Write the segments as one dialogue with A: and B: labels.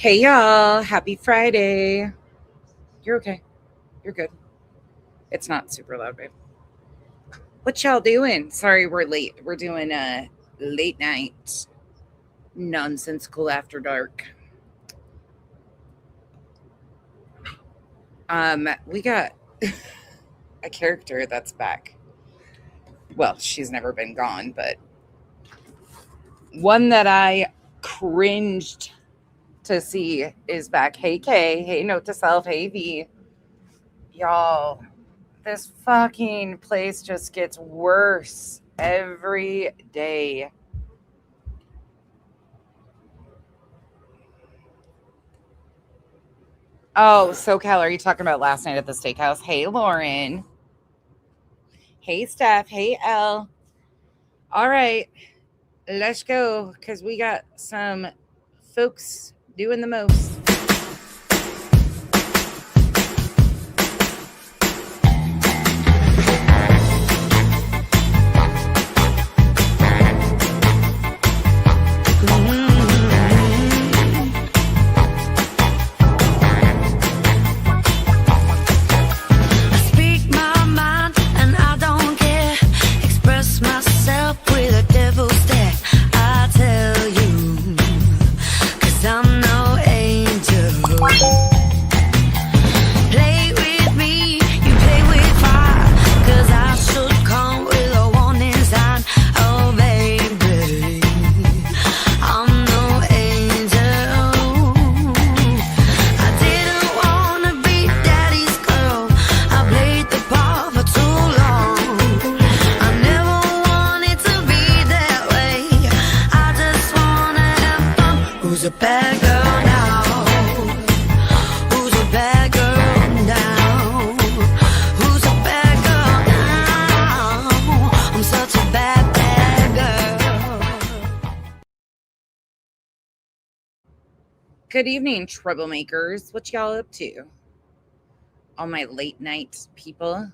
A: Hey y'all, happy Friday. You're okay. You're good. It's not super loud, babe. What y'all doing? Sorry we're late. We're doing a late night nonsensical after dark. We got a character that's back. Well, she's never been gone, but one that I cringed to see is back. Hey Kay, hey Note to Self, hey V. Y'all, this fucking place just gets worse every day. Oh, SoCal, are you talking about last night at the steakhouse? Hey, Lauren. Hey, Steph. Hey, Elle. All right, let's go because we got some folks doing the most. Good evening, troublemakers. What y'all up to? All my late night people.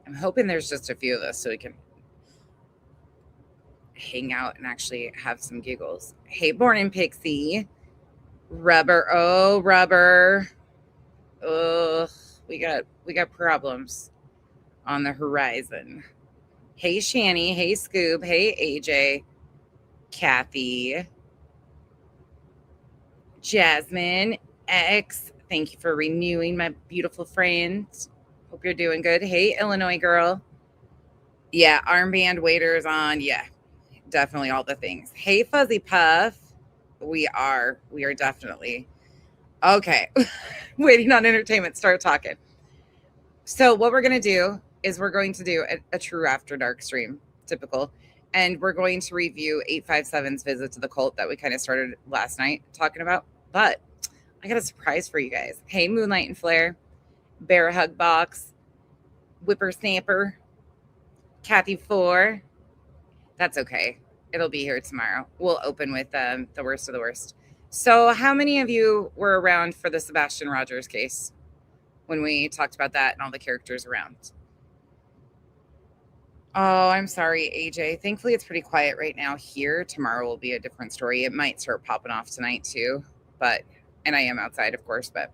A: I'm hoping there's just a few of us so we can hang out and actually have some giggles. Hey, Born in Pixie. Rubber. Oh, rubber. Ugh. We got problems on the horizon. Hey, Shani. Hey, Scoob. Hey, AJ. Kathy. Jasmine. X. Thank you for renewing, my beautiful friends. Hope you're doing good. Hey, Illinois girl. Yeah, armband, waiters on. Yeah, definitely all the things. Hey, Fuzzy Puff. We are definitely. Okay. Waiting on entertainment. Start talking. So what we're going to do is we're going to do a true after dark stream, typical. And we're going to review 857's visit to the cult that we kind of started last night talking about. But I got a surprise for you guys. Hey, Moonlight and Flare, Bear Hug Box, Whippersnapper, Kathy 4. That's okay. It'll be here tomorrow. We'll open with the worst of the worst. So how many of you were around for the Sebastian Rogers case when we talked about that and all the characters around? Oh, I'm sorry, AJ. Thankfully, it's pretty quiet right now here. Tomorrow will be a different story. It might start popping off tonight too, and I am outside, of course, but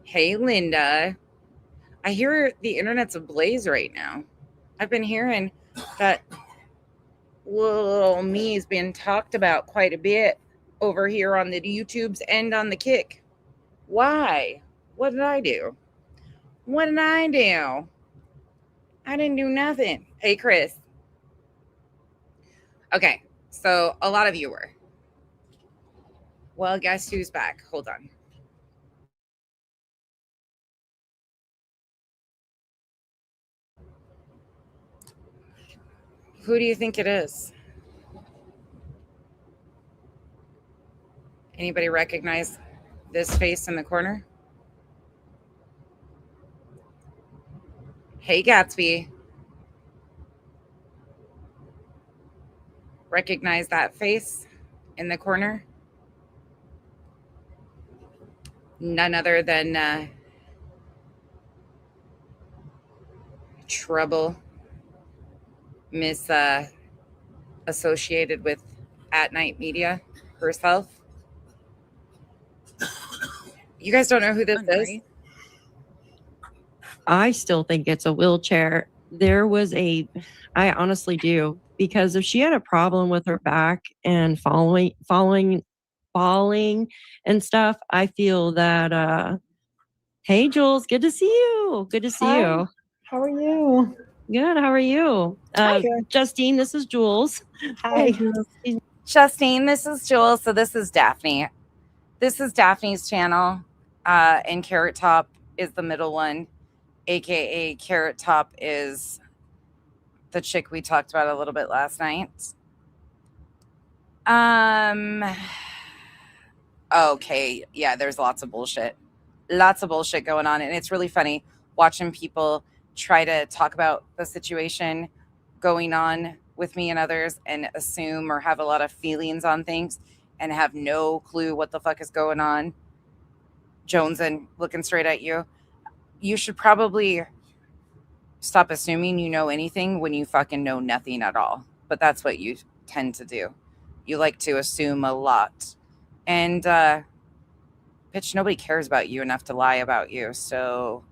A: hey, Linda. I hear the internet's ablaze right now. I've been hearing that little me's been talked about quite a bit over here on the YouTubes and on the Kick. Why? What did I do? What did I do? I didn't do nothing. Hey, Chris. Okay, so a lot of you were. Well, guess who's back? Hold on. Who do you think it is? Anybody recognize this face in the corner? Hey, Gatsby. Recognize that face in the corner? None other than Trouble, Miss associated with At Night Media herself. You guys don't know who this
B: Fun,
A: is?
B: right?
C: I still think it's a wheelchair. I honestly do, because if she had a problem with her back and falling and stuff, I feel that, hey, Jules, good to see you. Good to see
D: Hi.
C: you.
D: How are you?
C: Good. How are you?
A: Hi.
C: Justine, this is Jules.
D: Hi.
A: Justine, this is Jules. So this is Daphne. This is Daphne's channel. And Carrot Top is the middle one, aka Carrot Top is the chick we talked about a little bit last night. Okay, yeah, there's lots of bullshit going on, and it's really funny watching people try to talk about the situation going on with me and others and assume or have a lot of feelings on things and have no clue what the fuck is going on. Jones, and looking straight at you, you should probably stop assuming you know anything when you fucking know nothing at all. But that's what you tend to do. You like to assume a lot. And bitch, nobody cares about you enough to lie about you. So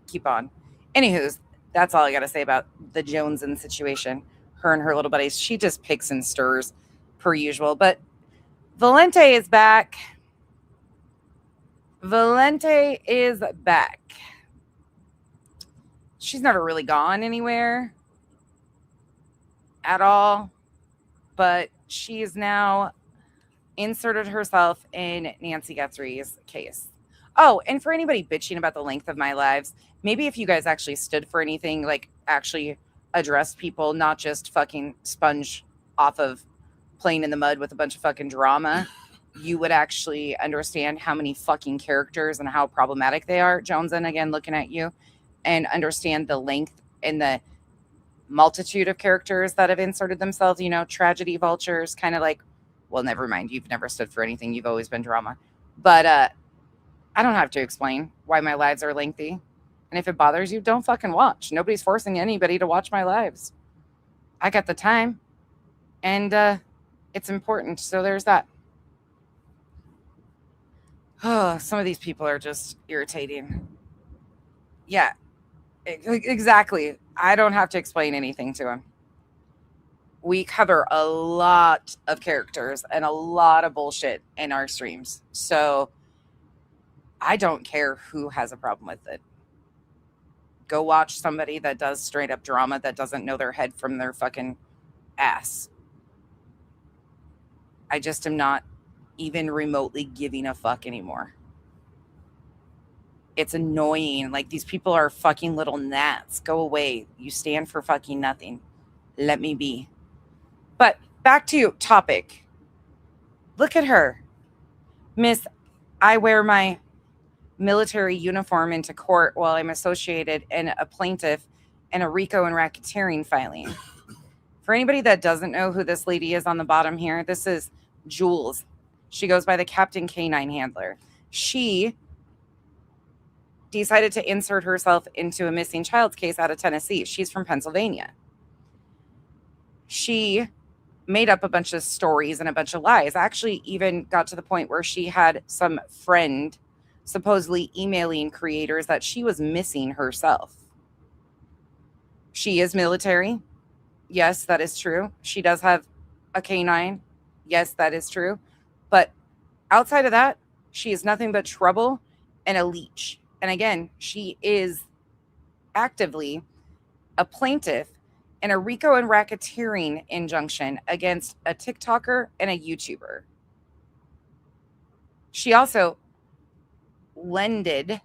A: keep on. Anywho's, that's all I got to say about the Joneson situation. Her and her little buddies. She just picks and stirs per usual. But Valente is back. Valente is back. She's never really gone anywhere at all, but she is now inserted herself in Nancy Guthrie's case. Oh, and for anybody bitching about the length of my lives, maybe if you guys actually stood for anything, like actually addressed people, not just fucking sponge off of playing in the mud with a bunch of fucking drama, you would actually understand how many fucking characters and how problematic they are. Joneson, again, looking at you, and understand the length and the multitude of characters that have inserted themselves, you know, tragedy vultures, kind of like, well, never mind. You've never stood for anything. You've always been drama. But I don't have to explain why my lives are lengthy. And if it bothers you, don't fucking watch. Nobody's forcing anybody to watch my lives. I got the time. And it's important. So there's that. Oh, some of these people are just irritating. Yeah, exactly. I don't have to explain anything to them. We cover a lot of characters and a lot of bullshit in our streams. So I don't care who has a problem with it. Go watch somebody that does straight up drama that doesn't know their head from their fucking ass. I just am not even remotely giving a fuck anymore. It's annoying. Like, these people are fucking little gnats. Go away. You stand for fucking nothing. Let me be. But back to topic. Look at her. Miss, I wear my military uniform into court while I'm associated and a plaintiff in a RICO and racketeering filing. For anybody that doesn't know who this lady is on the bottom here, this is Jules. She goes by the Captain Canine Handler. She decided to insert herself into a missing child's case out of Tennessee. She's from Pennsylvania. She made up a bunch of stories and a bunch of lies. Actually, even got to the point where she had some friend supposedly emailing creators that she was missing herself. She is military. Yes, that is true. She does have a canine. Yes, that is true. But outside of that, she is nothing but trouble and a leech. And again, she is actively a plaintiff in a RICO and racketeering injunction against a TikToker and a YouTuber. She also lended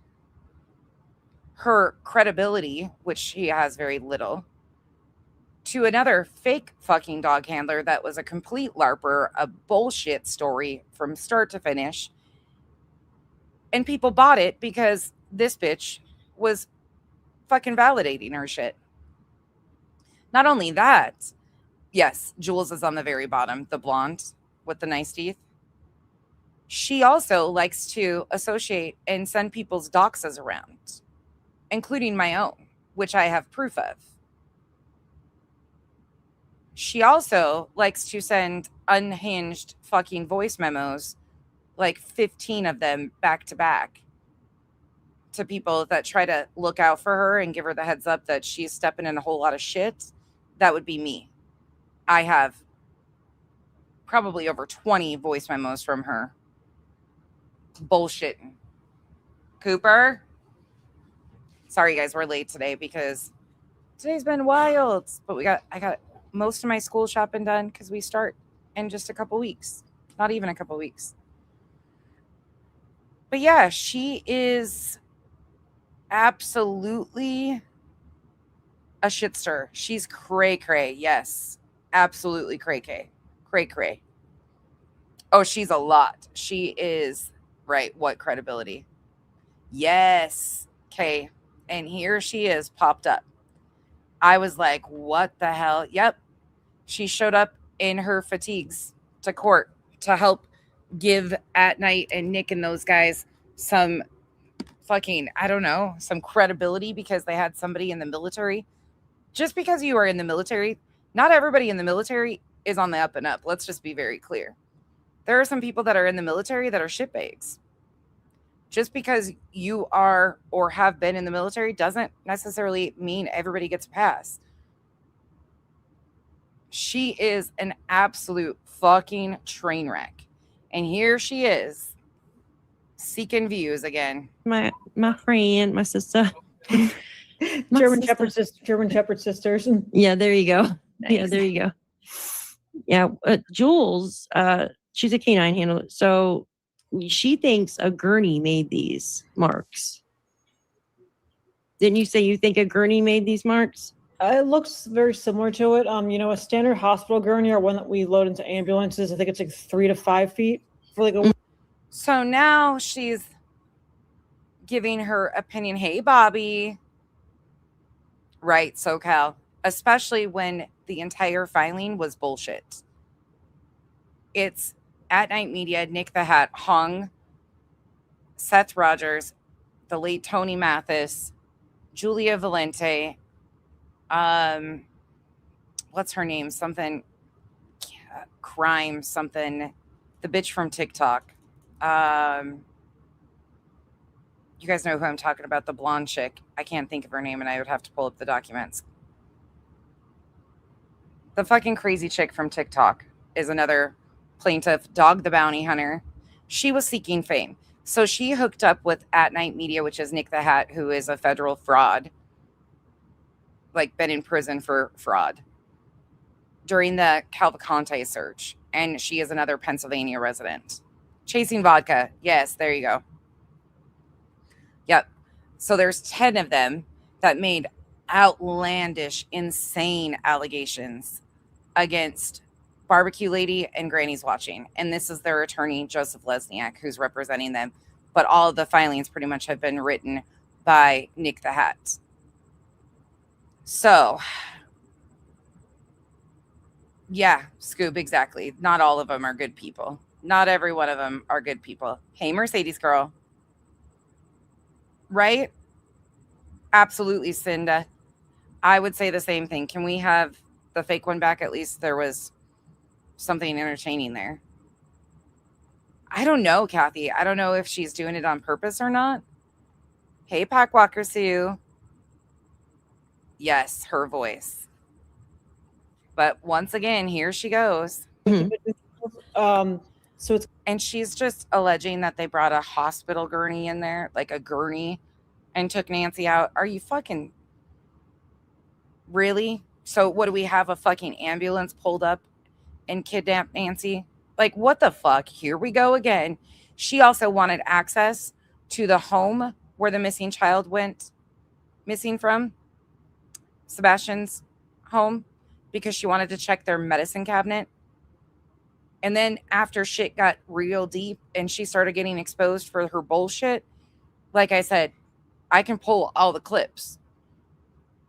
A: her credibility, which she has very little, to another fake fucking dog handler that was a complete LARPer, a bullshit story from start to finish. And people bought it because this bitch was fucking validating her shit. Not only that, yes, Jules is on the very bottom, the blonde with the nice teeth. She also likes to associate and send people's doxas around, including my own, which I have proof of. She also likes to send unhinged fucking voice memos like 15 of them back to back to people that try to look out for her and give her the heads up that she's stepping in a whole lot of shit. That would be me. I have probably over 20 voice memos from her. Bullshitting. Cooper? Sorry guys, we're late today because today's been wild. But I got most of my school shopping done because we start in just a couple weeks. Not even a couple weeks. But yeah, she is absolutely a shitster. She's cray cray. Yes, absolutely cray cray. Cray cray. Oh, she's a lot. She is, right. What credibility? Yes. Okay. And here she is popped up. I was like, what the hell? Yep. She showed up in her fatigues to court to help give At Night and Nick and those guys some fucking, I don't know, some credibility because they had somebody in the military. Just because you are in the military, not everybody in the military is on the up and up. Let's just be very clear. There are some people that are in the military that are shitbags. Just because you are or have been in the military doesn't necessarily mean everybody gets a pass. She is an absolute fucking train wreck. And here she is, seeking views again.
C: My friend, my sister.
B: German Shepherd sisters.
C: Yeah, there you go.
A: Nice.
C: Yeah, there you go. Yeah, Jules, she's a canine handler. So she thinks a gurney made these marks. Didn't you say you think a gurney made these marks?
B: It looks very similar to it. A standard hospital gurney or one that we load into ambulances. I think it's like 3 to 5 feet for like a.
A: So now she's giving her opinion. Hey, Bobby. Right, SoCal. Especially when the entire filing was bullshit. It's At Night Media, Nick the Hat, Hung, Seth Rogers, the late Tony Mathis, Julia Valente, what's her name? Something, crime, something, the bitch from TikTok. You guys know who I'm talking about, the blonde chick. I can't think of her name and I would have to pull up the documents. The fucking crazy chick from TikTok is another plaintiff, Dog the Bounty Hunter. She was seeking fame. So she hooked up with At Night Media, which is Nick the Hat, who is a federal fraud, like been in prison for fraud during the Cavalcante search. And she is another Pennsylvania resident. Chasing Vodka. Yes, there you go. Yep. So there's 10 of them that made outlandish, insane allegations against Barbecue Lady and Granny's Watching. And this is their attorney, Joseph Lesniak, who's representing them. But all of the filings pretty much have been written by Nick the Hat. So, yeah, Scoob, exactly. Not all of them are good people. Not every one of them are good people. Hey, Mercedes girl. Right? Absolutely, Cinda. I would say the same thing. Can we have the fake one back? At least there was something entertaining there. I don't know, Kathy. I don't know if she's doing it on purpose or not. Hey, Pack Walker Sue. Yes, her voice. But once again, here she goes.
B: So it's,
A: and she's just alleging that they brought a hospital gurney in there, like a gurney, and took Nancy out. Are you fucking really? So what do we have, a fucking ambulance pulled up and kidnapped Nancy? Like, what the fuck? Here we go again. She also wanted access to the home where the missing child went missing from, Sebastian's home, because she wanted to check their medicine cabinet. And then after shit got real deep and she started getting exposed for her bullshit, like I said, I can pull all the clips.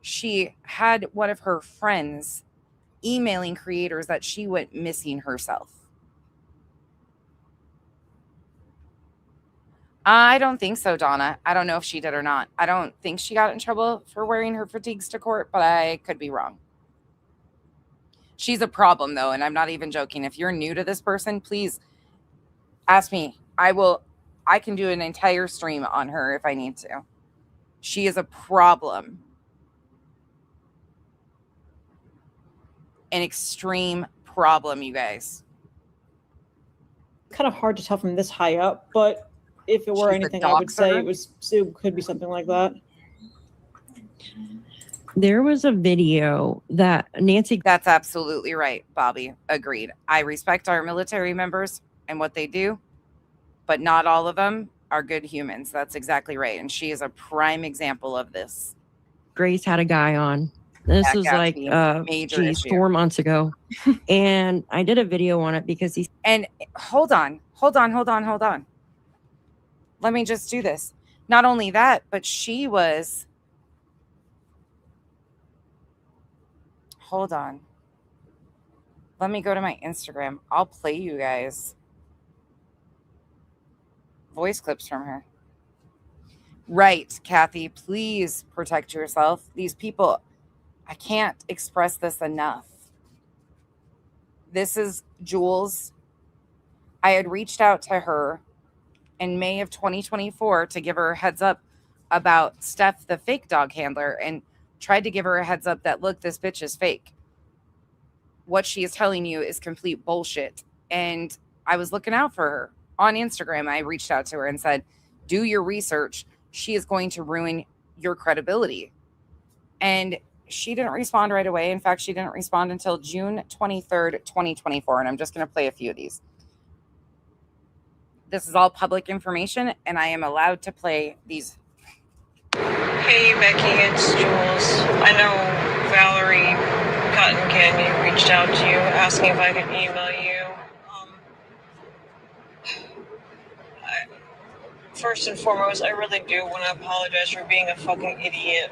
A: She had one of her friends emailing creators that she went missing herself. I don't think so, Donna. I don't know if she did or not. I don't think she got in trouble for wearing her fatigues to court, but I could be wrong. She's a problem, though, and I'm not even joking. If you're new to this person, please ask me. I can do an entire stream on her if I need to. She is a problem. An extreme problem, you guys.
B: Kind of hard to tell from this high up, but if it were
A: She's a
B: anything, I would say
A: doxer.
B: it could be something like that.
C: There was a video that Nancy.
A: That's absolutely right, Bobby. Agreed. I respect our military members and what they do, but not all of them are good humans. That's exactly right. And she is a prime example of this.
C: Grace had a guy on. This
A: That
C: was
A: got
C: like,
A: to be a major issue.
C: 4 months ago. And I did a video on it because he.
A: And hold on. Let me just do this. Not only that, but she was. Hold on. Let me go to my Instagram. I'll play you guys voice clips from her. Right, Kathy, please protect yourself. These people, I can't express this enough. This is Jules. I had reached out to her in May of 2024 to give her a heads up about Steph, the fake dog handler, and tried to give her a heads up that, look, this bitch is fake. What she is telling you is complete bullshit. And I was looking out for her on Instagram. I reached out to her and said, do your research. She is going to ruin your credibility. And she didn't respond right away. In fact, she didn't respond until June 23rd, 2024. And I'm just going to play a few of these. This is all public information, and I am allowed to play these.
D: Hey Becky, it's Jules. I know Valerie Cotton Candy reached out to you asking if I could email you. First and foremost, I really do want to apologize for being a fucking idiot.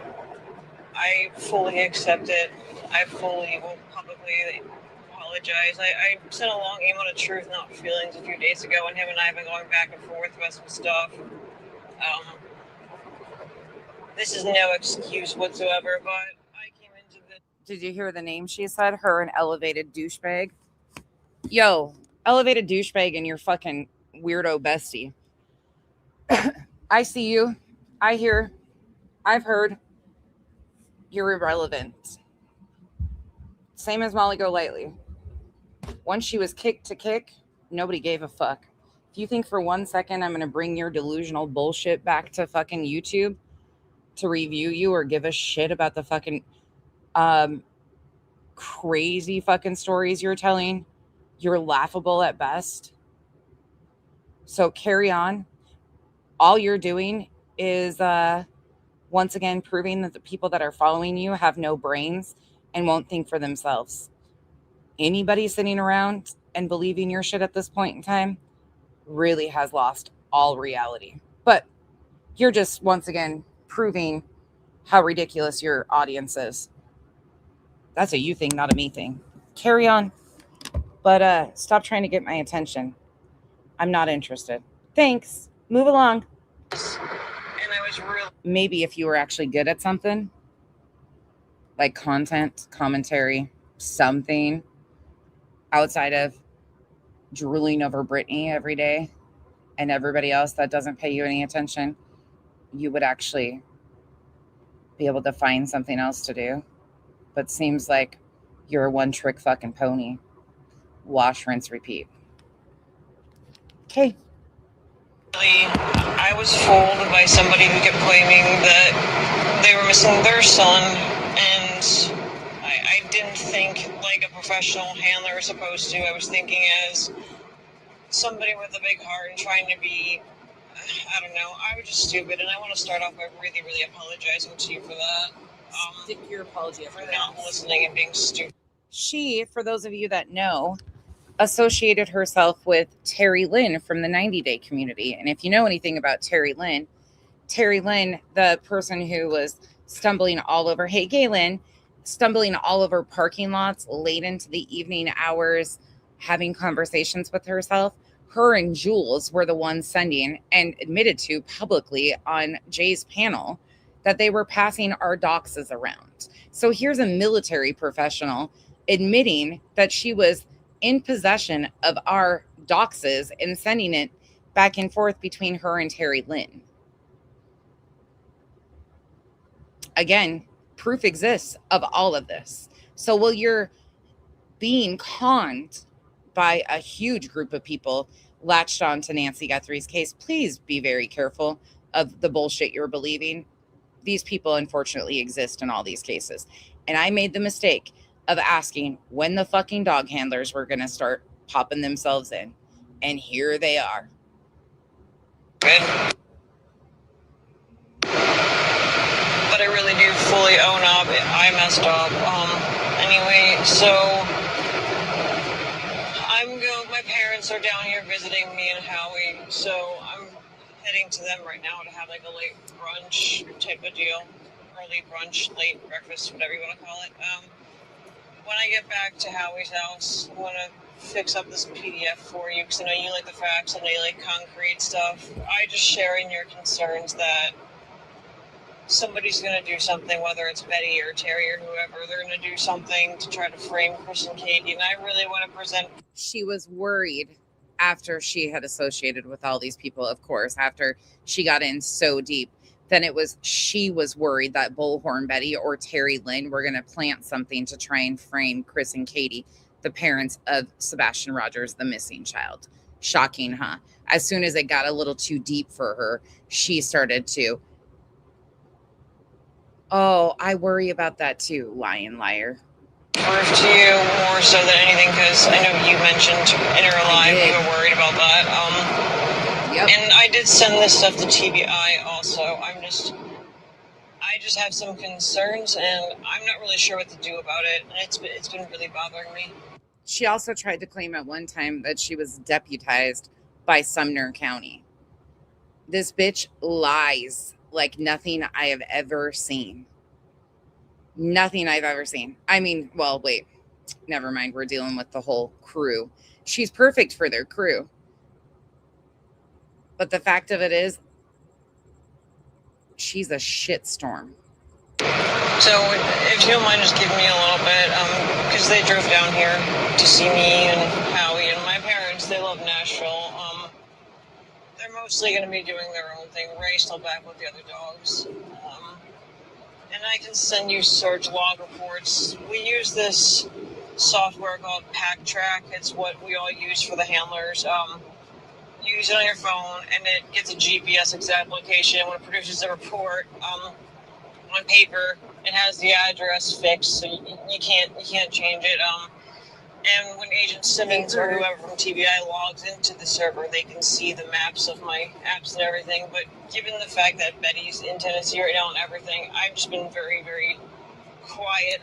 D: I fully accept it. I fully will publicly apologize. I sent a long email to Truth Not Feelings a few days ago, and him and I have been going back and forth about some stuff. This is no excuse whatsoever, but I came into this.
A: Did you hear the name she said? Her, an elevated douchebag. Yo, elevated douchebag and your fucking weirdo bestie. I see you. I hear. I've heard. You're irrelevant. Same as Molly Golightly. Once she was kicked to kick, nobody gave a fuck. If you think for 1 second I'm going to bring your delusional bullshit back to fucking YouTube to review you or give a shit about the fucking crazy fucking stories you're telling, you're laughable at best. So carry on. All you're doing is once again proving that the people that are following you have no brains and won't think for themselves. Anybody sitting around and believing your shit at this point in time really has lost all reality. But you're just once again proving how ridiculous your audience is. That's a you thing, not a me thing. Carry on. But stop trying to get my attention. I'm not interested. Thanks. Move along.
D: And I was really.
A: Maybe if you were actually good at something, like content, commentary, something outside of drooling over Britney every day and everybody else that doesn't pay you any attention, you would actually be able to find something else to do. But seems like you're a one-trick fucking pony. Wash, rinse, repeat. Okay.
D: I was fooled by somebody who kept claiming that they were missing their son, and I didn't think like a professional handler is supposed to. I was thinking as somebody with a big heart and trying to be, I don't know, I was just stupid, and I want to start off by really, really apologizing to you for that.
A: Stick your apology
D: for not listening and being stupid.
A: She, for those of you that know, associated herself with Terry Lynn from the 90 Day community. And if you know anything about Terry Lynn, the person who was stumbling all over, hey, Galen, stumbling all over parking lots late into the evening hours, having conversations with herself, her and Jules were the ones sending and admitted to publicly on Jay's panel that they were passing our doxes around. So here's a military professional admitting that she was in possession of our doxes and sending it back and forth between her and Terry Lynn. Again, proof exists of all of this. So while you're being conned by a huge group of people latched on to Nancy Guthrie's case, please be very careful of the bullshit you're believing. These people, unfortunately, exist in all these cases. And I made the mistake of asking when the fucking dog handlers were going to start popping themselves in. And here they are.
D: Good. But I really do fully own up. I messed up. Anyway, so my parents are down here visiting me and Howie, so I'm heading to them right now to have like a late brunch type of deal. Early brunch, late breakfast, whatever you want to call it. When I get back to Howie's house, I want to fix up this PDF for you because I know you like the facts, I know you like concrete stuff. I just sharing your concerns that somebody's going to do something, whether it's Betty or Terry or whoever, they're going to do something to try to frame Chris and Katie, and I really want to present.
A: She was worried after she had associated with all these people, of course, after she got in so deep. Then she was worried that Bullhorn Betty or Terry Lynn were going to plant something to try and frame Chris and Katie, the parents of Sebastian Rogers, the missing child. Shocking, huh? As soon as it got a little too deep for her, she started to, oh, I worry about that too, lying liar.
D: Proof to you more so than anything, because I know you mentioned in our live you were worried about that.
A: Yep.
D: And I did send this stuff to TBI also. I just have some concerns, and I'm not really sure what to do about it. And it's been really bothering me.
A: She also tried to claim at one time that she was deputized by Sumner County. This bitch lies like nothing I have ever seen. Nothing I've ever seen. I mean, well, wait, never mind. We're dealing with the whole crew. She's perfect for their crew. But the fact of it is, she's a shitstorm.
D: So if you don't mind just giving me a little bit, because they drove down here to see me and Howie and my parents. They love Nashville. They're mostly going to be doing their own thing. Ray's still back with the other dogs. And I can send you search log reports. We use this software called Pack Track. It's what we all use for the handlers. You use it on your phone, and it gets a GPS exact location. When it produces a report on paper, it has the address fixed, so you can't change it. And when Agent Simmons or whoever from TBI logs into the server, they can see the maps of my apps and everything. But given the fact that Betty's in Tennessee right now and everything, I've just been very, very quiet.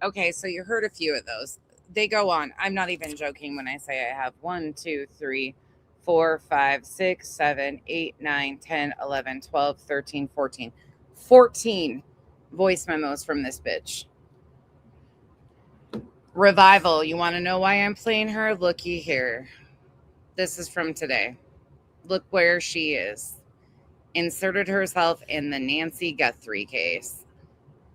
A: Okay, so you heard a few of those. They go on. I'm not even joking when I say I have 1, 2, 3, 4, 5, 6, 7, 8, 9, 10, 11, 12, 13, 14. 14 voice memos from this bitch. Revival. You want to know why I'm playing her? Looky here. This is from today. Look where she is. Inserted herself in the Nancy Guthrie case.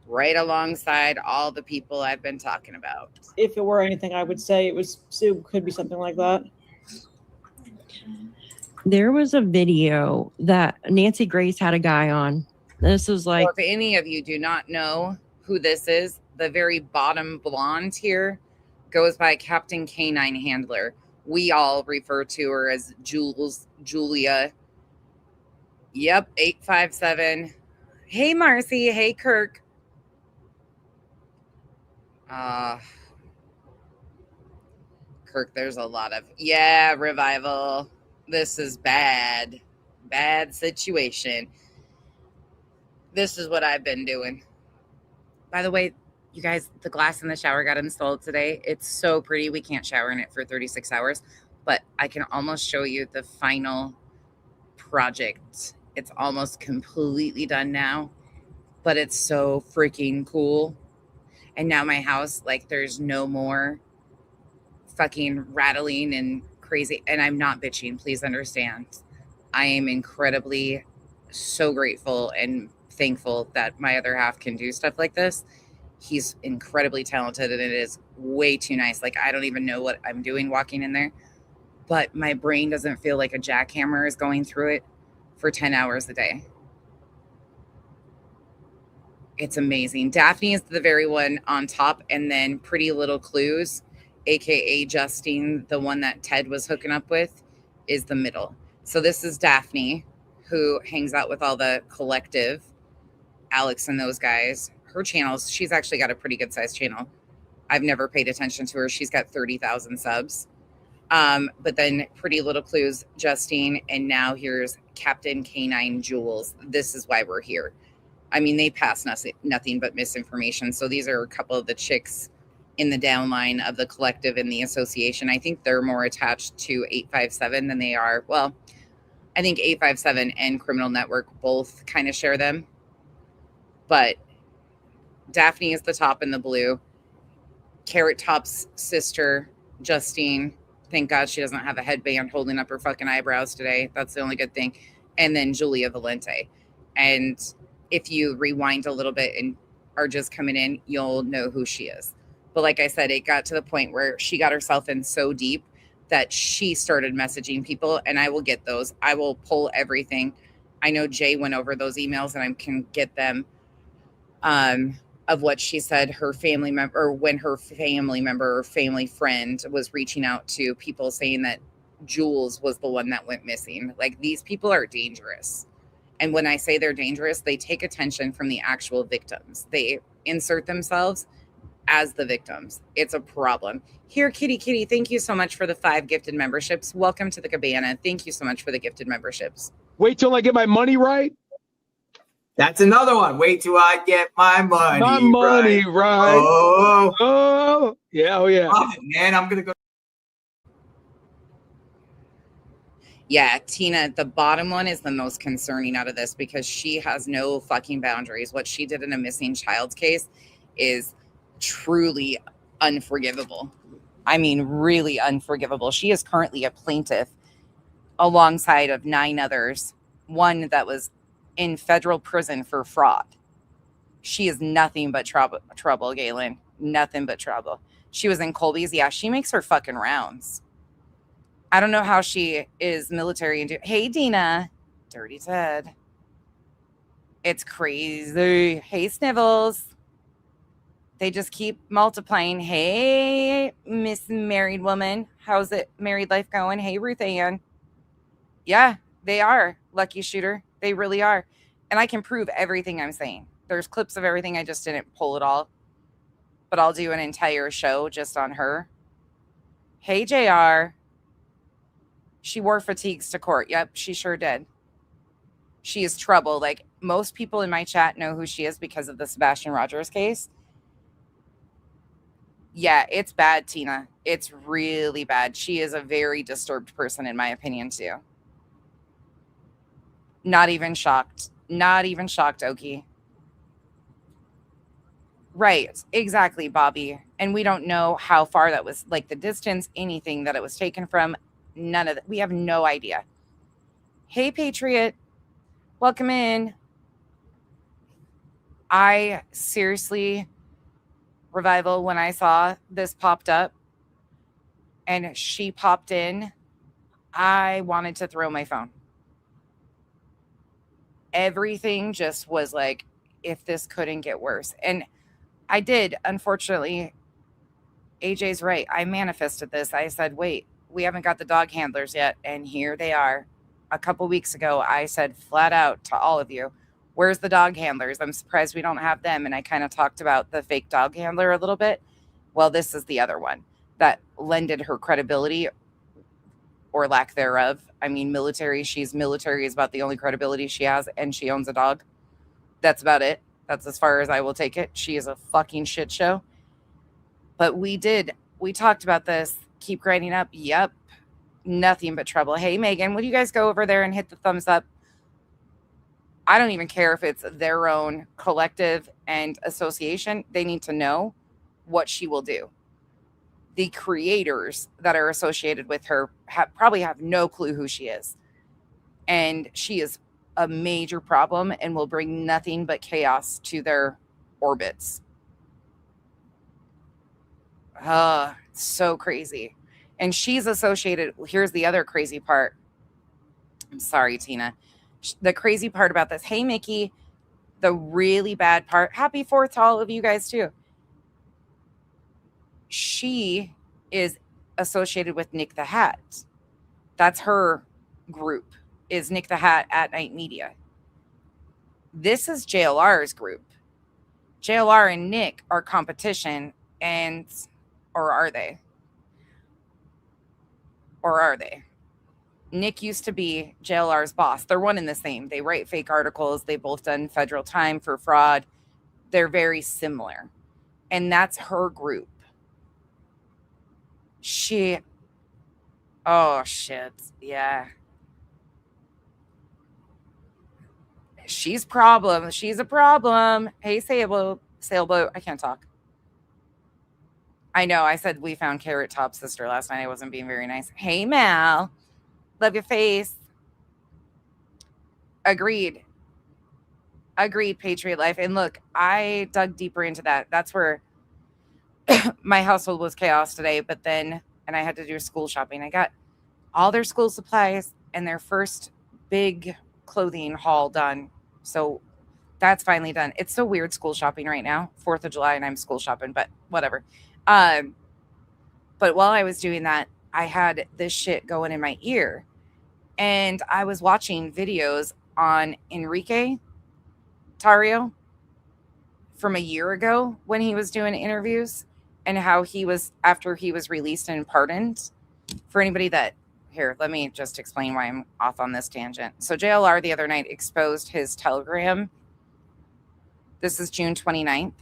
A: Right alongside all the people I've been talking about.
B: If it were anything, I would say it could be something like that.
C: There was a video that Nancy Grace had a guy on. This was like,
A: well, if any of you do not know who this is, the very bottom blonde here goes by Captain Canine Handler. We all refer to her as Julia. Yep, 857. Hey, Marcy. Hey, Kirk. Kirk, there's a lot of, yeah, Revival. This is bad. Bad situation. This is what I've been doing. By the way, you guys, the glass in the shower got installed today. It's so pretty. We can't shower in it for 36 hours, but I can almost show you the final project. It's almost completely done now, but it's so freaking cool. And now my house, like, there's no more fucking rattling and crazy. And I'm not bitching. Please understand. I am incredibly so grateful and thankful that my other half can do stuff like this. He's incredibly talented, and it is way too nice. Like, I don't even know what I'm doing walking in there. but my brain doesn't feel like a jackhammer is going through it for 10 hours a day. It's amazing. Daphne is the very one on top, and then Pretty Little Clues, aka Justine, the one that Ted was hooking up with, is the middle. So this is Daphne, who hangs out with all the collective, Alex and those guys. Her channels, she's actually got a pretty good sized channel. I've never paid attention to her. She's got 30,000 subs. But then Pretty Little Clues, Justine, and now here's Captain K9 Jules. This is why we're here. I mean, they pass nothing but misinformation. So these are a couple of the chicks in the downline of the collective and the association. I think they're more attached to 857 than they are. Well, I think 857 and Criminal Network both kind of share them. But Daphne is the top in the blue. Carrot Top's sister, Justine. Thank God she doesn't have a headband holding up her fucking eyebrows today. That's the only good thing. And then Julia Valente. And if you rewind a little bit and are just coming in, you'll know who she is. But like I said, it got to the point where she got herself in so deep that she started messaging people, and I will get those. I will pull everything. I know Jay went over those emails, and I can get them of what she said her family member, or when her family member or family friend was reaching out to people saying that Jules was the one that went missing. Like, these people are dangerous. And when I say they're dangerous, they take attention from the actual victims. They insert themselves as the victims. It's a problem. Here, Kitty, thank you so much for the 5 gifted memberships. Welcome to the Cabana. Thank you so much for the gifted memberships.
E: Wait till I get my money right.
F: That's another one. Wait till I get my money.
E: My money right. Oh, yeah, oh yeah.
F: Love it, man. I'm gonna go.
A: Yeah, Tina, the bottom one is the most concerning out of this because she has no fucking boundaries. What she did in a missing child's case is truly unforgivable. I mean, really unforgivable. She is currently a plaintiff alongside of 9 others, one that was in federal prison for fraud. She is nothing but trouble, Galen. Nothing but trouble. She was in Colby's. Yeah, she makes her fucking rounds. I don't know how she is military. Hey, Dina. Dirty Ted. It's crazy. Hey, Snivels. They just keep multiplying. Hey, Miss Married Woman. How's it married life going? Hey, Ruth Ann. Yeah, they are. Lucky Shooter. They really are. And I can prove everything I'm saying. There's clips of everything. I just didn't pull it all. But I'll do an entire show just on her. Hey, JR. She wore fatigues to court. Yep, she sure did. She is trouble. Like, most people in my chat know who she is because of the Sebastian Rogers case. Yeah, it's bad, Tina. It's really bad. She is a very disturbed person, in my opinion, too. Not even shocked. Not even shocked, Okie. Right, exactly, Bobby. And we don't know how far that was, like the distance, anything that it was taken from. None of that. We have no idea. Hey, Patriot. Welcome in. I seriously, Revival, when I saw this popped up and she popped in, I wanted to throw my phone. Everything just was like, if this couldn't get worse. And I did, unfortunately. AJ's right. I manifested this. I said, wait, we haven't got the dog handlers yet. And here they are. A couple weeks ago, I said flat out to all of you, where's the dog handlers? I'm surprised we don't have them. And I kind of talked about the fake dog handler a little bit. Well, this is the other one that lended her credibility or lack thereof. I mean, military. She's military is about the only credibility she has. And she owns a dog. That's about it. That's as far as I will take it. She is a fucking shit show. But we talked about this. Keep grinding up. Yep. Nothing but trouble. Hey, Megan, will you guys go over there and hit the thumbs up? I don't even care if it's their own collective and association. They need to know what she will do. The creators that are associated with her probably have no clue who she is. And she is a major problem and will bring nothing but chaos to their orbits. So crazy. And she's associated. Here's the other crazy part. I'm sorry, Tina. The crazy part about this. Hey, Mickey. The really bad part. Happy 4th to all of you guys, too. She is associated with Nick the Hat. That's her group, is Nick the Hat at Night Media. This is JLR's group. JLR and Nick are competition, or are they? Or are they? Nick used to be JLR's boss. They're one and the same. They write fake articles. They've both done federal time for fraud. They're very similar. And that's her group. Oh, shit. Yeah. She's a problem. Hey, Sailboat. I can't talk. I know. I said we found Carrot Top's sister last night. I wasn't being very nice. Hey, Mal. Love your face. Agreed, Patriot Life. And look, I dug deeper into that. That's where my household was chaos today. But then, and I had to do school shopping. I got all their school supplies and their first big clothing haul done. So that's finally done. It's so weird school shopping right now, 4th of July, and I'm school shopping, but whatever. But while I was doing that, I had this shit going in my ear. And I was watching videos on Enrique Tarrio from a year ago when he was doing interviews, and how he was, after he was released and pardoned. For anybody that, here, let me just explain why I'm off on this tangent. So JLR the other night exposed his Telegram. This is June 29th.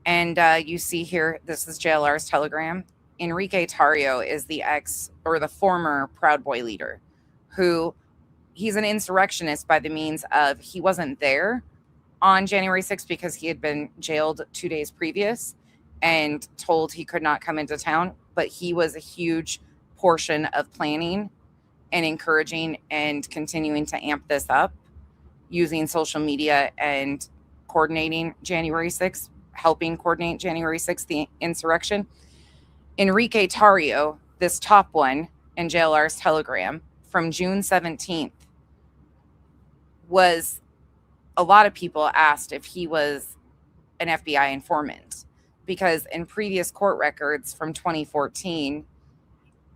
A: And you see here, this is JLR's Telegram. Enrique Tarrio is the the former Proud Boy leader, who he's an insurrectionist by the means of he wasn't there on January 6th because he had been jailed 2 days previous and told he could not come into town. But he was a huge portion of planning and encouraging and continuing to amp this up using social media and coordinating January 6th, helping coordinate January 6th, the insurrection. Enrique Tarrio, this top one in JLR's Telegram from June 17th, was, a lot of people asked if he was an FBI informant, because in previous court records from 2014,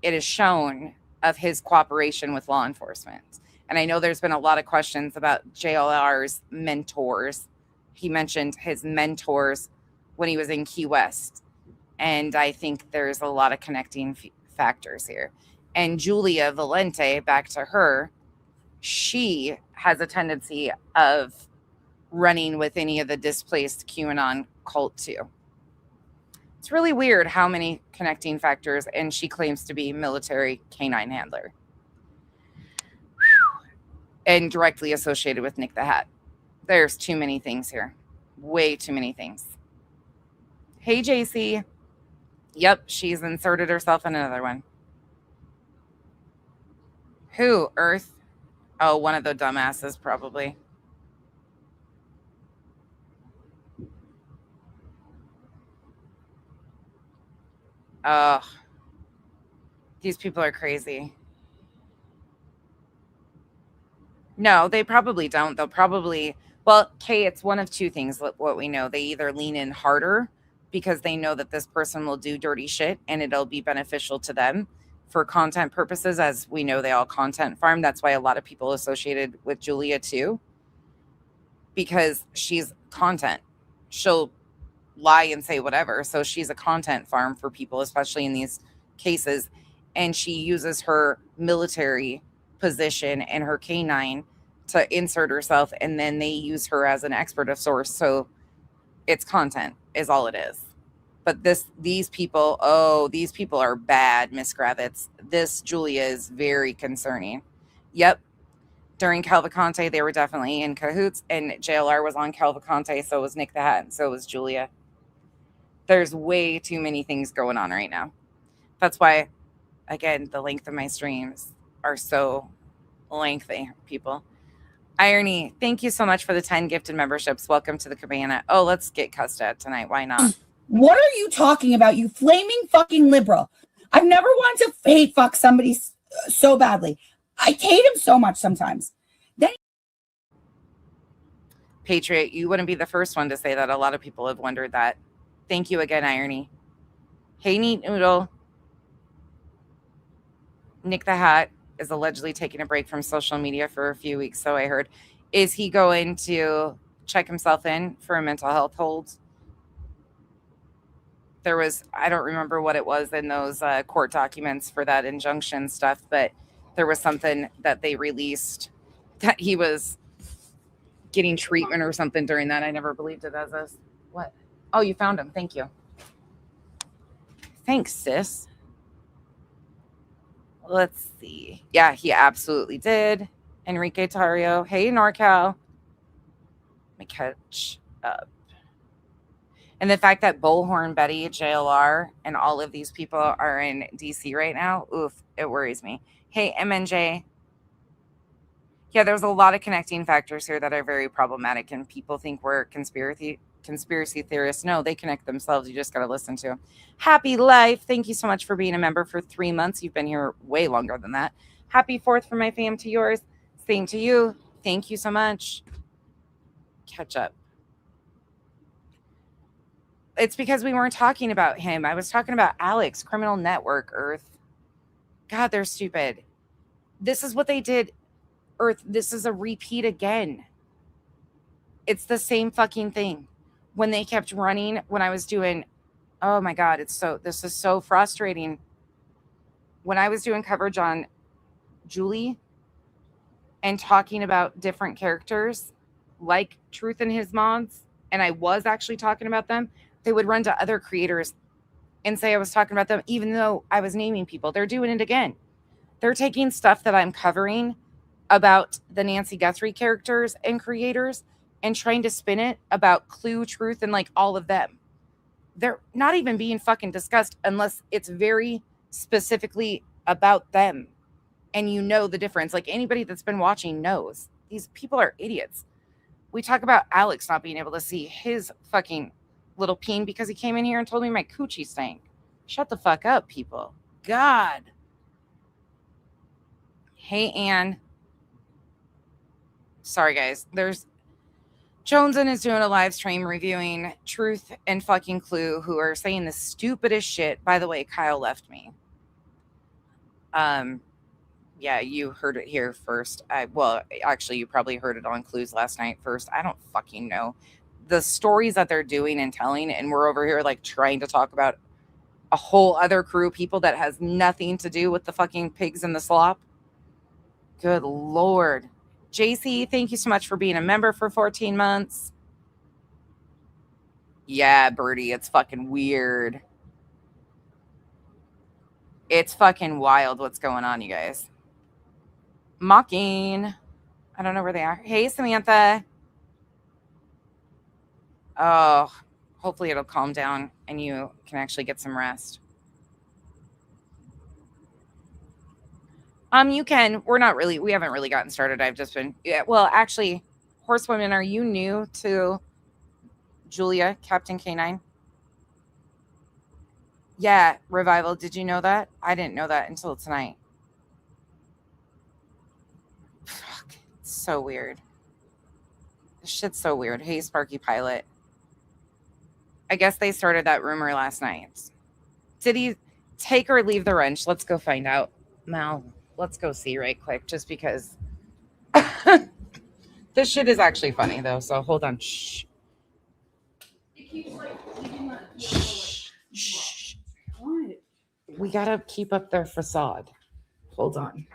A: it is shown of his cooperation with law enforcement. And I know there's been a lot of questions about JLR's mentors. He mentioned his mentors when he was in Key West. And I think there's a lot of connecting factors here. And Julia Valente, back to her, she has a tendency of running with any of the displaced QAnon cult too. It's really weird how many connecting factors, and she claims to be military canine handler. And directly associated with Nick the Hat. There's too many things here. Way too many things. Hey, JC. Yep, she's inserted herself in another one. Who? Earth? Oh, one of the dumbasses, probably. Oh, these people are crazy. No, they probably don't. They'll probably, well, Kay, it's one of two things, what we know. They either lean in harder because they know that this person will do dirty shit and it'll be beneficial to them for content purposes. As we know, they all content farm. That's why a lot of people associated with Julia too, because she's content. She'll lie and say whatever. So she's a content farm for people, especially in these cases. And she uses her military position and her canine to insert herself, and then they use her as an expert of source. So it's content is all it is. But these people are bad, Miss Gravitz. This Julia is very concerning. Yep. During Calvacante, they were definitely in cahoots, and JLR was on Calvacante, so was Nick the Hat, and so was Julia. There's way too many things going on right now. That's why, again, the length of my streams are so lengthy, people. Irony, thank you so much for the 10 gifted memberships. Welcome to the cabana. Oh, let's get cussed at tonight. Why not?
G: What are you talking about, you flaming fucking liberal? I've never wanted to hate fuck somebody so badly. I hate him so much sometimes. Then
A: Patriot, you wouldn't be the first one to say that. A lot of people have wondered that. Thank you again, Irony. Hey, Neat Noodle. Nick the Hat is allegedly taking a break from social media for a few weeks, so I heard. Is he going to check himself in for a mental health hold? There was, I don't remember what it was in those court documents for that injunction stuff, but there was something that they released that he was getting treatment or something during that. I never believed it as this. What? Oh, you found him. Thank you. Thanks, sis. Let's see. Yeah, he absolutely did. Enrique Tario. Hey, NorCal. Let me catch up. And the fact that Bullhorn Betty, JLR, and all of these people are in DC right now, oof, it worries me. Hey, MNJ. Yeah, there's a lot of connecting factors here that are very problematic, and people think we're conspiracy theorists. No, they connect themselves. You just got to listen to them. Happy Life. Thank you so much for being a member for 3 months. You've been here way longer than that. Happy 4th from my fam to yours. Same to you. Thank you so much. Catch up. It's because we weren't talking about him. I was talking about Alex, Criminal Network, Earth. God, they're stupid. This is what they did, Earth. This is a repeat again. It's the same fucking thing. When they kept running, when I was doing, oh my God, this is so frustrating. When I was doing coverage on Julie and talking about different characters, like Truth and his mods, and I was actually talking about them, they would run to other creators and say I was talking about them, even though I was naming people. They're doing it again. They're taking stuff that I'm covering about the Nancy Guthrie characters and creators and trying to spin it about Clue, Truth, and like all of them. They're not even being fucking discussed unless it's very specifically about them. And you know the difference. Like anybody that's been watching knows. These people are idiots. We talk about Alex not being able to see his fucking little peen because he came in here and told me my coochie stank. Shut the fuck up, people. God. Hey, Ann. Sorry, guys. Joneson is doing a live stream reviewing Truth and fucking Clue, who are saying the stupidest shit. By the way, Kyle left me. Yeah, you heard it here first. Well, actually, you probably heard it on Clues last night first. I don't fucking know. The stories that they're doing and telling, and we're over here like trying to talk about a whole other crew of people that has nothing to do with the fucking pigs and the slop. Good Lord. JC, thank you so much for being a member for 14 months. Yeah, Birdie, it's fucking weird. It's fucking wild what's going on, you guys. Mocking. I don't know where they are. Hey, Samantha. Oh, hopefully it'll calm down and you can actually get some rest. You can. We haven't really gotten started. I've just been, yeah, well, actually, Horsewomen, are you new to Julia, Captain K9? Yeah, Revival. Did you know that? I didn't know that until tonight. Fuck. It's so weird. This shit's so weird. Hey, Sparky Pilot. I guess they started that rumor last night. Did he take or leave the wrench? Let's go find out. Mal, let's go see right quick, just because this shit is actually funny though. So hold on. Shh. Shh. Shh. We gotta keep up their facade. Hold on.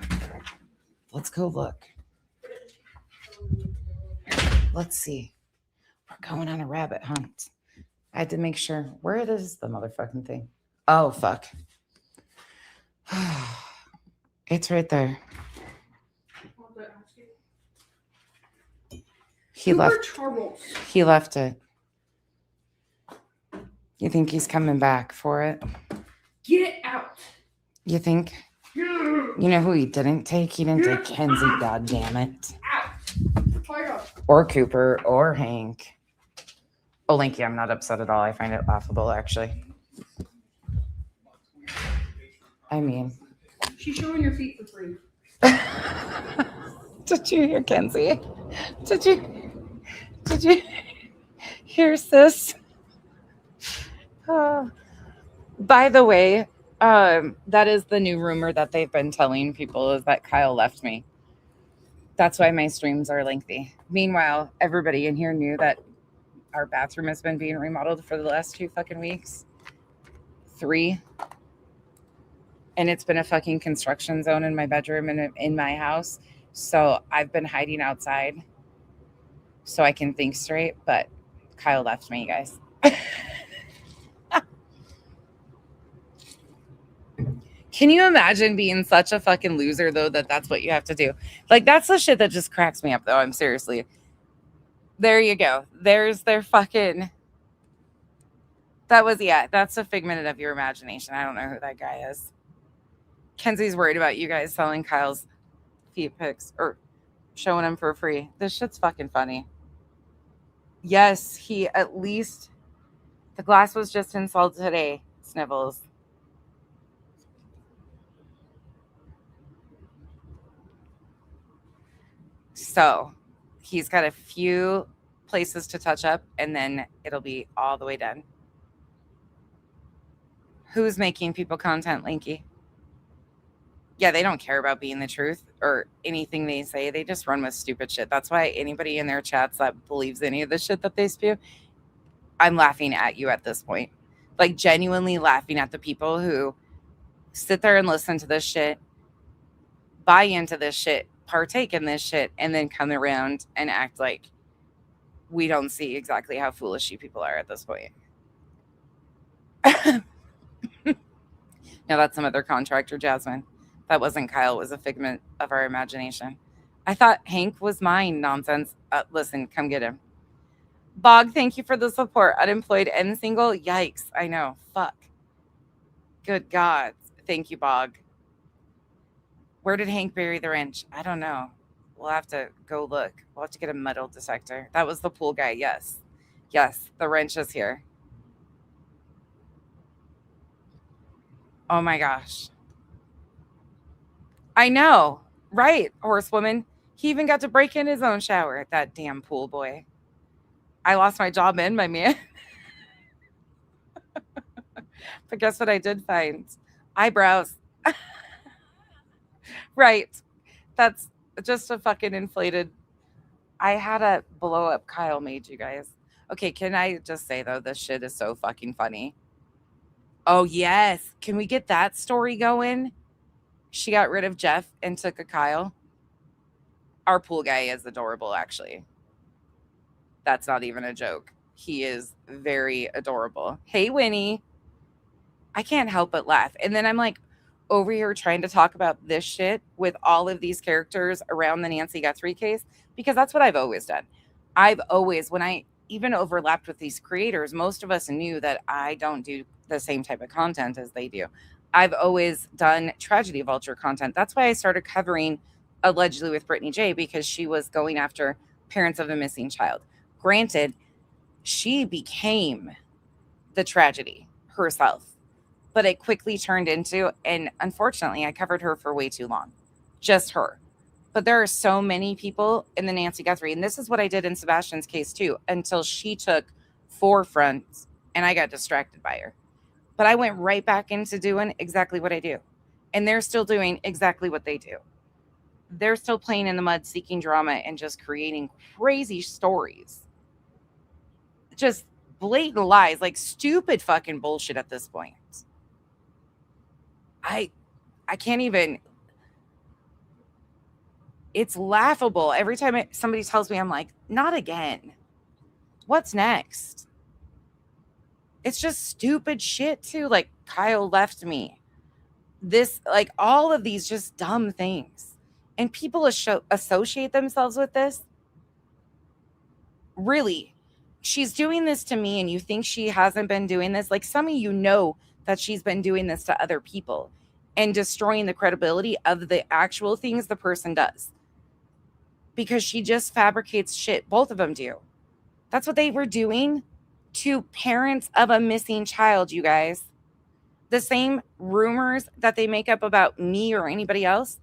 A: Let's go look. Let's see. We're going on a rabbit hunt. I had to make sure. Where is the motherfucking thing? Oh, fuck. It's right there. He left it. You think he's coming back for it?
H: Get out.
A: You think? You know who he didn't take? He didn't take Kenzie, goddammit. Or Cooper, or Hank. Oh, Linky, I'm not upset at all. I find it laughable, actually. I mean,
H: She's showing your feet for free.
A: did you hear Kenzie? Did you hear sis? By the way, that is the new rumor that they've been telling people is that Kyle left me. That's why my streams are lengthy. Meanwhile, everybody in here knew that our bathroom has been being remodeled for the last 2 fucking weeks. 3. And it's been a fucking construction zone in my bedroom and in my house. So I've been hiding outside so I can think straight. But Kyle left me, you guys. Can you imagine being such a fucking loser, though, that's what you have to do? Like, that's the shit that just cracks me up, though. I'm seriously. There you go. There's their fucking... that's a figment of your imagination. I don't know who that guy is. Kenzie's worried about you guys selling Kyle's feet pics or showing him for free. This shit's fucking funny. Yes, he at least... The glass was just installed today, Snivels. So he's got a few places to touch up and then it'll be all the way done. Who's making people content, Linky? Yeah, they don't care about being the truth or anything they say. They just run with stupid shit. That's why anybody in their chats that believes any of the shit that they spew, I'm laughing at you at this point. Like, genuinely laughing at the people who sit there and listen to this shit, buy into this shit, partake in this shit, and then come around and act like we don't see exactly how foolish you people are at this point. No, that's some other contractor, Jasmine. That wasn't Kyle. It was a figment of our imagination. I thought Hank was mine. Nonsense. Listen, come get him. Bog, thank you for the support. Unemployed and single? Yikes. I know. Fuck. Good God. Thank you, Bog. Where did Hank bury the wrench? I don't know. We'll have to go look. We'll have to get a metal detector. That was the pool guy. Yes. Yes, the wrench is here. Oh my gosh. I know. Right, horsewoman. He even got to break in his own shower. That damn pool boy. I lost my job and my man. But guess what I did find? Eyebrows. Right. That's just a fucking inflated. I had a blow up Kyle made, you guys. Okay, can I just say, though, this shit is so fucking funny. Oh, yes. Can we get that story going? She got rid of Jeff and took a Kyle. Our pool guy is adorable, actually. That's not even a joke. He is very adorable. Hey, Winnie. I can't help but laugh. And then I'm like over here trying to talk about this shit with all of these characters around the Nancy Guthrie case, because that's what I've always done. When I even overlapped with these creators, most of us knew that I don't do the same type of content as they do. I've always done tragedy vulture content. That's why I started covering allegedly with Brittany J, because she was going after parents of a missing child. Granted, she became the tragedy herself, but it quickly turned into, and unfortunately, I covered her for way too long. Just her. But there are so many people in the Nancy Guthrie, and this is what I did in Sebastian's case too, until she took forefront and I got distracted by her. But I went right back into doing exactly what I do. And they're still doing exactly what they do. They're still playing in the mud, seeking drama, and just creating crazy stories. Just blatant lies, like stupid fucking bullshit at this point. I can't even. It's laughable. Every time somebody tells me, I'm like, not again. What's next? It's just stupid shit too. Like, Kyle left me. This, like, all of these just dumb things. And people associate themselves with this. Really, she's doing this to me and you think she hasn't been doing this? Like, some of you know that she's been doing this to other people and destroying the credibility of the actual things the person does. Because she just fabricates shit. Both of them do. That's what they were doing to parents of a missing child, you guys. The same rumors that they make up about me or anybody else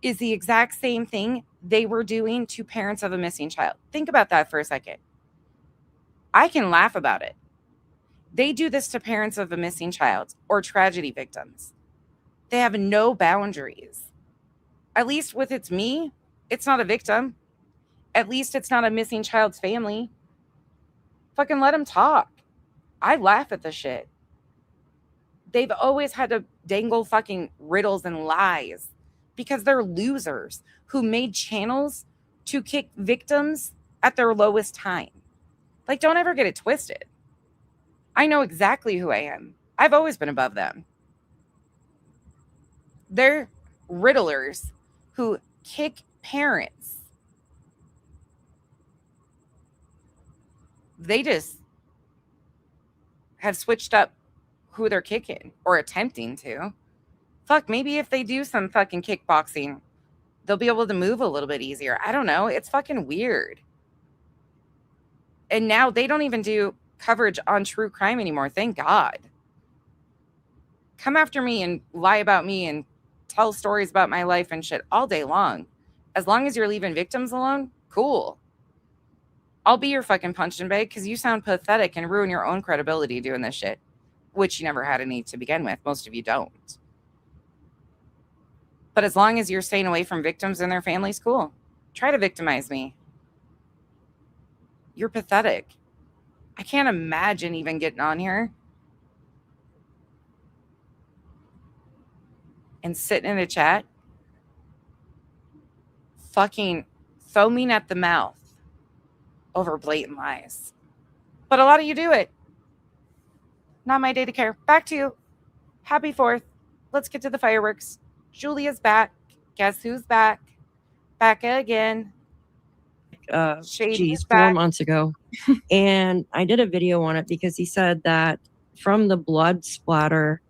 A: is the exact same thing they were doing to parents of a missing child. Think about that for a second. I can laugh about it. They do this to parents of a missing child or tragedy victims. They have no boundaries. At least with it's me, it's not a victim. At least it's not a missing child's family. Fucking let them talk. I laugh at the shit. They've always had to dangle fucking riddles and lies because they're losers who made channels to kick victims at their lowest time. Like, don't ever get it twisted. I know exactly who I am. I've always been above them. They're riddlers who kick parents. They just have switched up who they're kicking or attempting to. Fuck, maybe if they do some fucking kickboxing, they'll be able to move a little bit easier. I don't know. It's fucking weird. And now they don't even do coverage on true crime anymore. Thank God. Come after me and lie about me and tell stories about my life and shit all day long. As long as you're leaving victims alone, cool. I'll be your fucking punching bag because you sound pathetic and ruin your own credibility doing this shit, which you never had any to begin with. Most of you don't. But as long as you're staying away from victims and their families, cool. Try to victimize me. You're pathetic. I can't imagine even getting on here and sitting in a chat fucking foaming at the mouth over blatant lies. But a lot of you do it. Not my day to care. Back to you. Happy 4th. Let's get to the fireworks. Julia's back. Guess who's back? Back again. Shady is
C: 4
A: back.
C: months ago. And I did a video on it because he said that from the blood splatter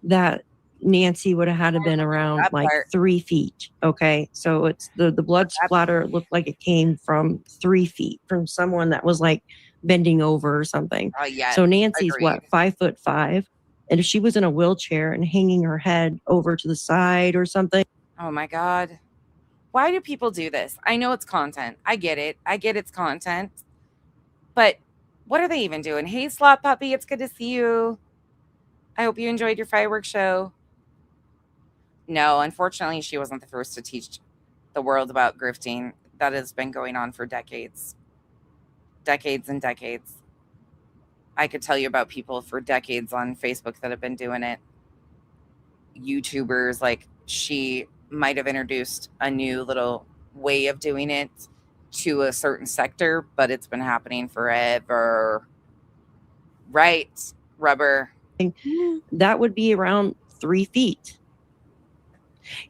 C: that Nancy would have had to been around
A: That
C: like
A: part.
C: 3 feet. Okay. So it's the blood splatter looked like it came from 3 feet from someone that was like bending over or something.
A: Oh, yeah.
C: So Nancy's
A: agreed.
C: what, 5'5", and if she was in a wheelchair and hanging her head over to the side or something.
A: Oh my God. Why do people do this? I know it's content. I get it. I get it's content. But what are they even doing? Hey, Slot Puppy, it's good to see you. I hope you enjoyed your fireworks show. No, unfortunately, she wasn't the first to teach the world about grifting. That has been going on for decades. Decades and decades. I could tell you about people for decades on Facebook that have been doing it. YouTubers, like she might have introduced a new little way of doing it to a certain sector, but it's been happening forever. Right, Rubber?
C: That would be around 3 feet.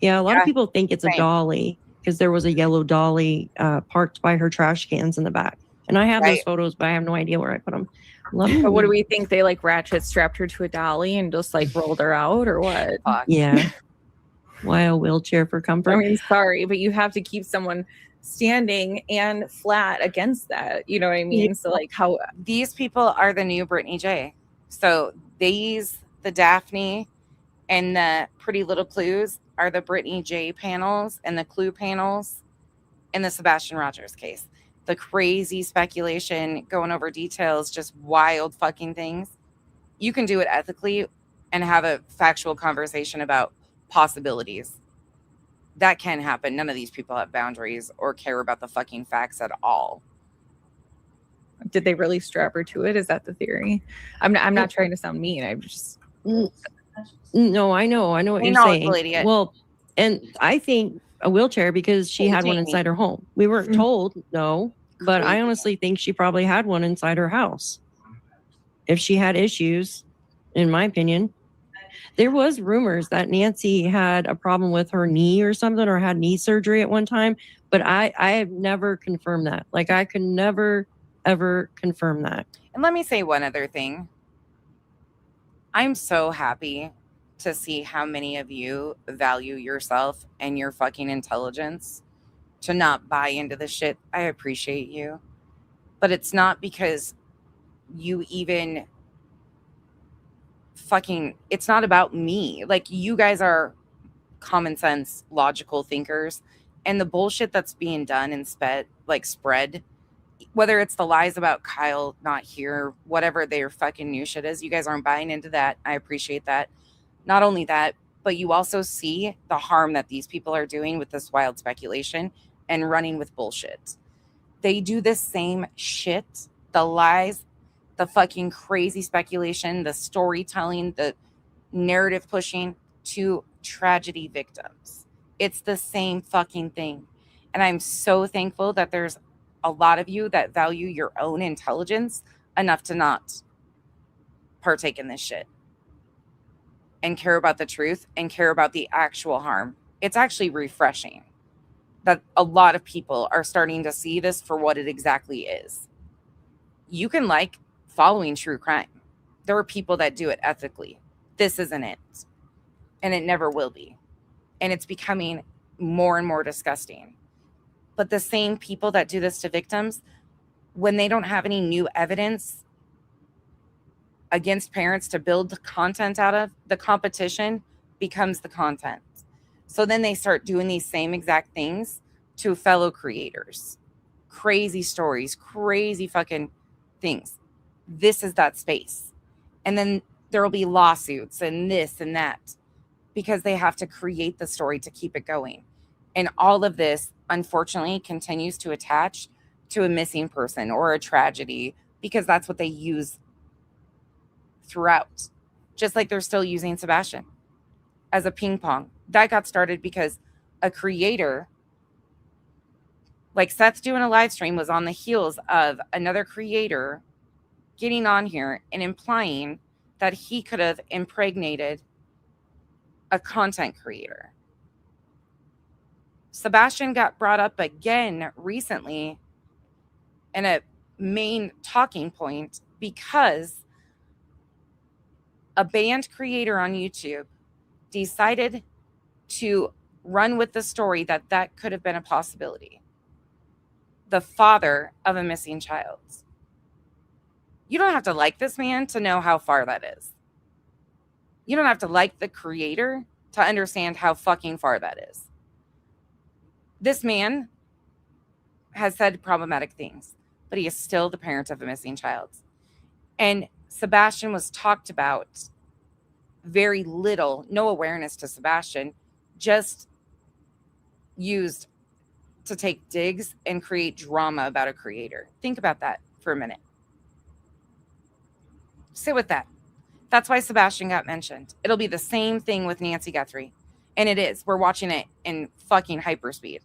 C: Yeah, a lot of people think it's a
A: same.
C: dolly because there was a yellow dolly parked by her trash cans in the back. And I have those
A: Right.
C: photos, but I have no idea where I put them.
I: But what do we think? They like ratchet strapped her to a dolly and just like rolled her out, or what?
A: Fuck.
C: Yeah. Why a wheelchair for comfort?
I: I mean, sorry, but you have to keep someone standing and flat against that. You know what I mean?
C: Yeah.
I: So like how
A: These people are the new Brittany J. So these, the Daphne and the Pretty Little Clues are the Brittany J panels and the Clue panels in the Sebastian Rogers case. The crazy speculation, going over details, just wild fucking things. You can do it ethically and have a factual conversation about possibilities. That can happen. None of these people have boundaries or care about the fucking facts at all.
I: did they really strap her to it? Is that the theory? I'm not trying to sound mean. I'm just
C: No, I know what
A: We
C: you're
A: know it's
C: saying.
A: an idiot.
C: Well, and I think a wheelchair because she
A: Hey,
C: had one
A: Jamie.
C: inside her home. We weren't told, no, but I
A: Crazy.
C: honestly think she probably had one inside her house. If she had issues, in my opinion. There was rumors that Nancy had a problem with her knee or something, or had knee surgery at one time, but I have never confirmed that. Like I could never, ever confirm that.
A: And let me say one other thing. I'm so happy to see how many of you value yourself and your fucking intelligence to not buy into the shit. I appreciate you. But it's not because you even it's not about me. Like, you guys are common sense, logical thinkers, and the bullshit that's being done and spread, whether it's the lies about Kyle not here, whatever their fucking new shit is, you guys aren't buying into that. I appreciate that. Not only that, but you also see the harm that these people are doing with this wild speculation and running with bullshit. They do this same shit, the lies, the fucking crazy speculation, the storytelling, the narrative pushing to tragedy victims. It's the same fucking thing. And I'm so thankful that there's a lot of you that value your own intelligence enough to not partake in this shit and care about the truth and care about the actual harm. It's actually refreshing that a lot of people are starting to see this for what it exactly is. You can like following true crime. There are people that do it ethically. This isn't it. And it never will be. And it's becoming more and more disgusting. But the same people that do this to victims, when they don't have any new evidence against parents to build the content out of, the competition becomes the content. So then they start doing these same exact things to fellow creators. Crazy stories, crazy fucking things. This is that space. And then there will be lawsuits and this and that because they have to create the story to keep it going. And all of this, unfortunately, continues to attach to a missing person or a tragedy because that's what they use throughout. Just like they're still using Sebastian as a ping pong. That got started because a creator, like Seth doing a live stream, was on the heels of another creator getting on here and implying that he could have impregnated a content creator. Sebastian got brought up again recently in a main talking point because a band creator on YouTube decided to run with the story that that could have been a possibility. The father of a missing child. You don't have to like this man to know how far that is. You don't have to like the creator to understand how fucking far that is. This man has said problematic things, but he is still the parent of a missing child. And Sebastian was talked about very little, no awareness to Sebastian, just used to take digs and create drama about a creator. Think about that for a minute. Sit with that. That's why Sebastian got mentioned. It'll be the same thing with Nancy Guthrie. And it is. We're watching it in fucking hyperspeed.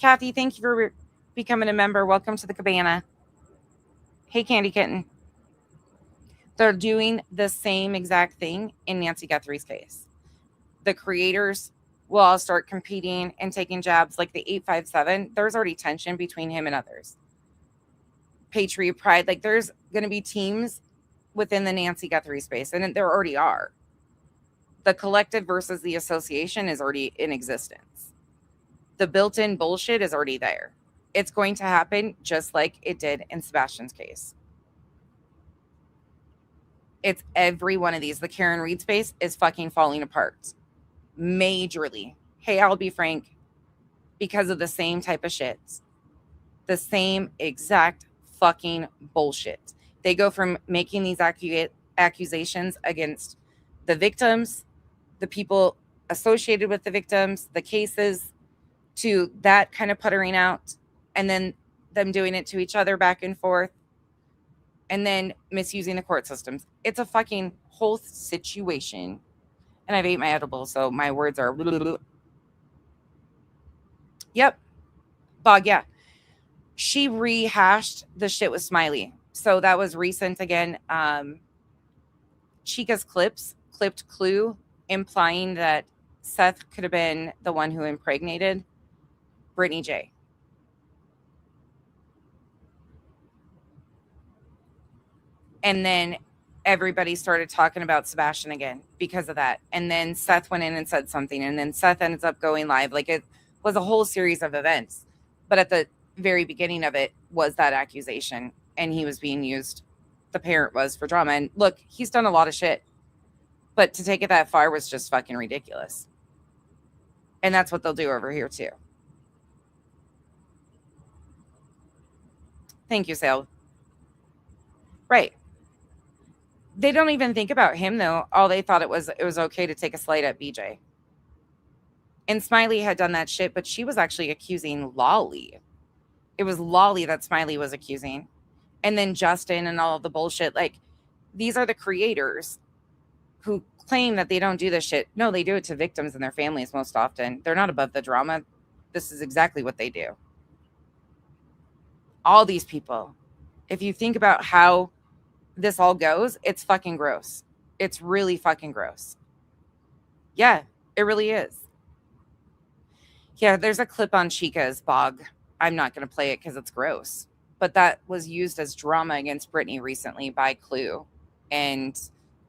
A: Kathy, thank you for becoming a member. Welcome to the cabana. Hey, Candy Kitten. They're doing the same exact thing in Nancy Guthrie's case. The creators will all start competing and taking jabs like the 857. There's already tension between him and others. Patriot Pride, like there's going to be teams within the Nancy Guthrie space, and there already are. The collective versus the association is already in existence. The built-in bullshit is already there. It's going to happen just like it did in Sebastian's case. It's every one of these. The Karen Reed space is fucking falling apart. Majorly. Hey, I'll be frank. Because of the same type of shit. The same exact fucking bullshit. They go from making these accusations against the victims, the people associated with the victims, the cases, to that kind of puttering out, and then them doing it to each other back and forth, and then misusing the court systems. It's a fucking whole situation. And I've ate my edible, so my words are... Yep. Bog, yeah. She rehashed the shit with Smiley. So that was recent again. Chica's clipped Clue, implying that Seth could have been the one who impregnated Brittany J. And then everybody started talking about Sebastian again because of that. And then Seth went in and said something. And then Seth ends up going live. Like, it was a whole series of events. But at the very beginning of it was that accusation. And he was being used, the parent was, for drama. And look, he's done a lot of shit. But to take it that far was just fucking ridiculous. And that's what they'll do over here too. Thank you, Sale. Right. They don't even think about him though. All they thought it was okay to take a slight at BJ. And Smiley had done that shit, but she was actually accusing Lolly. It was Lolly that Smiley was accusing. And then Justin and all of the bullshit. Like, these are the creators who claim that they don't do this shit. No, they do it to victims and their families most often. They're not above the drama. This is exactly what they do. All these people. If you think about how this all goes, it's fucking gross. It's really fucking gross. Yeah, it really is. Yeah, there's a clip on Chica's Bog. I'm not going to play it because it's gross. But that was used as drama against Britney recently by Clue and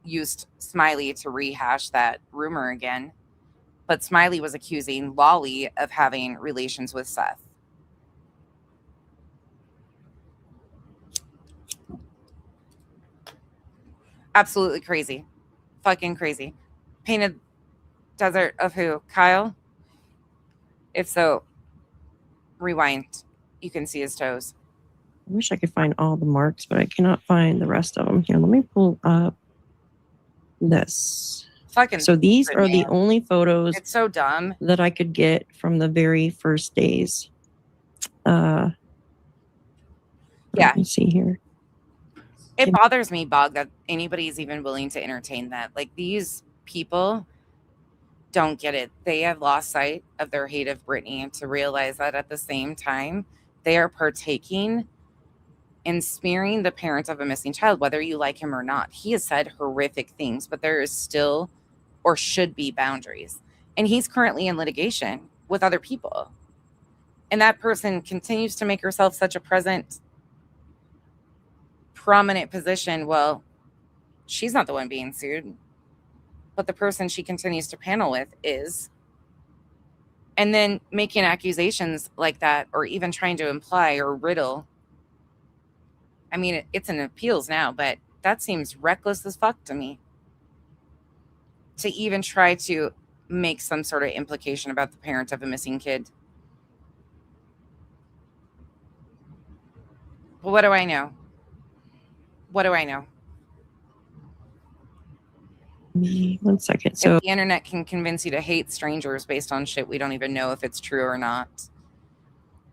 A: used Smiley to rehash that rumor again. But Smiley was accusing Lolly of having relations with Seth. Absolutely crazy. Fucking crazy. Painted desert of who? Kyle? If so, rewind. You can see his toes.
C: I wish I could find all the marks, but I cannot find the rest of them. Here, let me pull up this.
A: Fucking
C: so these
A: stupid,
C: are the
A: man.
C: only photos
A: It's so dumb
C: that I could get from the very first days.
A: Yeah.
C: Let me see here.
A: It bothers me, Bog, that anybody's even willing to entertain that. Like, these people don't get it. They have lost sight of their hate of Britney, and to realize that at the same time, they are partaking in smearing the parent of a missing child, whether you like him or not. He has said horrific things, but there is still, or should be, boundaries. And he's currently in litigation with other people. And that person continues to make herself such a prominent position. Well, she's not the one being sued, but the person she continues to panel with is. And then making accusations like that, or even trying to imply or riddle. I mean, it's in appeals now, but that seems reckless as fuck to me. To even try to make some sort of implication about the parent of a missing kid. But what do I know? What do I know?
C: 1 second. So
A: if the internet can convince you to hate strangers based on shit we don't even know if it's true or not,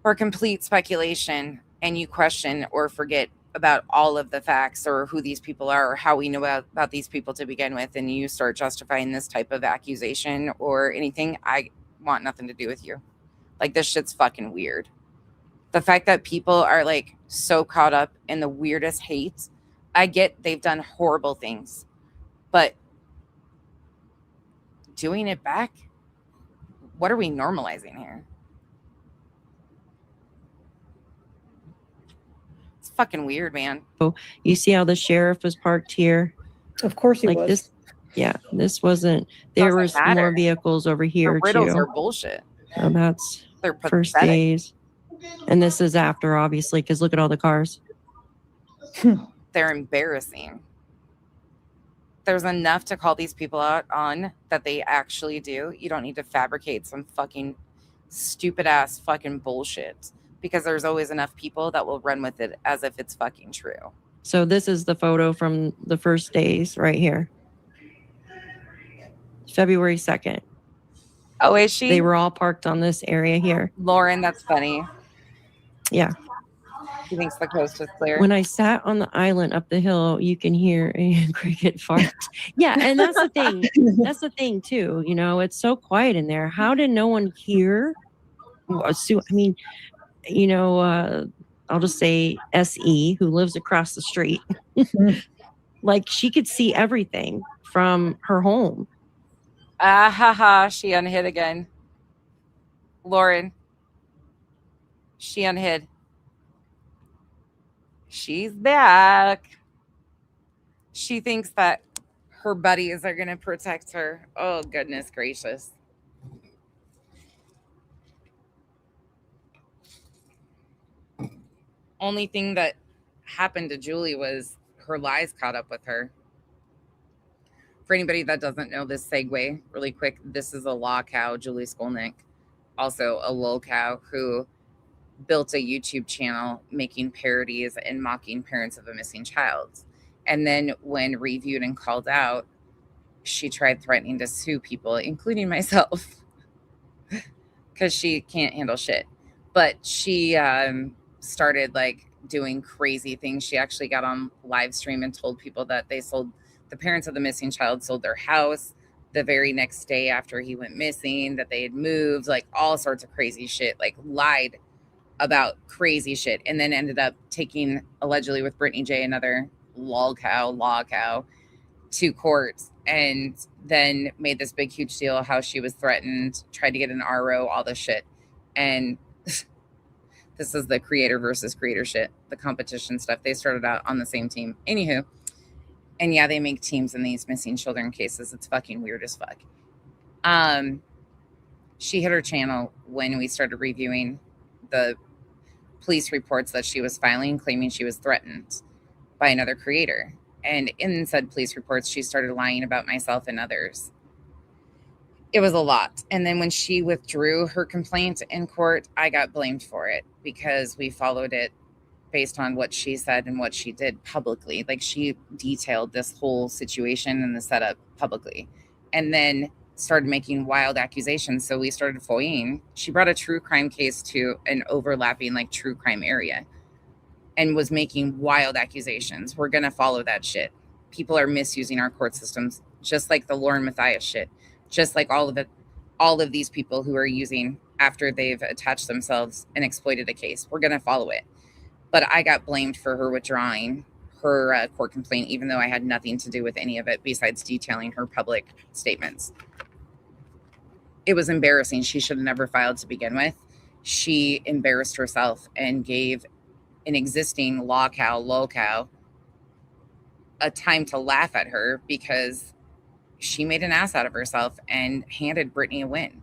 A: or complete speculation, and you question or forget about all of the facts or who these people are or how we know about these people to begin with, and you start justifying this type of accusation or anything, I want nothing to do with you. Like, this shit's fucking weird. The fact that people are like so caught up in the weirdest hate, I get they've done horrible things, but doing it back, what are we normalizing here? It's fucking weird, man.
C: you see how the sheriff was parked here?
B: Of course he
C: Like
B: was.
C: this. Yeah, this wasn't. There was
A: Doesn't matter.
C: more vehicles over here
A: The riddles
C: too.
A: are bullshit.
C: So that's
A: They're
C: first
A: pathetic.
C: days, and this is after, obviously, because look at all the cars.
A: They're embarrassing. There's enough to call these people out on that they actually do. You don't need to fabricate some fucking stupid ass fucking bullshit, because there's always enough people that will run with it as if it's fucking true.
C: So this is the photo from the first days right here. February 2nd.
A: Oh, is she?
C: They were all parked on this area here.
A: Lauren, that's funny.
C: Yeah.
A: She thinks the coast is clear.
C: When I sat on the island up the hill, you can hear a cricket fart. Yeah, and that's the thing. That's the thing too. You know, it's so quiet in there. How did no one hear? I mean, you know, I'll just say SE, who lives across the street. Like, she could see everything from her home.
A: Ah, ha, ha. She unhid again. Lauren. She unhid. She's back. She thinks that her buddies are going to protect her. Oh, goodness gracious. Only thing that happened to Julie was her lies caught up with her. For anybody that doesn't know this segue, really quick, this is a law cow, Julie Skolnick, also a lol cow, who built a YouTube channel making parodies and mocking parents of a missing child. And then when reviewed and called out, she tried threatening to sue people, including myself, because she can't handle shit. But she started like doing crazy things. She actually got on live stream and told people that the parents of the missing child sold their house the very next day after he went missing, that they had moved, like all sorts of crazy shit, like lied about crazy shit, and then ended up taking, allegedly with Brittany J, another law cow, to court, and then made this big huge deal how she was threatened, tried to get an RO, all this shit. And this is the creator versus creator shit, the competition stuff. They started out on the same team. Anywho, and yeah, they make teams in these missing children cases. It's fucking weird as fuck. She hit her channel when we started reviewing the police reports that she was filing, claiming she was threatened by another creator. And in said police reports, she started lying about myself and others. It was a lot. And then when she withdrew her complaint in court, I got blamed for it because we followed it based on what she said and what she did publicly. Like, she detailed this whole situation and the setup publicly, and then started making wild accusations. So we started FOIAing. She brought a true crime case to an overlapping like true crime area and was making wild accusations. We're going to follow that shit. People are misusing our court systems, just like the Lauren Mathias shit, just like all of it, all of these people who are using after they've attached themselves and exploited a case. We're going to follow it. But I got blamed for her withdrawing her court complaint, even though I had nothing to do with any of it besides detailing her public statements. It was embarrassing. She should have never filed to begin with. She embarrassed herself and gave an existing lol cow a time to laugh at her because she made an ass out of herself and handed Brittany a win.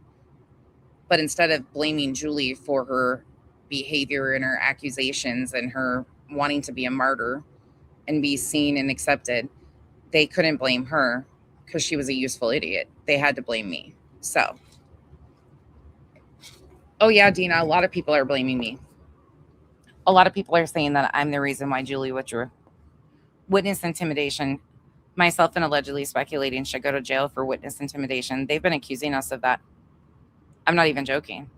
A: But instead of blaming Julie for her behavior and her accusations and her wanting to be a martyr and be seen and accepted, they couldn't blame her because she was a useful idiot. They had to blame me. So, oh yeah, Dina, a lot of people are blaming me. A lot of people are saying that I'm the reason why Julie withdrew. Witness intimidation. Myself and allegedly speculating should go to jail for witness intimidation. They've been accusing us of that. I'm not even joking.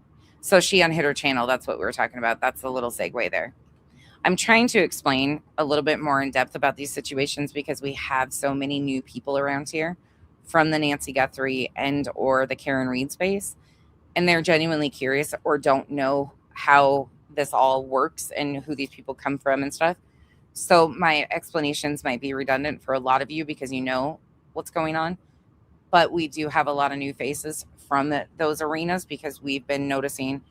A: So she unhid her channel. That's what we were talking about. That's a little segue there. I'm trying to explain a little bit more in depth about these situations because we have so many new people around here from the Nancy Guthrie and or the Karen Reed space. And they're genuinely curious or don't know how this all works and who these people come from and stuff. So my explanations might be redundant for a lot of you because you know what's going on. But we do have a lot of new faces from those arenas because we've been noticing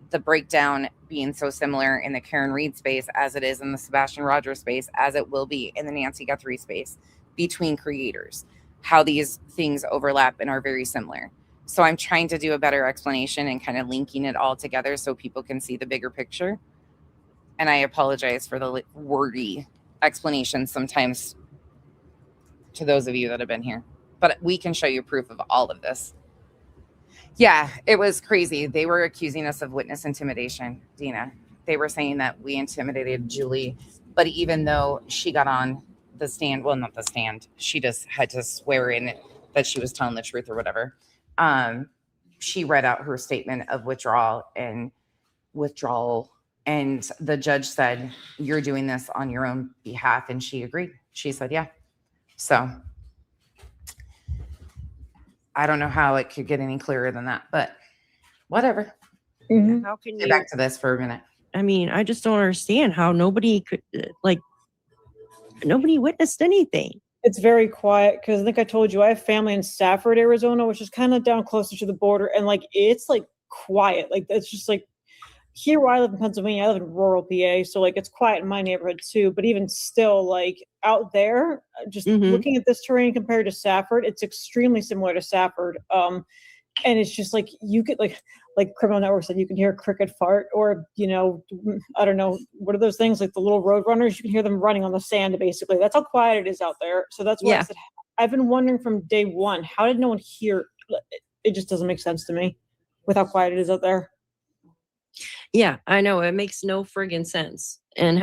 A: the breakdown being so similar in the Karen Reed space as it is in the Sebastian Rogers space, as it will be in the Nancy Guthrie space between creators, how these things overlap and are very similar. So I'm trying to do a better explanation and kind of linking it all together so people can see the bigger picture. And I apologize for the wordy explanation sometimes to those of you that have been here. But we can show you proof of all of this. Yeah, it was crazy. They were accusing us of witness intimidation, Dina. They were saying that we intimidated Julie. But even though she got on the stand, well, not the stand, she just had to swear in that she was telling the truth or whatever. She read out her statement of withdrawal. And the judge said, "You're doing this on your own behalf." And she agreed. She said, yeah. So I don't know how it could get any clearer than that, but whatever.
B: Mm-hmm.
C: How can
A: Get
C: you?
A: back to this for a minute.
C: I mean, I just don't understand how nobody could nobody witnessed anything.
B: It's very quiet because I think I told you I have family in Stafford, Arizona, which is kind of down closer to the border, and like it's like quiet. Like it's just like here where I live in Pennsylvania, I live in rural PA, so like it's quiet in my neighborhood too. But even still, like out there, just looking at this terrain compared to Stafford, it's extremely similar to Stafford. And it's just like you could like Criminal Network said, you can hear a cricket fart, or I don't know, what are those things like the little road runners? You can hear them running on the sand. Basically, that's how quiet it is out there. So that's why I said I've been wondering from day one, how did no one hear? It just doesn't make sense to me with how quiet it is out there.
C: Yeah, I know. It makes no friggin' sense. And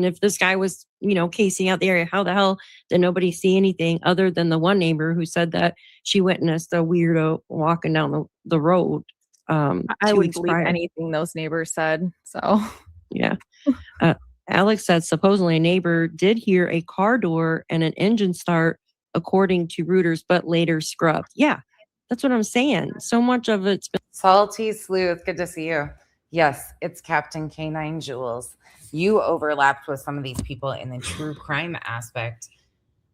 C: if this guy was, casing out the area, how the hell did nobody see anything other than the one neighbor who said that she witnessed a weirdo walking down the road?
I: I
C: 2
I: would
C: weeks
I: believe
C: prior.
I: anything those neighbors said. So
C: Yeah. Alex said supposedly a neighbor did hear a car door and an engine start, according to Reuters, but later scrubbed. Yeah, that's what I'm saying. So much of it's been.
A: Salty Sleuth, good to see you. Yes, it's Captain K9 Jules. You overlapped with some of these people in the true crime aspect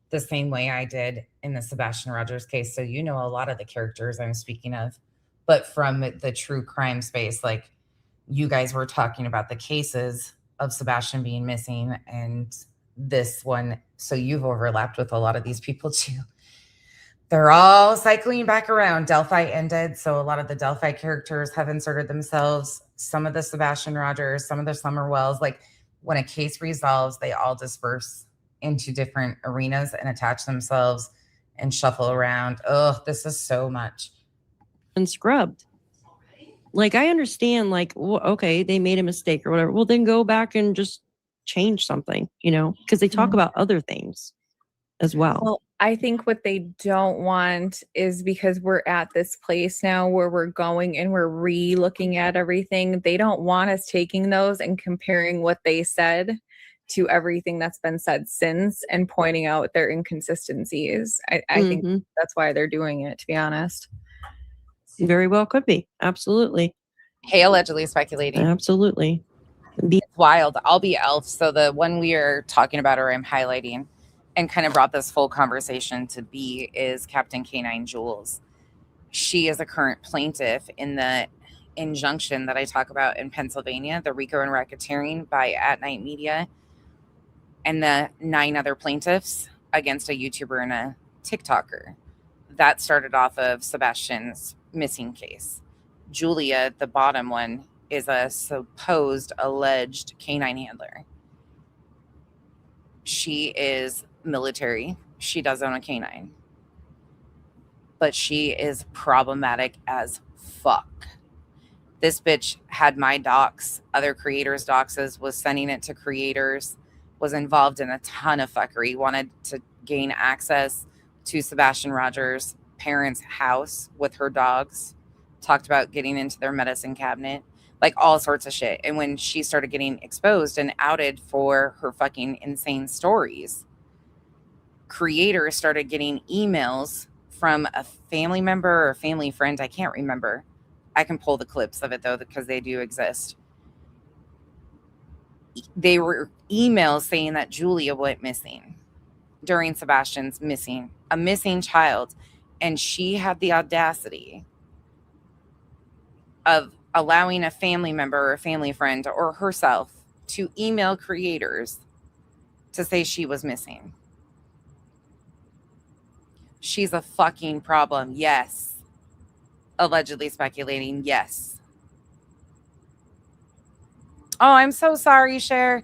A: the same way I did in the Sebastian Rogers case. So you know a lot of the characters I'm speaking of, but from the true crime space, like you guys were talking about the cases of Sebastian being missing and this one. So you've overlapped with a lot of these people too. They're all cycling back around. Delphi ended, so a lot of the Delphi characters have inserted themselves. Some of the Sebastian Rogers, some of the Summer Wells. Like when a case resolves, they all disperse into different arenas and attach themselves and shuffle around. Oh, this is so much.
C: And scrubbed. Like, I understand, like, okay, they made a mistake or whatever. Well, then go back and just change something, because they talk about other things as well.
I: Well, I think what they don't want is, because we're at this place now where we're going and we're re-looking at everything, they don't want us taking those and comparing what they said to everything that's been said since and pointing out their inconsistencies. I think that's why they're doing it, to be honest.
C: Very well could be. Absolutely.
A: Hey, allegedly speculating.
C: Absolutely.
A: It's wild. I'll be Elf. So the one we are talking about, or I'm highlighting, and kind of brought this full conversation to be, is Captain K9 Jules. She is a current plaintiff in the injunction that I talk about in Pennsylvania, the RICO and racketeering by At Night Media, and the 9 other plaintiffs against a YouTuber and a TikToker. That started off of Sebastian's missing case. Julia, the bottom one, is a supposed alleged canine handler. She is military. She does own a canine. But she is problematic as fuck. This bitch had my docs, other creators' doxes, was sending it to creators, was involved in a ton of fuckery, wanted to gain access to Sebastian Rogers' parents' house with her dogs, talked about getting into their medicine cabinet, like all sorts of shit. And when she started getting exposed and outed for her fucking insane stories, creators started getting emails from a family member or a family friend. I can't remember. I can pull the clips of it though, because they do exist. They were emails saying that Julia went missing during Sebastian's a missing child. And she had the audacity of allowing a family member or a family friend or herself to email creators to say she was missing. She's a fucking problem. Yes. Allegedly speculating. Yes. Oh, I'm so sorry, Cher.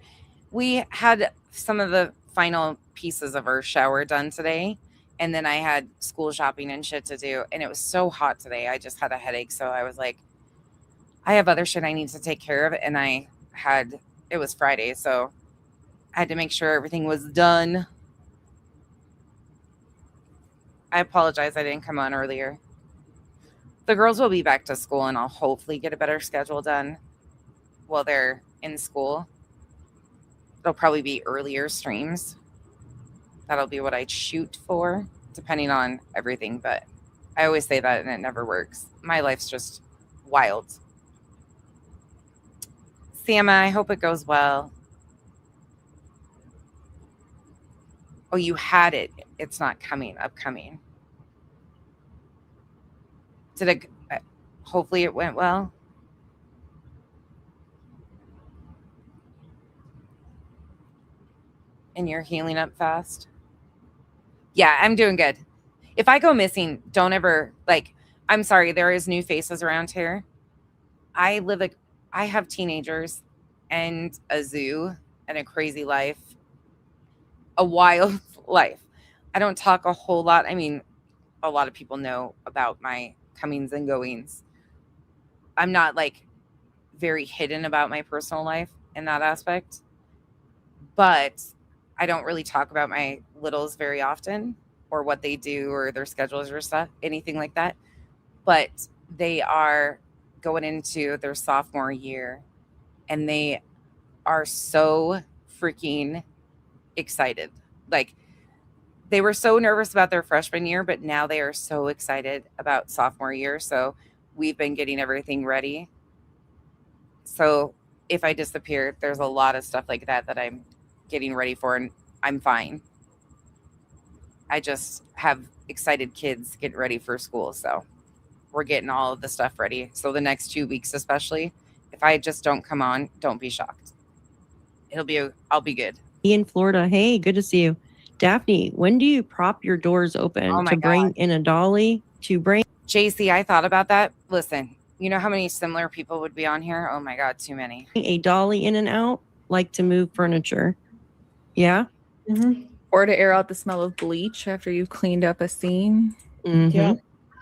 A: We had some of the final pieces of our shower done today. And then I had school shopping and shit to do. And it was so hot today. I just had a headache. So I was like, I have other shit I need to take care of. And it was Friday. So I had to make sure everything was done. I apologize I didn't come on earlier. The girls will be back to school and I'll hopefully get a better schedule done while they're in school. It'll probably be earlier streams. That'll be what I shoot for, depending on everything. But I always say that and it never works. My life's just wild. Sama, I hope it goes well. Oh, you had it. It's not upcoming. Hopefully it went well. And you're healing up fast. Yeah, I'm doing good. If I go missing, don't ever, I'm sorry, there is new faces around here. I have teenagers and a zoo and a crazy life, a wild life. I don't talk a whole lot. I mean, a lot of people know about my comings and goings. I'm not like very hidden about my personal life in that aspect, but I don't really talk about my littles very often or what they do or their schedules or stuff, anything like that. But they are going into their sophomore year and they are so freaking excited. Like, they were so nervous about their freshman year, but now they are so excited about sophomore year. So we've been getting everything ready. So if I disappear, there's a lot of stuff like that that I'm getting ready for, and I'm fine. I just have excited kids getting ready for school. So we're getting all of the stuff ready. So the next 2 weeks, especially, if I just don't come on, don't be shocked. I'll be good.
C: In Florida. Hey, good to see you. Daphne, when do you prop your doors open
A: Oh my
C: to bring in a dolly? To bring
A: JC, I thought about that. Listen, you know how many similar people would be on here? Oh my God, too many.
C: a dolly in and out, like to move furniture. Yeah.
B: Mm-hmm.
I: Or to air out the smell of bleach after you've cleaned up a scene.
C: Mhm.
B: Yeah.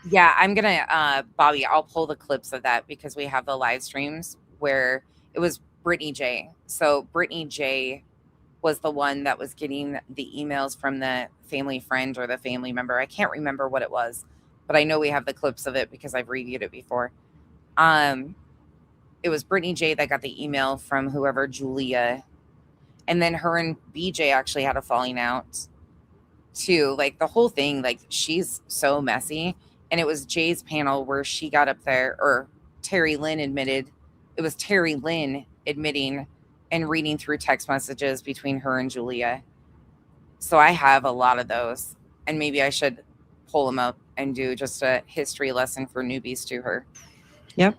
A: Yeah, I'm gonna Bobby, I'll pull the clips of that because we have the live streams where it was Brittany J. So Brittany J was the one that was getting the emails from the family friend or the family member. I can't remember what it was, but I know we have the clips of it because I've reviewed it before. It was Brittany J that got the email from whoever, Julia, and then her and BJ actually had a falling out too. Like the whole thing, like she's so messy. And it was Jay's panel where she got up there, or Terry Lynn admitted, it was Terry Lynn admitting and reading through text messages between her and Julia. So I have a lot of those, and maybe I should pull them up and do just a history lesson for newbies to her.
C: Yep.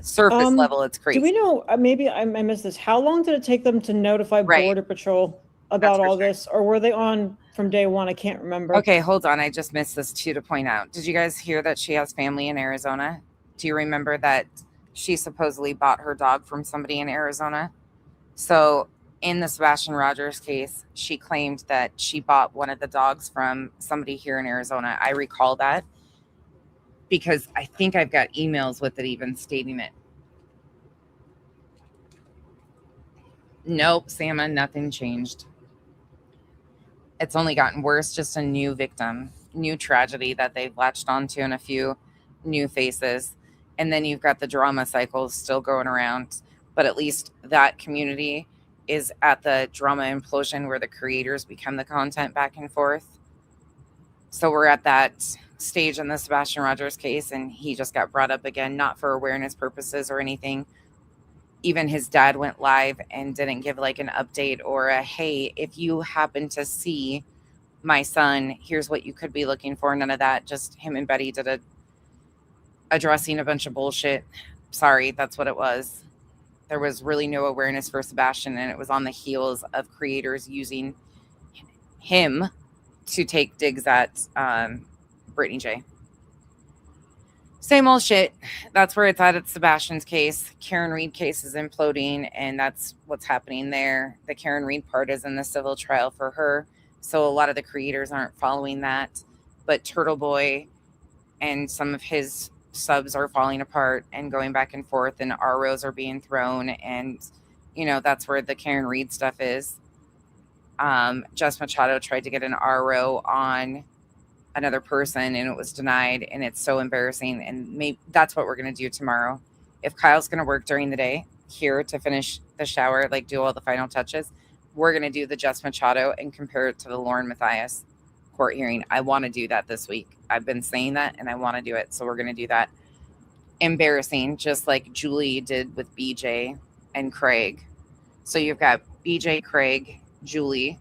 A: Surface level, it's crazy.
B: Do we know, maybe I missed this, how long did it take them to notify Border Patrol about all this? Or were they on from day one? I can't remember.
A: Okay, hold on. I just missed this too to point out. Did you guys hear that she has family in Arizona? Do you remember that she supposedly bought her dog from somebody in Arizona? So in the Sebastian Rogers case, she claimed that she bought one of the dogs from somebody here in Arizona. I recall that because I think I've got emails with it even stating it. Nope, Sama, nothing changed. It's only gotten worse, just a new victim, new tragedy that they've latched onto, and a few new faces. And then you've got the drama cycles still going around. But at least that community is at the drama implosion where the creators become the content back and forth. So we're at that stage in the Sebastian Rogers case, and he just got brought up again, not for awareness purposes or anything. Even his dad went live and didn't give like an update or a, hey, if you happen to see my son, here's what you could be looking for. None of that. Just him and Betty did addressing a bunch of bullshit. Sorry, that's what it was. There was really no awareness for Sebastian, and it was on the heels of creators using him to take digs at Brittany J. Same old shit. That's where it's at Sebastian's case. Karen Reed case is imploding, and that's what's happening there. The Karen Reed part is in the civil trial for her, so a lot of the creators aren't following that. But Turtle Boy and some of his subs are falling apart and going back and forth, and ROs are being thrown, and that's where the Karen Reed stuff is. Jess Machado tried to get an RO on another person and it was denied, and it's so embarrassing. And maybe that's what we're going to do tomorrow. If Kyle's going to work during the day here to finish the shower, like do all the final touches, we're going to do the Jess Machado and compare it to the Lauren Matthias court hearing. I want to do that this week. I've been saying that and I want to do it. So we're going to do that. Embarrassing, just like Julie did with BJ and Craig. So you've got BJ, Craig, Julie,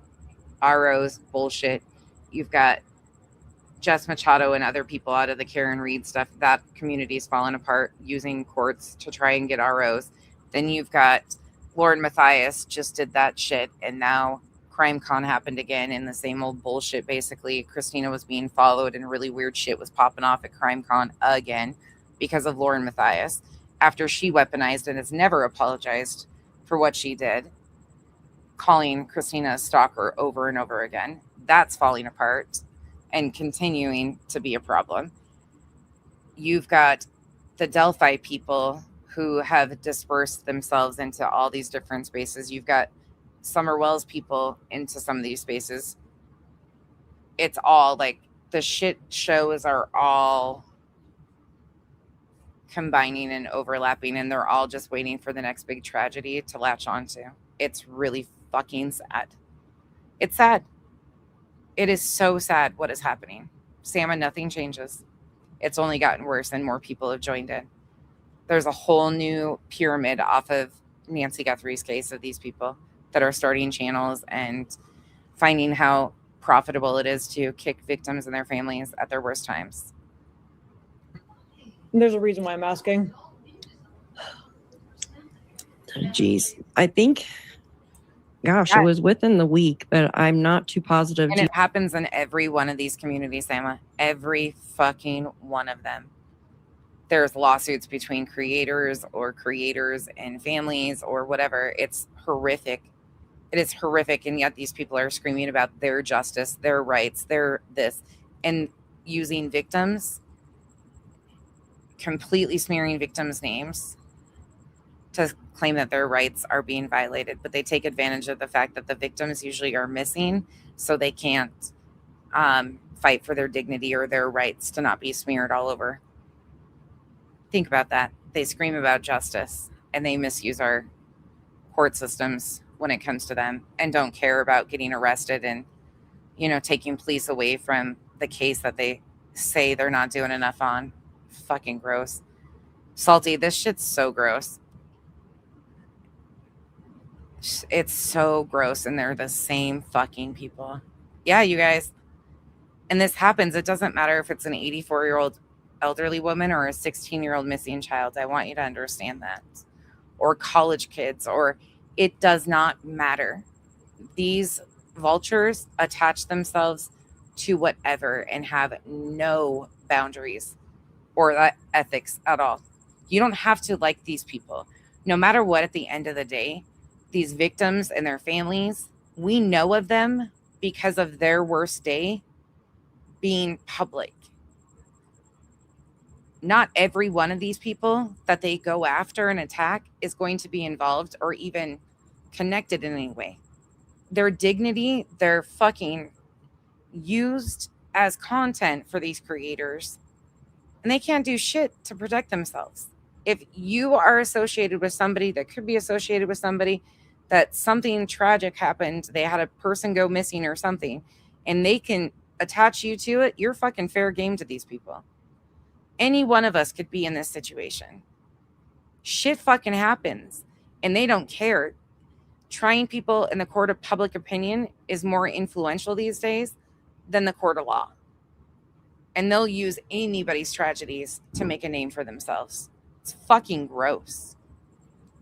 A: ROs, bullshit. You've got Jess Machado and other people out of the Karen Reed stuff. That community is falling apart using courts to try and get ROs. Then you've got Lauren Matthias just did that shit, and now CrimeCon happened again in the same old bullshit. Basically, Christina was being followed and really weird shit was popping off at CrimeCon again because of Lauren Matthias after she weaponized and has never apologized for what she did. calling Christina a stalker over and over again. That's falling apart and continuing to be a problem. You've got the Delphi people who have dispersed themselves into all these different spaces. You've got Summer Wells people into some of these spaces. It's all like the shit shows are all combining and overlapping, and they're all just waiting for the next big tragedy to latch onto. It's really fucking sad. It's sad. It is so sad what is happening. Sama, nothing changes. It's only gotten worse and more people have joined in. There's a whole new pyramid off of Nancy Guthrie's case of these people that are starting channels and finding how profitable it is to kick victims and their families at their worst times.
B: There's a reason why I'm asking.
C: Jeez. I think, gosh, it was within the week, but I'm not too positive.
A: And it happens in every one of these communities, Sama. Every fucking one of them. There's lawsuits between creators and families or whatever. It's horrific. It is horrific. And yet these people are screaming about their justice, their rights, their this, and using victims, completely smearing victims' names to claim that their rights are being violated. But they take advantage of the fact that the victims usually are missing, so they can't fight for their dignity or their rights to not be smeared all over. Think about that. They scream about justice and they misuse our court systems when it comes to them and don't care about getting arrested and, you know, taking police away from the case that they say they're not doing enough on. Fucking gross. Salty, this shit's so gross. It's so gross, and they're the same fucking people. Yeah, you guys. And this happens. It doesn't matter if it's an 84-year-old elderly woman or a 16-year-old missing child. I want you to understand that. Or college kids, or it does not matter. These vultures attach themselves to whatever and have no boundaries or ethics at all. You don't have to like these people. No matter what, at the end of the day, these victims and their families, we know of them because of their worst day being public. Not every one of these people that they go after and attack is going to be involved or even connected in any way. Their dignity, they're fucking used as content for these creators, and they can't do shit to protect themselves. If you are associated with somebody that could be associated with somebody that something tragic happened, they had a person go missing or something, and they can attach you to it, you're fucking fair game to these people. Any one of us could be in this situation. Shit fucking happens, and they don't care. Trying people in the court of public opinion is more influential these days than the court of law. And they'll use anybody's tragedies to make a name for themselves. It's fucking gross.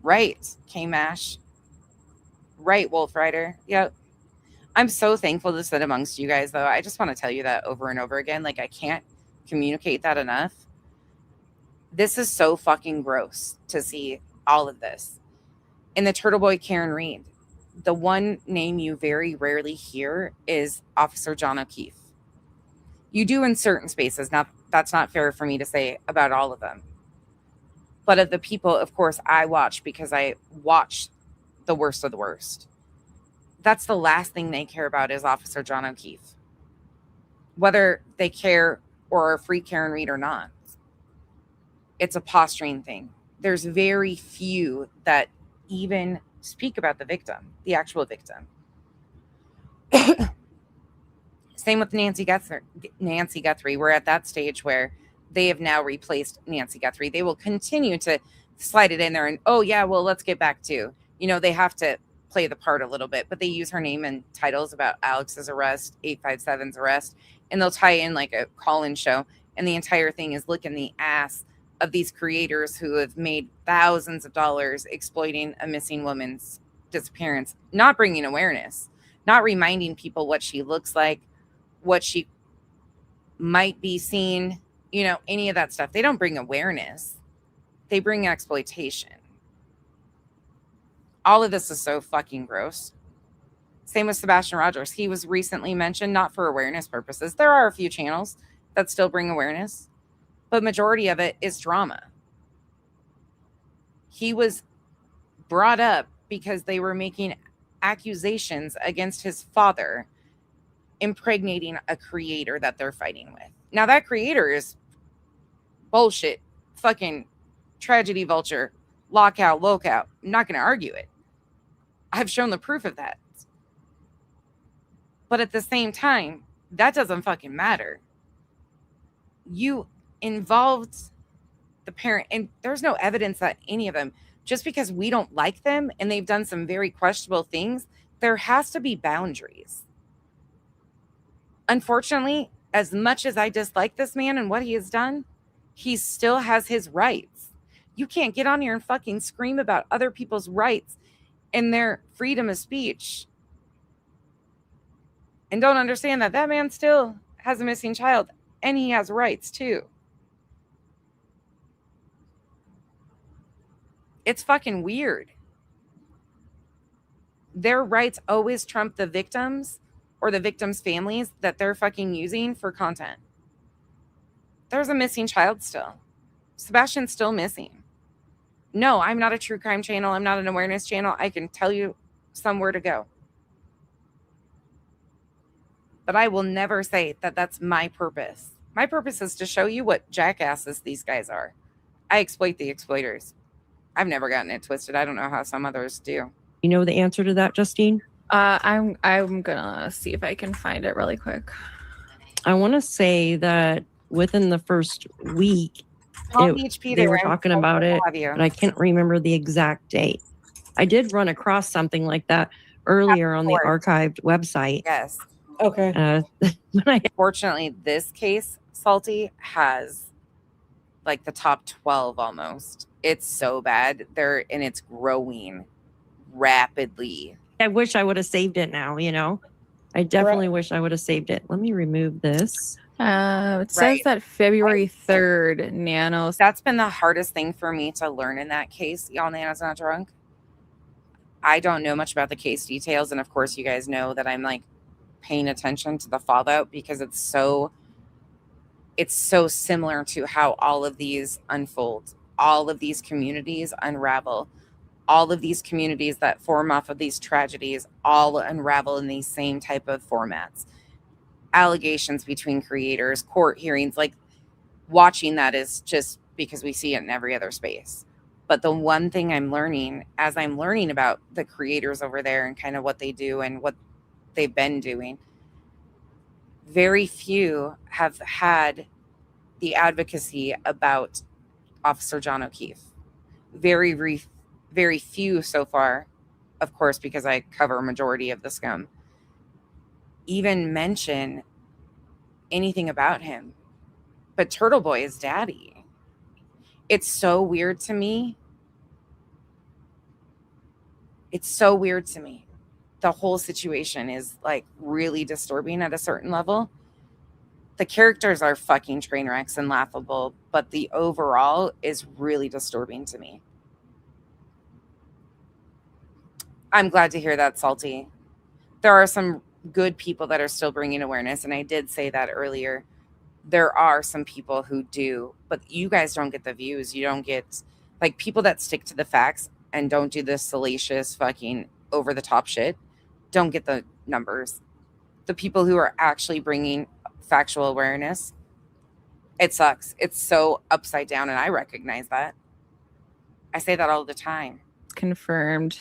A: Right, K-Mash. Right, Wolf Rider. Yep. I'm so thankful to sit amongst you guys, though. I just want to tell you that over and over again. Like, I can't communicate that enough. This is so fucking gross to see all of this. In the Turtle Boy Karen Reed, the one name you very rarely hear is Officer John O'Keefe. You do in certain spaces. Now, that's not fair for me to say about all of them. But of the people, of course, I watch because I watch the worst of the worst. That's the last thing they care about is Officer John O'Keefe. Whether they care or are free Karen Reed or not. It's a posturing thing. There's very few that even speak about the victim, the actual victim. Same with Nancy Guthrie. We're at that stage where they have now replaced Nancy Guthrie. They will continue to slide it in there and, oh, yeah, well, let's get back to, you know, they have to play the part a little bit, but they use her name and titles about Alex's arrest, 857's arrest, and they'll tie in like a call-in show. And the entire thing is licking the ass of these creators who have made thousands of dollars exploiting a missing woman's disappearance, not bringing awareness, not reminding people what she looks like, what she might be seen, you know, any of that stuff. They don't bring awareness. They bring exploitation. All of this is so fucking gross. Same with Sebastian Rogers. He was recently mentioned, not for awareness purposes. There are a few channels that still bring awareness, but majority of it is drama. He was brought up because they were making accusations against his father impregnating a creator that they're fighting with. Now that creator is bullshit, fucking tragedy vulture, lockout. I'm not going to argue it. I've shown the proof of that. But at the same time, that doesn't fucking matter. You involved the parent, and there's no evidence that any of them, just because we don't like them and they've done some very questionable things, there has to be boundaries. Unfortunately, as much as I dislike this man and what he has done, he still has his rights. You can't get on here and fucking scream about other people's rights and their freedom of speech and don't understand that that man still has a missing child and he has rights too. It's fucking weird. Their rights always trump the victims or the victims' families that they're fucking using for content. There's a missing child still. Sebastian's still missing. No, I'm not a true crime channel. I'm not an awareness channel. I can tell you somewhere to go. But I will never say that that's my purpose. My purpose is to show you what jackasses these guys are. I exploit the exploiters. I've never gotten it twisted. I don't know how some others do.
C: You know the answer to that, Justine?
I: I'm gonna see if I can find it really quick.
C: I want to say that within the first week, they were talking about it, but I can't remember the exact date. I did run across something like that earlier on the archived website.
A: Yes.
B: Okay.
A: Fortunately, this case, Salty, has like the top 12 almost. It's so bad. And it's growing rapidly.
C: I wish I would have saved it now, you know? I definitely wish I would have saved it. Let me remove this.
I: It says that February 3rd, Nanos.
A: That's been the hardest thing for me to learn in that case. Y'all, Nano's not drunk. I don't know much about the case details. And of course, you guys know that I'm like paying attention to the fallout because it's so similar to how all of these unfold. All of these communities unravel. All of these communities that form off of these tragedies all unravel in these same type of formats. Allegations between creators, court hearings, like watching that is just because we see it in every other space. But the one thing I'm learning as I'm learning about the creators over there and kind of what they do and what they've been doing, very few have had the advocacy about Officer John O'Keefe. Very few so far, of course, because I cover a majority of the scum, even mention anything about him. But Turtle Boy is daddy. It's so weird to me. It's so weird to me. The whole situation is like really disturbing at a certain level. The characters are fucking train wrecks and laughable, but the overall is really disturbing to me. I'm glad to hear that, Salty. There are some good people that are still bringing awareness, and I did say that earlier. There are some people who do, but you guys don't get the views. You don't get, like, people that stick to the facts and don't do this salacious fucking over-the-top shit don't get the numbers. The people who are actually bringing factual awareness, it sucks. It's so upside down, and I recognize that. I say that all the time.
I: Confirmed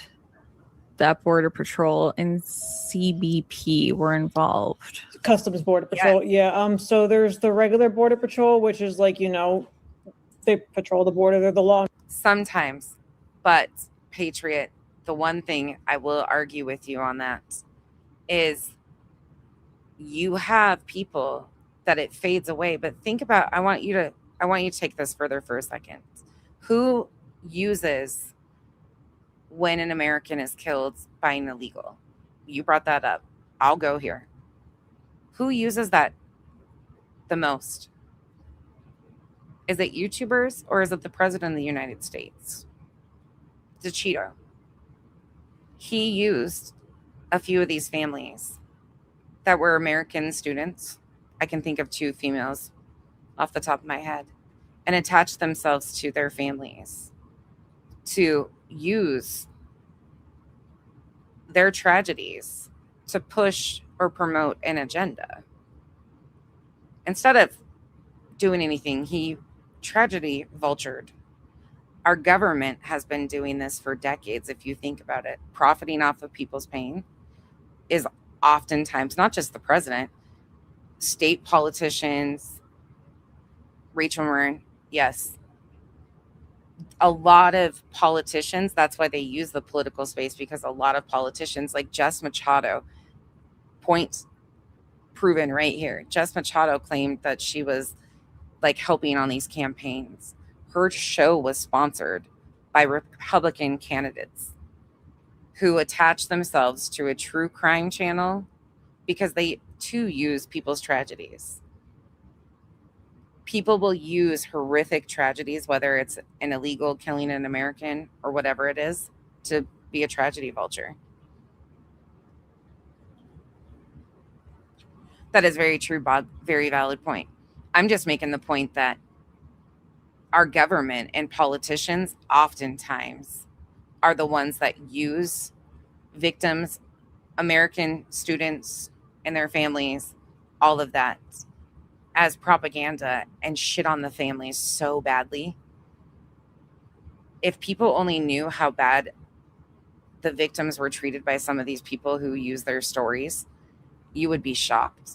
I: that Border Patrol and CBP were involved.
B: Customs Border Patrol, yeah. So there's the regular Border Patrol, which is like, you know, they patrol the border. They're the law.
A: Sometimes, but Patriot, the one thing I will argue with you on that is you have people that it fades away. But think about, I want you to take this further for a second. Who uses when an American is killed by an illegal? You brought that up. I'll go here. Who uses that the most? Is it YouTubers or is it the president of the United States? The Cheeto. He used a few of these families that were American students. I can think of 2 females off the top of my head, and attached themselves to their families to use their tragedies to push or promote an agenda. Instead of doing anything, he tragedy vultured. Our government has been doing this for decades, if you think about it. Profiting off of people's pain is oftentimes not just the president, state politicians, Rachel Murray, yes. A lot of politicians, that's why they use the political space, because a lot of politicians like Jess Machado, point proven right here. Jess Machado claimed that she was like helping on these campaigns. Her show was sponsored by Republican candidates who attach themselves to a true crime channel because they too use people's tragedies. People will use horrific tragedies, whether it's an illegal killing an American or whatever it is, to be a tragedy vulture. That is very true, Bob. Very valid point. I'm just making the point that our government and politicians oftentimes are the ones that use victims, American students and their families, all of that, as propaganda and shit on the families so badly. If people only knew how bad the victims were treated by some of these people who use their stories, you would be shocked.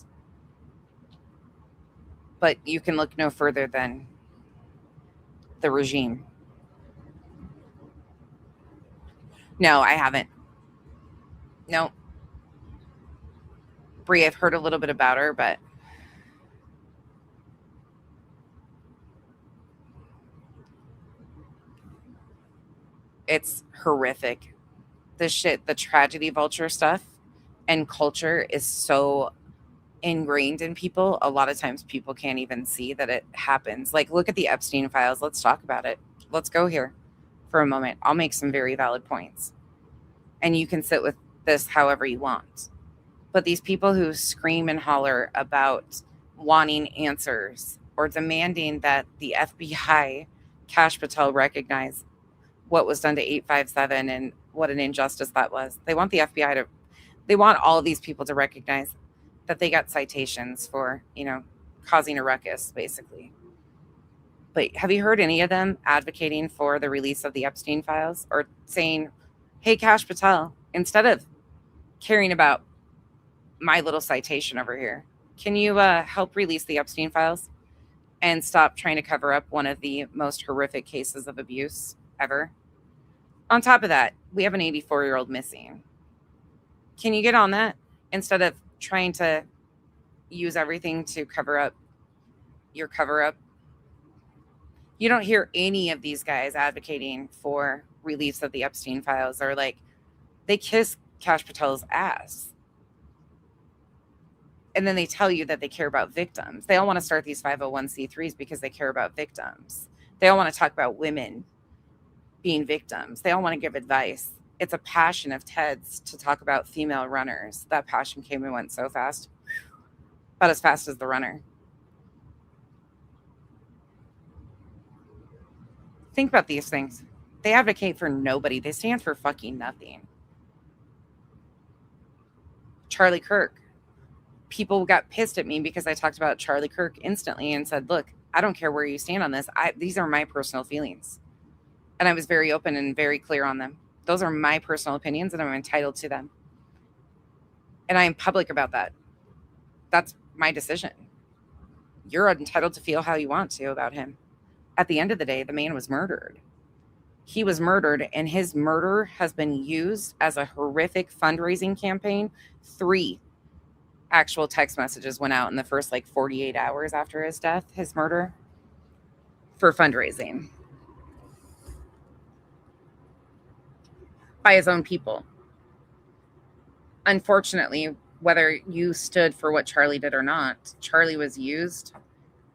A: But you can look no further than the regime. No, I haven't. No. Brie, I've heard a little bit about her, but it's horrific. The tragedy vulture stuff and culture is so ingrained in people. A lot of times people can't even see that it happens. Like, look at the Epstein files. Let's talk about it. Let's go here for a moment. I'll make some very valid points. And you can sit with this however you want. But these people who scream and holler about wanting answers or demanding that the FBI, Kash Patel, recognize what was done to 857 and what an injustice that was. They want the FBI they want all of these people to recognize that they got citations for, causing a ruckus, basically. But have you heard any of them advocating for the release of the Epstein files or saying, hey, Kash Patel, instead of caring about my little citation over here, can you help release the Epstein files and stop trying to cover up one of the most horrific cases of abuse ever? On top of that, we have an 84-year-old missing. Can you get on that instead of trying to use everything to cover up your cover up? You don't hear any of these guys advocating for release of the Epstein files, or like they kiss Kash Patel's ass. And then they tell you that they care about victims. They all want to start these 501c3s because they care about victims. They all want to talk about women being victims. They all want to give advice. It's a passion of Ted's to talk about female runners. That passion came and went so fast. About as fast as the runner. Think about these things. They advocate for nobody. They stand for fucking nothing. Charlie Kirk. People got pissed at me because I talked about Charlie Kirk instantly and said, look, I don't care where you stand on this. These are my personal feelings. And I was very open and very clear on them. Those are my personal opinions and I'm entitled to them. And I am public about that. That's my decision. You're entitled to feel how you want to about him. At the end of the day, the man was murdered. He was murdered, and his murder has been used as a horrific fundraising campaign. 3 actual text messages went out in the first 48 hours after his death, his murder, for fundraising by his own people. Unfortunately, whether you stood for what Charlie did or not, Charlie was used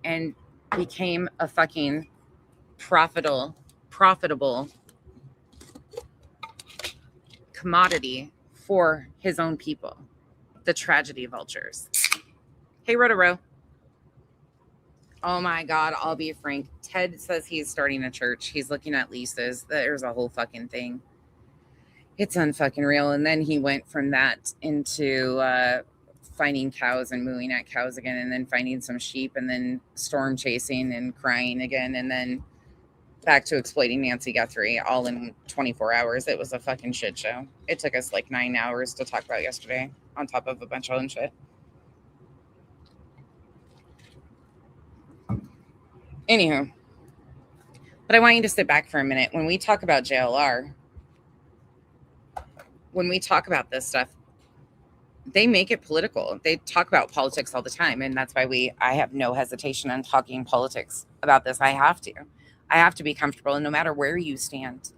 A: and became a fucking profitable commodity for his own people. The tragedy vultures. Hey, Rotaro. Oh my God, I'll be frank. Ted says he's starting a church. He's looking at leases. There's a whole fucking thing. It's unfucking real. And then he went from that into finding cows and mooing at cows again, and then finding some sheep, and then storm chasing and crying again, and then back to exploiting Nancy Guthrie all in 24 hours. It was a fucking shit show. It took us like 9 hours to talk about yesterday on top of a bunch of other shit. Anywho, but I want you to sit back for a minute. When we talk about JLR, when we talk about this stuff, they make it political. They talk about politics all the time. And that's why I have no hesitation on talking politics about this. I have to be comfortable. And no matter where you stand,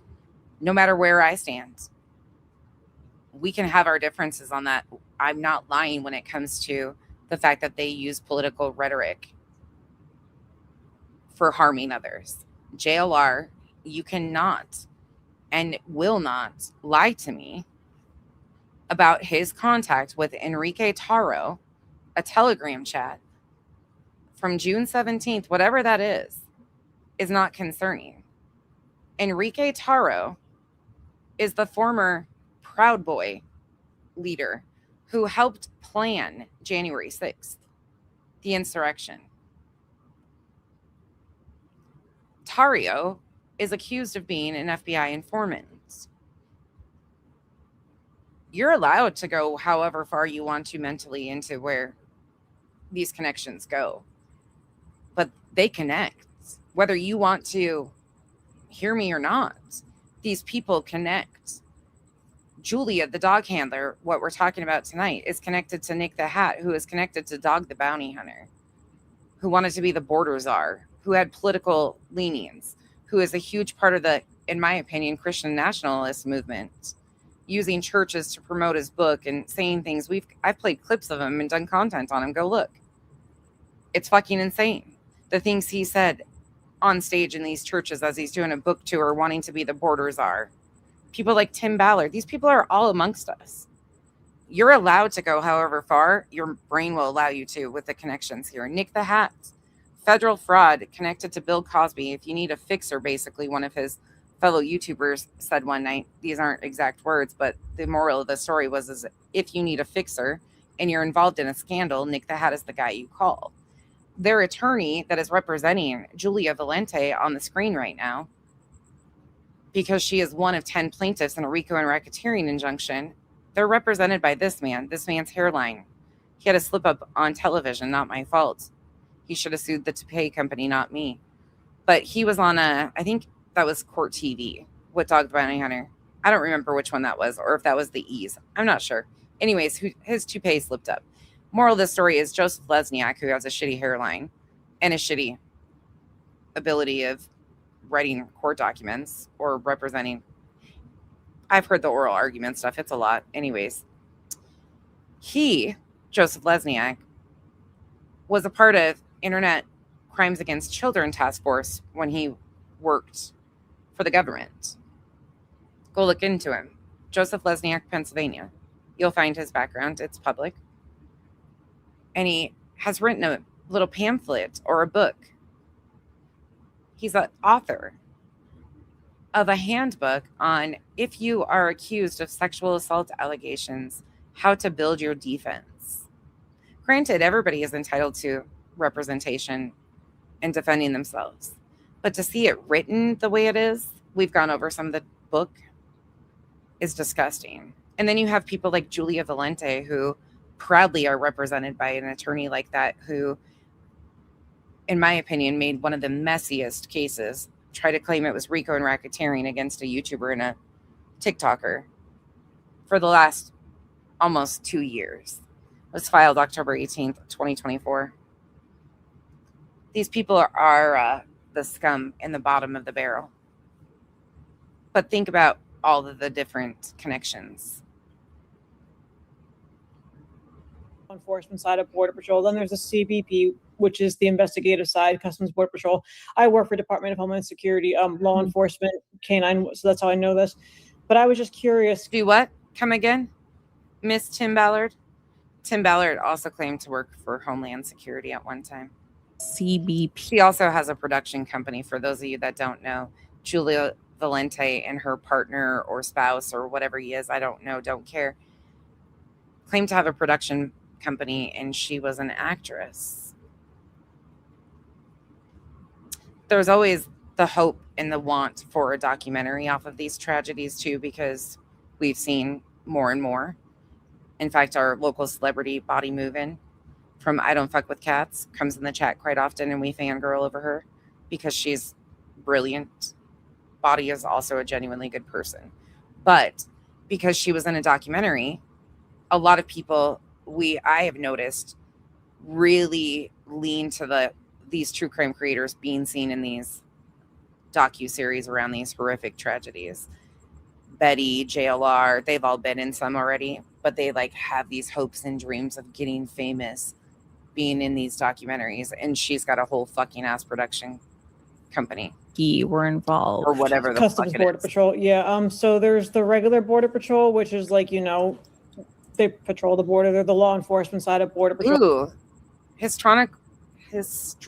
A: no matter where I stand, we can have our differences on that. I'm not lying when it comes to the fact that they use political rhetoric for harming others. JLR, you cannot and will not lie to me about his contact with Enrique Tarrio, a Telegram chat from June 17th, whatever that is not concerning. Enrique Tarrio is the former Proud Boy leader who helped plan January 6th, the insurrection. Tarrio is accused of being an FBI informant. You're allowed to go however far you want to mentally into where these connections go, but they connect. Whether you want to hear me or not, these people connect. Julia, the dog handler, what we're talking about tonight, is connected to Nick the Hat, who is connected to Dog the Bounty Hunter, who wanted to be the border czar, who had political leanings, who is a huge part of the, in my opinion, Christian nationalist movement, using churches to promote his book and saying things. I've played clips of him and done content on him. Go look. It's fucking insane. The things he said on stage in these churches as he's doing a book tour, wanting to be the border czar. People like Tim Ballard. These people are all amongst us. You're allowed to go however far your brain will allow you to with the connections here. Nick the Hat, federal fraud connected to Bill Cosby. If you need a fixer, basically, one of his fellow YouTubers said one night, these aren't exact words, but the moral of the story was, if you need a fixer and you're involved in a scandal, Nick the Hat is the guy you call. Their attorney that is representing Julia Valente on the screen right now, because she is one of 10 plaintiffs in a RICO and racketeering injunction, they're represented by this man's hairline. He had a slip up on television, not my fault. He should have sued the toupee company, not me. But he was on I think that was Court TV with Dog the Bounty Hunter. I don't remember which one that was, or if that was the Ease. I'm not sure. Anyways, his toupee slipped up. Moral of the story is Joseph Lesniak, who has a shitty hairline and a shitty ability of writing court documents or representing. I've heard the oral argument stuff. It's a lot. Anyways, Joseph Lesniak, was a part of Internet Crimes Against Children Task Force when he worked for the government. Go look into him. Joseph Lesniak, Pennsylvania. You'll find his background. It's public. And he has written a little pamphlet or a book. He's an author of a handbook on, if you are accused of sexual assault allegations, how to build your defense. Granted, everybody is entitled to representation and defending themselves. But to see it written the way it is, we've gone over some of the book, is disgusting. And then you have people like Julia Valente, who proudly are represented by an attorney like that, who, in my opinion, made one of the messiest cases, try to claim it was RICO and racketeering against a YouTuber and a TikToker for the last almost 2 years. It was filed October 18th, 2024. These people are the scum in the bottom of the barrel. But think about all of the different connections.
B: Enforcement side of Border Patrol. Then there's the CBP, which is the investigative side, Customs Border Patrol. I work for Department of Homeland Security, law enforcement, canine. So that's how I know this. But I was just curious.
A: Do what? Come again? Miss Tim Ballard. Tim Ballard also claimed to work for Homeland Security at one time.
I: CBP.
A: She also has a production company, for those of you that don't know. Julia Valente and her partner or spouse or whatever he is, I don't know, don't care, claimed to have a production company, and she was an actress. There's always the hope and the want for a documentary off of these tragedies too, because we've seen more and more. In fact, our local celebrity Body Movin' from I Don't Fuck with Cats comes in the chat quite often, and we fangirl over her because she's brilliant. Body is also a genuinely good person. But because she was in a documentary, a lot of people I have noticed really lean to these true crime creators being seen in these docu-series around these horrific tragedies. Betty, JLR, they've all been in some already, but they like have these hopes and dreams of getting famous, being in these documentaries, and she's got a whole fucking ass production company.
I: Were involved.
A: Or whatever the
B: Customs
A: fuck it
B: Border
A: is.
B: Patrol. Yeah. So there's the regular Border Patrol, which is like, they patrol the border. They're the law enforcement side of Border Patrol.
A: Ooh. Histronics. That's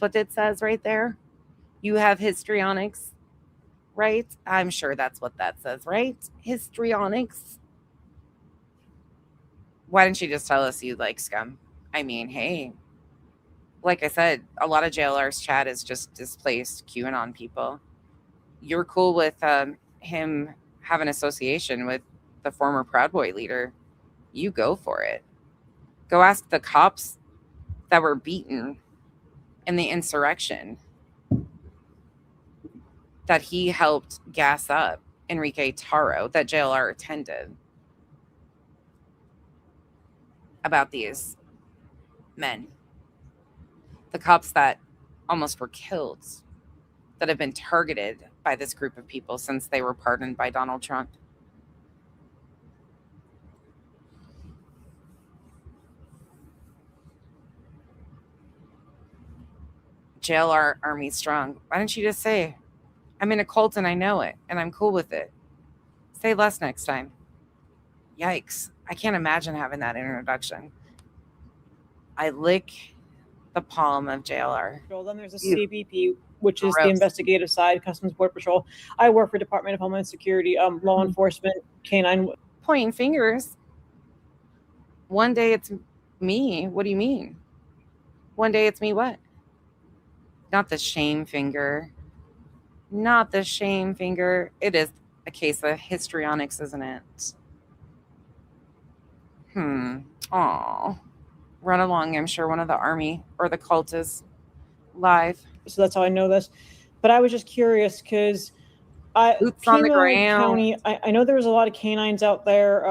A: what it says right there. You have histrionics, right? I'm sure that's what that says, right? Histrionics. Why didn't you just tell us you like scum? I mean, hey, like I said, a lot of JLR's chat is just displaced QAnon people. You're cool with him having association with the former Proud Boy leader. You go for it. Go ask the cops that were beaten in the insurrection that he helped gas up, Enrique Taro, that JLR attended, about these men. The cops that almost were killed, that have been targeted by this group of people since they were pardoned by Donald Trump. JLR Army strong. Why didn't you just say, I'm in a cult and I know it and I'm cool with it? Say less next time. Yikes. I can't imagine having that introduction. I lick the palm of JLR.
B: Then there's a CBP, which is the
A: Gross.
B: investigative side, Customs Border Patrol. I work for Department of Homeland Security, law enforcement, canine.
A: Pointing fingers. One day it's me. What do you mean? One day it's me what? Not the shame finger. Not the shame finger. It is a case of histrionics, isn't it? Aw. Run along. I'm sure one of the army or the cult is live.
B: So that's how I know this. But I was just curious because
A: Boots on the ground.
B: County, I know there was a lot of canines out there.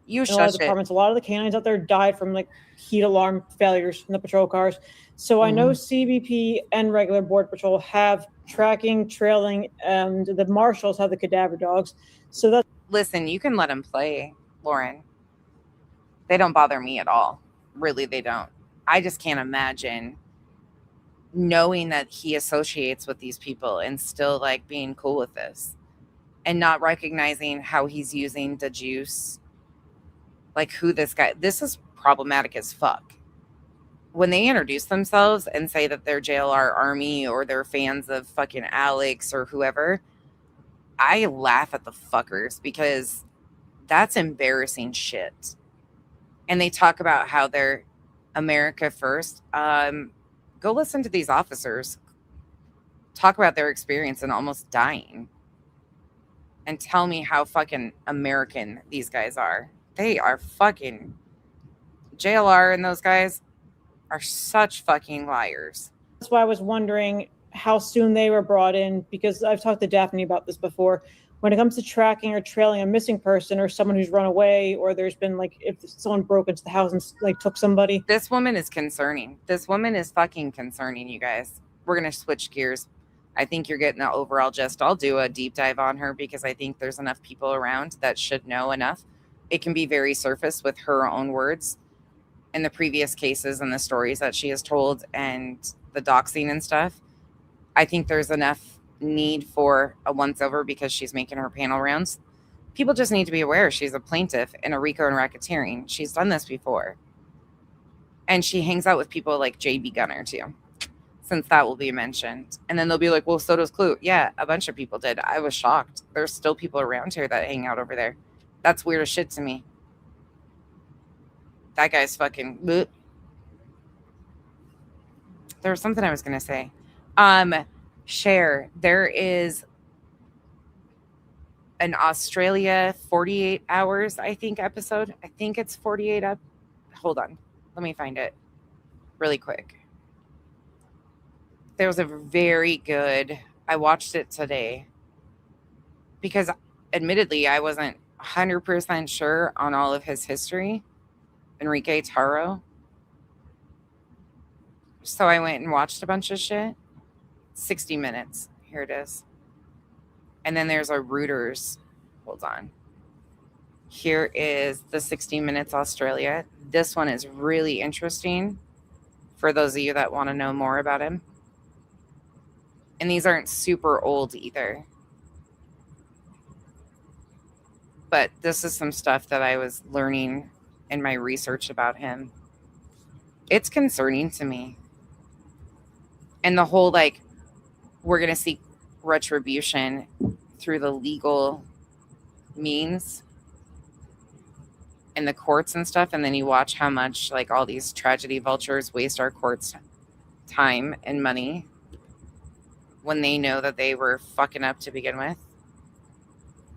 A: You
B: in a lot of
A: shush it.
B: departments. A lot of the canines out there died from like heat alarm failures in the patrol cars. So I know CBP and regular Border Patrol have tracking, trailing, and the marshals have the cadaver dogs. So that
A: Listen, you can let them play, Lauren. They don't bother me at all. Really, they don't. I just can't imagine knowing that he associates with these people and still like being cool with this and not recognizing how he's using the juice. Like who this is problematic as fuck. When they introduce themselves and say that they're JLR Army or they're fans of fucking Alex or whoever, I laugh at the fuckers because that's embarrassing shit. And they talk about how they're America first. Go listen to these officers talk about their experience and almost dying and tell me how fucking American these guys are. They are fucking JLR, and those guys are such fucking liars.
B: That's why I was wondering how soon they were brought in, because I've talked to Daphne about this before. When it comes to tracking or trailing a missing person or someone who's run away, or there's been like if someone broke into the house and like took somebody.
A: This woman is concerning. This woman is fucking concerning, you guys. We're going to switch gears. I think you're getting the overall gist. I'll do a deep dive on her because I think there's enough people around that should know enough. It can be very surface with her own words in the previous cases and the stories that she has told and the doxing and stuff. I think there's enough need for a once over because she's making her panel rounds. People just need to be aware she's a plaintiff in a RICO and racketeering. She's done this before. And she hangs out with people like JB Gunner too, since that will be mentioned. And then they'll be like, well, so does Clue. Yeah, a bunch of people did. I was shocked. There's still people around here that hang out over there. That's weird as shit to me. That guy's fucking... bleh. There was something I was going to say. Share, there is an Australia 48 hours, I think, episode. I think it's 48 up. Hold on. Let me find it really quick. There was a very good... I watched it today because admittedly I wasn't 100% sure on all of his history. Enrique Taro. So I went and watched a bunch of shit. 60 minutes. Here it is. And then there's a Reuters. Hold on. Here is the 60 Minutes Australia. This one is really interesting for those of you that want to know more about him. And these aren't super old either. But this is some stuff that I was learning in my research about him. It's concerning to me. And the whole, like, we're going to seek retribution through the legal means in the courts and stuff. And then you watch how much, like, all these tragedy vultures waste our courts' time and money when they know that they were fucking up to begin with.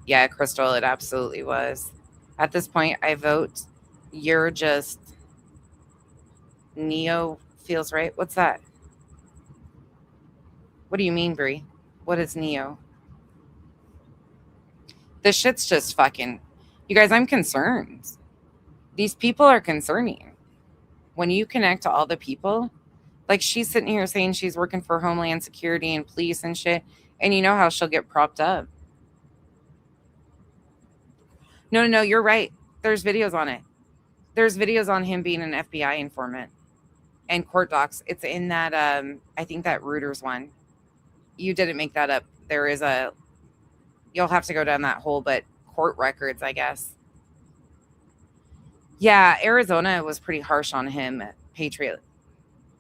A: Yeah, Crystal, it absolutely was. At this point, I vote you're just... Neo feels right. What's that? What do you mean, Brie? What is Neo? This shit's just fucking... You guys, I'm concerned. These people are concerning. When you connect to all the people, like she's sitting here saying she's working for Homeland Security and police and shit, and you know how she'll get propped up. No, you're right. There's videos on it. There's videos on him being an FBI informant and court docs. It's in that, I think that Reuters one. You didn't make that up. There is a, you'll have to go down that hole, but court records, I guess. Yeah, Arizona was pretty harsh on him. Patriot.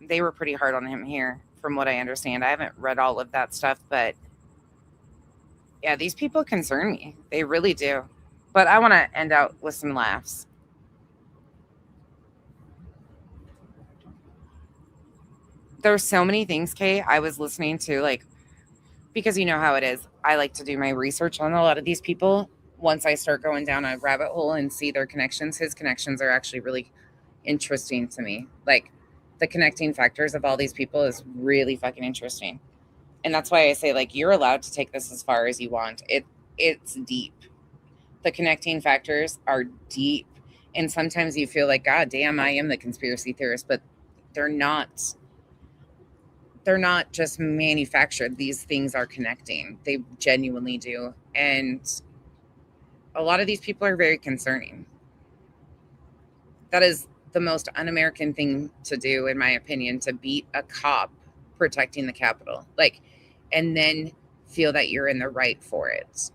A: They were pretty hard on him here, from what I understand. I haven't read all of that stuff, but yeah, these people concern me. They really do. But I want to end out with some laughs. There's so many things, Kay, I was listening to, like, because you know how it is. I like to do my research on a lot of these people. Once I start going down a rabbit hole and see their connections, his connections are actually really interesting to me. Like, the connecting factors of all these people is really fucking interesting. And that's why I say, like, you're allowed to take this as far as you want. It's deep. The connecting factors are deep. And sometimes you feel like, God damn, I am the conspiracy theorist, but they're not. They're not just manufactured. These things are connecting. They genuinely do. And a lot of these people are very concerning. That is the most un-American thing to do, in my opinion, to beat a cop protecting the Capitol. Like, and then feel that you're in the right for it.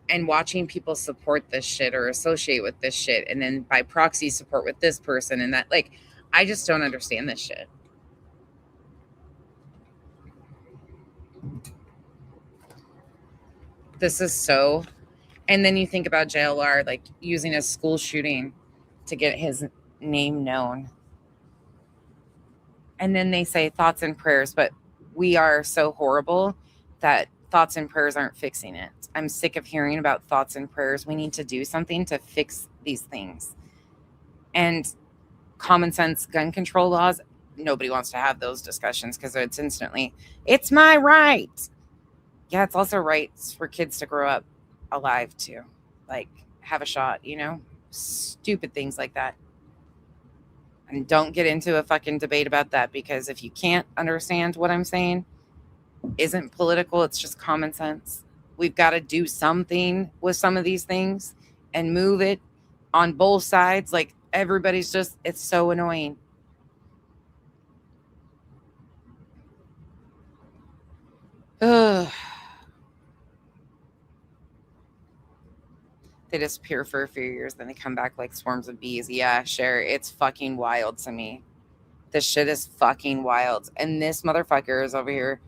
A: And watching people support this shit or associate with this shit, and then by proxy support with this person and that, like, I just don't understand this shit. This is so... And then you think about JLR, like, using a school shooting to get his name known. And then they say thoughts and prayers, but we are so horrible that thoughts and prayers aren't fixing it. I'm sick of hearing about thoughts and prayers. We need to do something to fix these things. And common sense gun control laws, nobody wants to have those discussions because it's instantly, it's my right. Yeah, it's also rights for kids to grow up alive too. Like, have a shot, you know? Stupid things like that. And don't get into a fucking debate about that, because if you can't understand what I'm saying, isn't political, it's just common sense. We've got to do something with some of these things and move it on both sides. Like, everybody's just, it's so annoying. They disappear for a few years, then they come back like swarms of bees. Yeah, sure. It's fucking wild to me. This shit is fucking wild. And this motherfucker is over here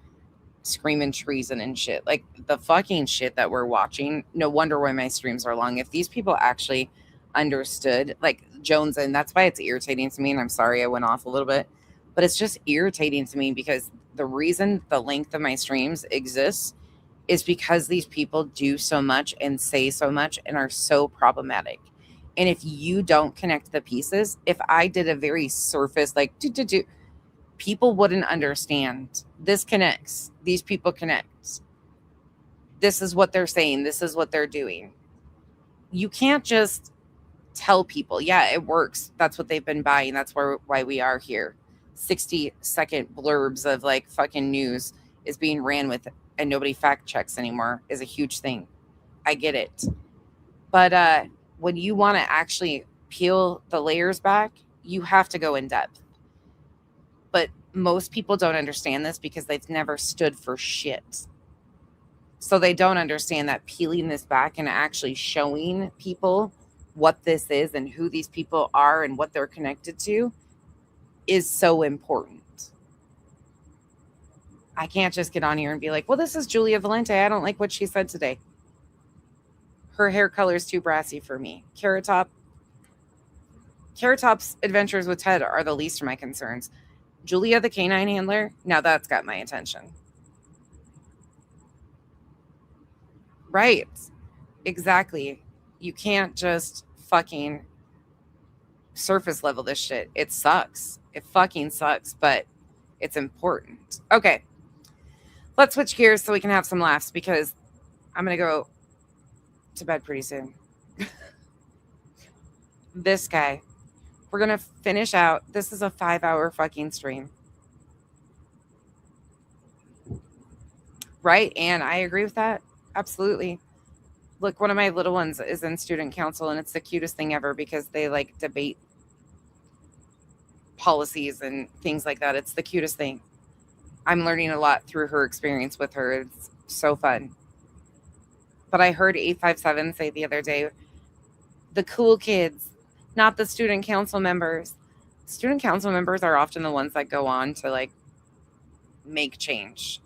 A: screaming treason and shit. Like the fucking shit that we're watching. No wonder why my streams are long. If these people actually understood, like Jones, and that's why it's irritating to me. And I'm sorry I went off a little bit, but it's just irritating to me because the reason the length of my streams exists is because these people do so much and say so much and are so problematic. And if you don't connect the pieces, if I did a very surface, like, people wouldn't understand. This connects. These people connect. This is what they're saying. This is what they're doing. You can't just tell people, yeah, it works. That's what they've been buying. That's why we are here. 60-second blurbs of like fucking news is being ran with and nobody fact checks anymore is a huge thing. I get it. But when you want to actually peel the layers back, you have to go in depth. But most people don't understand this because they've never stood for shit. So they don't understand that peeling this back and actually showing people what this is and who these people are and what they're connected to is so important. I can't just get on here and be like, well, this is Julia Valente. I don't like what she said today. Her hair color is too brassy for me. Carrot Top's adventures with Ted are the least of my concerns. Julia the canine handler, now that's got my attention. Right. Exactly. You can't just fucking surface level this shit. It sucks. It fucking sucks, but it's important. Okay. Let's switch gears so we can have some laughs because I'm going to go to bed pretty soon. This guy. We're going to finish out. This is a 5-hour fucking stream. Right? And I agree with that. Absolutely. Look, one of my little ones is in student council and it's the cutest thing ever because they like debate policies and things like that. It's the cutest thing. I'm learning a lot through her experience with her. It's so fun. But I heard 857 say the other day, the cool kids, not the student council members. Student council members are often the ones that go on to like make change,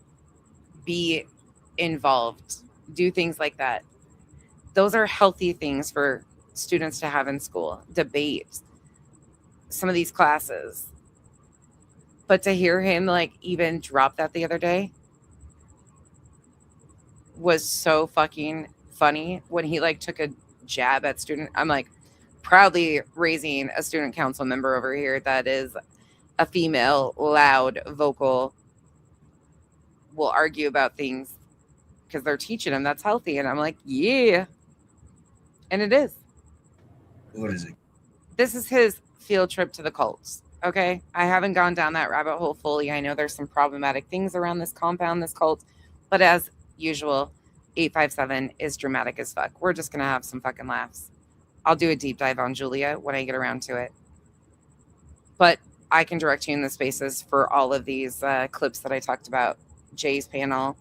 A: be involved, do things like that. Those are healthy things for students to have in school. Debate some of these classes. But to hear him like even drop that the other day was so fucking funny when he like took a jab at student. I'm like proudly raising a student council member over here that is a female, loud, vocal, will argue about things because they're teaching them that's healthy. And I'm like, yeah. And it is.
E: What is it?
A: This is his field trip to the cults. Okay. I haven't gone down that rabbit hole fully. I know there's some problematic things around this compound, this cult, but as usual, 857 is dramatic as fuck. We're just going to have some fucking laughs. I'll do a deep dive on Julia when I get around to it. But I can direct you in the spaces for all of these clips that I talked about. Jay's panel,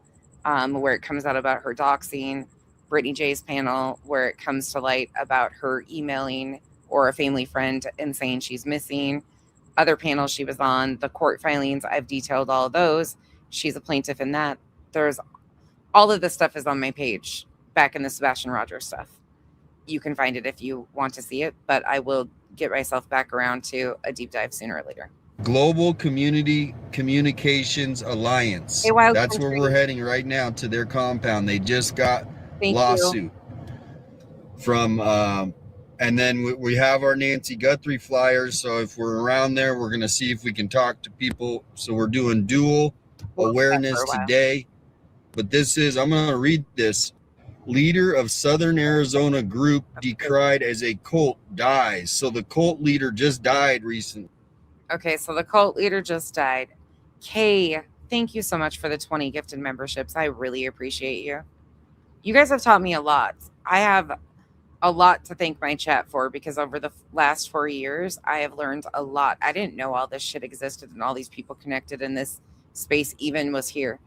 A: where it comes out about her doxing. Brittany J's panel, where it comes to light about her emailing or a family friend and saying she's missing. Other panels she was on, the court filings, I've detailed all of those. She's a plaintiff in that. There's all of this stuff is on my page back in the Sebastian Rogers stuff. You can find it if you want to see it, but I will get myself back around to a deep dive sooner or later.
E: Global Community Communications Alliance.
A: Hey, Wild
E: That's
A: Country.
E: where we're heading right now, to their compound. They just got
A: Thank
E: lawsuit
A: you.
E: from and then we have our Nancy Guthrie flyers. So if we're around there, we're going to see if we can talk to people. So we're doing dual awareness today. But this is, I'm going to read this. Leader of Southern Arizona group decried as a cult dies. So the cult leader just died recently.
A: Okay, so the cult leader just died. Kay, thank you so much for the 20 gifted memberships. I really appreciate you. You guys have taught me a lot. I have a lot to thank my chat for because over the last 4 years, I have learned a lot. I didn't know all this shit existed and all these people connected in this space even was here.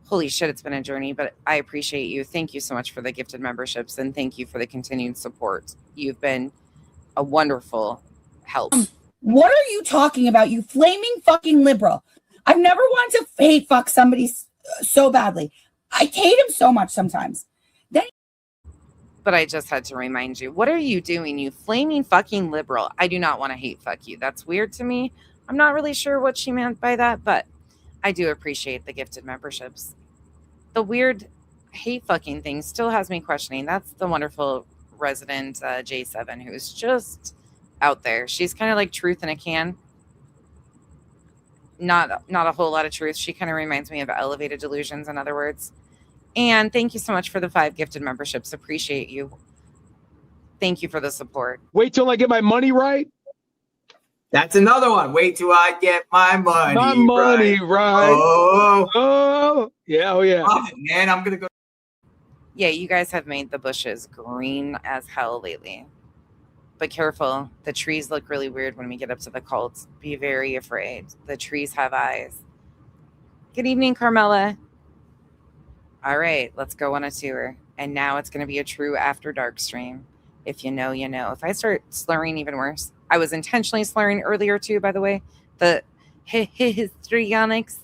A: Holy shit, it's been a journey, but I appreciate you. Thank you so much for the gifted memberships, and thank you for the continued support. You've been a wonderful help.
G: What are you talking about, you flaming fucking liberal? I've never wanted to hate fuck somebody so badly. I hate him so much sometimes.
A: But I just had to remind you, what are you doing, you flaming fucking liberal? I do not want to hate fuck you. That's weird to me. I'm not really sure what she meant by that, but I do appreciate the gifted memberships. The weird hate fucking thing still has me questioning. That's the wonderful resident J7 who's just out there. She's kind of like truth in a can. Not a whole lot of truth. She kind of reminds me of elevated delusions, in other words. And thank you so much for the 5 gifted memberships. Appreciate you. Thank you for the support.
J: Wait till I get my money right.
F: That's another one. Wait till I get my money.
J: My money right.
F: Oh,
J: yeah, oh yeah.
F: Love it, man. I'm gonna go.
A: Yeah, you guys have made the bushes green as hell lately. But careful, the trees look really weird when we get up to the cults. Be very afraid. The trees have eyes. Good evening, Carmela. All right, let's go on a tour. And now it's going to be a true After Dark stream. If you know, you know. If I start slurring, even worse. I was intentionally slurring earlier too, by the way. The histrionics.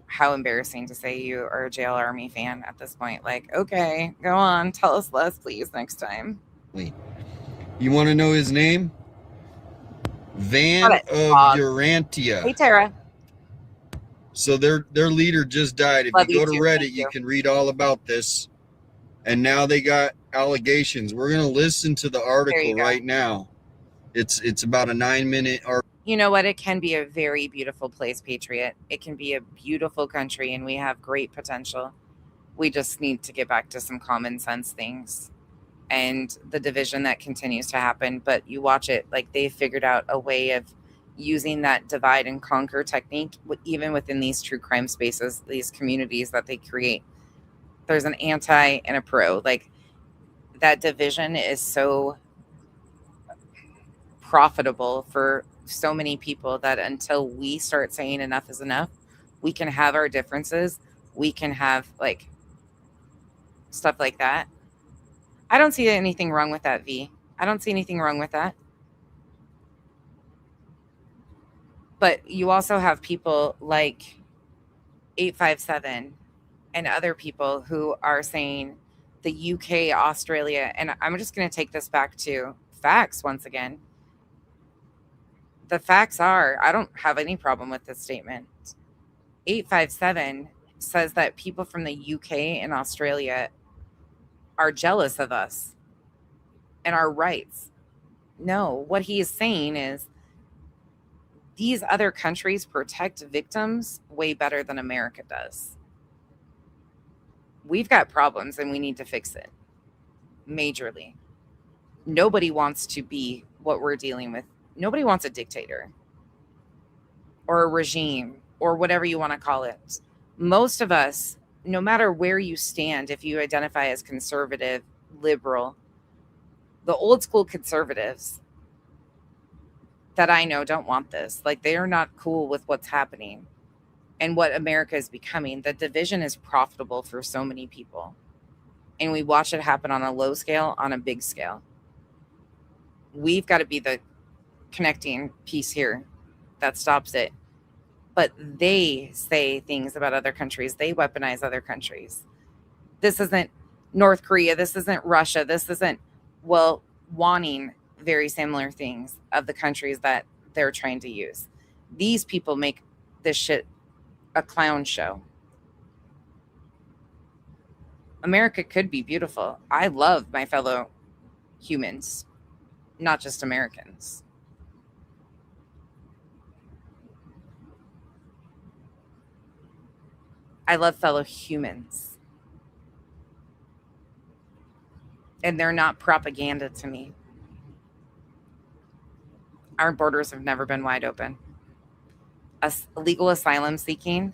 A: How embarrassing to say you are a Jail Army fan at this point. Like, okay, go on. Tell us less, please, next time.
E: You want to know his name? Van of Urantia.
A: Hey, Tara.
E: So their leader just died. If
A: Love
E: you go
A: you
E: to
A: too.
E: Reddit,
A: Thank
E: you
A: you.
E: can read all about this. And now they got allegations. We're going to listen to the article right now. It's about a 9-minute article.
A: You know what? It can be a very beautiful place, Patriot. It can be a beautiful country, and we have great potential. We just need to get back to some common sense things and the division that continues to happen. But you watch it, like they figured out a way of using that divide and conquer technique, even within these true crime spaces, these communities that they create. There's an anti and a pro. Like that division is so profitable for so many people that until we start saying enough is enough, we can have our differences. We can have like stuff like that. I don't see anything wrong with that, V. I don't see anything wrong with that. But you also have people like 857 and other people who are saying the UK, Australia, and I'm just going to take this back to facts once again. The facts are, I don't have any problem with this statement. 857 says that people from the UK and Australia are jealous of us and our rights. No, what he is saying is these other countries protect victims way better than America does. We've got problems and we need to fix it majorly. Nobody wants to be what we're dealing with. Nobody wants a dictator or a regime or whatever you want to call it. Most of us, no matter where you stand, if you identify as conservative, liberal, the old school conservatives that I know don't want this. Like they are not cool with what's happening and what America is becoming. The division is profitable for so many people. And we watch it happen on a low scale, on a big scale. We've got to be the connecting piece here that stops it. But they say things about other countries. They weaponize other countries. This isn't North Korea. This isn't Russia. This isn't, well, wanting very similar things of the countries that they're trying to use. These people make this shit a clown show. America could be beautiful. I love my fellow humans, not just Americans. I love fellow humans. And they're not propaganda to me. Our borders have never been wide open. Illegal asylum seeking.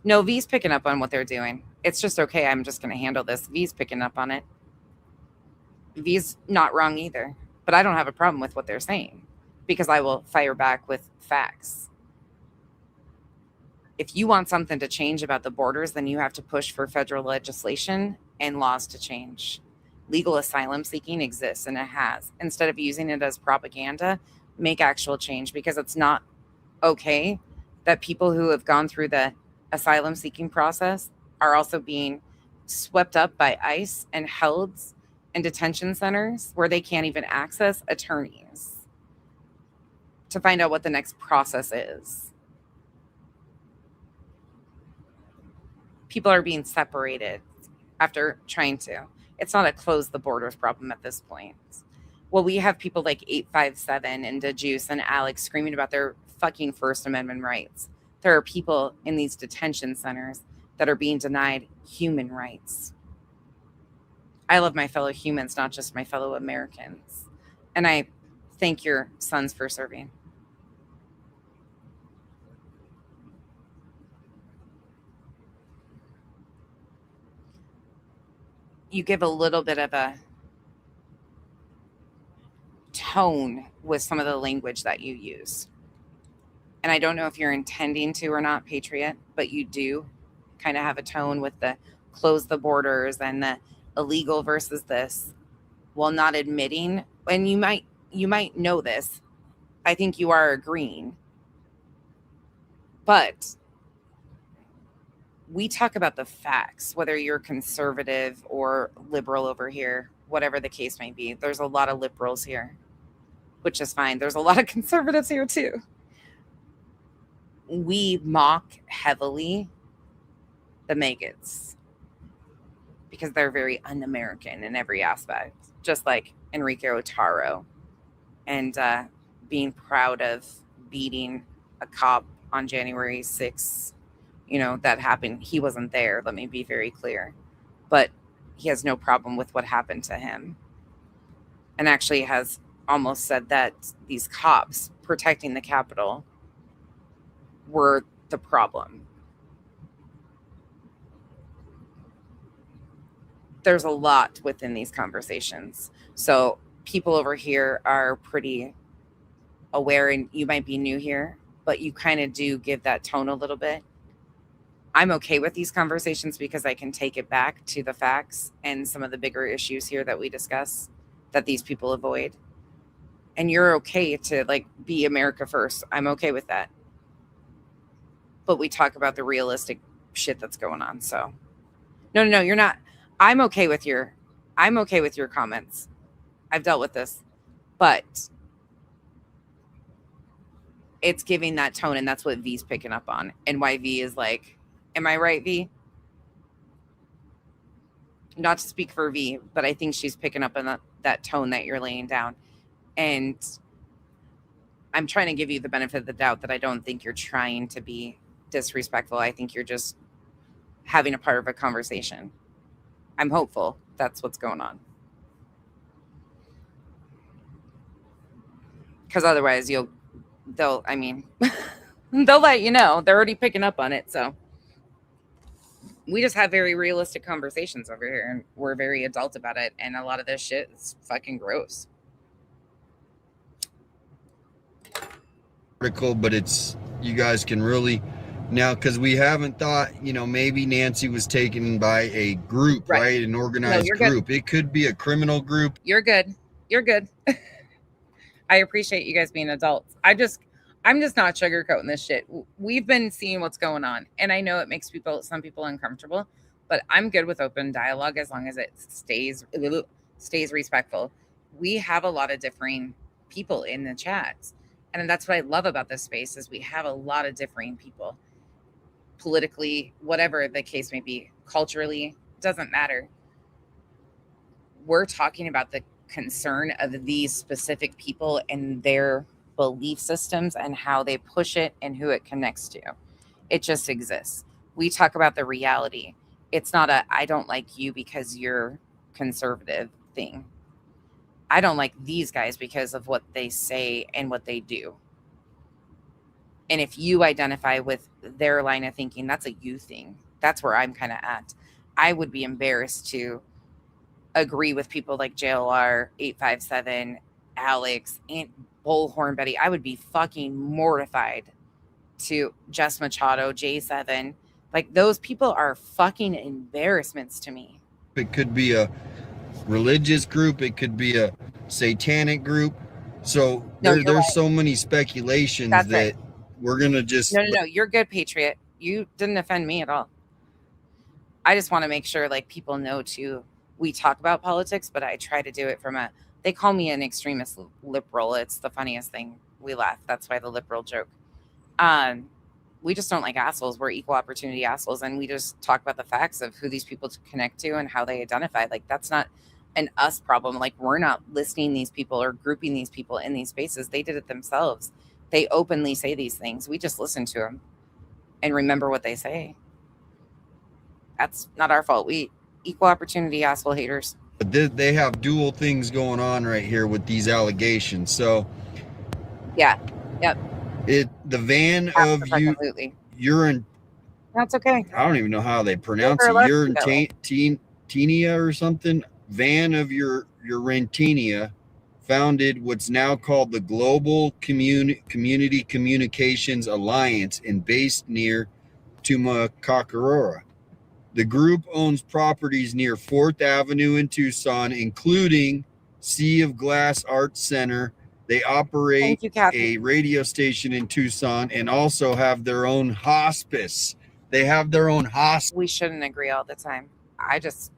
A: No, V's picking up on what they're doing. It's just okay. I'm just going to handle this. V's picking up on it. V's not wrong either. But I don't have a problem with what they're saying because I will fire back with facts. If you want something to change about the borders, then you have to push for federal legislation and laws to change. Legal asylum seeking exists, and it has. Instead of using it as propaganda, make actual change, because it's not okay that people who have gone through the asylum seeking process are also being swept up by ICE and held in detention centers where they can't even access attorneys to find out what the next process is. People are being separated after trying to. It's not a close the borders problem at this point. Well, we have people like 857 and DeJuice and Alex screaming about their fucking First Amendment rights. There are people in these detention centers that are being denied human rights. I love my fellow humans, not just my fellow Americans. And I thank your sons for serving. You give a little bit of a tone with some of the language that you use. And I don't know if you're intending to or not, Patriot, but you do kind of have a tone with the close the borders and the illegal versus this, while not admitting, and you might know this, I think you are agreeing, but we talk about the facts, whether you're conservative or liberal over here, whatever the case may be. There's a lot of liberals here, which is fine. There's a lot of conservatives here too. We mock heavily the maggots because they're very un-American in every aspect, just like Enrique Otaro and being proud of beating a cop on January 6th. You know, that happened. He wasn't there. Let me be very clear. But he has no problem with what happened to him. And actually has almost said that these cops protecting the Capitol were the problem. There's a lot within these conversations. So people over here are pretty aware, and you might be new here, but you kind of do give that tone a little bit. I'm okay with these conversations because I can take it back to the facts and some of the bigger issues here that we discuss that these people avoid. And you're okay to like be America first. I'm okay with that. But we talk about the realistic shit that's going on. So no, you're not. I'm okay with your comments. I've dealt with this, but it's giving that tone, and that's what V's picking up on. And why V is like, am I right, V? Not to speak for V, but I think she's picking up on that tone that you're laying down. And I'm trying to give you the benefit of the doubt that I don't think you're trying to be disrespectful. I think you're just having a part of a conversation. I'm hopeful that's what's going on. Because otherwise they'll let you know. They're already picking up on it. So we just have very realistic conversations over here, and we're very adult about it. And a lot of this shit is fucking gross.
E: Article, but it's, you guys can really now, because we haven't thought, maybe Nancy was taken by a group, right? An organized group. It could be a criminal group.
A: You're good. I appreciate you guys being adults. I'm just not sugarcoating this shit. We've been seeing what's going on, and I know it makes some people uncomfortable, but I'm good with open dialogue as long as it stays respectful. We have a lot of differing people in the chats, and that's what I love about this space is we have a lot of differing people. Politically, whatever the case may be, culturally, doesn't matter. We're talking about the concern of these specific people and their belief systems and how they push it and who it connects to. It just exists. We talk about the reality. It's not a I don't like you because you're conservative thing. I don't like these guys because of what they say and what they do. And if you identify with their line of thinking, that's a you thing. That's where I'm kind of at. I would be embarrassed to agree with people like JLR, 857, Alex, and Bullhorn Betty. I would be fucking mortified to Jess Machado, J7. Like, those people are fucking embarrassments to me.
E: It could be a religious group. It could be a satanic group. So there's so many speculations that we're going to just...
A: No. You're good, Patriot. You didn't offend me at all. I just want to make sure, like, people know, too, we talk about politics, but I try to do it from they call me an extremist liberal. It's the funniest thing. We laugh. That's why the liberal joke. We just don't like assholes. We're equal opportunity assholes. And we just talk about the facts of who these people connect to and how they identify. Like, that's not an us problem. Like, we're not listing these people or grouping these people in these spaces. They did it themselves. They openly say these things. We just listen to them and remember what they say. That's not our fault. We equal opportunity asshole haters.
E: But they have dual things going on right here with these allegations. So
A: yeah, yep.
E: The van of you're in.
A: That's okay.
E: I don't even know how they pronounce it. You're in Tenia or something. Van of your Rentenia founded what's now called the Global Community Communications Alliance and based near Tumacacarora. The group owns properties near 4th Avenue in Tucson, including Sea of Glass Arts Center. They operate a radio station in Tucson and also have their own hospice. They have their own hospice.
A: We shouldn't agree all the time. I just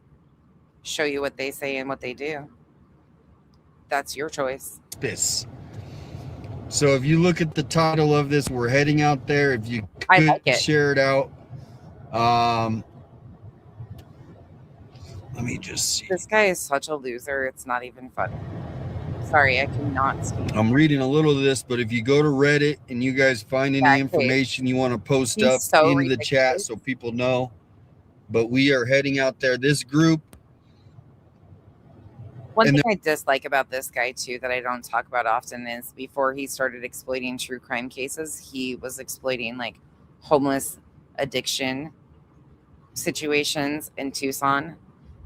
A: show you what they say and what they do. That's your choice.
E: So if you look at the title of this, we're heading out there. If you could share it out. Let me just see.
A: This guy is such a loser. It's not even funny. Sorry, I cannot speak.
E: I'm reading a little of this, but if you go to Reddit and you guys find any information you want to post up in the chat so people know. But we are heading out there. This group.
A: One thing I dislike about this guy, too, that I don't talk about often is before he started exploiting true crime cases, he was exploiting, like, homeless addiction situations in Tucson.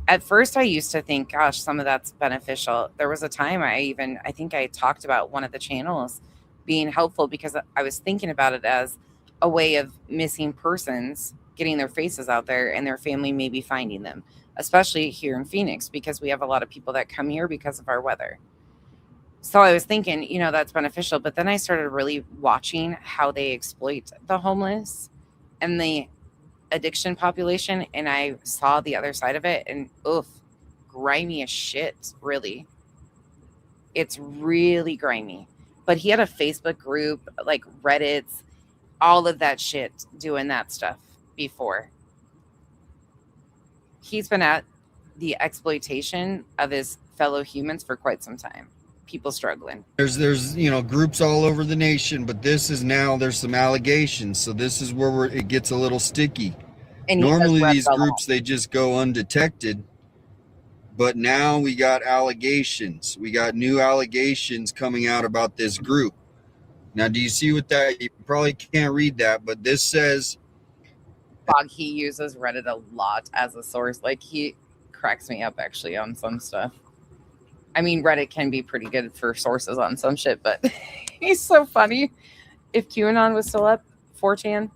A: At first, I used to think, gosh, some of that's beneficial. There was a time I think I talked about one of the channels being helpful because I was thinking about it as a way of missing persons getting their faces out there and their family maybe finding them, especially here in Phoenix, because we have a lot of people that come here because of our weather. So I was thinking, that's beneficial. But then I started really watching how they exploit the homeless and the addiction population, and I saw the other side of it, and grimy as shit, really. It's really grimy. But he had a Facebook group, like Reddit's, all of that shit, doing that stuff before. He's been at the exploitation of his fellow humans for quite some time. People struggling.
E: There's groups all over the nation, but this is now there's some allegations. So this is where it gets a little sticky. And normally these groups, they just go undetected. But now we got allegations. We got new allegations coming out about this group. Now, do you see what that? You probably can't read that, but this says.
A: He uses Reddit a lot as a source. Like, he cracks me up, actually, on some stuff. I mean, Reddit can be pretty good for sources on some shit, but he's so funny. If QAnon was still up, 4chan,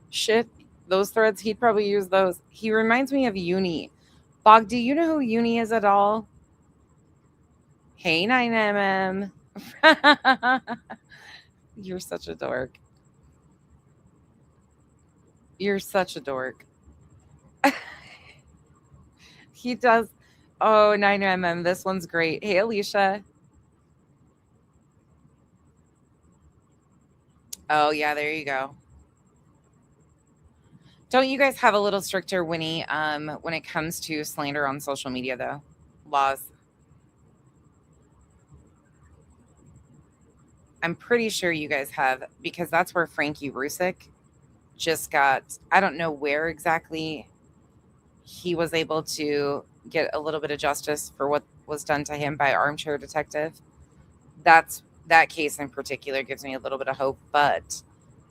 A: shit, those threads, he'd probably use those. He reminds me of Uni. Bog, do you know who Uni is at all? Hey, 9mm. You're such a dork. You're such a dork. He does. Oh, 9mm. This one's great. Hey, Alicia. Oh, yeah, there you go. Don't you guys have a little stricter, Winnie, when it comes to slander on social media, though? Laws. I'm pretty sure you guys have, because that's where Frankie Rusick just got, I don't know where exactly he was able to get a little bit of justice for what was done to him by Armchair Detective. That case in particular gives me a little bit of hope, but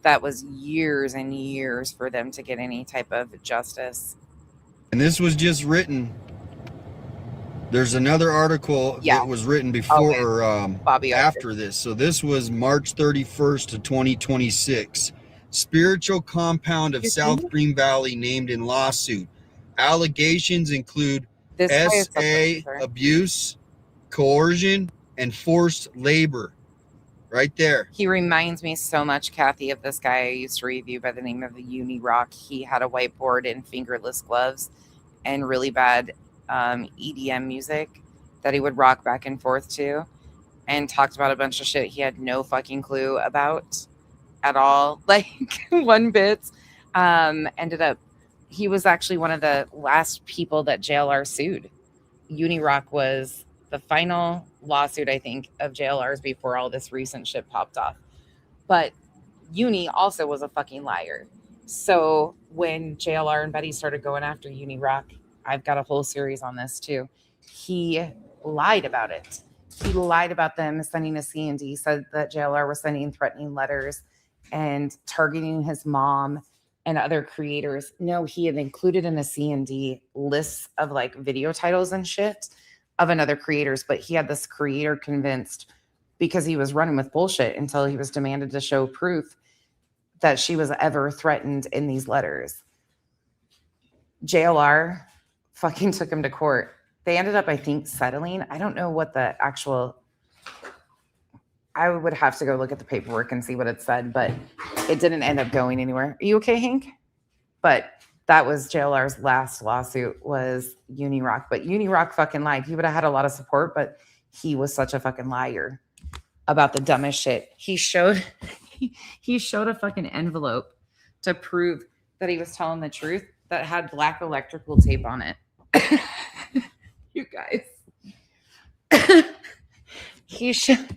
A: that was years and years for them to get any type of justice.
E: And this was just written. There's another article that was written before Bobby after this. So this was March 31st of 2026. spiritual compound of South Green Valley named in lawsuit. Allegations include
A: This guy is
E: SA, abuse, coercion, and forced labor. Right there.
A: He reminds me so much, Kathy, of this guy I used to review by the name of the Uni Rock. He had a whiteboard and fingerless gloves and really bad EDM music that he would rock back and forth to, and talked about a bunch of shit he had no fucking clue about at all. Like one bit ended up, he was actually one of the last people that JLR sued. Uni Rock was the final lawsuit, I think, of JLR's before all this recent shit popped off. But Uni also was a fucking liar. So when JLR and Betty started going after Uni Rock, I've got a whole series on this too. He lied about it. He lied about them sending a C&D, said that JLR was sending threatening letters and targeting his mom and other creators. No, he had included in a C&D lists of like video titles and shit of another creators, but he had this creator convinced, because he was running with bullshit until he was demanded to show proof that she was ever threatened in these letters. JLR fucking took him to court. They ended up, I think, settling. I don't know what the actual, I would have to go look at the paperwork and see what it said, but it didn't end up going anywhere. Are you okay, Hank? But that was JLR's last lawsuit, was Uni Rock. But Uni Rock fucking lied. He would have had a lot of support, but he was such a fucking liar about the dumbest shit. He showed a fucking envelope to prove that he was telling the truth that had black electrical tape on it. You guys. He showed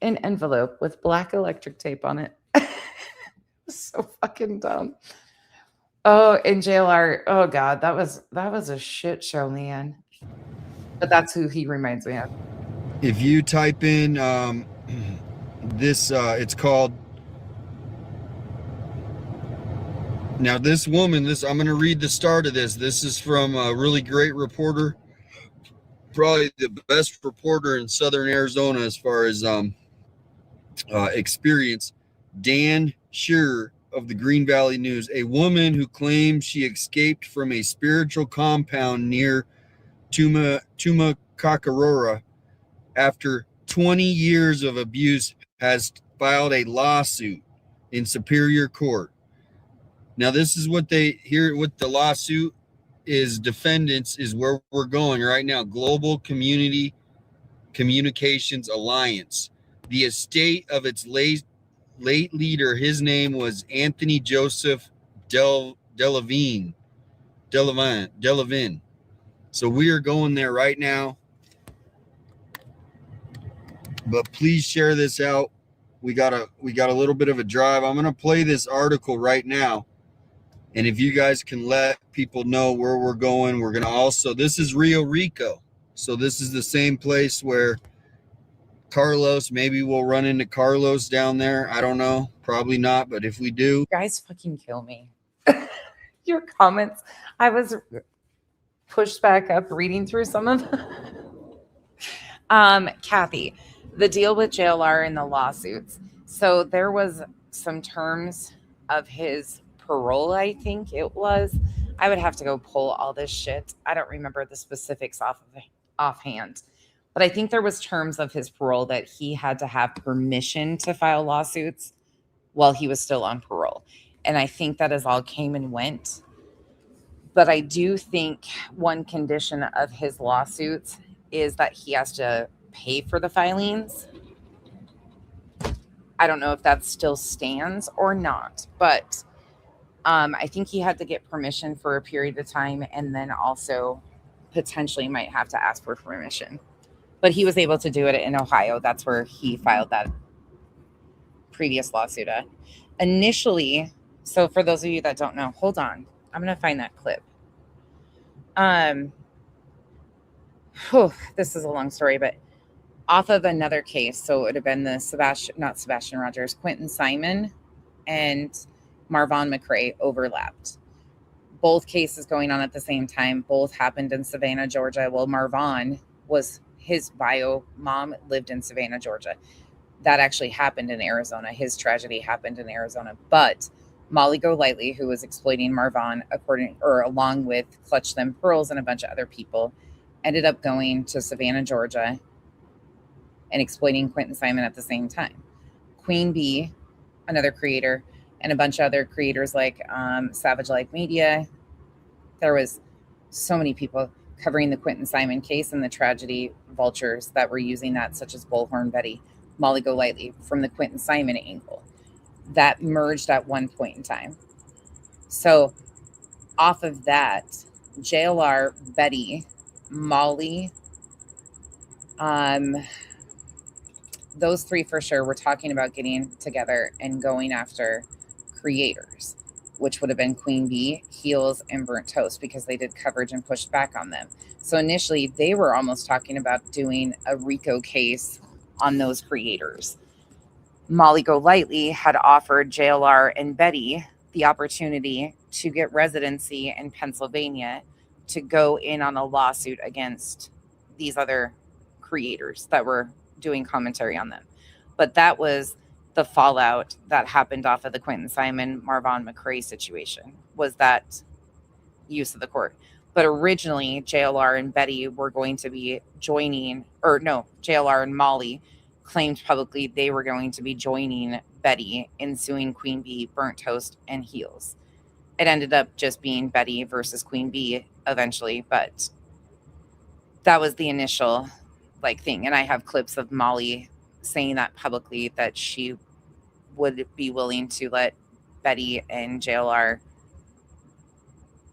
A: an envelope with black electric tape on it. So fucking dumb. Oh, and JLR. Oh God, that was a shit show, man. But that's who he reminds me of.
E: If you type in this, it's called. Now, this woman, I'm going to read the start of this. This is from a really great reporter, probably the best reporter in Southern Arizona as far as experience. Dan Shearer of the Green Valley News. A woman who claims she escaped from a spiritual compound near Tumacacarora after 20 years of abuse has filed a lawsuit in Superior Court. Now, this is what they hear with the lawsuit is defendants is where we're going right now. Global Community Communications Alliance. The estate of its late leader, his name was Anthony Joseph Delavine. So we are going there right now. But please share this out. We got a little bit of a drive. I'm going to play this article right now. And if you guys can let people know where we're going, we're going to also, this is Rio Rico. So this is the same place where Carlos, maybe we'll run into Carlos down there. I don't know. Probably not. But if we do.
A: You guys fucking kill me. Your comments. I was pushed back up reading through some of them. Kathy, the deal with JLR and the lawsuits. So there was some terms of his parole, I think it was. I would have to go pull all this shit. I don't remember the specifics offhand. But I think there was terms of his parole that he had to have permission to file lawsuits while he was still on parole. And I think that is all came and went. But I do think one condition of his lawsuits is that he has to pay for the filings. I don't know if that still stands or not, but I think he had to get permission for a period of time and then also potentially might have to ask for permission. But he was able to do it in Ohio. That's where he filed that previous lawsuit at. Initially, so for those of you that don't know, hold on. I'm going to find that clip. This is a long story, but off of another case. So it would have been the Sebastian Rogers, Quentin Simon, and Marvon McRae overlapped. Both cases going on at the same time. Both happened in Savannah, Georgia. Well, Marvon was his bio mom lived in Savannah, Georgia. that actually happened in Arizona. His tragedy happened in Arizona. But Molly Golightly, who was exploiting Marvon along with Clutch Them Pearls and a bunch of other people, ended up going to Savannah, Georgia, and exploiting Quentin Simon at the same time. Queen Bee, another creator, and a bunch of other creators like Savage Life Media. There was so many people covering the Quentin Simon case and the tragedy vultures that were using that, such as Bullhorn Betty, Molly Golightly, from the Quentin Simon angle. That merged at one point in time. So off of that, JLR, Betty, Molly, those three for sure were talking about getting together and going after creators, which would have been Queen Bee, Heels, and Burnt Toast, because they did coverage and pushed back on them. So initially, they were almost talking about doing a RICO case on those creators. Molly Golightly had offered JLR and Betty the opportunity to get residency in Pennsylvania to go in on a lawsuit against these other creators that were doing commentary on them. But that was the fallout that happened off of the Quentin Simon, Marvon McRae situation, was that use of the court. But originally, JLR and Betty were going to be joining, or no, JLR and Molly claimed publicly they were going to be joining Betty in suing Queen Bee, Burnt Toast, and Heels. It ended up just being Betty versus Queen Bee eventually, but that was the initial thing. And I have clips of Molly saying that publicly, that she would be willing to let Betty and JLR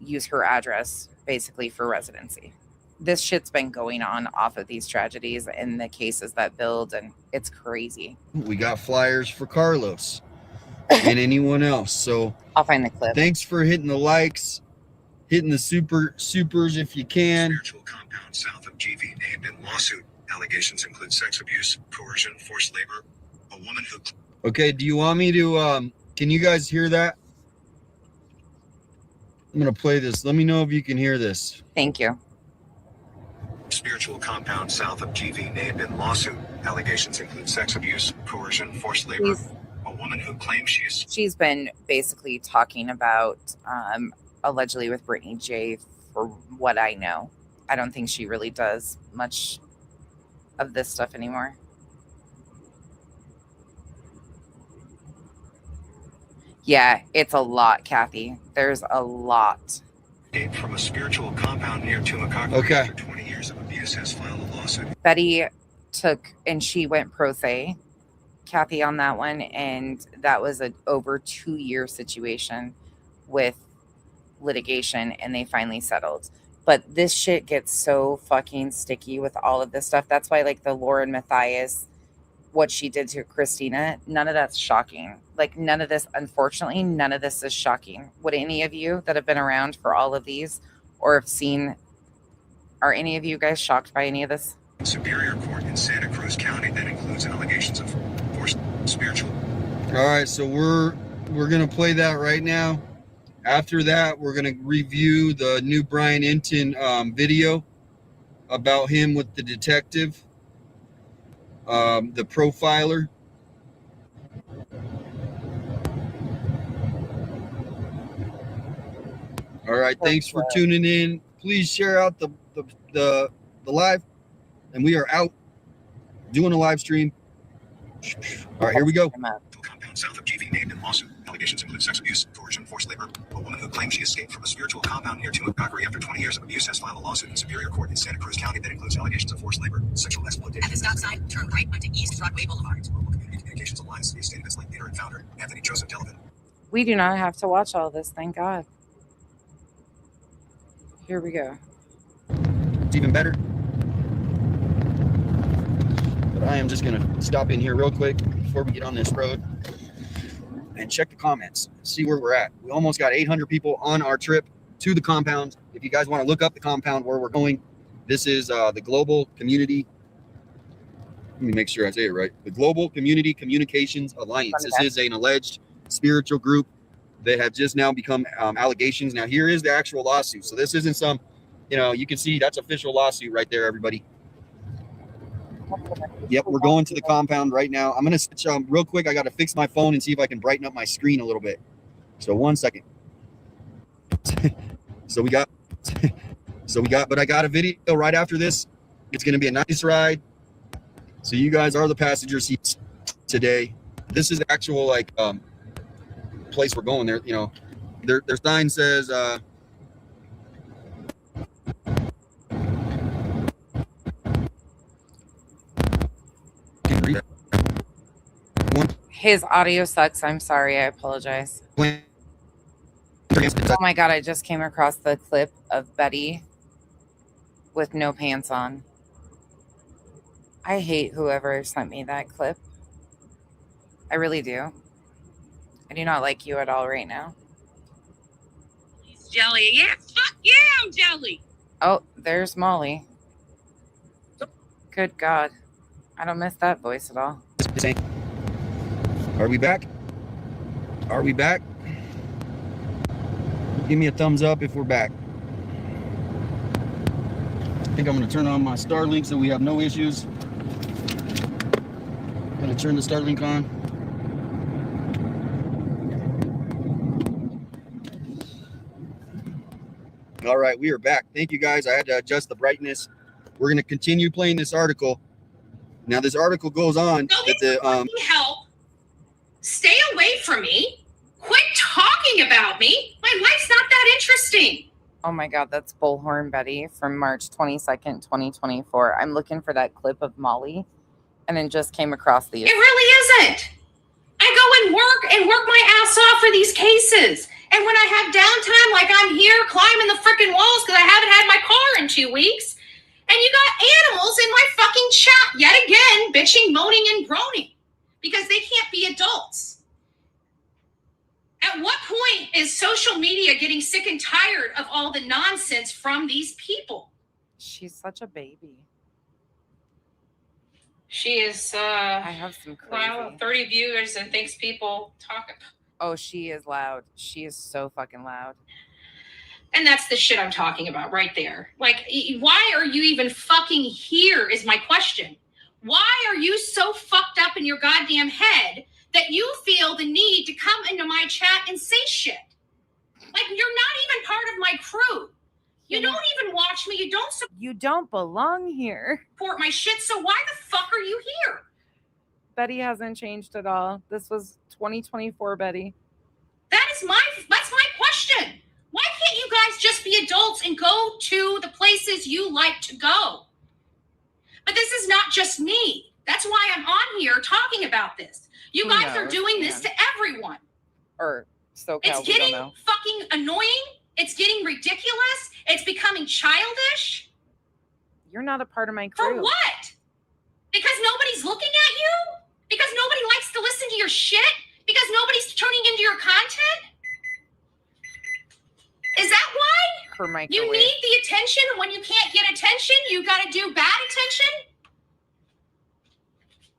A: use her address basically for residency. This shit's been going on off of these tragedies and the cases that build, and it's crazy.
E: We got flyers for Carlos and anyone else. So
A: I'll find the clip.
E: Thanks for hitting the likes, hitting the supers if you can.
K: Spiritual compound south of GV named in lawsuit. Allegations include sex abuse, coercion, forced labor. A woman who...
E: Okay, do you want me to, can you guys hear that? I'm going to play this. Let me know if you can hear this.
A: Thank you.
K: Spiritual compound south of GV named in lawsuit. Allegations include sex abuse, coercion, forced labor. A woman who claims she's
A: been basically talking about allegedly with Brittany J, for what I know. I don't think she really does much of this stuff anymore. Yeah, it's a lot, Kathy. There's a lot.
K: From a spiritual compound near Tumacaca.
E: Okay.
K: After 20 years of abuse has filed a lawsuit.
A: Betty took, and she went pro se, Kathy, on that one, and that was an over 2-year situation with litigation, and they finally settled. But this shit gets so fucking sticky with all of this stuff. That's why, the Lauren Matthias, what she did to Christina, none of that's shocking. None of this, unfortunately, none of this is shocking. Would any of you that have been around for all of these or have seen, are any of you guys shocked by any of this?
K: Superior Court in Santa Cruz County that includes allegations of forced spiritual.
E: All right, so we're going to play that right now. After that, we're going to review the new Brian Enton video about him with the detective, the profiler. All right, thanks for tuning in. Please share out the live, and we are out doing a live stream. All right, here we go.
K: Compound south of GV named in lawsuit. Allegations include sex abuse, coercion, forced labor. A woman who claims she escaped from a spiritual compound near Tumacaca after 20 years of abuse has filed a lawsuit in Superior Court in Santa Cruz County that includes allegations of forced labor, sexual exploitation. At the stop sign, turn right onto East Broadway Boulevard. Global Community Communications Alliance, the estate of its late leader and founder, Anthony Joseph Delavan.
A: We do not have to watch all this, thank God. Here we go.
E: It's even better. But I am just going to stop in here real quick before we get on this road and check the comments, see where we're at. We almost got 800 people on our trip to the compound. If you guys want to look up the compound where we're going, this is the Global Community. Let me make sure I say it right. The Global Community Communications Alliance. This is an alleged spiritual group that have just now become allegations. Now, here is the actual lawsuit. So this isn't some, you can see that's official lawsuit right there, everybody. Yep, we're going to the compound right now. I'm gonna switch real quick. I got to fix my phone and see if I can brighten up my screen a little bit. So 1 second. so we got, but I got a video right after this. It's gonna be a nice ride. So you guys are the passenger seats today. This is the actual like place we're going there. You know, their sign says.
A: His audio sucks. I'm sorry. I apologize. Oh my God. I just came across the clip of Betty with no pants on. I hate whoever sent me that clip. I really do. I do not like you at all right now.
L: Jelly. Yeah, fuck yeah, I'm jelly.
A: Oh, there's Molly. Good God. I don't miss that voice at all.
E: Are we back? Are we back? Give me a thumbs up if we're back. I think I'm going to turn on my Starlink so we have no issues. I'm going to turn the Starlink on. All right, we are back. Thank you guys. I had to adjust the brightness. We're going to continue playing this article. Now, this article goes on that the
L: help. Stay away from me. Quit talking about me. My life's not that interesting.
A: Oh my God, that's Bullhorn Betty from March 22nd, 2024. I'm looking for that clip of Molly and then just came across the.
L: It really isn't. I go and work my ass off for these cases. And when I have downtime, like I'm here climbing the freaking walls because I haven't had my car in 2 weeks, and you got animals in my fucking chat yet again, bitching, moaning, and groaning because they can't be adults. At what point is social media getting sick and tired of all the nonsense from these people?
A: She's such a baby.
L: She is,
A: I have some crazy.
L: 30 viewers and thinks people talk about.
A: Oh, she is loud. She is so fucking loud.
L: And that's the shit I'm talking about right there. Like, why are you even fucking here is my question. Why are you so fucked up in your goddamn head that you feel the need to come into my chat and say shit? Like, you're not even part of my crew. You don't even watch me.
A: You don't belong here.
L: Support my shit, so why the fuck are you here?
A: Betty hasn't changed at all. This was 2024 Betty.
L: That's my question. Why can't you guys just be adults and go to the places you like to go? But this is not just me. That's why I'm on here talking about this. You guys are doing this to everyone.
A: Or SoCal,
L: it's getting fucking annoying. It's getting ridiculous. It's becoming childish.
A: You're not a part of my crew.
L: For what? Because nobody's looking at you? Because nobody likes to listen to your shit? Because nobody's turning into your content? Is that why? You need the attention, and when you can't get attention, you got to do bad attention?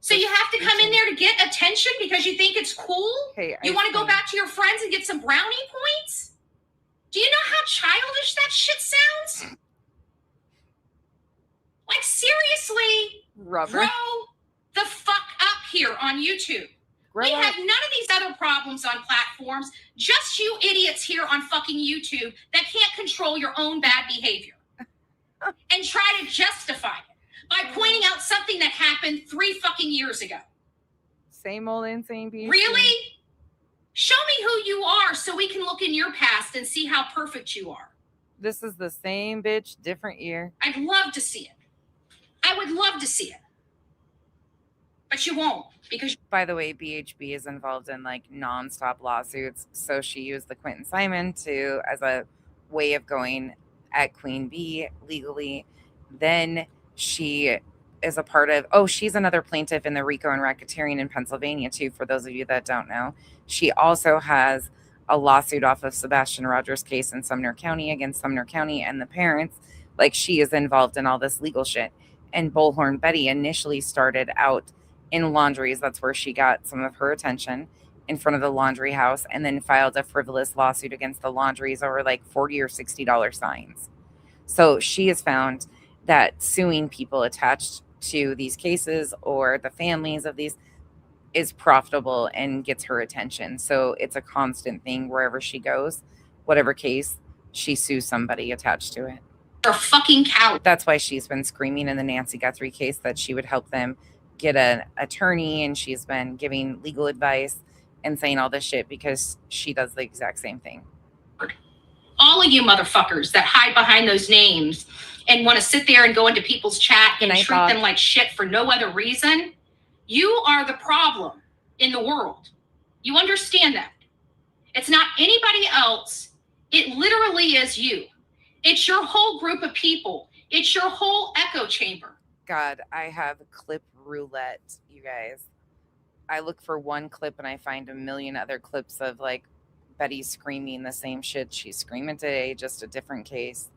L: So you have to come in there to get attention because you think it's cool? You want to go back to your friends and get some brownie points? Do you know how childish that shit sounds? Like, seriously, grow the fuck up here on YouTube. We have none of these other problems on platforms, just you idiots here on fucking YouTube that can't control your own bad behavior and try to justify it by pointing out something that happened 3 fucking years ago.
A: Same old insane beast.
L: Really? Show me who you are so we can look in your past and see how perfect you are.
A: This is the same bitch, different year.
L: I'd love to see it. I would love to see it. But you won't, because...
A: By the way, BHB is involved in like nonstop lawsuits. So she used the Quentin Simon as a way of going at Queen Bee legally. Then she is a part of, she's another plaintiff in the RICO and racketeering in Pennsylvania too, for those of you that don't know. She also has a lawsuit off of Sebastian Rogers' case in Sumner County against Sumner County and the parents. Like, she is involved in all this legal shit. And Bullhorn Betty initially started out in laundries. That's where she got some of her attention, in front of the laundry house, and then filed a frivolous lawsuit against the laundries over like $40 or $60 signs. So she has found that suing people attached to these cases or the families of these is profitable and gets her attention. So it's a constant thing wherever she goes, whatever case, she sues somebody attached to it.
L: You're a fucking coward.
A: That's why she's been screaming in the Nancy Guthrie case that she would help them get an attorney, and she's been giving legal advice and saying all this shit because she does the exact same thing.
L: All of you motherfuckers that hide behind those names and want to sit there and go into people's chat and treat them like shit for no other reason, you are the problem in the world. You understand that? It's not anybody else. It literally is you. It's your whole group of people. It's your whole echo chamber.
A: God, I have clip roulette, you guys. I look for one clip and I find a million other clips of like Betty screaming the same shit she's screaming today, just a different case.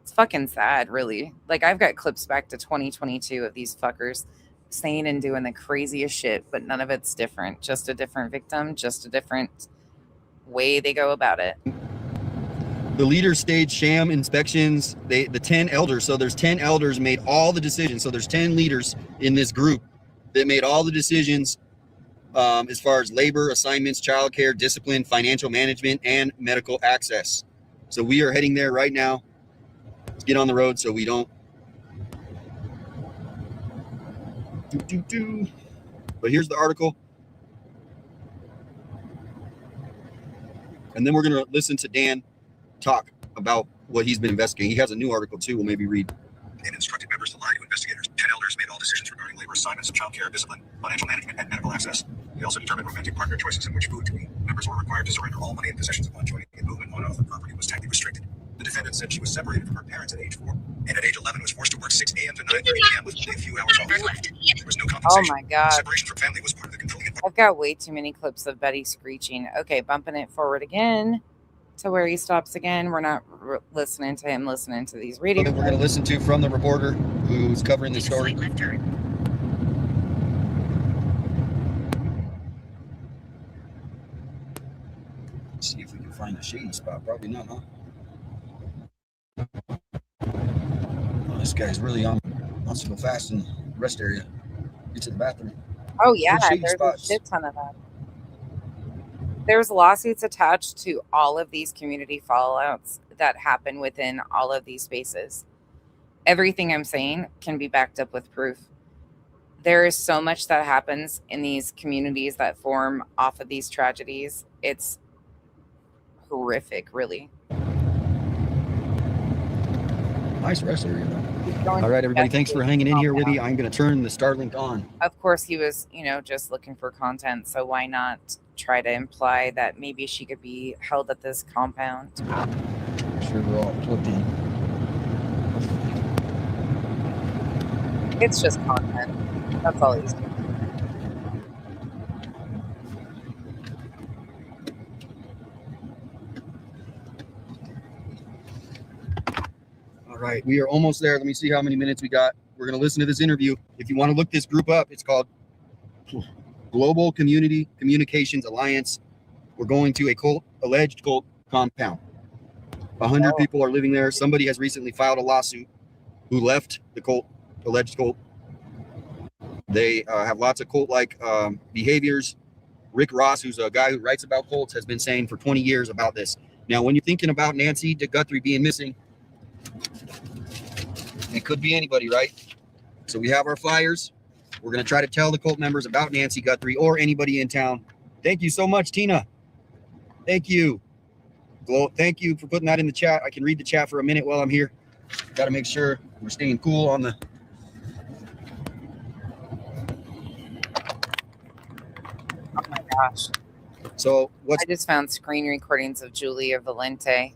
A: It's fucking sad, really. Like, I've got clips back to 2022 of these fuckers saying and doing the craziest shit, but none of it's different. Just a different victim, just a different way they go about it.
E: The leaders staged sham inspections. The 10 elders, so there's 10 elders made all the decisions. So there's 10 leaders in this group that made all the decisions as far as labor, assignments, childcare, discipline, financial management, and medical access. So we are heading there right now. Let's get on the road so we don't. But here's the article. And then we're going to listen to Dan talk about what he's been investigating. He has a new article too. We'll maybe read.
K: And instructed members to lie to investigators. 10 elders made all decisions regarding labor assignments, childcare, discipline, financial management, and medical access. They also determined romantic partner choices and which food to eat. Members were required to surrender all money and possessions upon joining, and movement on other property was tightly restricted. The defendant said she was separated from her parents at age 4, and at age 11 was forced to work 6 a.m. to 9:30 p.m. with only a few hours off. There was no
A: Oh
K: compensation.
A: my God.
K: Separation from family was part of the controlling environment.
A: I've got way too many clips of Betty screeching. Okay, bumping it forward again to where he stops again. We're not listening to him, listening to these readings.
E: We're going to listen to from the reporter who's covering the story. Let's see if we can find a shady spot. Probably not, huh? Oh, this guy's really wants to go fast in the rest area. Get to the bathroom.
A: Oh yeah,
E: Good shady
A: there's
E: spots.
A: a shit ton of that. There's lawsuits attached to all of these community fallouts that happen within all of these spaces. Everything I'm saying can be backed up with proof. There is so much that happens in these communities that form off of these tragedies. It's horrific, really.
E: Nice rest area, though. All right, everybody, thanks for hanging in here with me. I'm going to turn the Starlink on.
A: Of course, he was, just looking for content. So why not try to imply that maybe she could be held at this compound?
E: I'm sure we're all plugged in.
A: It's just content. That's all he's doing.
E: All right, we are almost there. Let me see how many minutes we got. We're going to listen to this interview. If you want to look this group up, it's called Global Community Communications Alliance. We're going to a alleged cult compound. 100 people are living there. Somebody has recently filed a lawsuit who left the alleged cult. They have lots of cult-like behaviors. Rick Ross, who's a guy who writes about cults, has been saying for 20 years about this. Now, when you're thinking about Nancy Guthrie being missing, it could be anybody, right? So we have our flyers. We're going to try to tell the cult members about Nancy Guthrie or anybody in town. Thank you so much, Tina. Thank you. Thank you for putting that in the chat. I can read the chat for a minute while I'm here. Got to make sure we're staying cool on the...
A: Oh my gosh.
E: So
A: I just found screen recordings of Julia Valente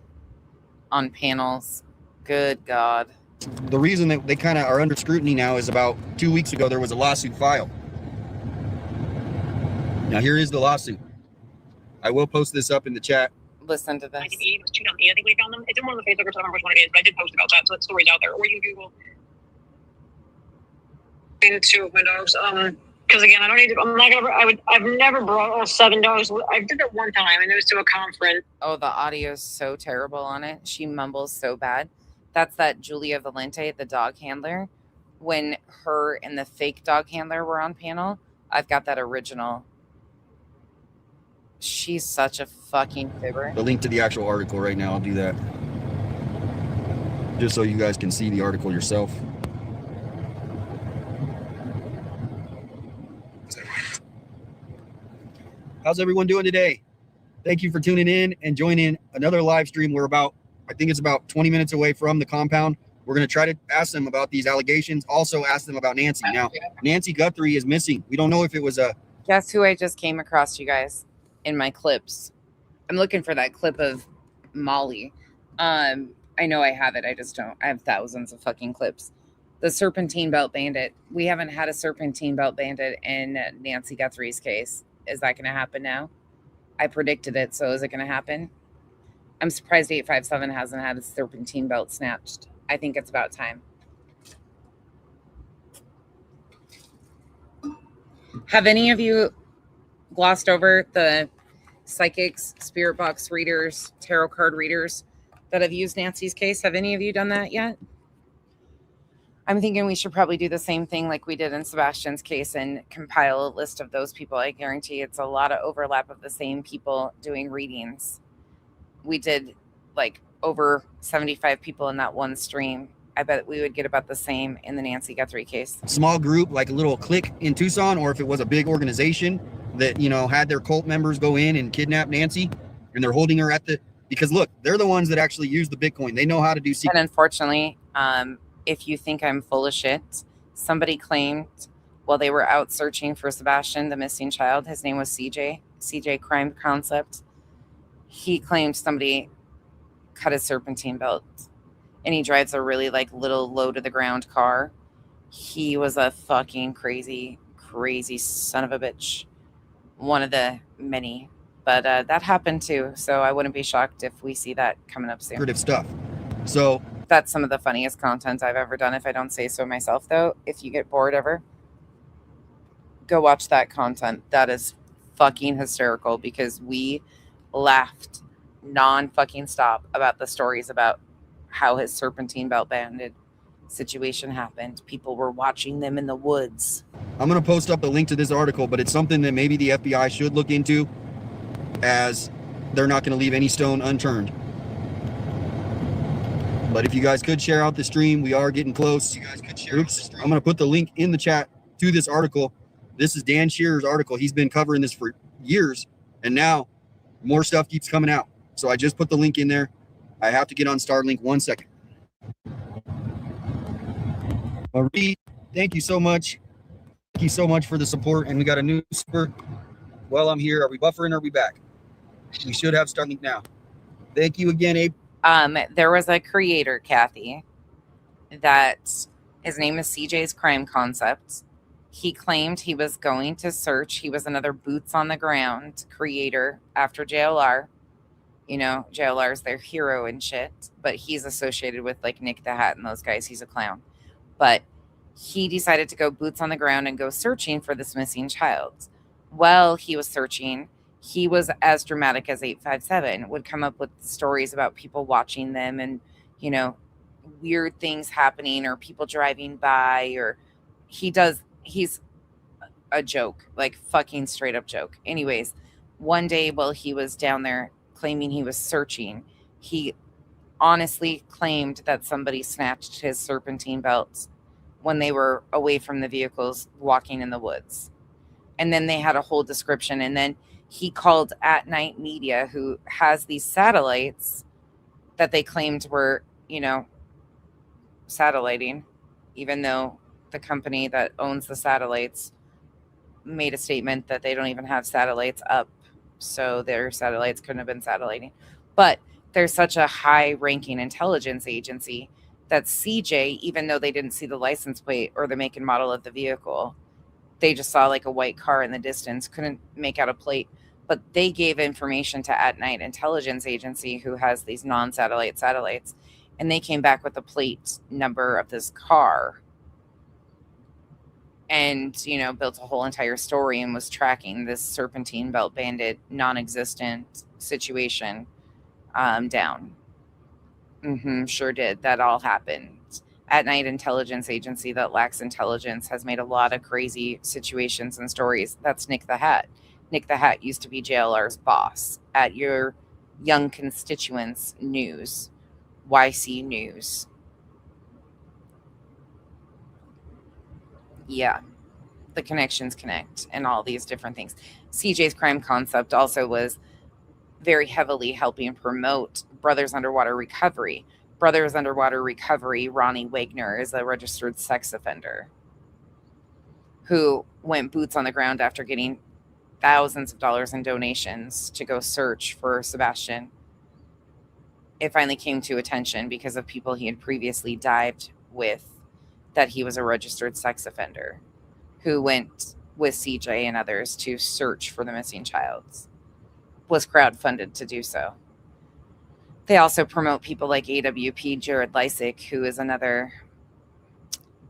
A: on panels. Good God.
E: The reason that they kind of are under scrutiny now is about 2 weeks ago, there was a lawsuit filed. Now, here is the lawsuit. I will post this up in the chat.
A: Listen to this.
M: I think it was 2008. I think we found them. It's in one of the Facebook groups. I don't remember which one it is, but I did post about that, so that story's out there. Or you can Google. The two of my dogs. Because again, I don't need to. I'm not gonna. I've never brought all 7 dogs. I did it one time, and it was to a conference.
A: Oh, the audio is so terrible on it. She mumbles so bad. That's that Julia Valente, the dog handler. when her and the fake dog handler were on panel. I've got that original. She's such a fucking fibber.
E: The link to the actual article right now. I'll do that. Just so you guys can see the article yourself. How's everyone doing today? Thank you for tuning in and joining another live stream. I think it's about 20 minutes away from the compound. We're going to try to ask them about these allegations. Also ask them about Nancy. Now, Nancy Guthrie is missing. We don't know if it was a...
A: Guess who I just came across, you guys, in my clips. I'm looking for that clip of Molly. I know I have it. I just don't. I have thousands of fucking clips. The Serpentine Belt Bandit. We haven't had a Serpentine Belt Bandit in Nancy Guthrie's case. Is that going to happen now? I predicted it, so is it going to happen? I'm surprised 857 hasn't had a Serpentine Belt snatched. I think it's about time. Have any of you glossed over the psychics, spirit box readers, tarot card readers that have used Nancy's case? Have any of you done that yet? I'm thinking we should probably do the same thing like we did in Sebastian's case and compile a list of those people. I guarantee it's a lot of overlap of the same people doing readings. We did like over 75 people in that one stream. I bet we would get about the same in the Nancy Guthrie case.
E: Small group, like a little clique in Tucson, or if it was a big organization that, you know, had their cult members go in and kidnap Nancy and they're holding her at the... Because look, they're the ones that actually use the Bitcoin. They know how to do secret.
A: And unfortunately, if you think I'm full of shit, somebody claimed while they were out searching for Sebastian, the missing child, his name was CJ Crime Concept. He claimed somebody cut his serpentine belt, and he drives a really like little low to the ground car. He was a fucking crazy son of a bitch. One of the many, but that happened too. So I wouldn't be shocked if we see that coming up soon.
E: Secretive stuff. So
A: that's some of the funniest content I've ever done, if I don't say so myself, though. If you get bored ever, go watch that content. That is fucking hysterical because we laughed non-fucking stop about the stories about how his Serpentine Belt Bandit situation happened. People were watching them in the woods.
E: I'm going to post up a link to this article, but it's something that maybe the FBI should look into, as they're not going to leave any stone unturned. But if you guys could share out the stream, we are getting close. Oops, I'm going to put the link in the chat to this article. This is Dan Shearer's article. He's been covering this for years, and now more stuff keeps coming out. So I just put the link in there. I have to get on Starlink 1 second. Marie, thank you so much. Thank you so much for the support. And we got a new super. Well, I'm here. Are we buffering or are we back? We should have Starlink now. Thank you again, Abe.
A: There was a creator, Kathy, that his name is CJ's Crime Concept. He claimed he was going to search. He was another boots on the ground creator after JLR. You know, JLR is their hero and shit, but he's associated with like Nick the Hat and those guys. He's a clown. But he decided to go boots on the ground and go searching for this missing child. While he was searching, he was as dramatic as 857, would come up with stories about people watching them and, you know, weird things happening or people driving by, or he's a joke, like fucking straight up joke. Anyways, one day while he was down there claiming he was searching, he honestly claimed that somebody snatched his serpentine belts when they were away from the vehicles walking in the woods. And then they had a whole description, and then he called At Night Media, who has these satellites that they claimed were, you know, satelliting, even though the company that owns the satellites made a statement that they don't even have satellites up. So their satellites couldn't have been satelliting. But there's such a high-ranking intelligence agency that CJ, even though they didn't see the license plate or the make and model of the vehicle, they just saw like a white car in the distance, couldn't make out a plate. But they gave information to At Night Intelligence Agency, who has these non-satellite satellites, and they came back with the plate number of this car and, you know, built a whole entire story and was tracking this Serpentine Belt Bandit non-existent situation down. Sure did. That all happened at-night intelligence agency that lacks intelligence has made a lot of crazy situations and stories. That's Nick the Hat. Nick the Hat used to be JLR's boss at your Young Constituents News, YC News. Yeah, the connections connect and all these different things. CJ's Crime Concept also was very heavily helping promote Brothers Underwater Recovery. Brothers Underwater Recovery, Ronnie Wagner is a registered sex offender who went boots on the ground after getting thousands of dollars in donations to go search for Sebastian. It finally came to attention because of people he had previously dived with that he was a registered sex offender who went with CJ and others to search for the missing child. Was crowdfunded to do so. They also promote people like AWP Jared Lysick, who is another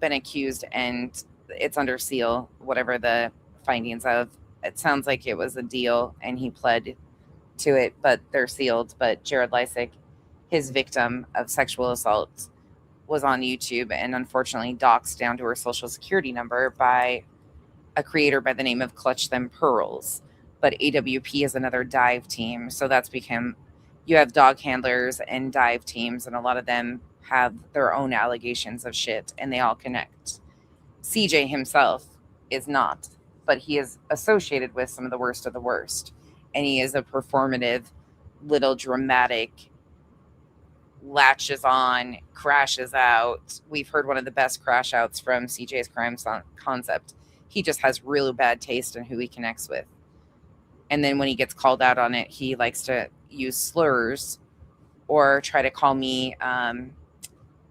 A: been accused, and it's under seal, whatever the findings of. It sounds like it was a deal and he pled to it, but they're sealed. But Jared Lysick, his victim of sexual assault, was on YouTube and unfortunately doxed down to her social security number by a creator by the name of Clutch Them Pearls. But AWP is another dive team. So that's become, you have dog handlers and dive teams, and a lot of them have their own allegations of shit, and they all connect. CJ himself is not, but he is associated with some of the worst of the worst. And he is a performative, little dramatic, latches on, crashes out. We've heard one of the best crash outs from CJ's Crime Concept. He just has really bad taste in who he connects with. And then when he gets called out on it, he likes to use slurs or try to call me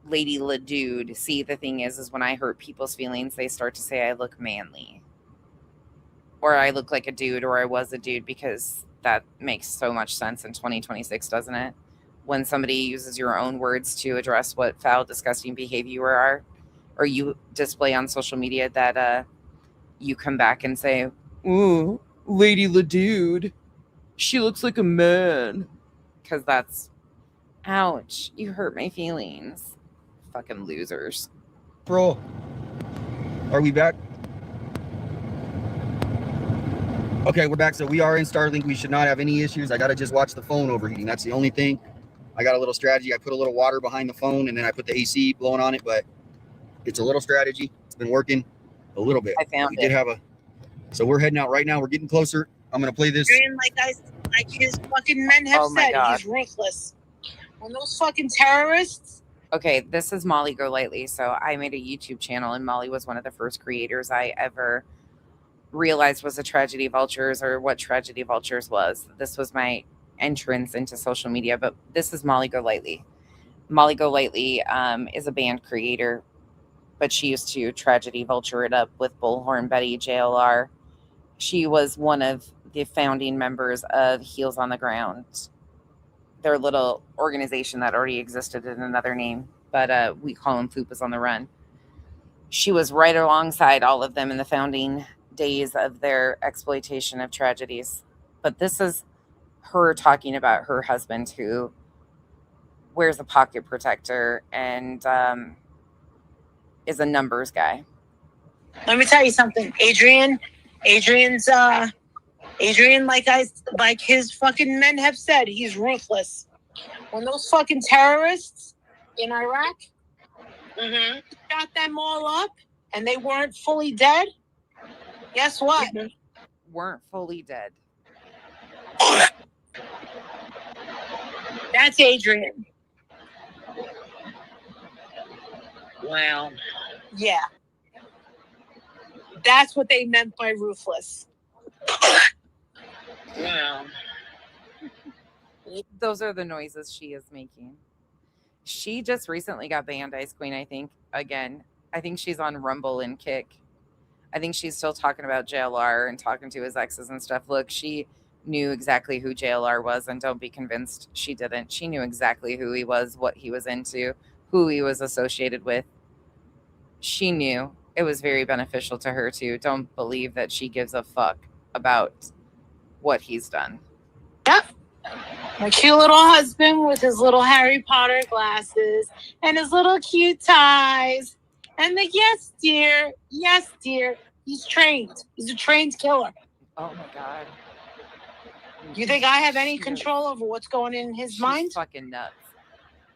A: Lady La Dude. See, the thing is when I hurt people's feelings, they start to say I look manly. Or I look like a dude, or I was a dude, because that makes so much sense in 2026, doesn't it? When somebody uses your own words to address what foul, disgusting behavior you are, or you display on social media, that you come back and say, ooh, Lady La Dude, she looks like a man. Because that's, ouch, you hurt my feelings. Fucking losers.
E: Bro, are we back? Okay, we're back. So we are in Starlink. We should not have any issues. I got to just watch the phone overheating. That's the only thing. I got a little strategy. I put a little water behind the phone, and then I put the AC blowing on it, but it's a little strategy. It's been working a little bit.
A: I found
E: we did have a, so we're heading out right now. We're getting closer. I'm going to play this.
N: Like his fucking men have said, he's ruthless. When those fucking terrorists.
A: Okay, this is Molly Go Lightly. So I made a YouTube channel, and Molly was one of the first creators I ever realized was a Tragedy Vultures, or what Tragedy Vultures was. This was my entrance into social media, but this is Molly Go Lightly. Molly Go Lightly is a band creator, but she used to Tragedy Vulture it up with Bullhorn Betty, JLR. She was one of the founding members of Heels on the Ground, their little organization that already existed in another name, but we call them Fupas on the Run. She was right alongside all of them in the founding days of their exploitation of tragedies. But this is her talking about her husband, who wears a pocket protector and is a numbers guy.
N: Let me tell you something. Adrian, like his fucking men have said, he's ruthless. When those fucking terrorists in Iraq shot them all up and they weren't fully dead, guess what?
A: Weren't fully dead.
N: That's Adrian. Wow. Yeah. That's what they meant by ruthless.
A: Wow. Those are the noises she is making. She just recently got banned, Ice Queen, I think. Again, I think she's on Rumble and Kick. I think she's still talking about JLR and talking to his exes and stuff. Look, she knew exactly who JLR was, and don't be convinced she didn't. She knew exactly who he was, what he was into, who he was associated with. She knew. It was very beneficial to her, too. Don't believe that she gives a fuck about what he's done.
N: Yep. My cute little husband with his little Harry Potter glasses and his little cute ties. And the yes, dear. He's trained. He's a trained killer.
A: Oh my God.
N: You think I have any control over what's going in his mind?
A: Fucking nuts.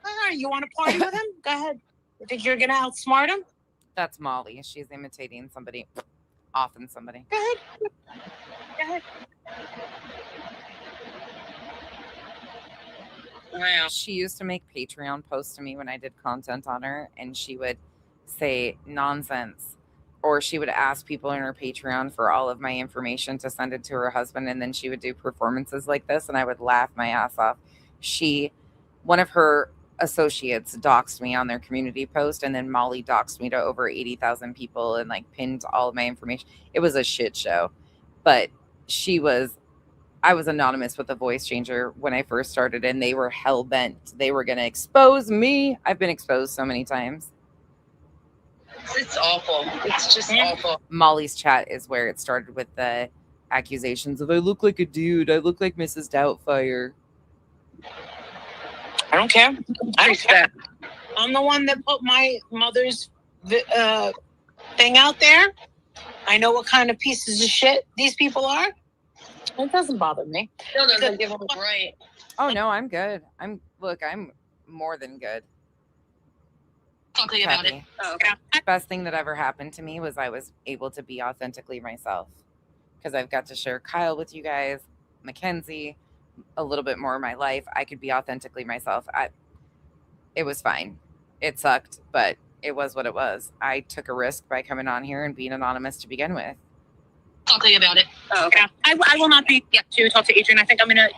N: All right, you want to party with him? Go ahead. You think you're going to outsmart him?
A: That's Molly. She's imitating somebody. Often somebody.
N: Go ahead. Go ahead.
A: Wow. She used to make Patreon posts to me when I did content on her, and she would say nonsense, or she would ask people in her Patreon for all of my information to send it to her husband, and then she would do performances like this, and I would laugh my ass off. One of her associates doxed me on their community post, and then Molly doxed me to over 80,000 people and like pinned all of my information. It was a shit show, but I was anonymous with a voice changer when I first started, and they were hell bent. They were going to expose me. I've been exposed so many times.
M: It's awful. It's just awful.
A: Molly's chat is where it started with the accusations of I look like a dude. I look like Mrs. Doubtfire.
N: I don't care. I don't care. I'm the one that put my mother's thing out there. I know what kind of pieces of shit these people are. It doesn't bother me.
M: Still doesn't give them a right.
A: Oh no, I'm good. I'm more than good.
M: Talking about it. Oh, okay.
A: Best thing that ever happened to me was I was able to be authentically myself, because I've got to share Kyle with you guys, Mackenzie, a little bit more of my life. I could be authentically myself. It was fine. It sucked, but it was what it was. I took a risk by coming on here and being anonymous to begin with.
M: Talking about it.
N: Oh, okay. I will not be to talk to Adrian. I think I'm gonna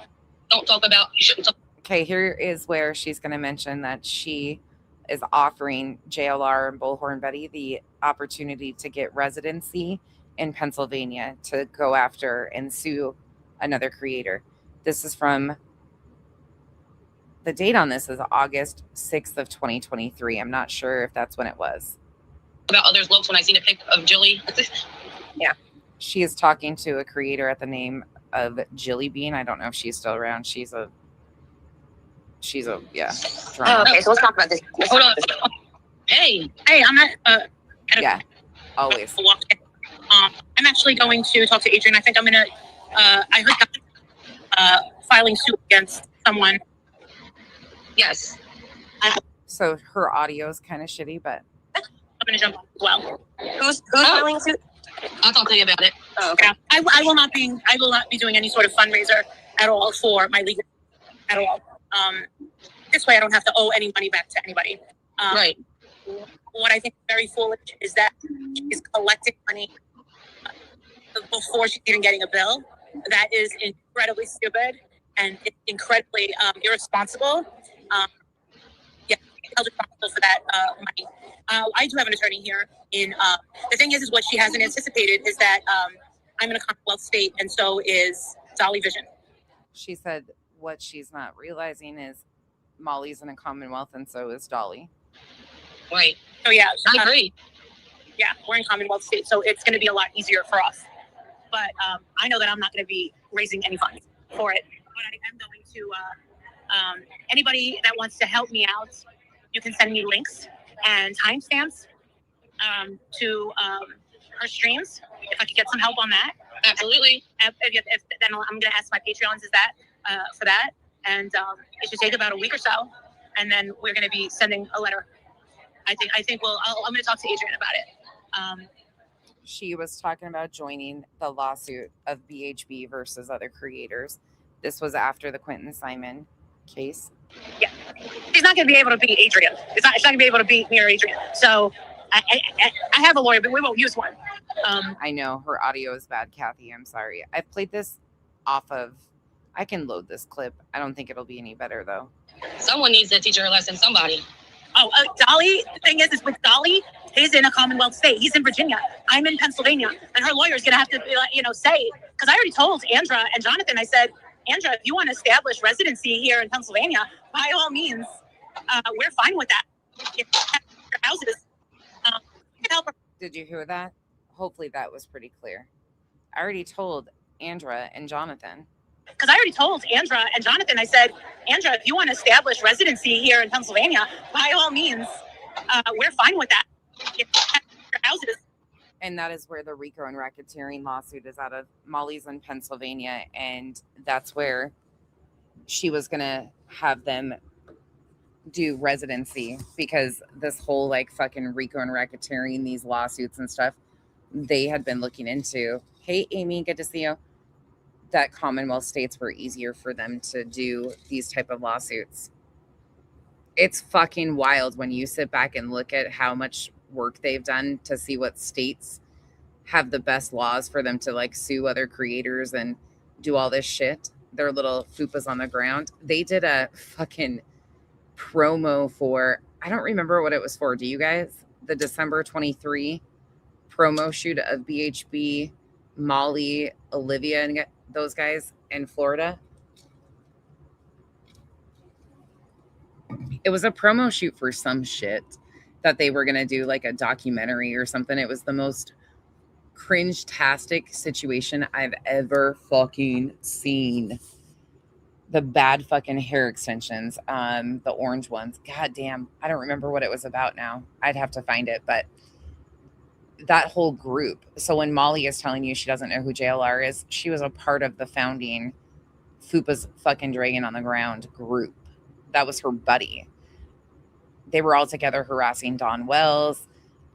M: don't talk about. You shouldn't talk.
A: Okay, here is where she's going to mention that she is offering JLR and Bullhorn Betty the opportunity to get residency in Pennsylvania to go after and sue another creator. This is from the date on this is August 6th of 2023. I'm not sure if that's when it was.
M: About others looks when I seen a pic of Jilly.
A: Yeah. She is talking to a creator at the name of Jilly Bean. I don't know if she's still around. She's a drama.
M: Oh, okay, so let's talk about this. Hold on. Hey, I'm not.
A: Yeah, always.
N: I'm actually going to talk to Adrian. I think I'm gonna. I heard filing suit against someone.
M: Yes.
A: So her audio is kind of shitty, but
N: I'm gonna jump on as well.
M: Who's filing suit? I'll talk to you about it.
N: Oh, okay. I will not be doing any sort of fundraiser at all for my legal at all. This way I don't have to owe any money back to anybody.
M: Right.
N: What I think is very foolish is that she's collecting money before she's even getting a bill. That is incredibly stupid and it's incredibly irresponsible. Held responsible for that money. I do have an attorney here. The thing is what she hasn't anticipated is that I'm in a Commonwealth state, and so is Dolly Vision.
A: She said what she's not realizing is Molly's in a Commonwealth, and so is Dolly.
M: Right.
N: So yeah,
M: I agree.
N: Yeah, we're in Commonwealth state, so it's going to be a lot easier for us. But I know that I'm not going to be raising any funds for it. But I am going to. Anybody that wants to help me out, you can send me links and timestamps to her streams. If I could get some help on that.
M: Absolutely.
N: Then I'm going to ask my Patreons for that. And it should take about a week or so. And then we're going to be sending a letter. I'm going to talk to Adrian about it.
A: She was talking about joining the lawsuit of BHB versus other creators. This was after the Quentin Simon case.
N: Yeah. She's not going to be able to beat Adrian. She's not going to be able to beat me or Adrian. So I have a lawyer, but we won't use one.
A: I know her audio is bad, Kathy. I'm sorry. I played this off of. I can load this clip. I don't think it'll be any better though.
M: Someone needs to teach her a lesson. Somebody.
N: Oh, Dolly. The thing is with Dolly, he's in a Commonwealth state. He's in Virginia. I'm in Pennsylvania, and her lawyer's gonna have to, say, because I already told Andra and Jonathan. I said, Andra, if you want to establish residency here in Pennsylvania, by all means, we're fine with that. Houses. Help her.
A: Did you hear that? Hopefully that was pretty clear. I already told Andra and Jonathan.
N: Because I already told Andra and Jonathan, I said, Andra, if you want to establish residency here in Pennsylvania, by all means, we're fine with that. Houses.
A: And that is where the RICO and racketeering lawsuit is out of. Molly's in Pennsylvania, and that's where she was going to have them do residency, because this whole like fucking RICO and racketeering, these lawsuits and stuff, they had been looking into. Hey, Amy, good to see you. That Commonwealth states were easier for them to do these type of lawsuits. It's fucking wild when you sit back and look at how much work they've done to see what states have the best laws for them to like sue other creators and do all this shit. Their little fupas on the ground. They did a fucking promo for, I don't remember what it was for. Do you guys? The December 23 promo shoot of BHB, Molly, Olivia, and those guys in Florida. It was a promo shoot for some shit that they were going to do, like a documentary or something. It was the most cringe-tastic situation I've ever fucking seen. The bad fucking hair extensions, the orange ones. God damn, I don't remember what it was about now. I'd have to find it, but that whole group. So when Molly is telling you she doesn't know who JLR is, she was a part of the founding Fupa's fucking Dragon on the Ground group. That was her buddy. They were all together harassing Dawn Wells,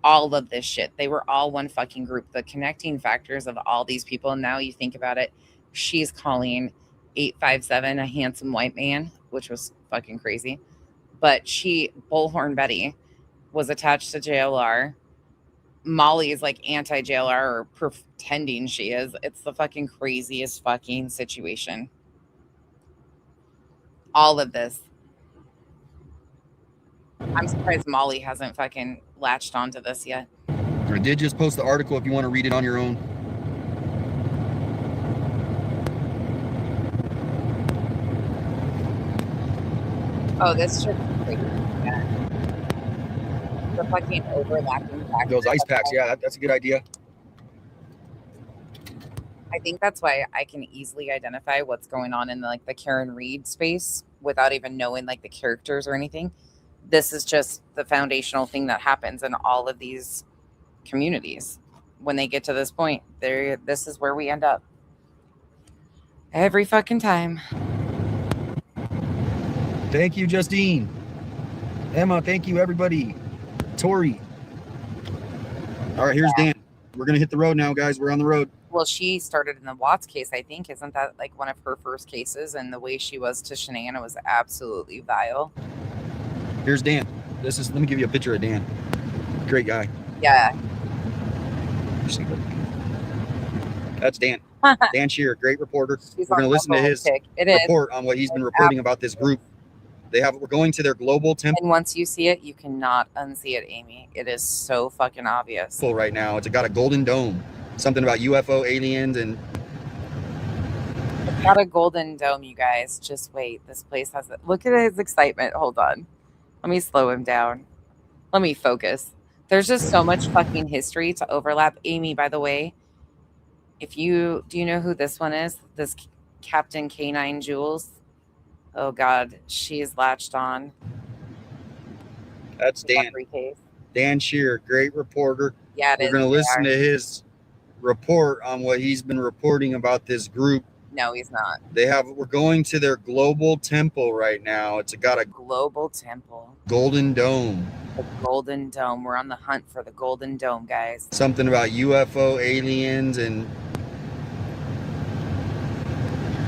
A: all of this shit. They were all one fucking group. The connecting factors of all these people. And now you think about it, she's calling 857 a handsome white man, which was fucking crazy. But Bullhorn Betty, was attached to JLR. Molly is like anti-JLR, or pretending she is. It's the fucking craziest fucking situation. All of this. I'm surprised Molly hasn't fucking latched onto this yet.
E: I did just post the article if you want to read it on your own.
A: Oh, this should be crazy. Yeah. The fucking overlapping factors.
E: Those ice packs, yeah, that's a good idea.
A: I think that's why I can easily identify what's going on in the Karen Reed space without even knowing like the characters or anything. This is just the foundational thing that happens in all of these communities. When they get to this point, this is where we end up. Every fucking time.
E: Thank you, Justine. Emma, thank you, everybody. Tori. All right, here's Dan. We're going to hit the road now, guys. We're on the road.
A: Well, she started in the Watts case, I think. Isn't that like one of her first cases? And the way she was to Shanann was absolutely vile.
E: Here's Dan. Let me give you a picture of Dan. Great guy.
A: Yeah.
E: That's Dan. Dan Shearer, great reporter. We're going to listen to his
A: report
E: on what he's been reporting about this group. We're going to their global temple.
A: And once you see it, you cannot unsee it, Amy. It is so fucking obvious.
E: Right now, it's got a golden dome. Something about UFO aliens and.
A: It's got a golden dome, you guys. Just wait. This place has it. Look at his excitement. Hold on. Let me slow him down. Let me focus. There's just so much fucking history to overlap. Amy, by the way, do you know who this one is? This Captain K9 Jules. Oh God, she's latched on.
E: That's Dan. Dan Shearer, great reporter.
A: Yeah,
E: we're going to listen to his report on what he's been reporting about this group.
A: No, he's not.
E: We're going to their global temple right now. It's got a
A: global temple.
E: Golden dome.
A: The golden dome. We're on the hunt for the golden dome, guys.
E: Something about UFO aliens and.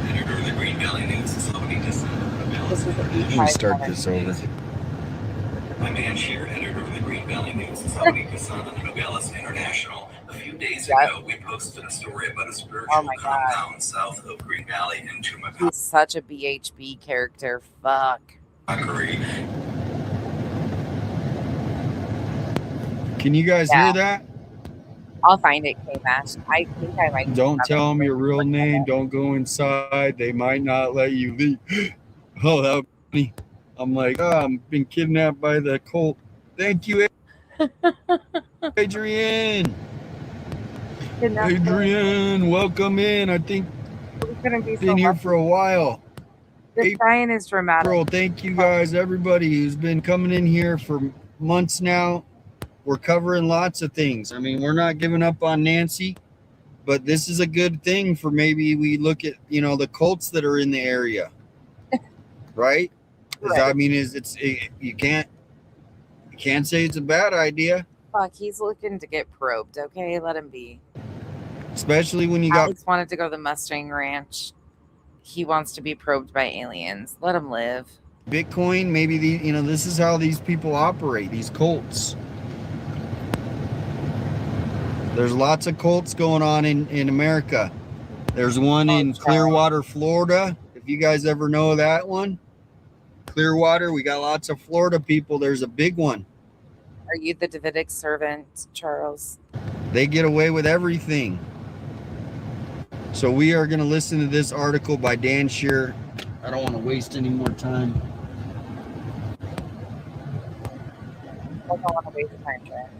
O: The Green Valley News. Somebody just.
E: Let me start this over.
O: My man Shearer, editor of the Green Valley News, Saudi Kassan and Nogales International. A few days ago, we posted a story about a spiritual compound south of Green Valley in Tumacacori.
A: He's such a BHB character. Fuck.
E: Can you guys hear that?
A: I'll find it, K-Mash. I think I might.
E: Don't tell them your real name. Don't go inside. They might not let you leave. Oh, that would be funny. I'm like, I've been kidnapped by the cult. Thank you, Adrian. Adrian, welcome in. I think
A: We couldn't be
E: Been here for a while.
A: This guy and his dramatic.
E: April, thank you guys, everybody who's been coming in here for months now. We're covering lots of things. I mean, we're not giving up on Nancy, but this is a good thing for maybe we look at, you know, the cults that are in the area, right? I mean, you can't say it's a bad idea.
A: Fuck, he's looking to get probed. Okay, let him be.
E: Especially when you got
A: Alex wanted to go to the Mustang Ranch. He wants to be probed by aliens. Let him live.
E: Bitcoin. Maybe this is how these people operate. These cults. There's lots of cults going on in America. There's one in Clearwater, Florida. If you guys ever know that one, Clearwater, we got lots of Florida people. There's a big one.
A: Are you the Davidic servant, Charles?
E: They get away with everything. So we are going to listen to this article by Dan Shear. I don't want to waste any more time.
A: I don't want to waste time, Jack.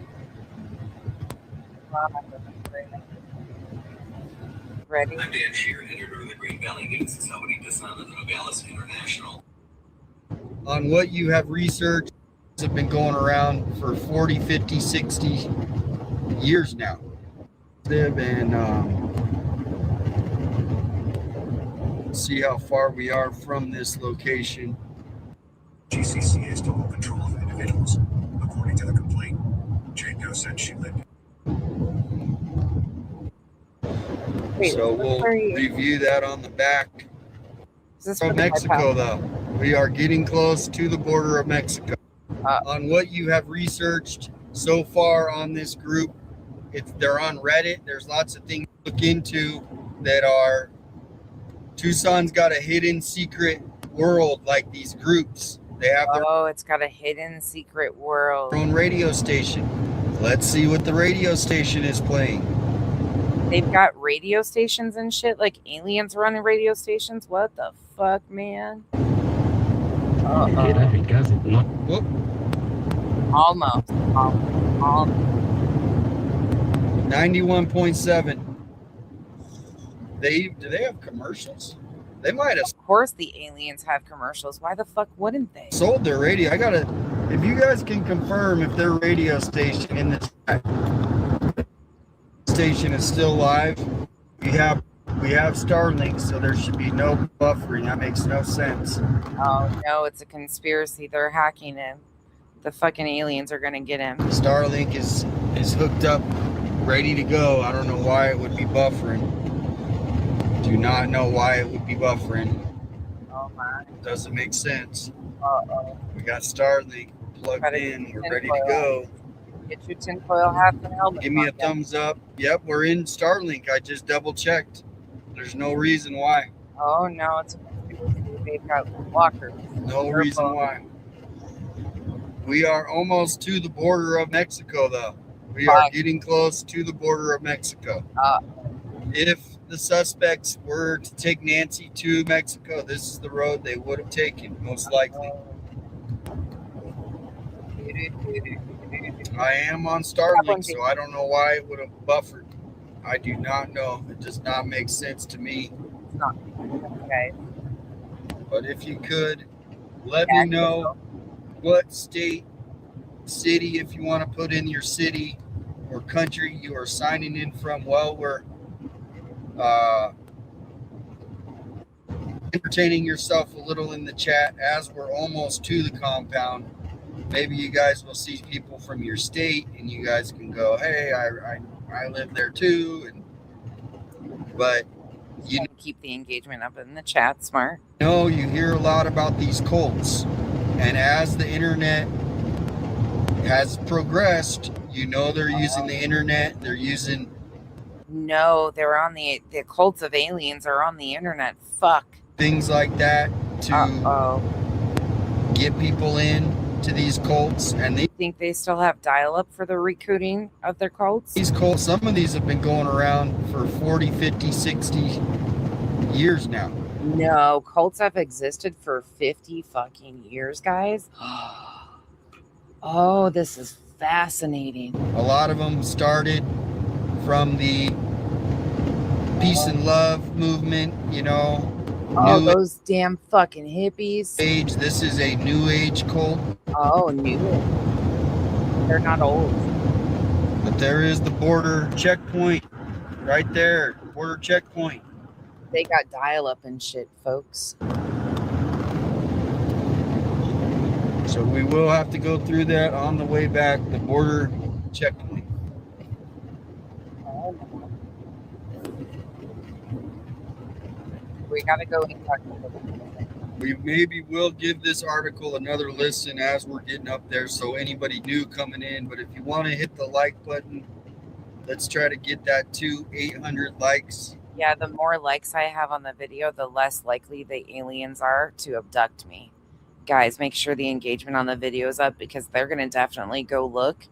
A: Ready?
O: I'm Dan Shear, editor of the Green Valley News Society, Descent of the Nogales International.
E: On what you have researched, have been going around for 40, 50, 60 years now. And see how far we are from this location.
K: GCC has total control of individuals. According to the complaint, Jane Doe said she lived.
E: So we'll review that on the back. From Mexico, though. We are getting close to the border of Mexico. On what you have researched so far on this group, they're on Reddit. There's lots of things to look into that are Tucson's got a hidden secret world, like these groups. They have
A: it's got a hidden secret world.
E: Their own radio station. Let's see what the radio station is playing.
A: They've got radio stations and shit, like aliens running radio stations. What the fuck, man? Almost.
E: 91.7. Do they have commercials? They might have.
A: Of course the aliens have commercials. Why the fuck wouldn't they?
E: Sold their radio. If you guys can confirm if their radio station in the chat station is still live, we have Starlink, so there should be no buffering. That makes no sense.
A: Oh no, it's a conspiracy. They're hacking him. The fucking aliens are gonna get him.
E: Starlink is hooked up, ready to go. I don't know why it would be buffering. Do not know why it would be buffering.
A: Oh my.
E: Doesn't make sense.
A: Uh-oh.
E: We got Starlink plugged in. We're ready to go.
A: Get your tinfoil hat and helmet.
E: Give me a thumbs up. Yep, we're in Starlink. I just double checked. There's no reason why.
A: Oh no, it's a conspiracy. They've got walkers.
E: No reason why. We are almost to the border of Mexico, though. We are getting close to the border of Mexico. If the suspects were to take Nancy to Mexico, this is the road they would have taken, most likely. I am on Starlink, so I don't know why it would have buffered. I do not know. It does not make sense to me.
A: It's not. Okay.
E: But if you could, let me know what state, city, if you want to put in your city or country you are signing in from. Well, we're entertaining yourself a little in the chat as we're almost to the compound. Maybe you guys will see people from your state and you guys can go, hey, I live there too. But you
A: keep the engagement up in the chat. Smart.
E: You hear a lot about these cults, and as the internet has progressed, they're using the internet. They're using.
A: No, they're on the cults of aliens are on the internet. Fuck.
E: Things like that to get people in to these cults, and they
A: think they still have dial-up for the recruiting of their cults.
E: These cults, some of these have been going around for 40, 50, 60 years now.
A: No, cults have existed for 50 fucking years, guys. Oh, this is fascinating.
E: A lot of them started from the peace and love movement, you know.
A: Oh, those damn fucking hippies.
E: Age. This is a new age cult.
A: Oh, new. They're not old.
E: But there is the border checkpoint right there. Border checkpoint.
A: They got dial-up and shit, folks.
E: So we will have to go through that on the way back, the border checkpoint.
A: We gotta go and talk to them.
E: We maybe will give this article another listen as we're getting up there, so anybody new coming in. But if you want to hit the like button, let's try to get that to 800 likes.
A: Yeah, the more likes I have on the video, the less likely the aliens are to abduct me. Guys, make sure the engagement on the video is up, because they're going to definitely go look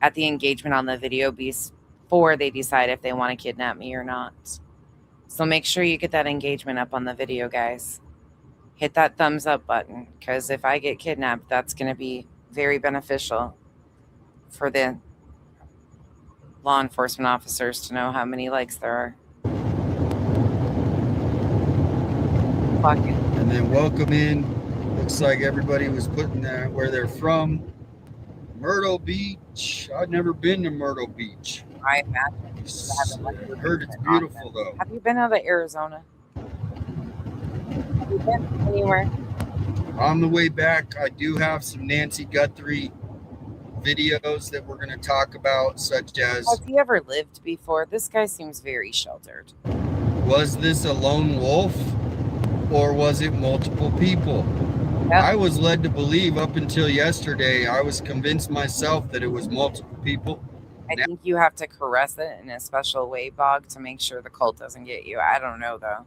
A: at the engagement on the video before they decide if they want to kidnap me or not. So make sure you get that engagement up on the video, guys. Hit that thumbs up button, because if I get kidnapped, that's going to be very beneficial for the law enforcement officers to know how many likes there are.
E: And then welcome in. Looks like everybody was putting that where they're from. Myrtle Beach. I've never been to Myrtle Beach.
A: I imagine.
E: I heard it's beautiful though.
A: Have you been out of Arizona? Have you been anywhere?
E: On the way back, I do have some Nancy Guthrie videos that we're going to talk about, such as...
A: Has he ever lived before? This guy seems very sheltered.
E: Was this a lone wolf or was it multiple people? Yep. I was led to believe up until yesterday, I was convinced myself that it was multiple people.
A: I think you have to caress it in a special way, Bog, to make sure the cult doesn't get you. I don't know, though.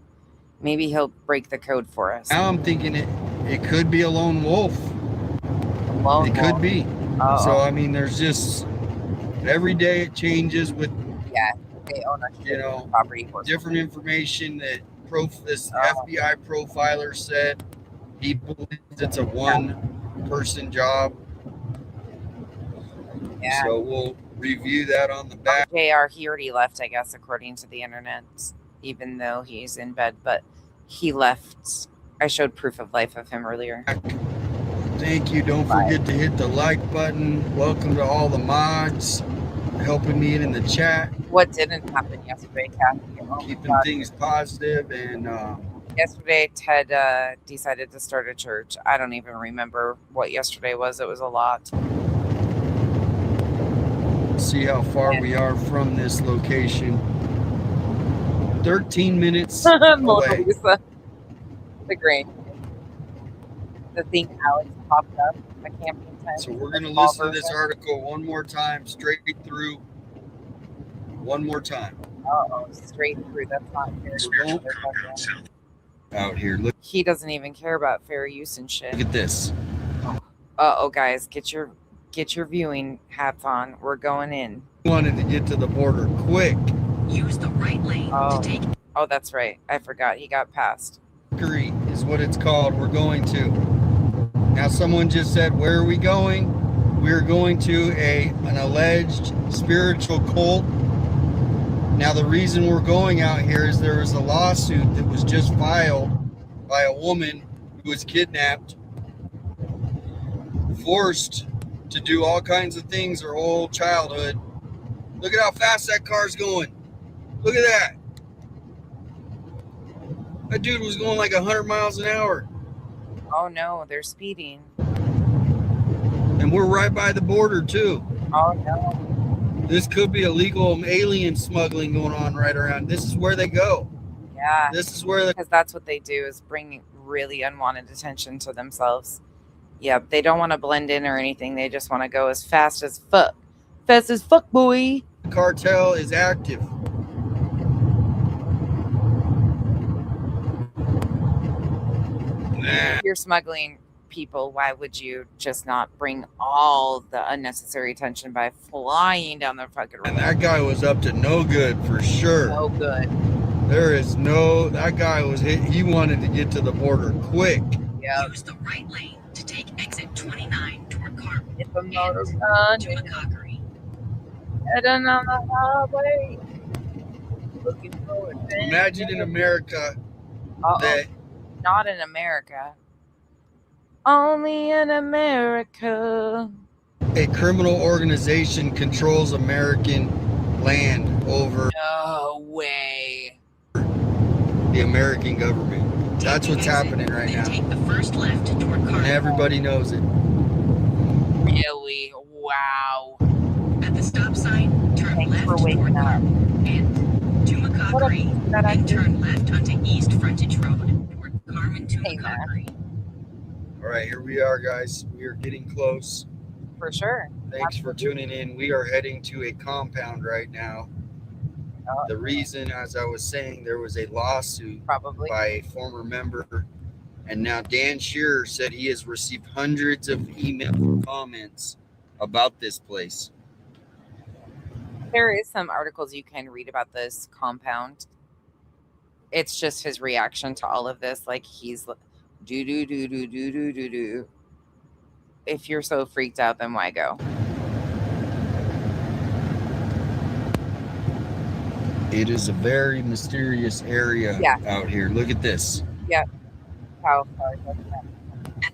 A: Maybe he'll break the code for us.
E: Now I'm thinking it could be a lone wolf.
A: Lone
E: it
A: wolf.
E: Could be.
A: Uh-oh.
E: So, I mean, there's just... Every day it changes with...
A: Yeah, they own a property.
E: Different information that this FBI profiler said. He believes it's a one-person job.
A: Yeah.
E: So we'll review that on the back.
A: JR, he already left, I guess, according to the internet, even though he's in bed, but he left. I showed proof of life of him earlier.
E: Thank you. Don't forget to hit the like button. Welcome to all the mods helping me in the chat.
A: What didn't happen yesterday, Kathy?
E: Keeping things positive. And
A: yesterday, Ted decided to start a church. I don't even remember what yesterday was. It was a lot.
E: See how far we are from this location. 13 minutes away.
A: The grain. The thing Alex popped up. I can't pretend.
E: So we're going to listen to this article one more time, straight through. One more time.
A: Uh-oh, straight through. That's not fair.
E: Out here. Look.
A: He doesn't even care about fair use and shit.
E: Look at this.
A: Uh-oh, guys. Get your viewing hats on. We're going in.
E: Wanted to get to the border quick.
K: Use the right lane to take.
A: Oh, that's right. I forgot. He got passed.
E: Is what it's called. We're going to. Now, someone just said, where are we going? We're going to an alleged spiritual cult. Now, the reason we're going out here is there was a lawsuit that was just filed by a woman who was kidnapped, forced to do all kinds of things her whole childhood. Look at how fast that car's going. Look at that. That dude was going like 100 miles an hour.
A: Oh, no, they're speeding.
E: And we're right by the border, too.
A: Oh, no.
E: This could be illegal alien smuggling going on right around. This is where they go.
A: Yeah.
E: This is where
A: because that's what they do, is bring really unwanted attention to themselves. Yep, they don't want to blend in or anything. They just want to go as fast as fuck. Fast as fuck, boy.
E: The cartel is active.
A: If you're smuggling people, why would you just not bring all the unnecessary attention by flying down the fucking road?
E: And that guy was up to no good for sure.
A: No good.
E: That guy was hit. He wanted to get to the border quick.
A: Yeah.
K: Use the right lane to take exit 29 toward Carp.
A: If a motor's running,
K: to McCockery.
A: heading on the highway. Looking for adventure.
E: Imagine in America that
A: Not in America. Only in America.
E: a criminal organization controls American land over
A: No way.
E: the American government. That's what's happening right now.
K: Take the first left toward
E: And everybody knows it.
A: Really? Wow.
K: At the stop sign, turn
A: Thanks
K: left
A: for waking
K: toward
A: up.
K: Carmen to McCockery, and turn left onto East Frontage Road toward Carmen to McCockery.
E: All right, here we are, guys. We are getting close.
A: For sure.
E: Thanks for tuning in. We are heading to a compound right now. The reason, as I was saying, there was a lawsuit by a former member, and now Dan Shearer said he has received hundreds of email comments about this place.
A: There is some articles you can read about this compound. It's just his reaction to all of this. Like he's do. If you're so freaked out, then why go?
E: It is a very mysterious area out here. Look at this.
A: Yeah. How far?
K: At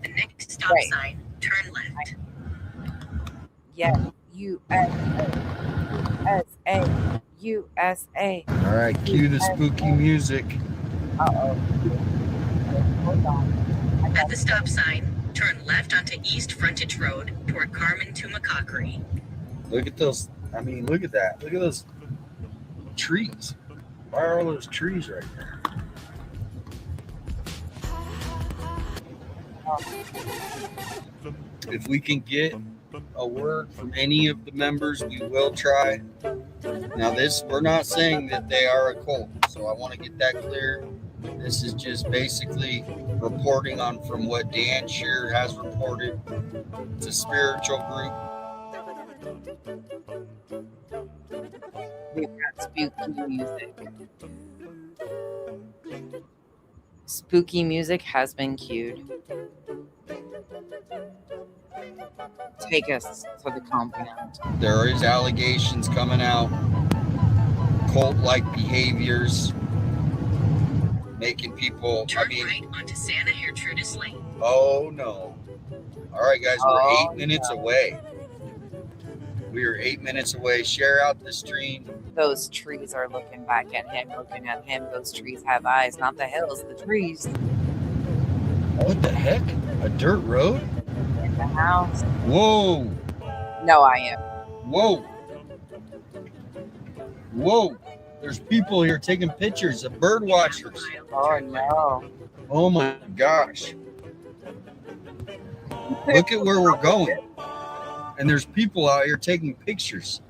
K: the next stop sign, turn left.
A: Yeah. USA.
E: All right, cue the spooky music.
A: Hold on.
K: At the stop sign, turn left onto East Frontage Road toward Carmen to McCockery.
E: Look at those. I mean, look at that. Look at those trees. Why are all those trees right there? If we can get a word from any of the members, we will try. Now, we're not saying that they are a cult, so I want to get that clear. This is just basically reporting on from what Dan Shearer has reported. It's a spiritual group.
A: We've got spooky music. Spooky music has been cued. Take us to the compound.
E: There is allegations coming out, cult-like behaviors, making people.
K: Turn right onto Santa Gertrudis Lane.
E: Oh no! All right, guys, we're 8 minutes away. We are 8 minutes away. Share out the stream.
A: Those trees are looking back at him, looking at him. Those trees have eyes, not the hills, the trees.
E: What the heck? A dirt road?
A: In the house.
E: Whoa!
A: No, I am.
E: Whoa! Whoa! There's people here taking pictures of bird watchers.
A: Oh no!
E: Oh my gosh! Look at where we're going. And there's people out here taking pictures.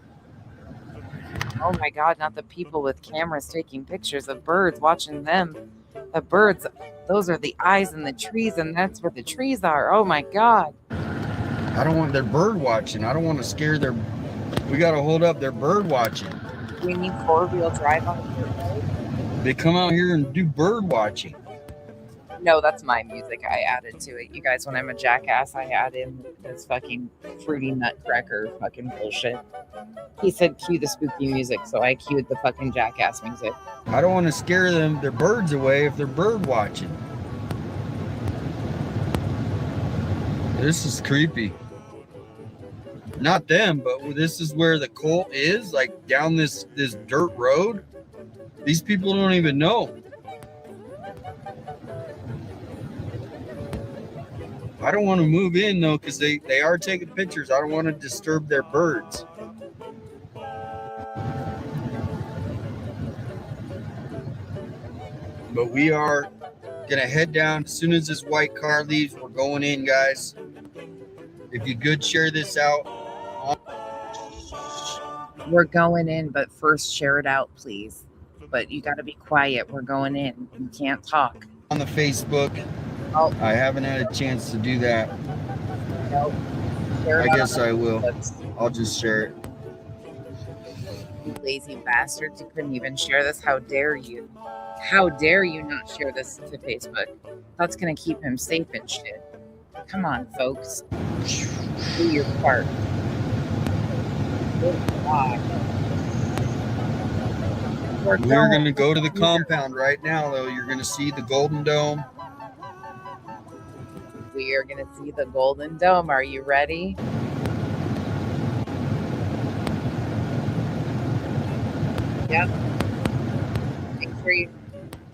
A: Oh my God, not the people with cameras taking pictures of birds, watching them. The birds, those are the eyes in the trees, and that's where the trees are. Oh my God.
E: I don't want their bird watching. I don't want to scare their. We got to hold up their bird watching.
A: We need 4-wheel drive on the road.
E: They come out here and do bird watching.
A: No, that's my music. I added to it. You guys, when I'm a jackass, I add in this fucking fruity nutcracker fucking bullshit. He said cue the spooky music, so I cued the fucking jackass music.
E: I don't want to scare them, their birds away if they're bird watching. This is creepy. Not them, but this is where the cult is, like down this dirt road. These people don't even know. I don't want to move in though, because they are taking pictures. I don't want to disturb their birds. But we are gonna head down as soon as this white car leaves. We're going in, guys. If you could share this out.
A: We're going in, but first share it out, please. But you got to be quiet. We're going in. You can't talk.
E: On the Facebook.
A: Oh.
E: I haven't had a chance to do that.
A: Nope.
E: I guess I will. I'll just share it.
A: You lazy bastards. You couldn't even share this. How dare you? How dare you not share this to Facebook? That's going to keep him safe and shit. Come on, folks. Do your part. Good God.
E: We're going to go to the compound right now, though. You're going to see the Golden Dome.
A: We are going to see the Golden Dome. Are you ready? Yep. Make sure you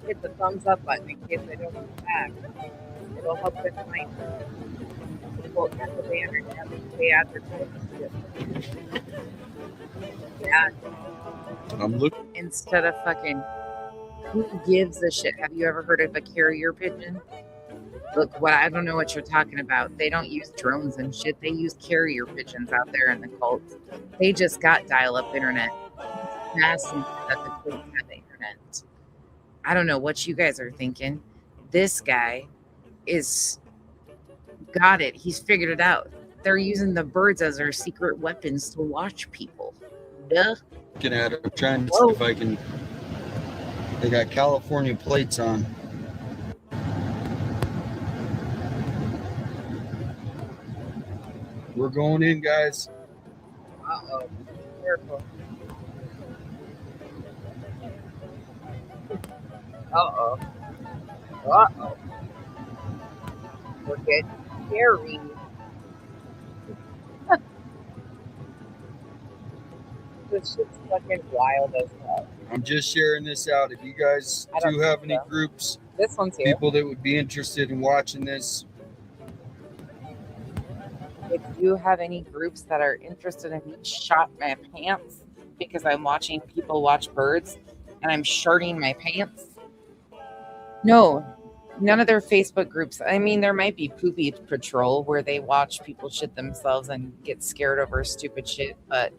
A: hit the thumbs up button in case I don't come back. It'll help us find people at the banner and they advertise. Yeah.
E: I'm looking.
A: Instead of fucking, who gives a shit? Have you ever heard of a carrier pigeon? Look, I don't know what you're talking about. They don't use drones and shit. They use carrier pigeons out there in the cults. They just got dial-up internet. Massive that the cults have internet. I don't know what you guys are thinking. This guy is got it. He's figured it out. They're using the birds as their secret weapons to watch people. Duh.
E: Looking at it, I'm trying to see if I can. They got California plates on. We're going in, guys.
A: Uh-oh. Careful. Uh-oh. Uh-oh. We're getting scary. This shit's fucking wild as hell.
E: I'm just sharing this out. If you guys do have any groups,
A: this one's here.
E: People that would be interested in watching this.
A: If you have any groups that are interested in me shot my pants because I'm watching people watch birds and I'm shirting my pants. No, none of their Facebook groups. I mean, there might be Poopy Patrol where they watch people shit themselves and get scared over stupid shit, but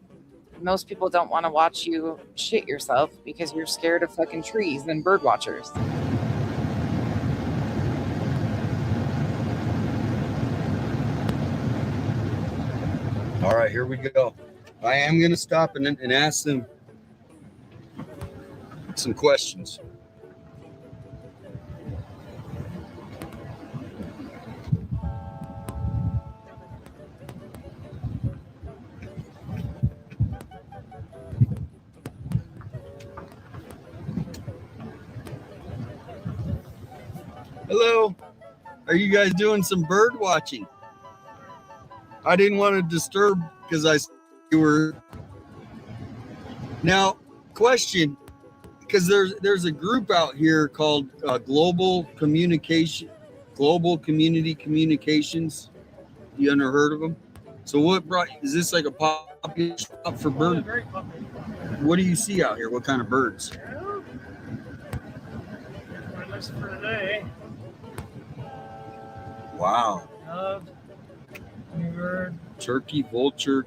A: most people don't want to watch you shit yourself because you're scared of fucking trees and bird watchers.
E: All right, here we go. I am going to stop and ask them some questions. Hello. Are you guys doing some bird watching? I didn't want to disturb because you were. Now, question, because there's a group out here called Global Community Communications. You ever heard of them? So what is this like a popular spot for birds? What do you see out here? What kind of birds?
P: For today.
E: Wow. Turkey, vulture,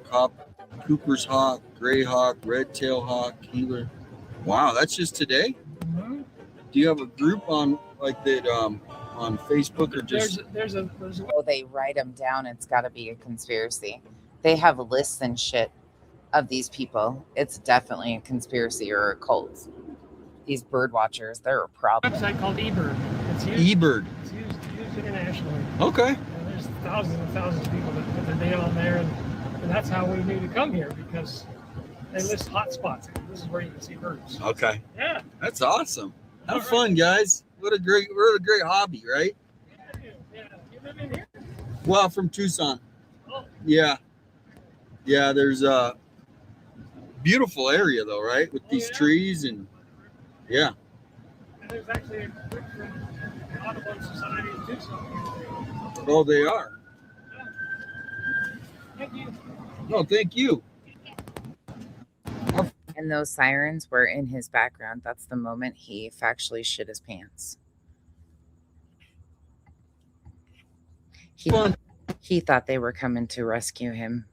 E: Cooper's hawk, gray hawk, red-tailed hawk, keeler. Wow, that's just today?
P: Mm-hmm.
E: Do you have a group on like that on Facebook or just?
P: There's a
A: Oh, they write them down. It's got to be a conspiracy. They have lists and shit of these people. It's definitely a conspiracy or a cult. These bird watchers, they're a problem.
P: website called eBird. It's
E: eBird.
P: It's used internationally.
E: Okay.
P: And there's thousands and thousands of people that put their data on there, and that's how we knew to come here because they list hot spots. This is where you can see birds.
E: Okay.
P: Yeah.
E: That's awesome. Have fun, guys. What a great hobby, right?
P: Yeah. You live in here?
E: Well, from Tucson.
P: Oh.
E: Yeah. Yeah, there's a beautiful area though, right? With these trees and yeah.
P: And there's actually a group from Audubon Society in Tucson.
E: Oh, they are.
P: Thank you.
E: No, thank you.
A: And those sirens were in his background. That's the moment he factually shit his pants. He thought they were coming to rescue him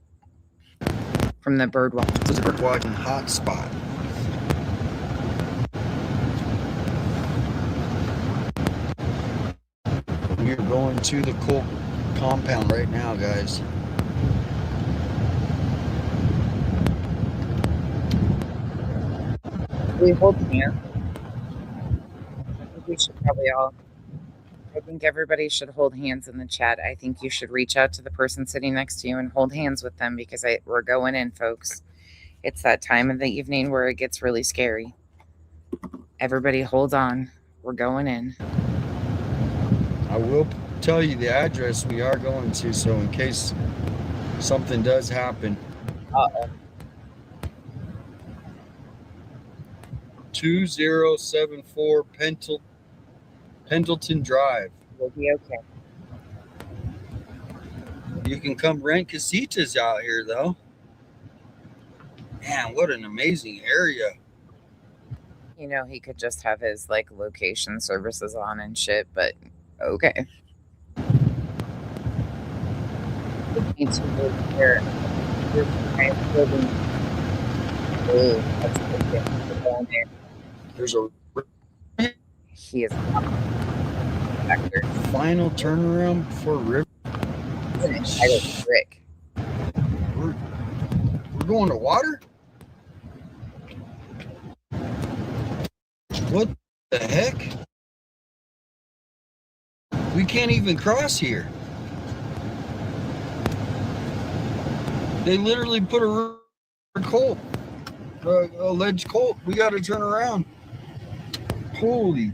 A: from the bird watching.
E: This is a bird watching hot spot. We are going to the Colt compound right now, guys.
A: We hold hands. I think we should probably all. I think everybody should hold hands in the chat. I think you should reach out to the person sitting next to you and hold hands with them because we're going in, folks. It's that time of the evening where it gets really scary. Everybody hold on. We're going in.
E: I will tell you the address we are going to, so in case something does happen. 2074 Pendleton Drive.
A: We'll be okay.
E: You can come rent casitas out here, though. Man, what an amazing area.
A: You know, he could just have his like location services on and shit, but okay. It's here.
E: There's a
A: he is
E: final turnaround before river.
A: Rick.
E: We're going to water? What the heck? We can't even cross here. They literally put a colt, a ledge colt. We got to turn around. Holy.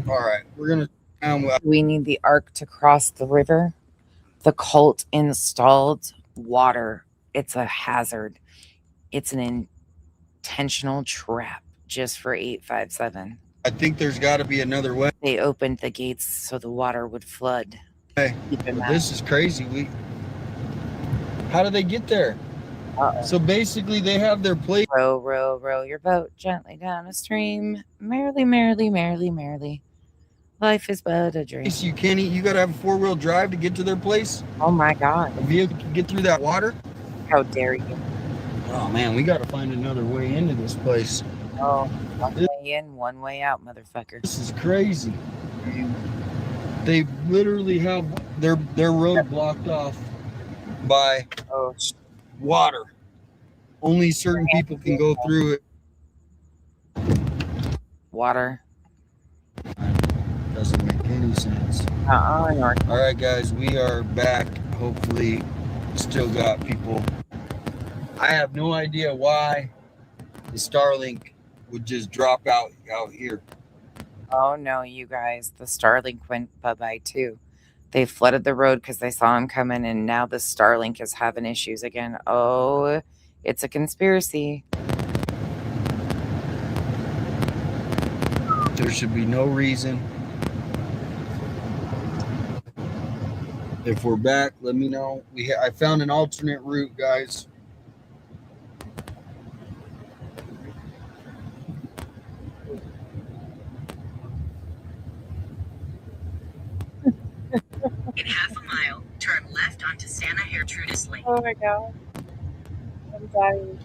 E: All right, we're going to.
A: We need the ark to cross the river. The Colt installed water. It's a hazard. It's an intentional trap just for 857.
E: I think there's got to be another way.
A: They opened the gates so the water would flood.
E: Hey, this is crazy. How do they get there? So basically, they have their place.
A: Row, row, row your boat gently down a stream. Merrily, merrily, merrily, merrily. Life is but a dream.
E: You can't eat. You got to have a 4-wheel drive to get to their place.
A: Oh my God!
E: A vehicle can get through that water.
A: How dare you?
E: Oh man, we got to find another way into this place.
A: Oh, one way in, one way out, motherfucker.
E: This is crazy. They literally have their road blocked off by water. Only certain people can go through it.
A: Water.
E: Doesn't make any sense.
A: All
E: right, guys, we are back. Hopefully, still got people. I have no idea why the Starlink would just drop out here.
A: Oh no, you guys, the Starlink went bye-bye too. They flooded the road because they saw him coming, and now the Starlink is having issues again. Oh, it's a conspiracy.
E: There should be no reason. If we're back, let me know. I found an alternate route, guys.
Q: In half a mile, turn left onto Santa Gertrudis Lane.
A: Oh my God. I'm dying.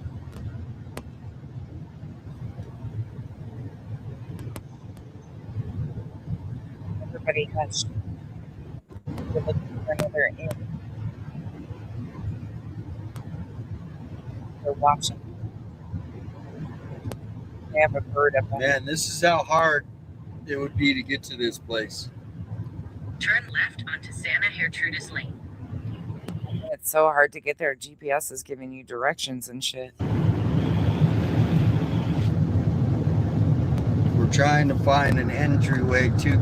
A: Everybody hush. We're looking for another inn. They're watching. They have a bird up on.
E: Man, this is how hard it would be to get to this place.
Q: Turn left onto Santa Gertrudis Lane.
A: It's so hard to get there. GPS is giving you directions and shit.
E: We're trying to find an entryway to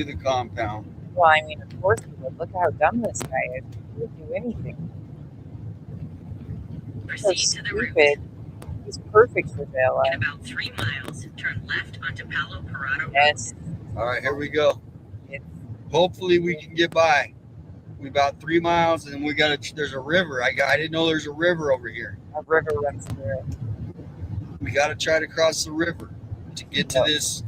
E: the compound.
A: Well, I mean, of course we would. Look how dumb this guy is. He would do anything.
Q: Proceed
A: so
Q: to the route.
A: Stupid. He's perfect for Bella.
Q: In about 3 miles, turn left onto Palo Parado.
A: Yes.
E: All right, here we go. Hopefully we can get by. We about 3 miles, and we there's a river. I didn't know there's a river over here.
A: A river runs through it.
E: We got to try to cross the river to get to this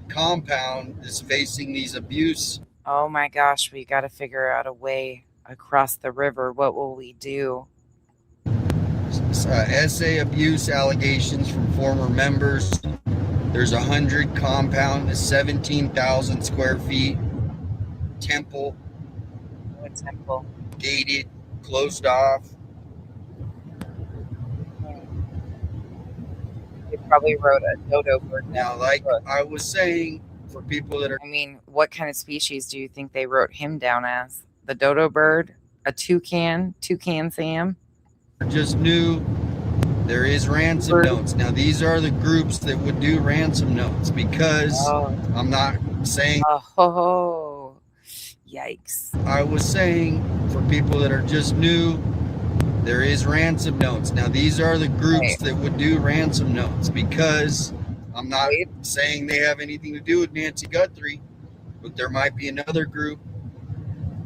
E: compound that's facing these abuse.
A: Oh my gosh, we got to figure out a way across the river. What will we do?
E: SA abuse allegations from former members. There's 100 compound, 17,000 square feet. Temple.
A: What temple?
E: Gated, closed off.
A: They probably wrote a dodo bird.
E: Now, like I was saying, for people that are...
A: I mean, what kind of species do you think they wrote him down as? The dodo bird? A toucan? Toucan Sam?
E: Just knew There is ransom notes. Now, these are the groups that would do ransom notes because I'm not saying.
A: Oh, yikes.
E: I was saying for people that are just new, there is ransom notes. Now, these are the groups that would do ransom notes because I'm not saying they have anything to do with Nancy Guthrie, but there might be another group.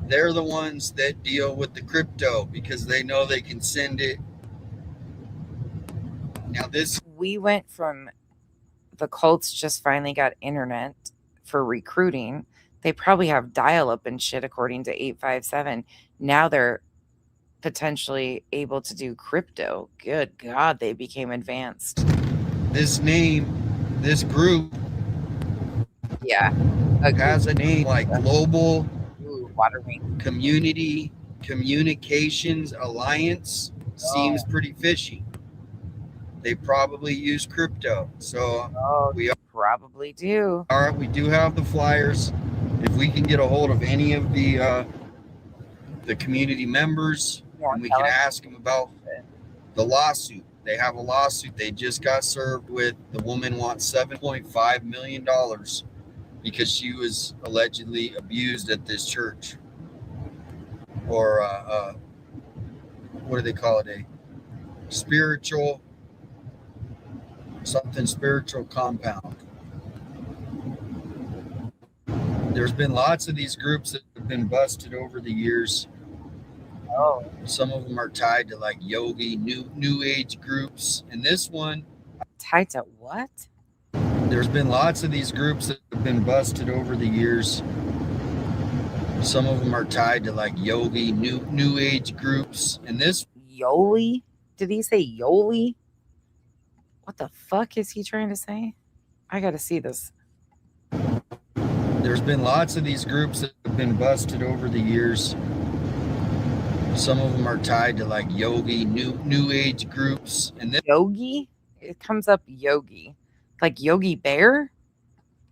E: They're the ones that deal with the crypto because they know they can send it. Now,
A: we went from the cults just finally got internet for recruiting. They probably have dial-up and shit according to 857. Now they're potentially able to do crypto. Good God, they became advanced.
E: This group, has a name like Global Community Communications Alliance. Seems pretty fishy. They probably use crypto, so we
A: probably do.
E: All right, we do have the flyers. If we can get a hold of any of the community members, and we can ask them about the lawsuit. They have a lawsuit they just got served with. The woman wants $7.5 million because she was allegedly abused at this church, or what do they call it? A spiritual compound. There's been lots of these groups that have been busted over the years. Some of them are tied to like yogi, new age groups. And this one
A: tied to what?
E: There's been lots of these groups that have been busted over the years. Some of them are tied to like yogi, new age groups. And this
A: Yoli? Did he say Yoli? What the fuck is he trying to say? I gotta see this.
E: There's been lots of these groups that have been busted over the years. Some of them are tied to like yogi, new age groups. And this
A: Yogi? It comes up Yogi. Like Yogi Bear?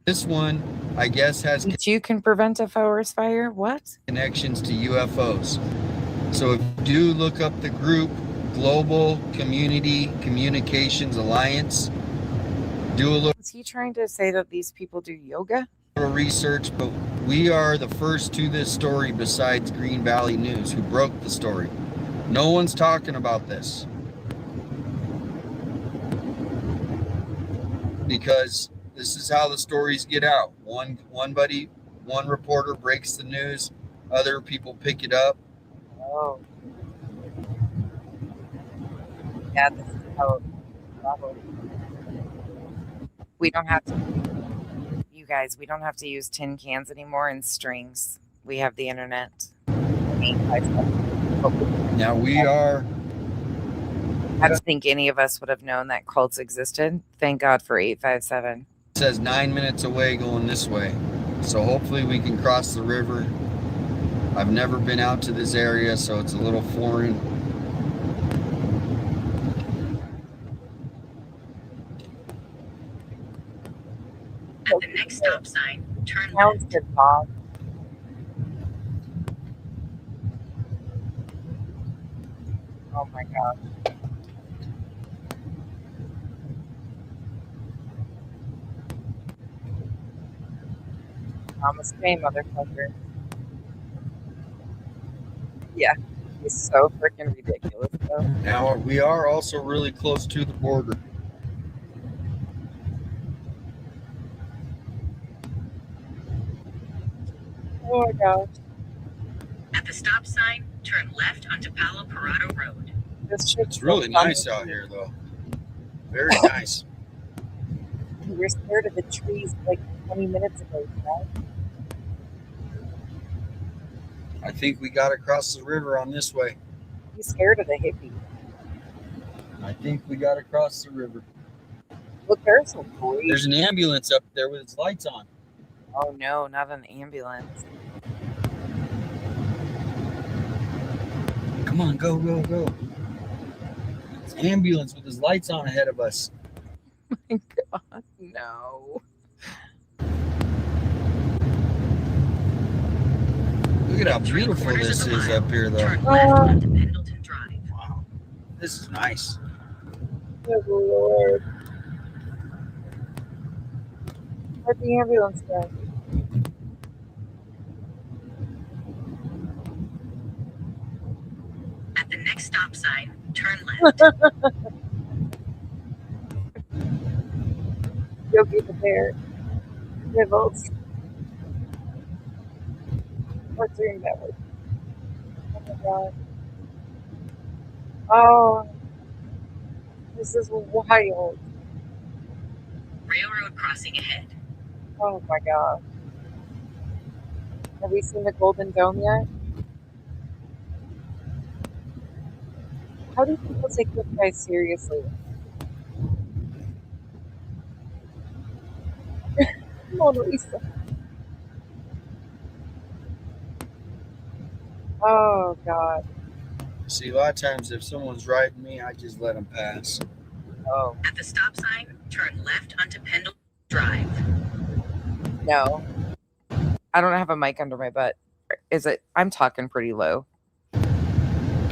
E: This one, I guess, has
A: you can prevent a forest fire. What?
E: Connections to UFOs. So if you do look up the group Global Community Communications Alliance, do a little.
A: Is he trying to say that these people do yoga?
E: Research, but we are the first to this story besides Green Valley News who broke the story. No one's talking about this because this is how the stories get out. One reporter breaks the news, other people pick it up.
A: Oh, yeah, this is how probably. We don't have to. Guys, we don't have to use tin cans anymore and strings. We have the internet.
E: Now we are.
A: I don't think any of us would have known that cults existed. Thank God for 857.
E: It says 9 minutes away going this way. So hopefully we can cross the river. I've never been out to this area, so it's a little foreign.
Q: At the next stop sign, turn
A: left. Good, Bob. Oh my God. Thomas Paine, motherfucker. Yeah, he's so freaking ridiculous, though.
E: Now, we are also really close to the border.
A: Oh my gosh.
Q: At the stop sign, turn left onto Palo Parado Road.
E: It's really nice out here, though. Very nice.
A: You were scared of the trees like 20 minutes ago, right?
E: I think we got to cross the river on this way.
A: You scared of the hippie.
E: I think we got to cross the river.
A: Look, there's some boys.
E: There's an ambulance up there with its lights on.
A: Oh no, not an ambulance.
E: Come on, go, go, go. It's an ambulance with his lights on ahead of us.
A: Oh my God, no.
E: Look at how beautiful this is up here, though.
Q: Turn left onto Pendleton Drive.
E: Wow. This is nice.
A: Good Lord. Where'd the ambulance go?
Q: At the next stop sign, turn left.
A: Yogi the bear. Nibbles. Or Dream Network. Oh my god. Oh, this is wild.
Q: Railroad crossing ahead.
A: Oh my god. Have we seen the Golden Dome yet? How do people take this guy seriously? Mona Lisa. Oh god.
E: See, a lot of times if someone's riding me, I just let them pass.
A: Oh.
Q: At the stop sign, turn left onto Pendle Drive.
A: No. I don't have a mic under my butt. Is it? I'm talking pretty low.
E: All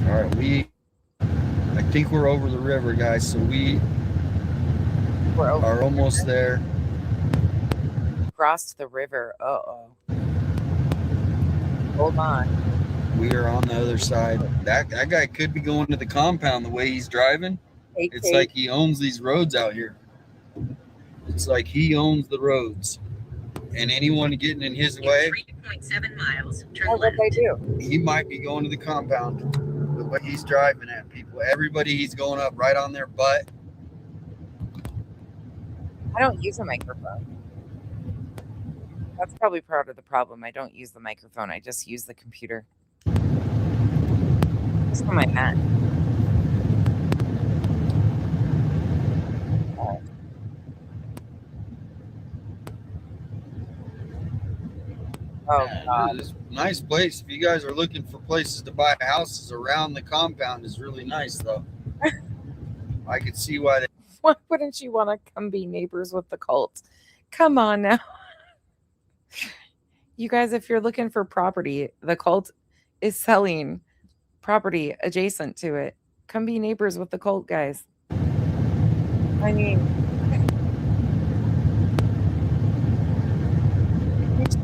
E: right, I think we're over the river, guys, so we're almost there.
A: Crossed the river. Uh-oh. Hold on.
E: We are on the other side. That guy could be going to the compound the way he's driving.
A: Hey,
E: it's like he owns these roads out here. It's like he owns the roads. And anyone getting in his way,
Q: 3.7 miles. Turn
A: what
Q: left.
A: they do?
E: He might be going to the compound the way he's driving at people. Everybody, he's going up right on their butt.
A: I don't use a microphone. That's probably part of the problem. I don't use the microphone. I just use the computer. Just for my Mac. Oh, God.
E: This is a nice place. If you guys are looking for places to buy houses around the compound, is really nice, though. I could see why they.
A: Why wouldn't you want to come be neighbors with the cult? Come on now. You guys, if you're looking for property, the cult is selling property adjacent to it. Come be neighbors with the cult, guys. I mean,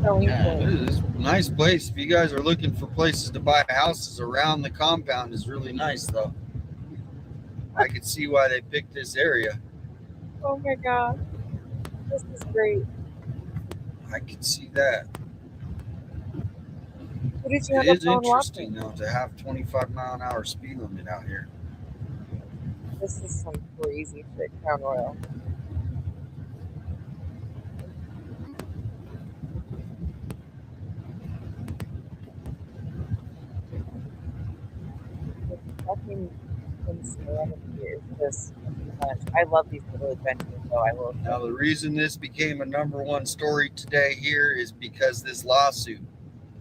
E: This is a nice place. If you guys are looking for places to buy houses around the compound, is really nice, though. I could see why they picked this area.
A: oh my God. This is great.
E: I could see that.
A: What did you have
E: It is
A: a phone
E: interesting,
A: watching?
E: though, to have 25-mile-an-hour speed limit out here.
A: This is some crazy shit, Crown Royal. Fucking insanity is just much. I love these little adventures, though. I will.
E: Now, the reason this became a #1 story today here is because this lawsuit.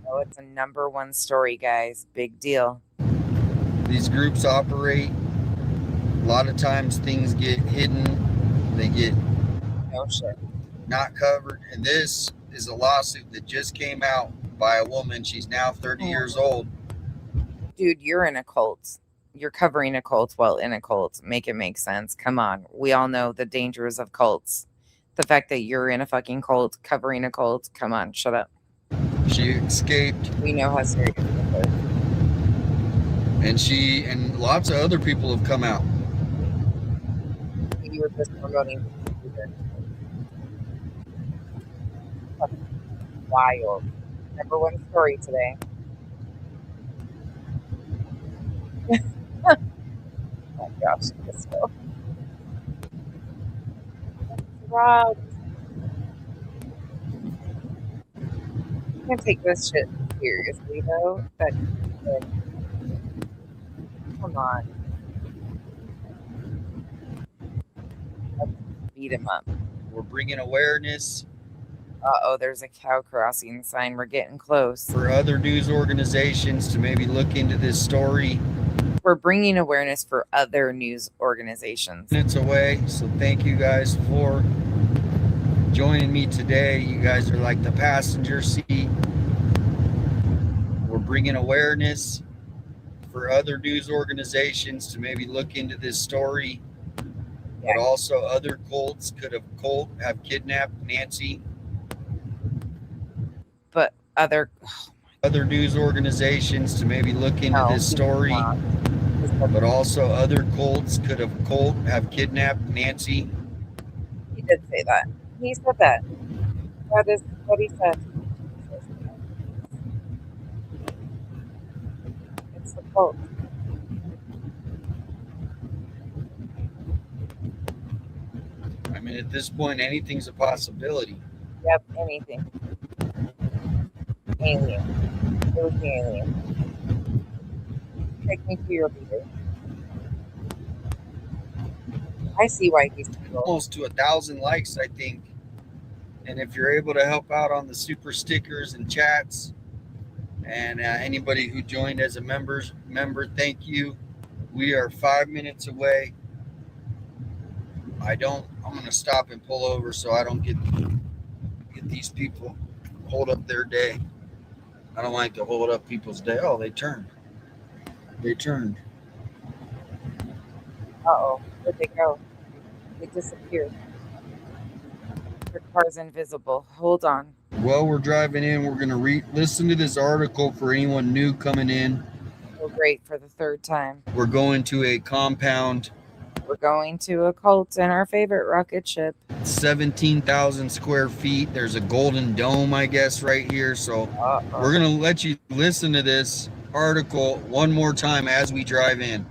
A: Oh, it's a #1 story, guys. Big deal.
E: These groups operate. A lot of times things get hidden. They get not covered. And this is a lawsuit that just came out by a woman. She's now 30 years old.
A: Dude, you're in a cult. You're covering a cult while in a cult. Make it make sense. Come on. We all know the dangers of cults. The fact that you're in a fucking cult, covering a cult. Come on, shut up.
E: She escaped.
A: We know how serious it is.
E: And she and lots of other people have come out.
A: You were just promoting. Wild. #1 story today. Oh my gosh, this will. Rob. You can't take this shit seriously, though. But come on. Let's beat him up.
E: We're bringing awareness.
A: Uh-oh, there's a cow crossing sign. We're getting close.
E: For other news organizations to maybe look into this story.
A: We're bringing awareness for other news organizations.
E: Minutes away, so thank you guys for joining me today. You guys are like the passenger seat. We're bringing awareness for other news organizations to maybe look into this story. but also other cults could have kidnapped Nancy.
A: But other
E: news organizations to maybe look into this story, but also other cults could have kidnapped Nancy.
A: He did say that. He said that. That is what he said. It's the cult.
E: I mean, at this point, anything's a possibility.
A: Yep, anything. Alien. It was the alien. Take me to your leader. I see why he's
E: almost to 1,000 likes, I think. And if you're able to help out on the super stickers and chats, and anybody who joined as a member, thank you. We are 5 minutes away. I'm going to stop and pull over so I don't get these people hold up their day. I don't like to hold up people's day. Oh, they turned.
A: Uh-oh. Where'd they go? They disappeared. Their car's invisible. Hold on.
E: While we're driving in, we're going to listen to this article for anyone new coming in.
A: Oh, great. For the third time.
E: We're going to a compound.
A: We're going to a cult in our favorite rocket ship.
E: 17,000 square feet. There's a golden dome, I guess, right here. So we're going to let you listen to this article one more time as we drive in.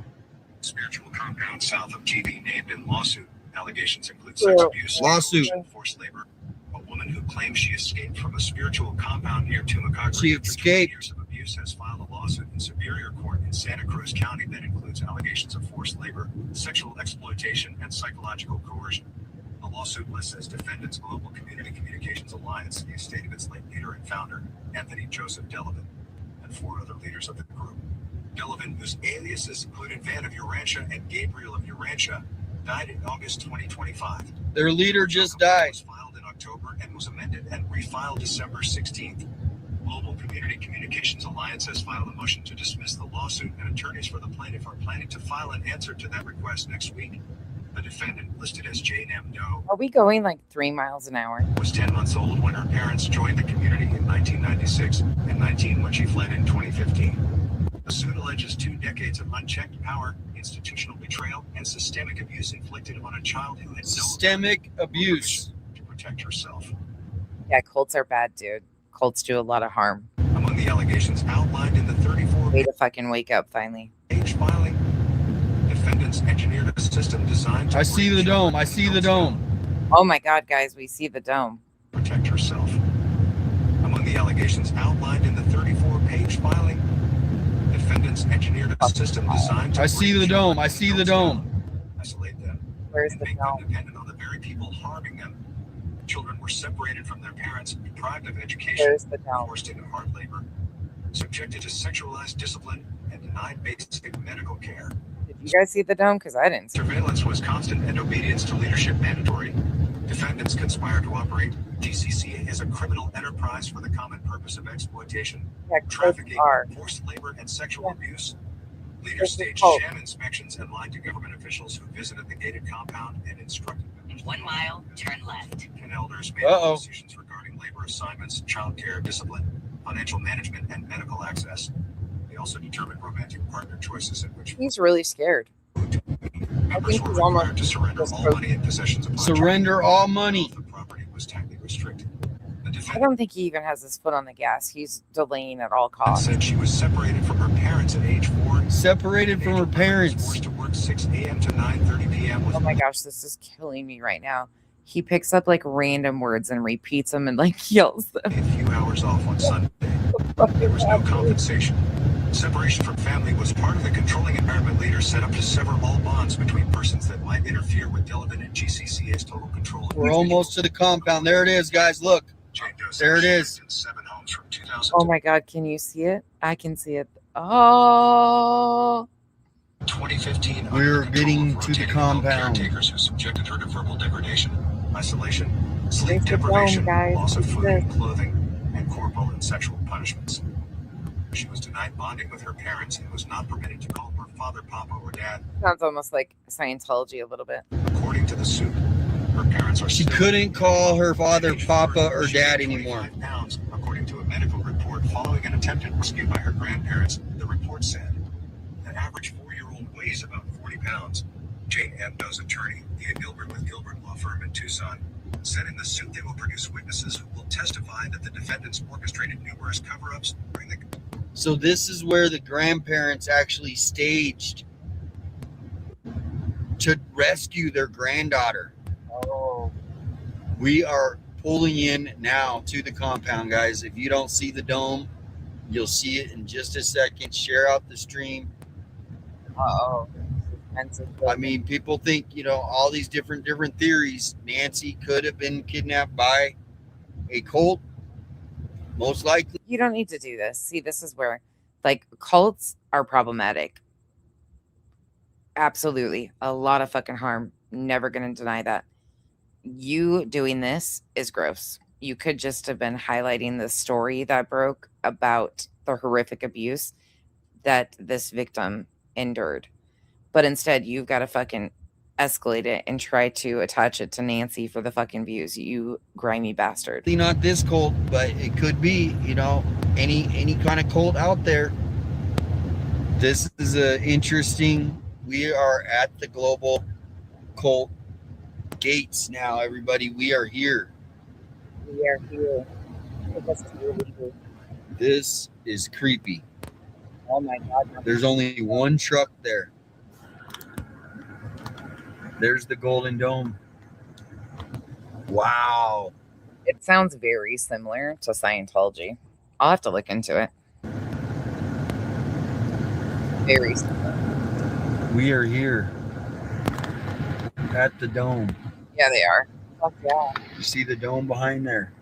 K: Spiritual compound south of TV named in lawsuit. Allegations include sex abuse,
E: lawsuit,
K: and forced labor. A woman who claims she escaped from a spiritual compound near Tumacacre
E: She
K: after 20
E: escaped.
K: years of abuse has filed a lawsuit in Superior Court in Santa Cruz County that includes allegations of forced labor, sexual exploitation, and psychological coercion. The lawsuit lists as defendants Global Community Communications Alliance, the estate of its late leader and founder, Anthony Joseph Delavan, and 4 other leaders of the group. Delavan, whose aliases included Van of Urantia and Gabriel of Urantia, died in August 2025.
E: Their leader just died.
K: Was filed in October and was amended and refiled December 16th. Global Community Communications Alliance has filed a motion to dismiss the lawsuit, and attorneys for the plaintiff are planning to file an answer to that request next week. The defendant, listed as Jane M. Doe,
A: Are we going like 3 miles an hour?
K: was 10 months old when her parents joined the community in 1996 and 19 when she fled in 2015. The suit alleges 2 decades of unchecked power, institutional betrayal, and systemic abuse inflicted on a child who had
E: Systemic abuse
K: to protect herself.
A: Yeah, cults are bad, dude. Cults do a lot of harm.
K: Among the allegations outlined in the 34
A: Way to fucking wake up finally.
K: page filing, defendants engineered a system designed to
E: I see the dome. I see the dome.
A: Oh my God, guys, we see the dome.
K: protect herself. Among the allegations outlined in the 34-page filing, defendants engineered a system designed to
E: I see the dome. I see the dome.
K: isolate them,
A: Where's
K: and
A: the
K: make them
A: dome?
K: dependent on the very people harming them. Children were separated from their parents, deprived of education,
A: Where's the dome?
K: forced into hard labor, subjected to sexualized discipline, and denied basic medical care.
A: Did you guys see the dome? Because I didn't see it.
K: Surveillance was constant and obedience to leadership mandatory. Defendants conspired to operate GCC as a criminal enterprise for the common purpose of exploitation,
A: Yeah, cults
K: trafficking,
A: are.
K: forced labor, and sexual abuse. Leaders
A: It's a
K: staged
A: cult.
K: sham inspections and lied to government officials who visited the gated compound and instructed them.
Q: In 1 mile, turn left.
K: And elders made
E: Uh-oh.
K: decisions regarding labor assignments, child care, discipline, financial management, and medical access. They also determined romantic partner choices in which
A: He's really scared.
K: members
A: think
K: were
A: he's almost
K: required to surrender
A: just
K: all
A: broke.
K: money and possessions upon
E: Surrender all money.
K: The property was tightly restricted. The
A: I
K: defendant
A: don't think he even has his foot on the gas. He's delaying at all costs.
K: said she was separated from her parents at age 4.
E: Separated from her
K: Was
E: parents.
K: forced to work 6 a.m. to 9:30 p.m. with
A: Oh my gosh, this is killing me right now. He picks up like random words and repeats them and like yells them.
K: a few hours off on Sunday. There was no compensation. Separation from family was part of the controlling environment leaders set up to sever all bonds between persons that might interfere with Delavan and GCCA's total control of
E: We're almost to the compound. There it is, guys. Look.
K: Jane Doe
E: There it
K: said she
E: is.
K: lived in 7 homes from 2000
A: Oh my God, can you see it? I can see it. Oh,
K: to 2015. under
E: We're
K: the control
E: getting
K: of
E: to the
K: rotating home
E: compound.
K: Caretakers who subjected her to verbal degradation, isolation, sleep
A: There's the dome,
K: deprivation,
A: guys.
K: loss of
A: Look
K: food
A: at
K: and clothing, and corporal and sexual punishments. She was denied bonding with her parents and was not permitted to call her father, papa, or dad.
A: sounds almost like Scientology a little bit.
K: According the suit. Her parents are
E: She
K: still
E: couldn't call her father
K: Age
E: Papa
K: 4,
E: or
K: she
E: Dad
K: weighed
E: anymore.
K: 25 pounds, according to a medical report following an attempted rescue by her grandparents. The report said the average 4-year-old weighs about 40 pounds. Jane Ebdo's attorney, Ian Gilbert with Gilbert Law Firm in Tucson, said in the suit they will produce witnesses who will testify that the defendants orchestrated numerous cover-ups during the.
E: So this is where the grandparents actually staged to rescue their granddaughter.
A: Oh.
E: We are pulling in now to the compound, guys. If you don't see the dome, you'll see it in just a second. Share out the stream.
A: Uh-oh.
E: I mean, people think, all these different theories. Nancy could have been kidnapped by a cult. Most likely.
A: You don't need to do this. See, this is where, cults are problematic. Absolutely. A lot of fucking harm. Never going to deny that. You doing this is gross. You could just have been highlighting the story that broke about the horrific abuse that this victim endured. But instead, you've got to fucking escalate it and try to attach it to Nancy for the fucking views. You grimy bastard.
E: Not this cult, but it could be, any kind of cult out there. This is interesting. We are at the global cult gates now, everybody. We are here.
A: We are here. This is really cool.
E: This is creepy.
A: Oh my God.
E: There's only one truck there. There's the Golden Dome. Wow.
A: It sounds very similar to Scientology. I'll have to look into it. Very similar.
E: We are here at the dome.
A: Yeah, they are. Fuck yeah.
E: You see the dome behind there?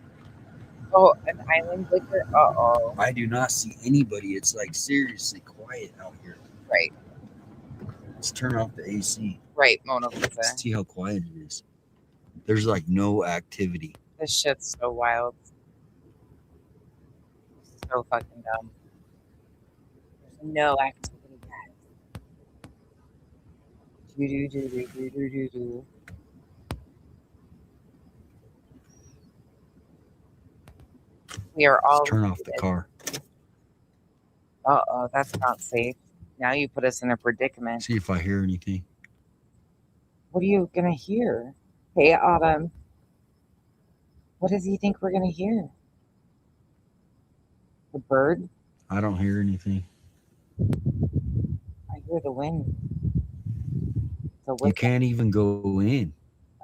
A: Oh, an island liquor? Uh-oh.
E: I do not see anybody. It's seriously quiet out here.
A: Right.
E: Let's turn off the AC.
A: Right, Mona Lisa.
E: See how quiet it is. There's no activity.
A: This shit's so wild. So fucking dumb. There's no activity, guys. Do. We are all.
E: Let's turn off the car.
A: Uh-oh, that's not safe. Now you put us in a predicament.
E: See if I hear anything.
A: What are you gonna hear? Hey, Autumn. What does he think we're gonna hear? The bird?
E: I don't hear anything.
A: I hear the wind.
E: You can't even go in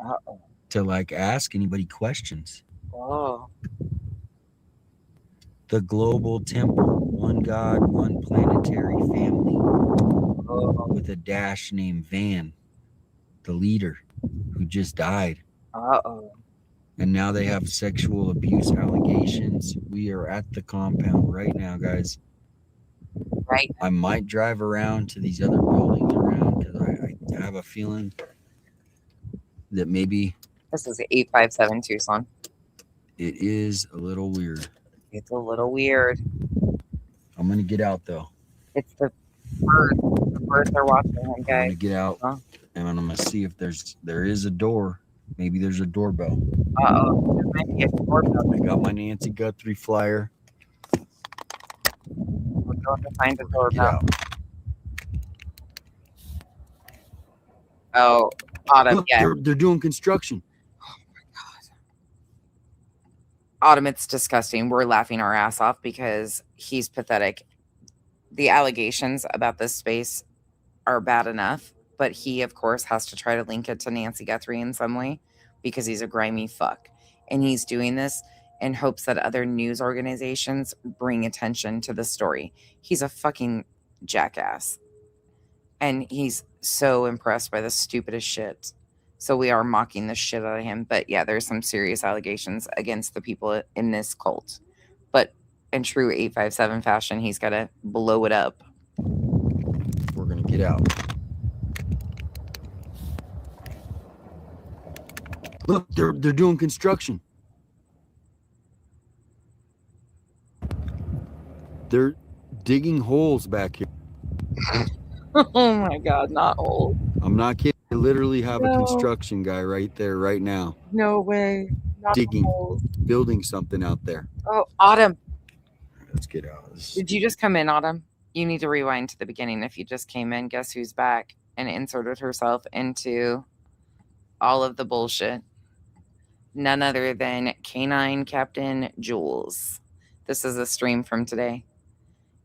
A: Uh-oh.
E: to ask anybody questions.
A: Oh.
E: The global temple, one God, one planetary family, with a dash named Van, the leader, who just died.
A: Uh-oh.
E: And now they have sexual abuse allegations. We are at the compound right now, guys.
A: Right.
E: I might drive around to these other buildings around because I have a feeling that maybe
A: this is 857 Tucson.
E: It is a little weird.
A: It's a little weird.
E: I'm gonna get out though.
A: It's the birds. The birds are watching him, guys.
E: I'm gonna get out and I'm gonna see if there is a door. Maybe there's a doorbell.
A: Uh-oh. There might be a doorbell.
E: I got my Nancy Guthrie flyer.
A: We're going to find a
E: Get
A: doorbell.
E: out.
A: Oh, Autumn,
E: Look,
A: yeah.
E: they're doing construction.
A: Autumn, it's disgusting. We're laughing our ass off because he's pathetic. The allegations about this space are bad enough, but he, of course, has to try to link it to Nancy Guthrie in some way because he's a grimy fuck. And he's doing this in hopes that other news organizations bring attention to the story. He's a fucking jackass. And he's so impressed by the stupidest shit. So we are mocking the shit out of him. But yeah, there's some serious allegations against the people in this cult. But in true 857 fashion, he's got to blow it up.
E: We're going to get out. Look, they're doing construction. They're digging holes back here.
A: Oh my God, not old.
E: I'm not kidding. I literally have a
A: No.
E: construction guy right there, right now,
A: No way. Not the
E: digging,
A: holes.
E: building something out there.
A: Oh, Autumn.
E: Let's get out.
A: Did you just come in, Autumn? You need to rewind to the beginning. If you just came in, guess who's back and inserted herself into all of the bullshit? None other than Canine Captain Jules. This is a stream from today.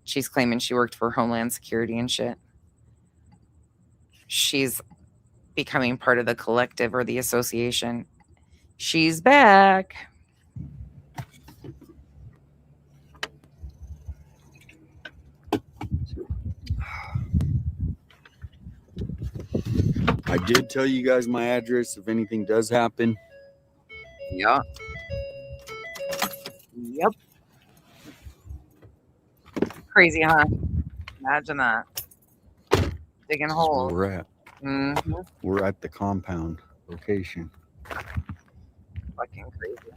A: She's claiming she worked for Homeland Security and shit. She's becoming part of the collective or the association. She's back.
E: I did tell you guys my address if anything does happen.
A: Yeah. Yep. Crazy, huh? Imagine that. Digging
E: That's where
A: holes.
E: we're at.
A: Mm-hmm.
E: We're at the compound location.
A: Fucking crazy.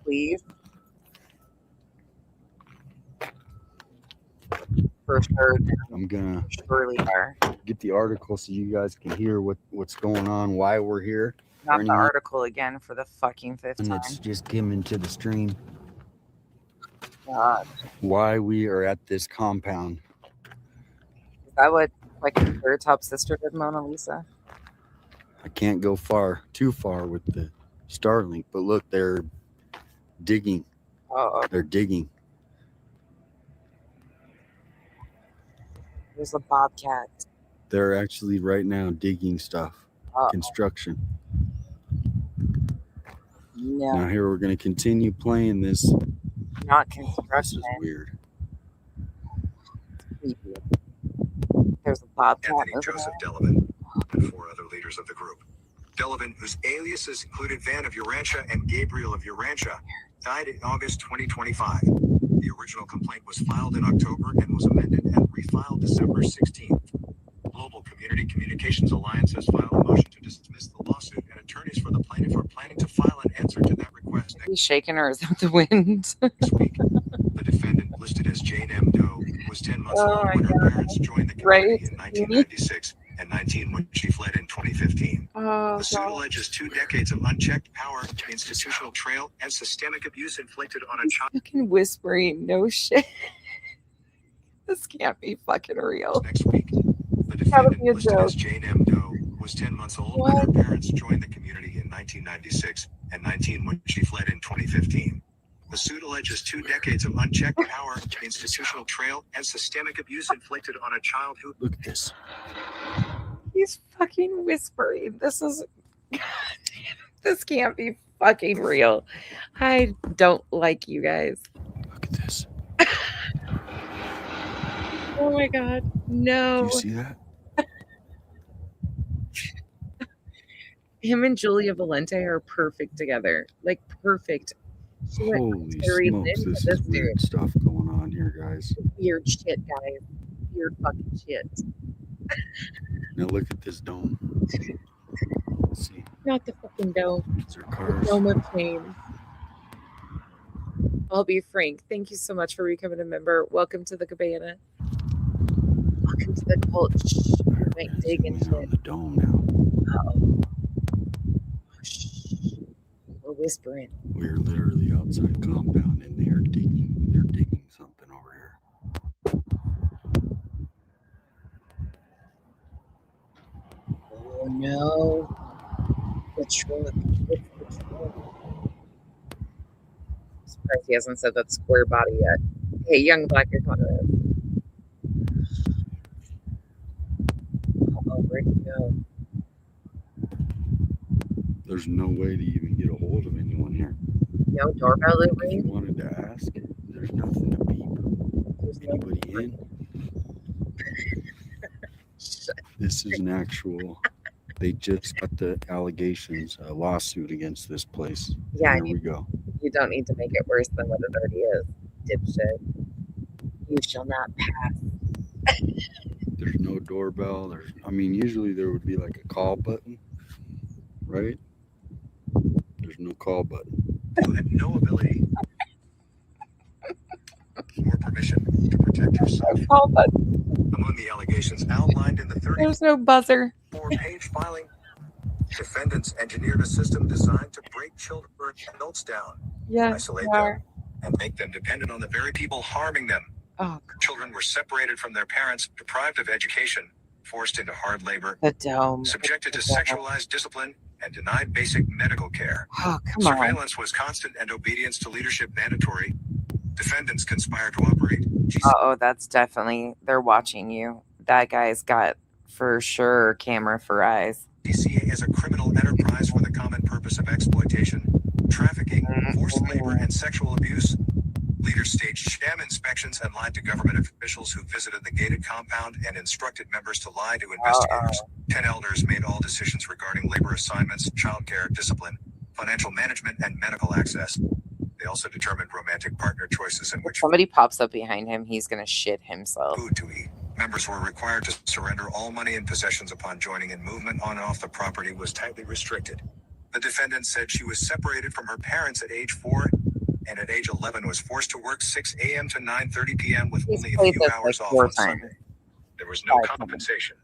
A: Please. For sure.
E: I'm gonna
A: surely are.
E: get the article so you guys can hear what's going on, why we're here.
A: Not the article again for the fucking fifth
E: And
A: time.
E: it's just given to the stream.
A: God.
E: Why we are at this compound.
A: Is that what fucking her top sister did, Mona Lisa?
E: I can't go too far with the Starlink, but look, they're digging.
A: Oh.
E: They're digging.
A: There's a bobcat.
E: They're actually right now digging stuff. Construction.
A: No.
E: Now here we're going to continue playing this.
A: Not
E: This
A: construction.
E: is weird.
A: There's a bobcat.
K: Anthony Joseph Delavan and 4 other leaders of the group. Delavan, whose aliases included Van of Urantia and Gabriel of Urantia, died in August 2025. The original complaint was filed in October and was amended and refiled December 16th. Global Community Communications Alliance has filed a motion to dismiss the lawsuit, and attorneys for the plaintiff are planning to file an answer to that request
A: He's shaking her. Is that the wind?
K: next week. The defendant, listed as Jane M. Doe, was 10 months
A: Oh
K: old
A: my
K: when her
A: God.
K: parents joined the
A: Right?
K: community in 1996 and 19 when she fled in 2015.
A: Oh,
K: The suit
A: God.
K: alleges 2 decades of unchecked power, institutional trail, and systemic abuse inflicted on a child.
A: Fucking whispering. No shit. This can't be fucking real.
K: Next week. The
A: That would
K: defendant,
A: be a
K: listed
A: joke.
K: as Jane M. Doe, was 10 months old when her parents joined the community in 1996 and 19 when she fled in 2015. The suit alleges 2 decades of unchecked power, institutional trail, and systemic abuse inflicted on a child who.
E: Look at this.
A: He's fucking whispering. This is. This can't be fucking real. I don't like you guys.
E: Look at this.
A: Oh my God. No.
E: Do you see that?
A: Him and Julia Valente are perfect together. Like, perfect. She went
E: Holy
A: Terry
E: smokes,
A: Lynn
E: this
A: with
E: is weird
A: dude.
E: stuff going on here, guys.
A: Weird shit, guys. Weird fucking shit.
E: Now look at this dome. Let's see.
A: Not the fucking dome.
E: These are cars.
A: Dome of shame. I'll be frank. Thank you so much for becoming a member. Welcome to the cabana. Welcome to the cult. Shh. Might dig and shit.
E: The dome now.
A: Uh-oh. Shh. We're whispering.
E: We're literally outside compound and they're digging. They're digging something over here.
A: Oh no. The truck. It's the truck. Surprised he hasn't said that square body yet. Hey, young black, you're coming around. Oh, where'd he go?
E: There's no way to even get a hold of anyone here.
A: No doorbell
E: If you
A: ring?
E: wanted to ask, there's nothing to beep. Anybody in? This is an actual. They just got the allegations, a lawsuit against this place.
A: Yeah,
E: Here we go.
A: You don't need to make it worse than what it already is, dipshit. You shall not pass.
E: There's no doorbell. Usually there would be like a call button, right? There's no call button.
K: Who had no ability or permission to protect herself.
A: Call button.
K: Among the allegations outlined in the
A: There's no buzzer.
K: 34 page filing. Defendants engineered a system designed to break children and adults down, isolate them, and make them dependent on the very people harming them. Children were separated from their parents, deprived of education, forced into hard labor, subjected to sexualized discipline, and denied basic medical care. Surveillance was constant and obedience to leadership mandatory. Defendants conspired to operate.
A: That's definitely, they're watching you. That guy's got, for sure, camera for eyes.
K: GCA is a criminal enterprise for the common purpose of exploitation, trafficking, forced labor, and sexual abuse. Leaders staged sham inspections and lied to government officials who visited the gated compound and instructed members to lie to investigators. 10 elders made all decisions regarding labor assignments, childcare, discipline, financial management, and medical access. They also determined romantic partner choices in which
A: Somebody pops up behind him, he's gonna shit himself.
K: food to eat. Members were required to surrender all money and possessions upon joining, and movement on and off the property was tightly restricted. The defendant said she was separated from her parents at age 4 and at age 11 was forced to work 6 a.m. to 9:30 p.m. with only a few hours off on Sunday. There was no compensation.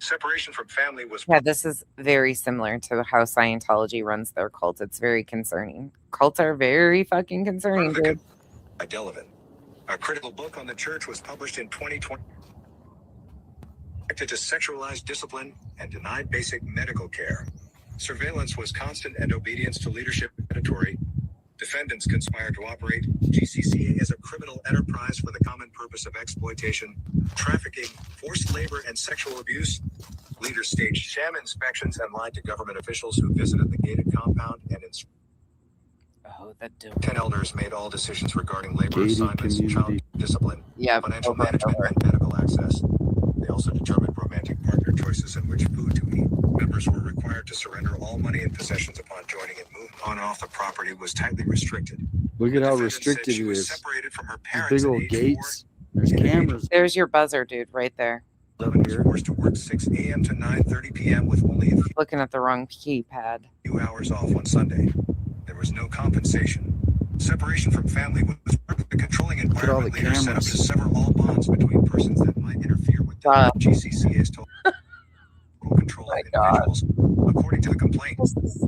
K: Separation from family was...
A: Yeah, this is very similar to how Scientology runs their cult. It's very concerning. Cults are very fucking concerning, dude.
K: By Delavan. A critical book on the church was published in 2020. To sexualized discipline and denied basic medical care. Surveillance was constant and obedience to leadership mandatory. Defendants conspired to operate. GCCA is a criminal enterprise for the common purpose of exploitation, trafficking, forced labor, and sexual abuse. Leaders staged sham inspections and lied to government officials who visited the gated compound and 10 elders made all decisions regarding labor assignments, child discipline, financial management, and medical access. They also determined romantic partner choices and which food to eat. Members were required to surrender all money and possessions upon joining, and movement on and off the property was tightly restricted.
E: Look at how restricted it is.
K: Separated from her
E: These
K: parents
E: big old gates. There's cameras.
A: There's your buzzer, dude, right there.
K: 11 was forced to work 6 a.m. to 9:30 p.m. with only a few
A: Looking at the wrong keypad.
K: hours off on Sunday. There was no compensation. Separation from family was part of the controlling environment. Leaders set up to sever all bonds between persons that might interfere with the GCC is told control of individuals. According to the complaint,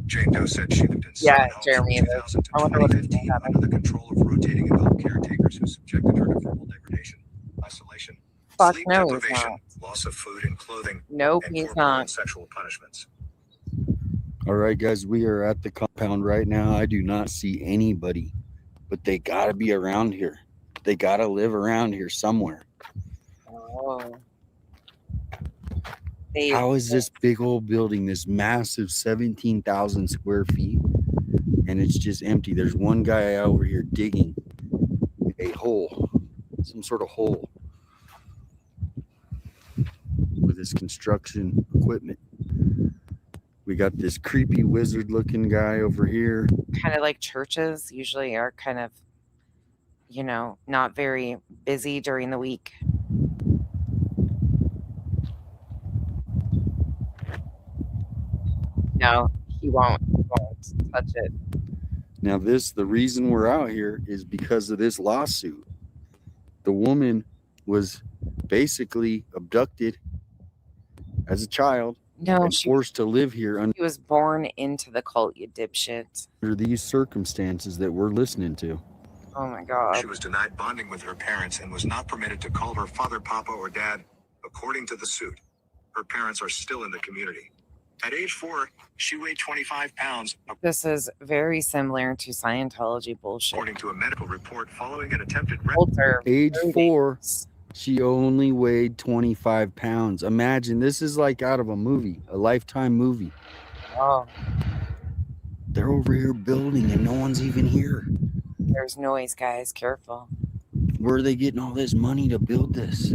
K: Jane Doe said she lived in seven homes from 2000 to 2015 under the control of rotating adult caretakers who subjected her to verbal degradation, isolation, sleep deprivation, loss of food and clothing, and corporal and sexual punishments.
E: All right, guys, we are at the compound right now. I do not see anybody, but they got to be around here. They got to live around here somewhere. How is this big old building, this massive 17,000 square feet, and it's just empty? There's one guy over here digging a hole, some sort of hole, with his construction equipment. We got this creepy wizard looking guy over here.
A: Kind of like churches usually are kind of, you know, not very busy during the week. No, he won't touch it.
E: Now the reason we're out here is because of this lawsuit. The woman was basically abducted as a child.
A: No,
E: and forced to live here
A: He was born into the cult, you dipshit.
E: under these circumstances that we're listening to.
A: Oh my God.
K: She was denied bonding with her parents and was not permitted to call her father, papa, or dad, according to the suit. Her parents are still in the community. At age 4, she weighed 25 pounds.
A: This is very similar to Scientology bullshit.
K: According to a medical report following an attempted
E: Age 4, she only weighed 25 pounds. Imagine, this is like out of a movie, a Lifetime movie.
A: Oh.
E: They're over here building and no one's even here.
A: There's noise, guys. Careful.
E: Where are they getting all this money to build this?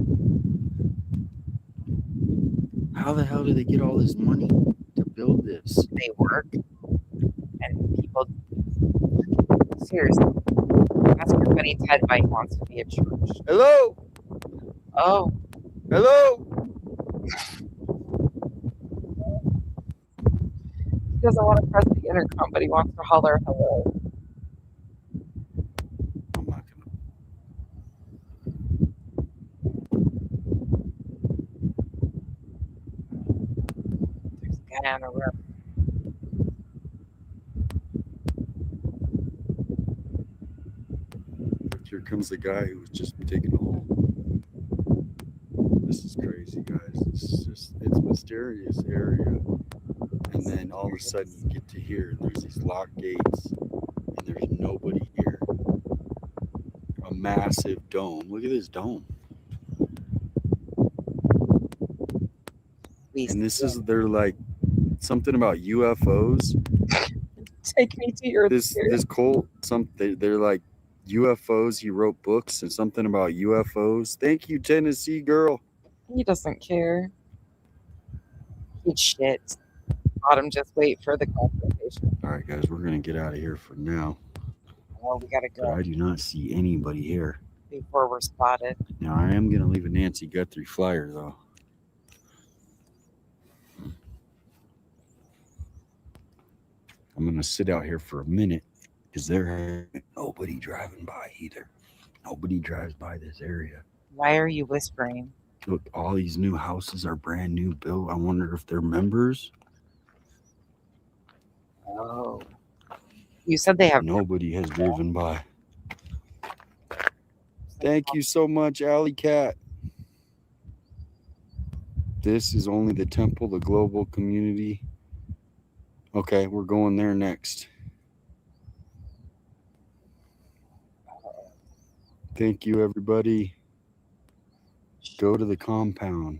E: How the hell do they get all this money to build this?
A: They work. And people... Seriously. Ask your buddy Ted why he wants to be a church.
E: Hello?
A: Oh.
E: Hello?
A: He doesn't want to press the intercom, but he wants to holler hello. Yeah, no,
E: Here comes the guy who was just taking a hole. This is crazy, guys. It's a mysterious area. And then all of a sudden you get to here and there's these locked gates and there's nobody here. A massive dome. Look at this dome. And this is, they're like something about UFOs.
A: Take me to your
E: This cult, they're like UFOs. He wrote books and something about UFOs. Thank you, Tennessee girl.
A: He doesn't care. Eat shit. Autumn, just wait for the confrontation.
E: All right, guys, we're gonna get out of here for now.
A: Well, we gotta
E: But
A: go
E: I do not see anybody here.
A: before we're spotted.
E: Now I am gonna leave a Nancy Guthrie flyer though. I'm gonna sit out here for a minute because there ain't nobody driving by either. Nobody drives by this area.
A: Why are you whispering?
E: Look, all these new houses are brand new built. I wonder if they're members.
A: Oh. You said they have.
E: Nobody has driven by. Thank you so much, Alley Cat. This is only the temple, the global community. Okay, we're going there next. Thank you, everybody. Go to the compound.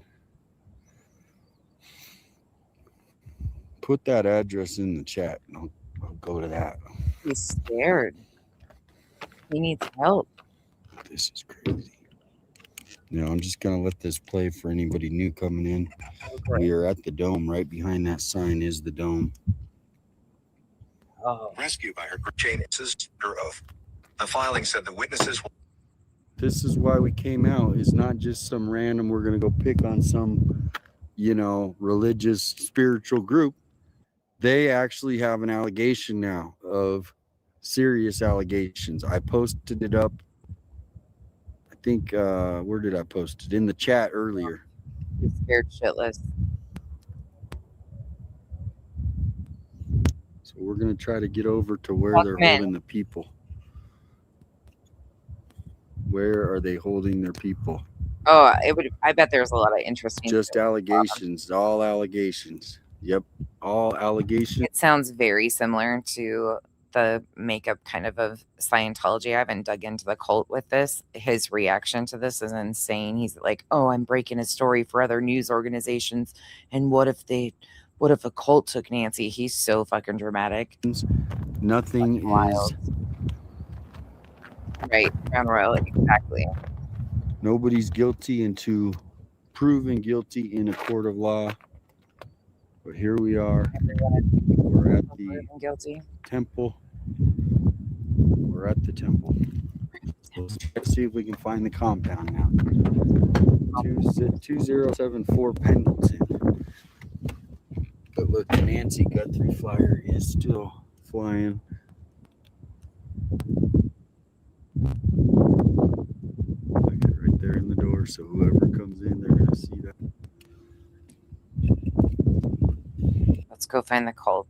E: Put that address in the chat and I'll go to that.
A: He's scared. He needs help.
E: This is crazy. I'm just going to let this play for anybody new coming in. Okay. We are at the dome. Right behind that sign is the dome.
K: Rescued by her chain her oath. The filing said the witnesses.
E: This is why we came out. It's not just some random, we're going to go pick on some, religious, spiritual group. They actually have an allegation now of serious allegations. I posted it up. I think, where did I post it? In the chat earlier.
A: He's scared shitless.
E: So we're going to try to get over to where they're holding the people. Where are they holding their people?
A: Oh, I bet there's a lot of interesting.
E: Just allegations. All allegations. Yep. All allegations.
A: It sounds very similar to the makeup kind of Scientology. I haven't dug into the cult with this. His reaction to this is insane. He's like, oh, I'm breaking a story for other news organizations. And what if a cult took Nancy? He's so fucking dramatic.
E: Nothing is
A: wild. Right, Crown Royal, exactly.
E: Nobody's guilty until proven guilty in a court of law. But here we are. We're at the temple. We're at the temple. Let's see if we can find the compound now. 2074 Pendleton. But look, the Nancy Guthrie flyer is still flying. Right there in the door, so whoever comes in, they're gonna see that.
A: Let's go find the cult.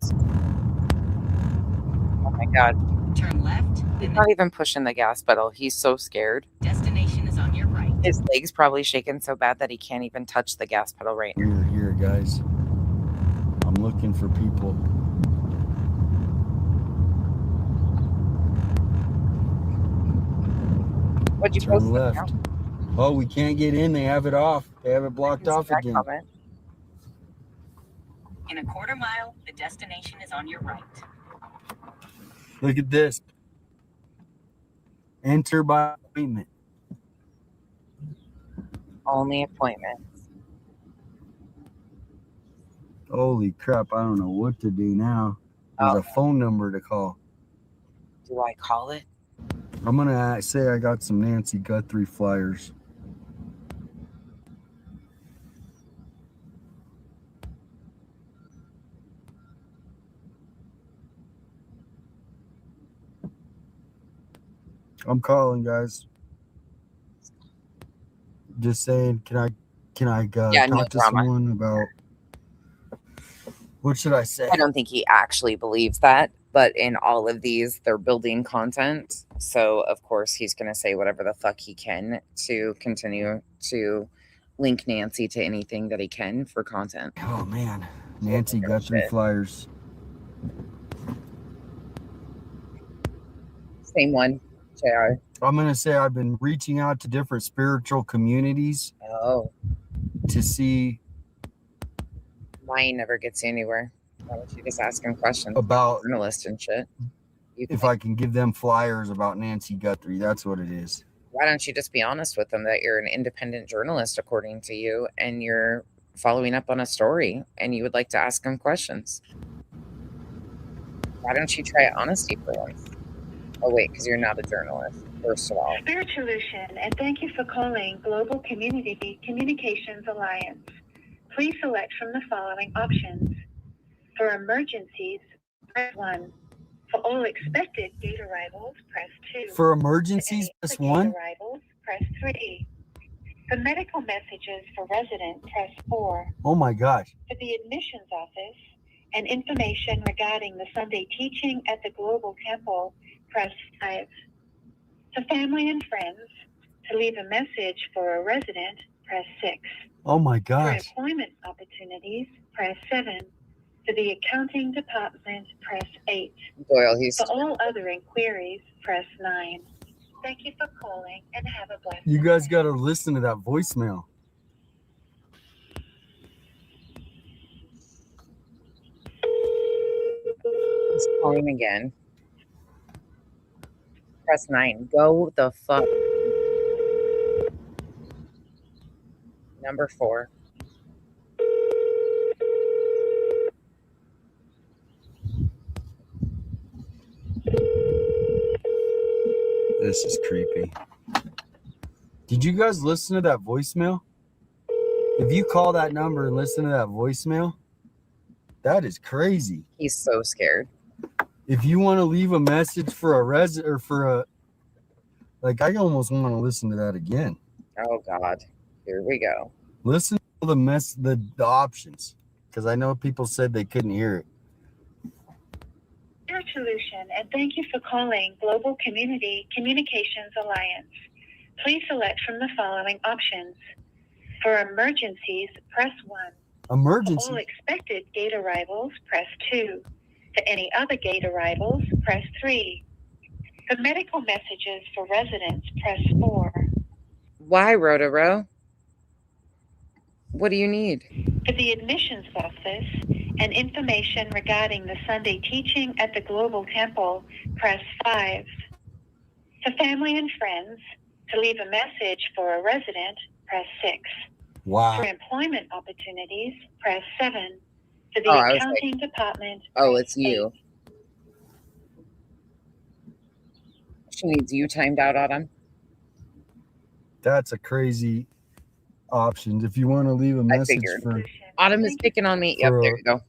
A: Oh my god.
Q: Turn left.
A: He's not even pushing the gas pedal. He's so scared.
Q: Destination is on your right.
A: His legs probably shaking so bad that he can't even touch the gas pedal right now.
E: We're here, guys. I'm looking for people.
A: What'd you
E: Turn
A: post
E: left.
A: now?
E: Oh, we can't get in. They have it off. They have it blocked off again.
A: Comment.
Q: In a quarter mile, the destination is on your right.
E: Look at this. Enter by appointment.
A: Only appointments.
E: Holy crap. I don't know what to do now. There's a phone number to call.
A: Do I call it?
E: I'm going to say I got some Nancy Guthrie flyers. I'm calling, guys. Just saying, can I talk to someone about What should I say?
A: I don't think he actually believes that, but in all of these, they're building content. So, of course, he's going to say whatever the fuck he can to continue to link Nancy to anything that he can for content.
E: Oh, man. Nancy got 3 flyers.
A: Same one, JR.
E: I'm going to say I've been reaching out to different spiritual communities to see.
A: Mine never gets you anywhere. Why don't you just ask him questions
E: about
A: journalists and shit?
E: If I can give them flyers about Nancy Guthrie, that's what it is.
A: Why don't you just be honest with them that you're an independent journalist, according to you, and you're following up on a story and you would like to ask them questions? Why don't you try honesty for once? Oh, wait, because you're not a journalist, first of all.
R: Spirituolution, and thank you for calling Global Community Communications Alliance. Please select from the following options. For emergencies, press 1. For all expected gate arrivals, press 2.
E: For emergencies, press 1.
R: Arrivals, press 3. For medical messages for residents, press 4.
E: Oh my gosh.
R: For the admissions office and information regarding the Sunday teaching at the Global Temple, press 5. For family and friends, to leave a message for a resident, press 6.
E: Oh my gosh.
R: For employment opportunities, press 7. For the accounting department, press 8.
A: Doyle, he's...
R: For all other inquiries, press 9. Thank you for calling and have a blessed
E: You guys got to listen to that voicemail.
A: He's calling again. Press 9. Go the fuck. Number 4.
E: This is creepy. Did you guys listen to that voicemail? If you call that number and listen to that voicemail, that is crazy.
A: He's so scared.
E: If you want to leave a message for a resident or for a, like, I almost want to listen to that again.
A: Oh God, here we go.
E: Listen to the options, because I know people said they couldn't hear it.
R: Solution, and thank you for calling Global Community Communications Alliance. Please select from the following options. For emergencies, press 1.
E: Emergency.
R: For all expected gate arrivals, press 2. For any other gate arrivals, press 3. For medical messages for residents, press 4.
A: Why, Rotaro? What do you need?
R: For the admissions office and information regarding the Sunday teaching at the Global Temple, press 5. For family and friends, to leave a message for a resident, press 6.
E: Wow.
R: For employment opportunities, press 7. For the
A: I was
R: accounting department,
A: Oh, it's you. She needs you timed out, Autumn.
E: That's a crazy option. If you want to leave a message for
A: Autumn is picking on me. Yep, there you go.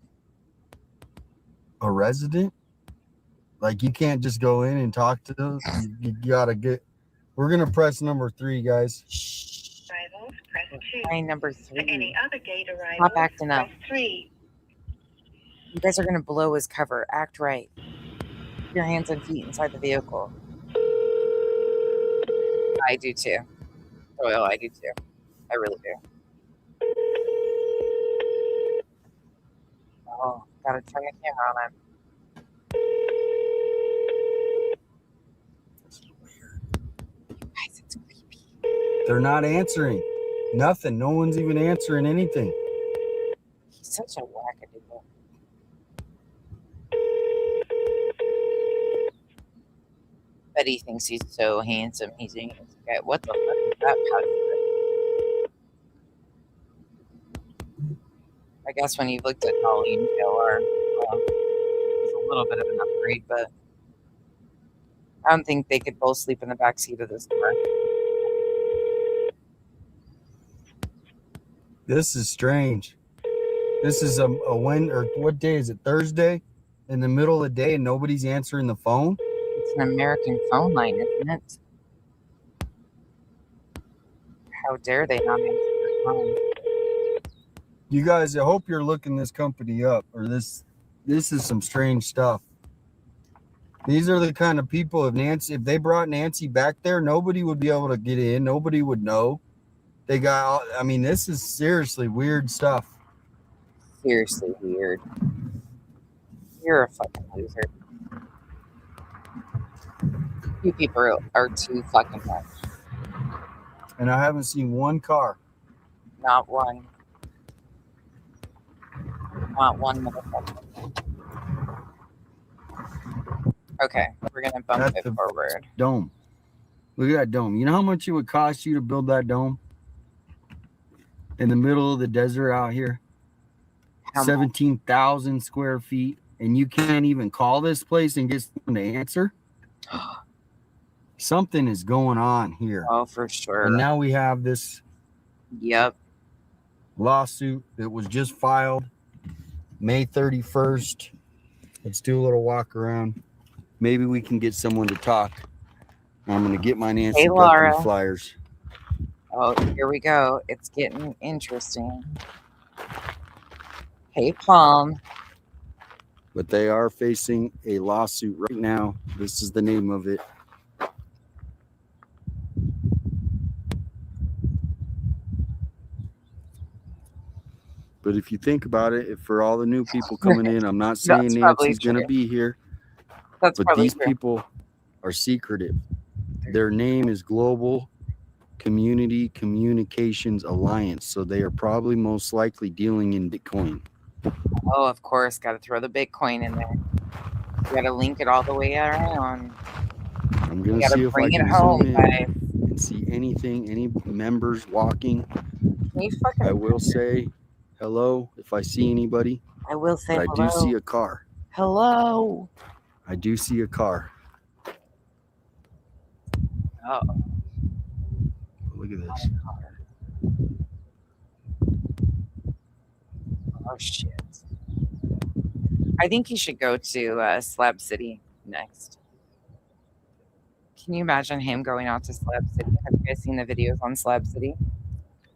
E: A resident, like, you can't just go in and talk to them. You gotta get. We're gonna press number 3, guys.
R: arrivals, press 2.
A: Line number 3.
R: For any other gate arrivals,
A: Stop acting up.
R: press 3.
A: You guys are gonna blow his cover. Act right. Keep your hands and feet inside the vehicle. I do too. Oh, I do too. I really do. Oh, gotta turn the camera on him. Guys, it's creepy.
E: They're not answering. Nothing. No one's even answering anything.
A: He's such a wackadoodle. But he thinks he's so handsome. He's a handsome guy. What the fuck is that pouty? I guess when you've looked at Colleen Taylor, he's a little bit of an upgrade, but I don't think they could both sleep in the back seat of this car.
E: This is strange. This is a when, or what day is it? Thursday? In the middle of the day and nobody's answering the phone?
A: It's an American phone line, isn't it? How dare they not answer the phone?
E: You guys, I hope you're looking this company up, or this is some strange stuff. These are the kind of people, if they brought Nancy back there, nobody would be able to get in. Nobody would know. They got, I mean, this is seriously weird stuff.
A: Seriously weird. You're a fucking loser. You people are too fucking much.
E: And I haven't seen one car.
A: Not one. Not one motherfucker. Okay, we're gonna bump it forward.
E: Dome. Look at that dome. You know how much it would cost you to build that dome? In the middle of the desert out here? 17,000 square feet. And you can't even call this place and get someone to answer? Something is going on here.
A: Oh, for sure.
E: And now we have this lawsuit that was just filed May 31st. Let's do a little walk around. Maybe we can get someone to talk. I'm going to get my Nancy Guthrie flyers.
A: Oh, here we go. It's getting interesting. Hey, Palm.
E: But they are facing a lawsuit right now. This is the name of it. But if you think about it, if for all the new people coming in, I'm not saying Nancy's going to be here. But these people are secretive. Their name is Global Community Communications Alliance. So they are probably most likely dealing in Bitcoin.
A: Oh, of course. Got to throw the Bitcoin in there. Got to link it all the way around.
E: I'm going to see if I can zoom in and see anything, any members walking. I will say hello if I see anybody.
A: I will say
E: hello. I do see a car.
A: Hello.
E: I do see a car.
A: Oh.
E: Look at this.
A: Oh, shit. I think he should go to Slab City next. Can you imagine him going out to Slab City? Have you guys seen the videos on Slab City?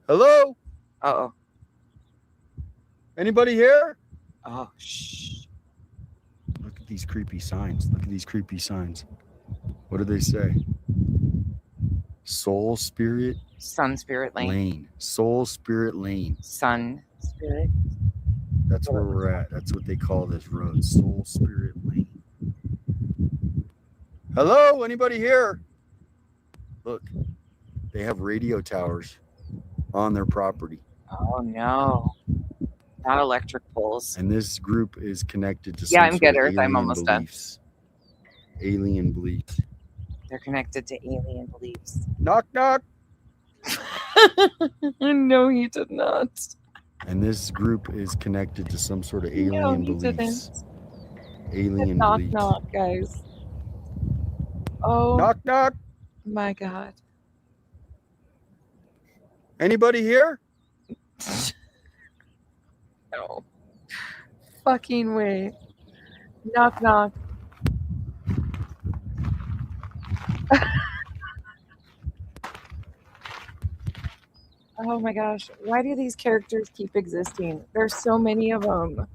E: Hello?
A: Uh-oh.
E: Anybody here?
A: Oh, shh.
E: Look at these creepy signs. Look at these creepy signs. What do they say? Soul Spirit?
A: Sun Spirit Lane.
E: Soul Spirit Lane.
A: Sun Spirit.
E: That's where we're at. That's what they call this road. Soul Spirit Lane. Hello? Anybody here? Look, they have radio towers on their property.
A: Oh, no. Not electric poles.
E: And this group is connected to
A: I'm good, Earth. I'm almost
E: beliefs. Alien beliefs.
A: They're connected to alien beliefs.
E: Knock, knock.
A: No, he did not.
E: And this group is connected to some sort of alien beliefs. Alien
A: knock,
E: beliefs.
A: Knock, guys. Oh.
E: Knock, knock.
A: My God.
E: Anybody here?
A: No. Fucking way. Knock, knock. Oh my gosh. Why do these characters keep existing? There's so many of them.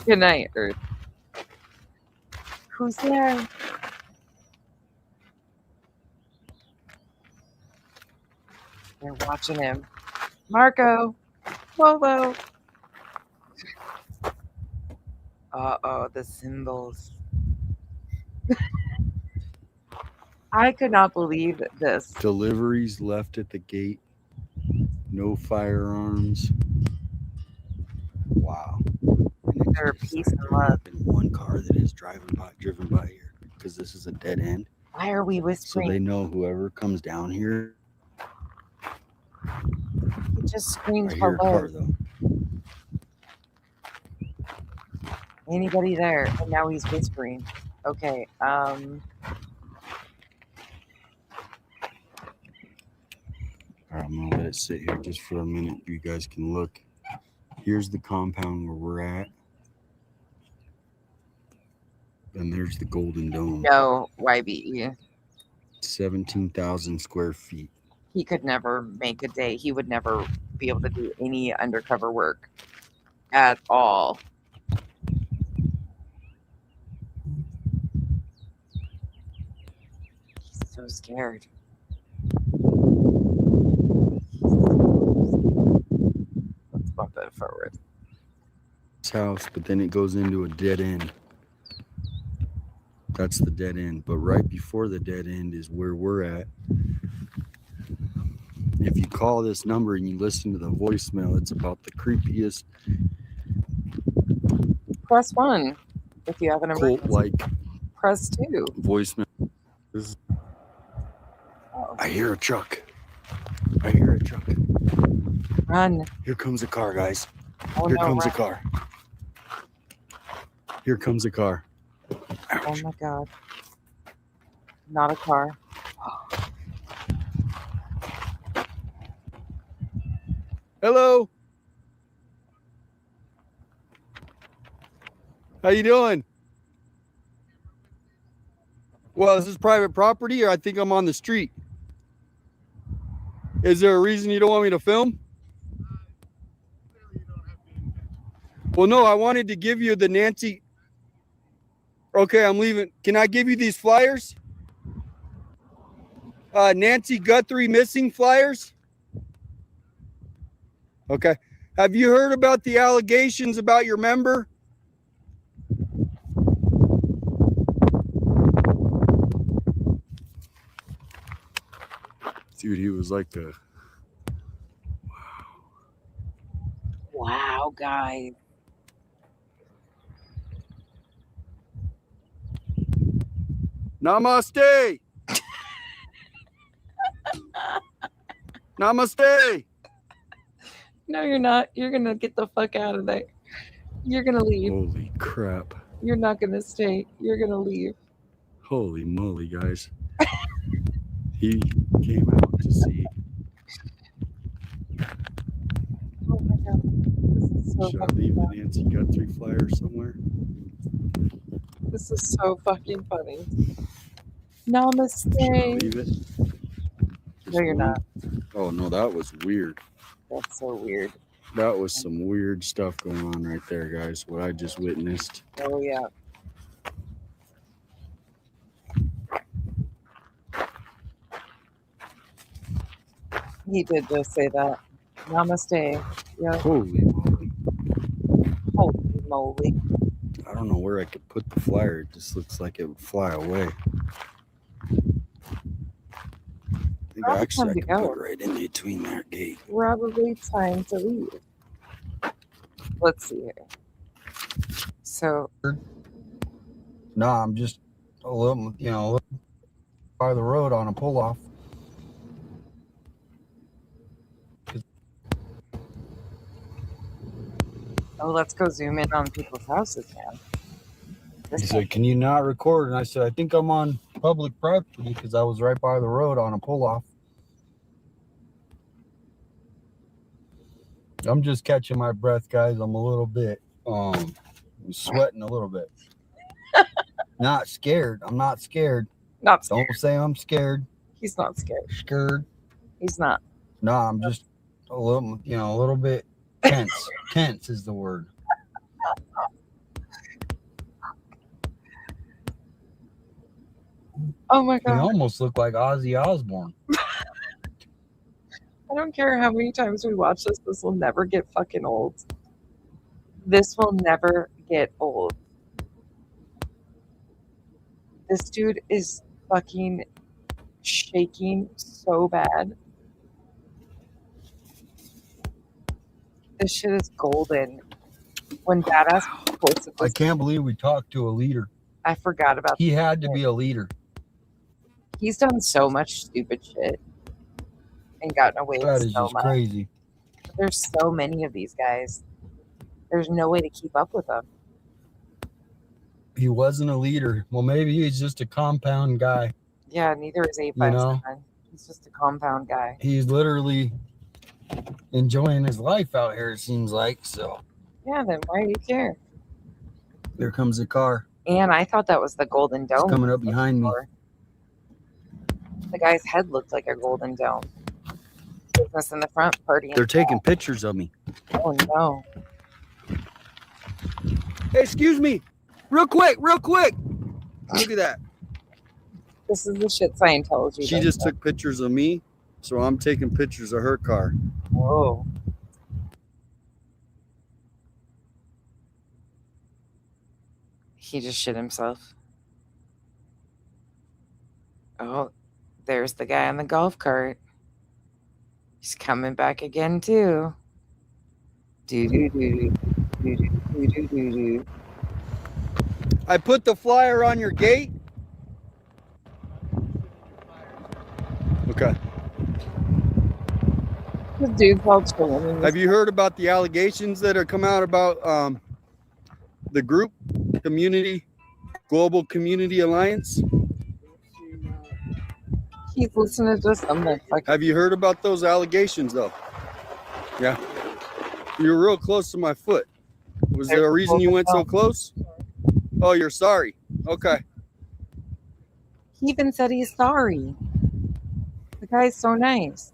A: Good night, Earth. Who's there? They're watching him. Marco. Polo. Uh-oh, the symbols. I could not believe this.
E: Deliveries left at the gate. No firearms. Wow.
A: They're peace and love.
E: And one car that is driven by here because this is a dead end.
A: Why are we whispering?
E: So they know whoever comes down here.
A: He just screams
E: I hear a car though.
A: Anybody there? And now he's whispering. Okay.
E: I'm gonna let it sit here just for a minute. You guys can look. Here's the compound where we're at. And there's the Golden Dome.
A: No, YBE.
E: 17,000 square feet.
A: He could never make a day. He would never be able to do any undercover work at all. He's so scared. Let's bump it forward.
E: House, but then it goes into a dead end. That's the dead end. But right before the dead end is where we're at. If you call this number and you listen to the voicemail, it's about the creepiest
A: Press 1 if you have an emergency.
E: cult-like
A: Press 2.
E: voicemail. I hear a truck. I hear a truck.
A: Run.
E: Here comes a car, guys.
A: Oh,
E: Here
A: no,
E: comes a
A: run.
E: car. Here comes a car.
A: Oh my God. Not a car.
E: Hello. How you doing? Well, is this private property or I think I'm on the street? Is there a reason you don't want me to film? Well, no, I wanted to give you the Nancy. Okay, I'm leaving. Can I give you these flyers? Nancy Guthrie missing flyers? Okay. Have you heard about the allegations about your member? Dude, he was like the...
A: Wow, guys.
E: Namaste. Namaste.
A: No, you're not. You're going to get the fuck out of there. You're going to leave.
E: Holy crap.
A: You're not going to stay. You're going to leave.
E: Holy moly, guys. He came out to see.
A: Oh my God. This is so
E: Should I
A: fucking
E: leave the
A: funny.
E: Nancy Guthrie flyer somewhere?
A: This is so fucking funny.
E: Should I
A: Namaste.
E: leave it?
A: No, you're not.
E: Oh, no, that was weird.
A: That's so weird.
E: That was some weird stuff going on right there, guys. What I just witnessed.
A: Oh, yeah. He did just say that. Namaste. Yeah.
E: Holy moly.
A: Holy moly.
E: I don't know where I could put the flyer. It just looks like it would fly away. I think
A: Probably
E: actually I
A: time
E: could
A: to
E: put
A: go.
E: it right in between that gate.
A: Probably time to leave. Let's see here. So,
E: No, I'm just a little, by the road on a pull off.
A: oh, let's go zoom in on people's houses, man.
E: He said, "Can you not record?" And I said, "I think I'm on public property because I was right by the road on a pull off." I'm just catching my breath, guys. I'm a little bit, I'm sweating a little bit. Not scared. I'm not scared.
A: Not scared.
E: Don't say I'm scared.
A: He's not scared.
E: Scared.
A: He's not.
E: No, I'm just a little bit tense. Tense is the word.
A: Oh my
E: You
A: God.
E: almost look like Ozzy Osbourne.
A: I don't care how many times we watch this. This will never get fucking old. This will never get old. This dude is fucking shaking so bad. This shit is golden. When Badass posted
E: I
A: this,
E: can't believe we talked to a leader.
A: I forgot about
E: He
A: this
E: had to
A: shit.
E: be a leader.
A: He's done so much stupid shit and gotten away
E: That
A: with
E: is
A: so
E: just
A: much.
E: crazy.
A: There's so many of these guys. There's no way to keep up with them.
E: He wasn't a leader. Well, maybe he's just a compound guy.
A: Yeah, neither is 857.
E: know?
A: He's just a compound guy.
E: He's literally enjoying his life out here, it seems like. So
A: Yeah, then why do you care?
E: there comes a car.
A: And I thought that was the Golden Dome.
E: It's coming up behind me.
A: The guy's head looked like a golden dome. business in the front party.
E: They're taking pictures of me.
A: Oh no.
E: Hey, excuse me. Real quick. Look at that.
A: This is the shit Scientology.
E: She just took pictures of me, so I'm taking pictures of her car.
A: Whoa. He just shit himself. Oh, there's the guy on the golf cart. He's coming back again too. Do.
E: I put the flyer on your gate. Okay.
A: The dude's all chilling.
E: Have you heard about the allegations that are come out about the group, Global Community Alliance?
A: He's listening to something.
E: Have you heard about those allegations though? Yeah. You were real close to my foot. Was there a reason you went so close? Oh, you're sorry. Okay.
A: He even said he's sorry. The guy's so nice.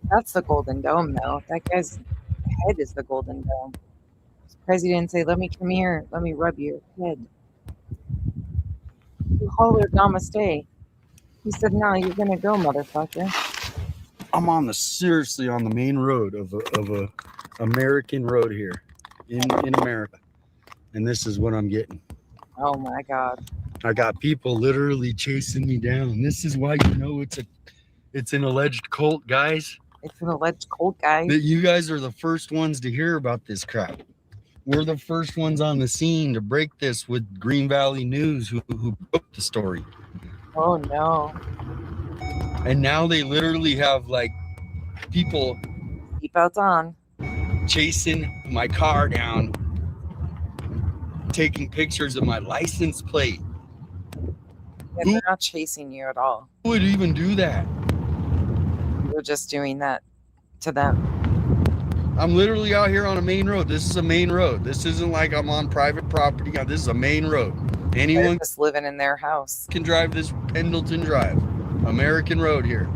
A: That's the Golden Dome, though. That guy's head is the Golden Dome. Surprised he didn't say, "Let me come here. Let me rub your head." He hollered namaste. He said, "No, you're gonna go, motherfucker."
E: I'm seriously on the main road of a American road here in America, and this is what I'm getting.
A: Oh my God!
E: I got people literally chasing me down. This is why you know it's an alleged cult, guys.
A: It's an alleged cult, guys.
E: That you guys are the first ones to hear about this crap. We're the first ones on the scene to break this with Green Valley News, who broke the story.
A: Oh no!
E: And now they literally have like people
A: seatbelts on,
E: chasing my car down, taking pictures of my license plate.
A: Yeah, they're not chasing you at all.
E: Who would even do that?
A: We're just doing that to them.
E: I'm literally out here on a main road. This is a main road. This isn't like I'm on private property. This is a main road. Anyone
A: They're just living in their house.
E: Can drive this Pendleton Drive. American road here.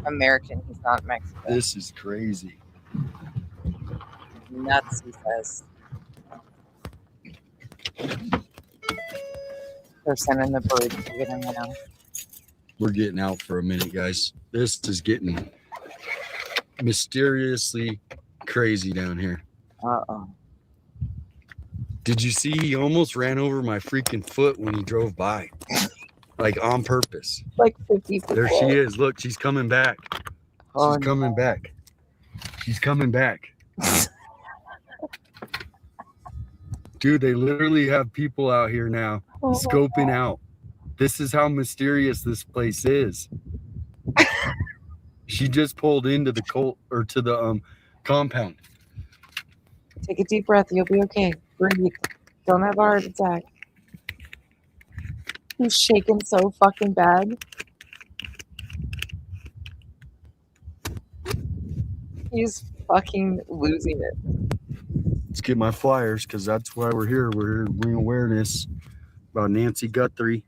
A: American. He's not Mexican.
E: This is crazy.
A: Nuts, he says. They're sending the birds to get him now.
E: We're getting out for a minute, guys. This is getting mysteriously crazy down here.
A: Uh-oh.
E: Did you see he almost ran over my freaking foot when he drove by? Like on purpose.
A: Like 50%.
E: There she is. Look, she's coming back.
A: Oh,
E: She's coming back. She's coming back. Dude, they literally have people out here now scoping out. This is how mysterious this place is. She just pulled into the compound.
A: Take a deep breath. You'll be okay. Breathe. Don't have a heart attack. He's shaking so fucking bad. He's fucking losing it.
E: Let's get my flyers because that's why we're here. We're here to bring awareness about Nancy Guthrie.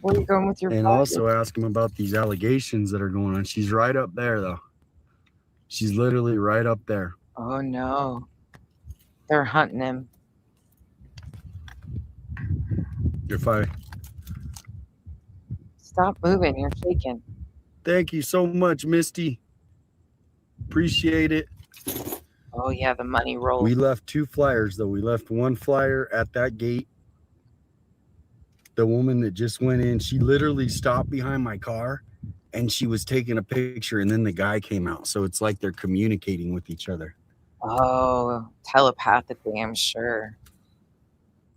A: Where are you going with your
E: And
A: flyers?
E: also ask him about these allegations that are going on. She's right up there, though. She's literally right up there.
A: Oh, no. They're hunting him.
E: If I...
A: Stop moving. You're shaking.
E: Thank you so much, Misty. Appreciate it.
A: Oh, yeah, the money rolls.
E: We left 2 flyers, though. We left 1 flyer at that gate. The woman that just went in, she literally stopped behind my car and she was taking a picture, and then the guy came out. So it's like they're communicating with each other.
A: Oh, telepathically, I'm sure.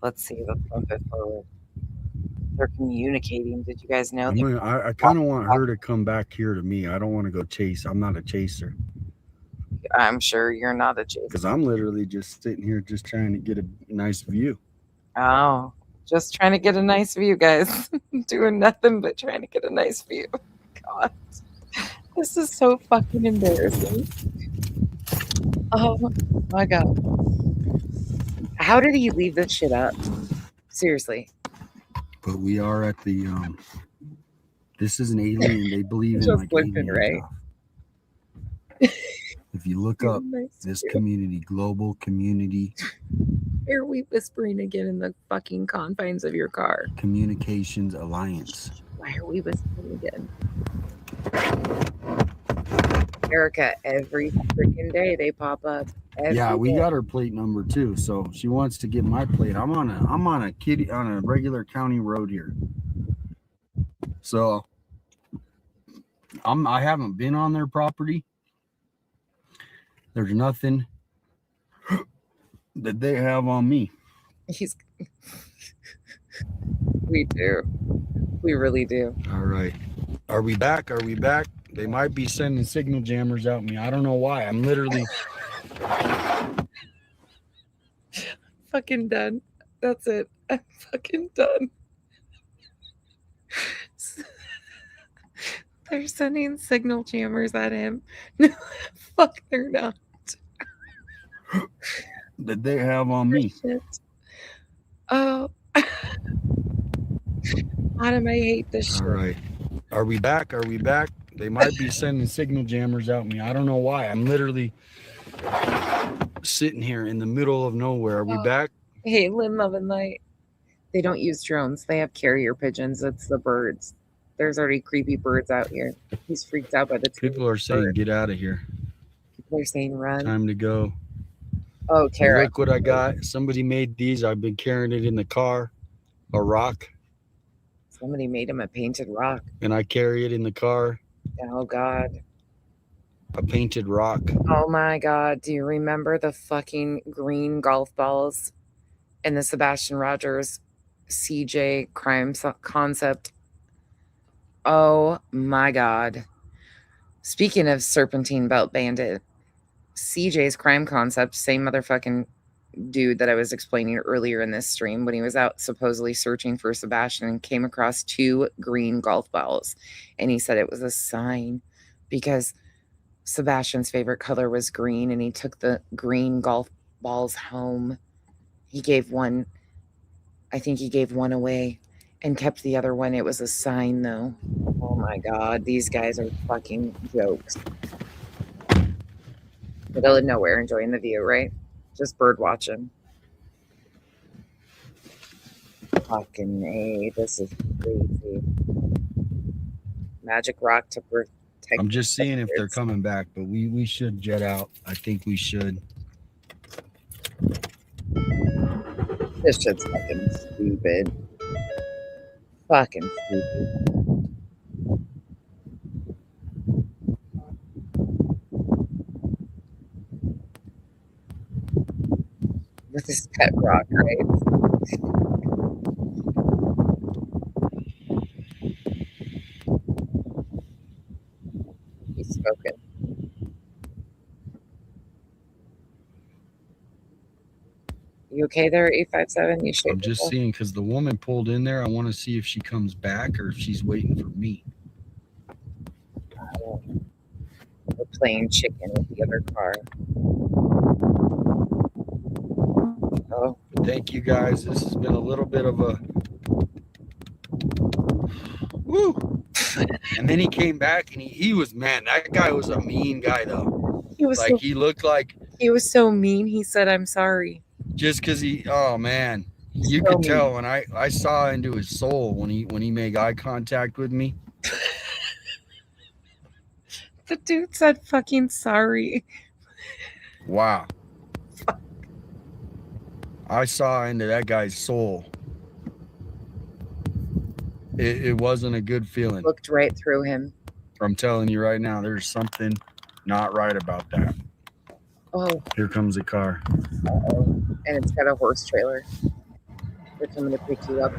A: Let's see. Let's move it forward. They're communicating. Did you guys know?
E: I kind of want her to come back here to me. I don't want to go chase. I'm not a chaser.
A: I'm sure you're not a chaser.
E: Because I'm literally just sitting here just trying to get a nice view.
A: Oh, just trying to get a nice view, guys. Doing nothing but trying to get a nice view. God, this is so fucking embarrassing. Oh my God. How did he leave this shit up? Seriously.
E: But we are at the this is an alien. They believe in
A: Just
E: like
A: listen,
E: aliens,
A: right?
E: If you look up this community, global community.
I: Why are we whispering again in the fucking confines of your car?
E: Communications Alliance.
I: Why are we whispering again?
A: Erica, every freaking day they pop up.
E: Yeah, we
A: day.
E: got her plate number too. So she wants to get my plate. I'm on a regular county road here. So I haven't been on their property. There's nothing that they have on me.
A: We do. We really do.
E: All right. Are we back? Are we back? They might be sending signal jammers out me. I don't know why. I'm literally
I: Fucking done. That's it. I'm fucking done. They're sending signal jammers at him. No, fuck, they're not.
E: that they have on me.
I: Shit. Oh. Adam, I hate this shit.
E: All right. Are we back? Are we back? They might be sending signal jammers out me. I don't know why. I'm literally sitting here in the middle of nowhere. Are we back?
A: Hey, Lynn Love and Light. They don't use drones. They have carrier pigeons. It's the birds. There's already creepy birds out here. He's freaked out by the
E: People are saying, get out of here.
A: People are saying, run.
E: Time to go.
A: Oh, Tara.
E: Look what I got. Somebody made these. I've been carrying it in the car. A rock.
A: Somebody made him a painted rock.
E: And I carry it in the car.
A: Oh, God.
E: A painted rock.
A: Oh, my God. Do you remember the fucking green golf balls in the Sebastian Rogers CJ crime concept? Oh, my God. Speaking of Serpentine Belt Bandit, CJ's crime concept, same motherfucking dude that I was explaining earlier in this stream, when he was out supposedly searching for Sebastian and came across 2 green golf balls. And he said it was a sign because Sebastian's favorite color was green, and he took the green golf balls home. He gave one, I think he gave one away and kept the other one. It was a sign, though. Oh my God, these guys are fucking jokes. Middle of nowhere, enjoying the view, right? Just bird watching. Fucking A, this is crazy. Magic rock to protect.
E: I'm just seeing if they're coming back, but we should jet out. I think we should.
A: This shit's fucking stupid. Fucking stupid. With his pet rock, right? He's spoken. You okay there, 857? You should.
E: I'm just seeing because the woman pulled in there. I want to see if she comes back or if she's waiting for me.
A: We're playing chicken with the other car. Oh.
E: Thank you guys. This has been a little bit of a woo. And then he came back and he was, man, that guy was a mean guy though.
A: He was
E: like, he looked like
A: he was so mean. He said, "I'm sorry."
E: Just because oh man, you could tell when I saw into his soul when he made eye contact with me.
A: The dude said fucking sorry.
E: Wow. I saw into that guy's soul. It wasn't a good feeling.
A: Looked right through him.
E: I'm telling you right now, there's something not right about that.
A: Oh.
E: Here comes a car.
A: Uh-oh. And it's got a horse trailer. They're coming to pick you up.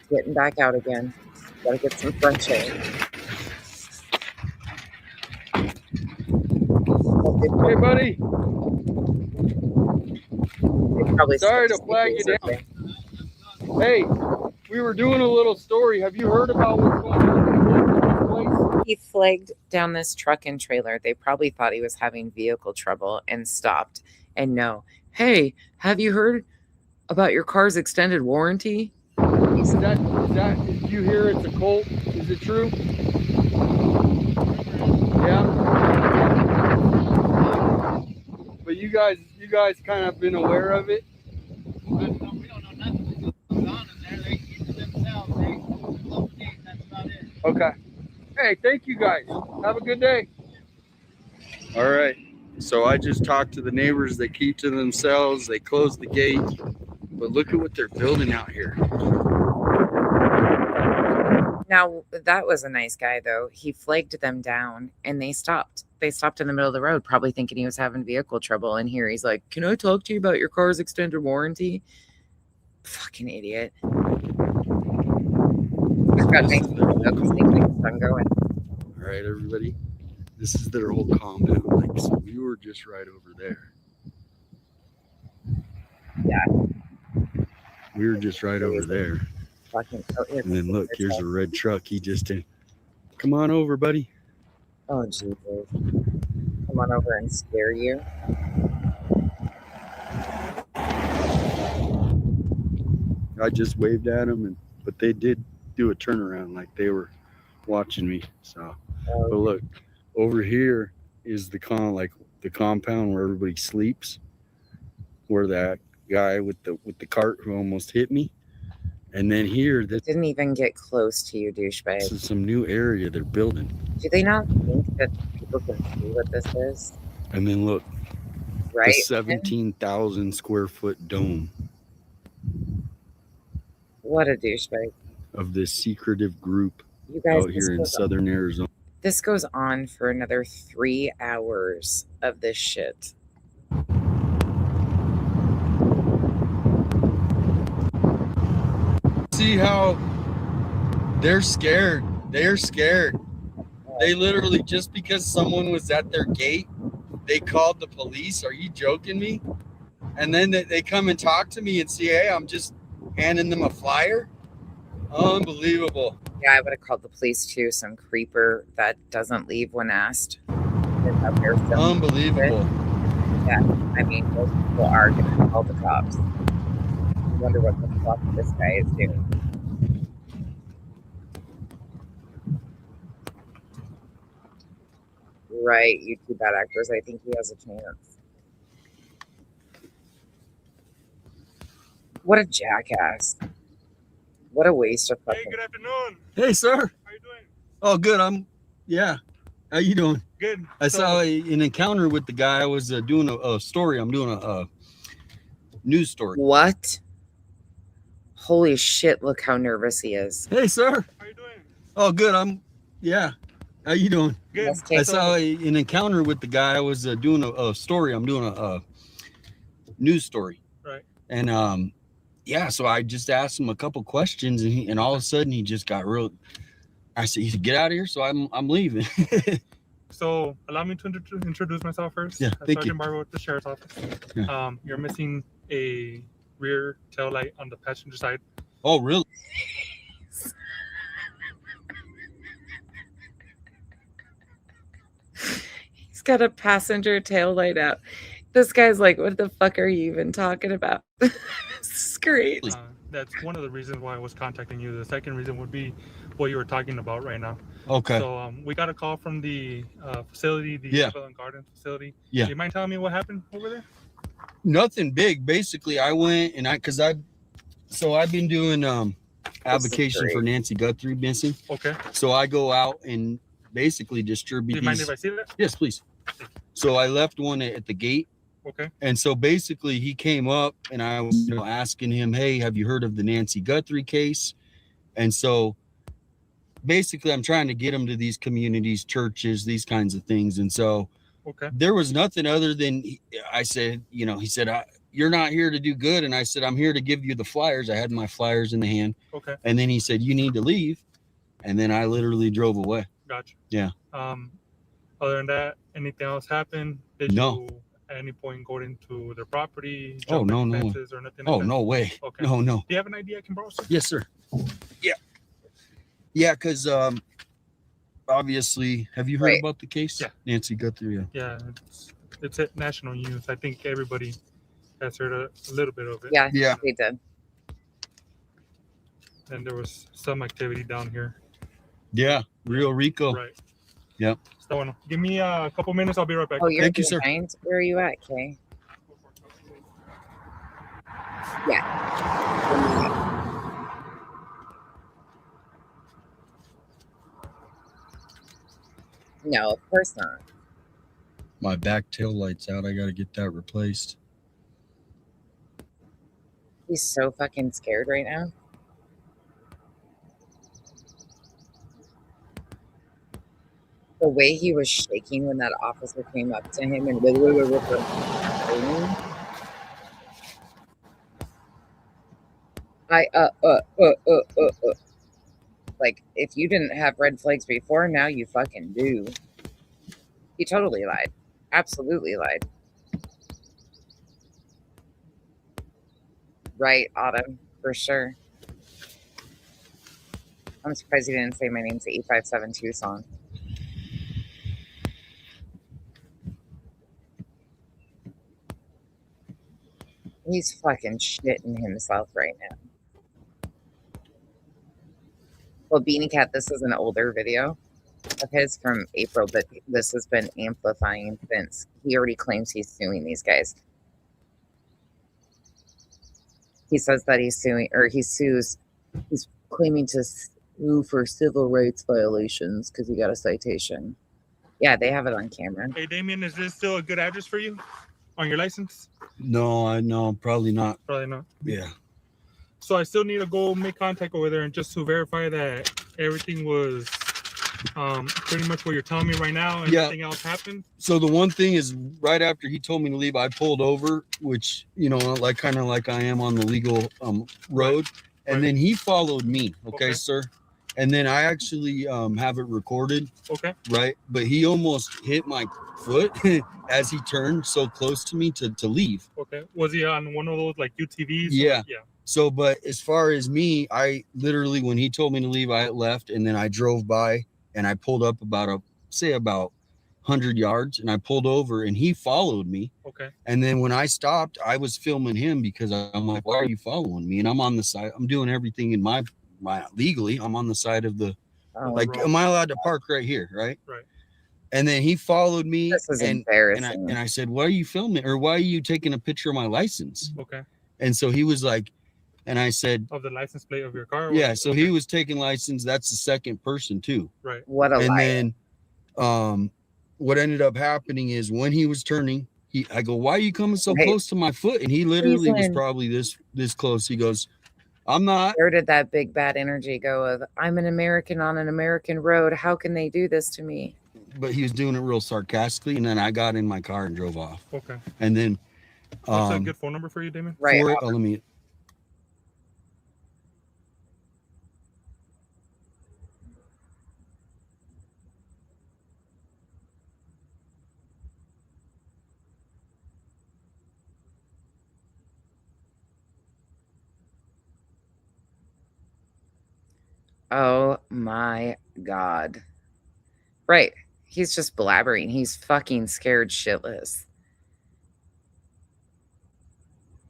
A: Getting back out again. Gotta get some fresh air.
J: Hey, buddy. Sorry to flag you down. Hey, we were doing a little story. Have you heard about what's going on in this place?
A: He flagged down this truck and trailer. They probably thought he was having vehicle trouble and stopped. And no, hey, have you heard About your car's extended warranty?
J: Is that, did you hear it's a cult? Is it true? Yeah. But you guys kind of been aware of it? We don't know nothing. They keep to themselves. They locate, that's about it. Okay. Hey, thank you guys. Have a good day. All right. So I just talked to the neighbors. They keep to themselves. They close the gate. But look at what they're building out here.
A: Now, that was a nice guy, though. He flagged them down and they stopped. They stopped in the middle of the road, probably thinking he was having vehicle trouble. And here he's like, can I talk to you about your car's extended warranty? Fucking idiot. He's got nice people, though, because they keep the sun going.
J: All right, everybody. This is their whole compound. Like, so we were just right over there.
A: Yeah.
J: We were just right over there.
A: Fucking,
J: and then look, here's a red truck. He just did. Come on over, buddy.
A: Oh, Jesus. Come on over and scare you.
J: I just waved at him, but they did do a turnaround like they were watching me. So, but look, over here is the compound where everybody sleeps, where that guy with the cart who almost hit me. And then here, this
A: didn't even get close to you, douchebag.
J: This is some new area they're building.
A: Do they not think that people can see what this is?
J: And then look,
A: right?
J: The 17,000 square foot dome.
A: What a douchebag.
J: Of this secretive group
A: you guys,
J: out here in southern Arizona.
A: This goes on for another 3 hours of this shit.
E: See how they're scared. They're scared. They literally, just because someone was at their gate, they called the police. Are you joking me? And then they come and talk to me and say, hey, I'm just handing them a flyer. Unbelievable.
A: Yeah, I would have called the police too. Some creeper that doesn't leave when asked.
E: Unbelievable.
A: Yeah, I mean, most people are going to call the cops. I wonder what the fuck this guy is doing. Right, you two bad actors. I think he has a chance. What a jackass. What a waste of fucking...
S: Hey, good afternoon.
J: Hey, sir.
S: How you doing?
J: Oh, good. Yeah. How you doing?
S: Good.
J: I saw an encounter with the guy. I was doing a story. I'm doing a news story.
A: What? Holy shit, look how nervous he is.
J: Hey, sir.
S: How you doing?
J: Oh, good. Yeah. How you doing?
S: Good.
J: I saw an encounter with the guy. I was doing a story. I'm doing a news story.
S: Right.
J: And yeah, so I just asked him a couple questions, and all of a sudden he just got real. I said, "You get out of here." So I'm leaving.
S: So allow me to introduce myself first.
J: Yeah, thank you.
S: Sergeant Barber with the sheriff's office.
J: Yeah.
S: You're missing a rear tail light on the passenger side.
J: Oh, really?
A: He's got a passenger tail light out. This guy's like, what the fuck are you even talking about? This is great.
S: That's one of the reasons why I was contacting you. The second reason would be what you were talking about right now.
J: Okay.
S: So we got a call from the facility, the Apple and Garden facility.
J: Yeah.
S: Do you mind telling me what happened over there?
E: Nothing big. Basically, I went and I've been doing application for Nancy Guthrie missing.
S: Okay.
E: So I go out and basically distribute.
S: Do you mind if I see that?
E: Yes, please. So I left one at the gate.
S: Okay.
E: And so basically he came up and I was asking him, hey, have you heard of the Nancy Guthrie case? And so basically I'm trying to get him to these communities, churches, these kinds of things. And so there was nothing other than I said, he said, you're not here to do good. And I said, I'm here to give you the flyers. I had my flyers in the hand.
S: Okay.
E: And then he said, you need to leave. And then I literally drove away.
S: Gotcha.
E: Yeah.
S: Other than that, anything else happen? Did you at any point go into their property?
E: Oh, no.
S: Fences or nothing like that?
E: No way.
S: Okay.
E: No.
S: Do you have an idea I can borrow?
E: Yes, sir. Yeah. Yeah, because obviously, have you heard about the case?
S: Yeah.
E: Nancy Guthrie.
S: Yeah, it's at national news. I think everybody heard a little bit of it.
A: Yeah, they did.
S: And there was some activity down here.
E: Yeah, Rio Rico.
S: Right.
E: Yep.
S: So, give me a couple minutes. I'll be right back.
A: Oh, you're behind? Where are you at, Kay? Yeah. No, of course not.
E: My back tail light's out. I got to get that replaced.
A: He's so fucking scared right now. The way he was shaking when that officer came up to him and like, if you didn't have red flags before, now you fucking do. He totally lied. Absolutely lied. Right, Autumn, for sure. I'm surprised he didn't say my name's 857 Tucson. He's fucking shitting himself right now. Well, Beanie Cat, this is an older video of his from April, but this has been amplifying since. He already claims he's suing these guys. He says that he's suing, or he's claiming to sue for civil rights violations because he got a citation. Yeah, they have it on camera.
S: Hey, Damien, is this still a good address for you on your license?
E: No, probably not.
S: Probably not.
E: Yeah.
S: So I still need to go make contact over there and just to verify that everything was pretty much what you're telling me right now and nothing else happened.
E: So the one thing is, right after he told me to leave, I pulled over, which, you know, like kind of like I am on the legal road. And then he followed me. Okay, sir. And then I actually have it recorded.
S: Okay.
E: Right. But he almost hit my foot as he turned so close to me to leave.
S: Okay. Was he on one of those like UTVs?
E: Yeah.
S: Yeah.
E: So, but as far as me, I literally, when he told me to leave, I left, and then I drove by and I pulled up about 100 yards, and I pulled over and he followed me.
S: Okay.
E: And then when I stopped, I was filming him because I'm like, why are you following me? And I'm on the side, I'm doing everything in my legally, I'm on the side of the, like, am I allowed to park right here? Right.
S: Right.
E: And then he followed me.
A: This is embarrassing.
E: And I said, why are you filming? Or why are you taking a picture of my license?
S: Okay.
E: And so he was like, and I said,
S: of the license plate of your car?
E: Yeah. So he was taking license. That's the second person too.
S: Right.
A: What a
E: liar. Then what ended up happening is when he was turning, I go, why are you coming so close to my foot? And he literally was probably this close. He goes, I'm not.
A: Where did that big bad energy go of, I'm an American on an American road. How can they do this to me?
E: But he was doing it real sarcastically. And then I got in my car and drove off.
S: Okay.
E: And then.
S: What's a good phone number for you, Damon?
A: Right.
E: Let me.
A: Oh my God. Right. He's just blabbering. He's fucking scared shitless.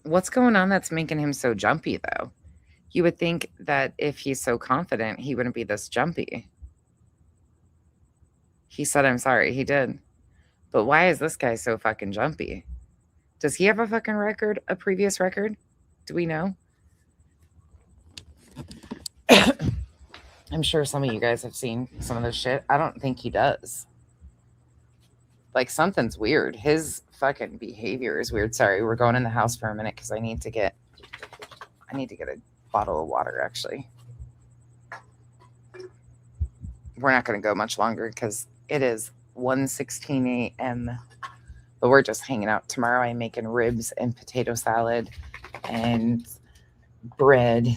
A: What's going on that's making him so jumpy, though? You would think that if he's so confident, he wouldn't be this jumpy. He said, I'm sorry. He did. But why is this guy so fucking jumpy? Does he have a fucking record, a previous record? Do we know? I'm sure some of you guys have seen some of this shit. I don't think he does. Like, something's weird. His fucking behavior is weird. Sorry, we're going in the house for a minute because I need to get a bottle of water, actually. We're not going to go much longer because it is 1:16 a.m. But we're just hanging out. Tomorrow I'm making ribs and potato salad and bread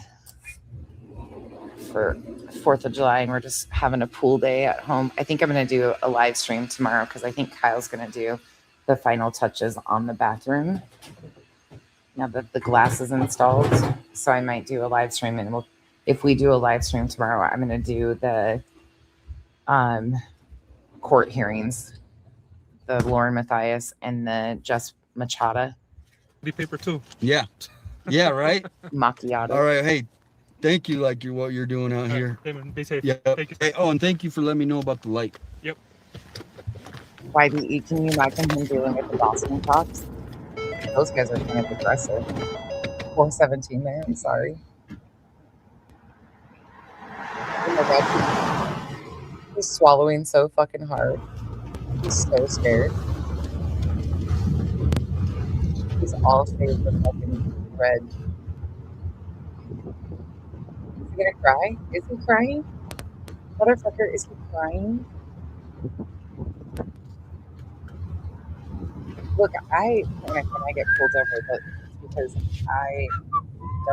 A: for 4th of July, and we're just having a pool day at home. I think I'm going to do a live stream tomorrow because I think Kyle's going to do the final touches on the bathroom now that the glass is installed. So I might do a live stream, and if we do a live stream tomorrow, I'm going to do the court hearings, the Lauren Mathias and the Jess Machada
S: paper too.
E: Yeah. Yeah, right?
A: Macchiato.
E: All right. Hey, thank you, like what you're doing out here.
S: Hey, man, be safe.
E: Yeah.
S: Thank you.
E: Hey, oh, and thank you for letting me know about the light.
S: Yep.
A: YBE, can you imagine him dealing with the Boston cops? Those guys are kind of aggressive. 417 there, I'm sorry. Oh my god. He's swallowing so fucking hard. He's so scared. He's all shaved with fucking red. Is he gonna cry? Is he crying? Motherfucker, is he crying? Look, I panic when I get pulled over, but it's because I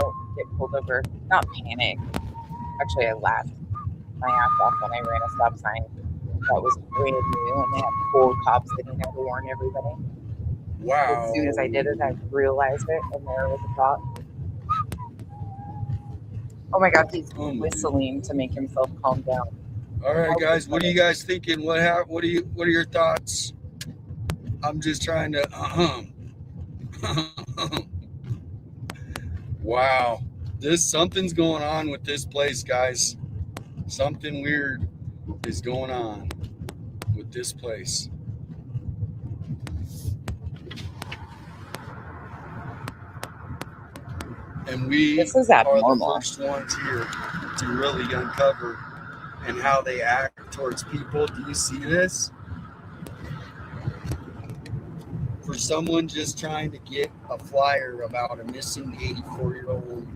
A: don't get pulled over. Not panic. Actually, I laughed my ass off when I ran a stop sign that was brand new and they had 4 cops sitting there to warn everybody.
E: Wow.
A: As soon as I did it, I realized it, and there was a cop. Oh my god, he's whistling to make himself calm down.
E: All right, guys, what are you guys thinking? What are your thoughts? I'm just trying to Wow. Something's going on with this place, guys. Something weird is going on with this place. And
A: This is abnormal.
E: are the first ones here to really uncover and how they act towards people. Do you see this? For someone just trying to get a flyer about a missing 84-year-old.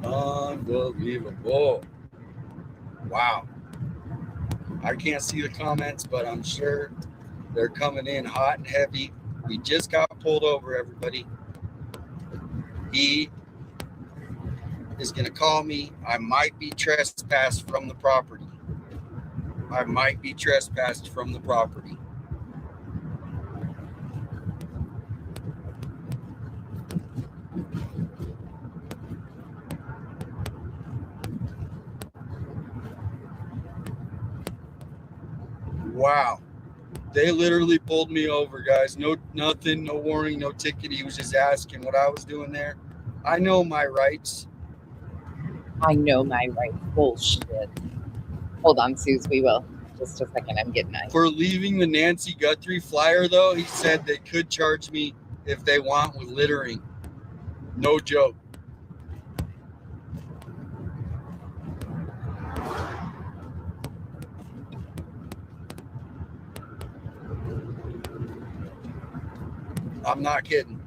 E: Unbelievable. Wow. I can't see the comments, but I'm sure they're coming in hot and heavy. We just got pulled over, everybody. He is going to call me. I might be trespassed from the property. Wow. They literally pulled me over, guys. Nothing, no warning, no ticket. He was just asking what I was doing there. I know my rights.
A: Bullshit. Hold on, Suze, we will. Just a second, I'm getting it.
E: For leaving the Nancy Guthrie flyer, though, he said they could charge me if they want with littering. No joke. I'm not kidding.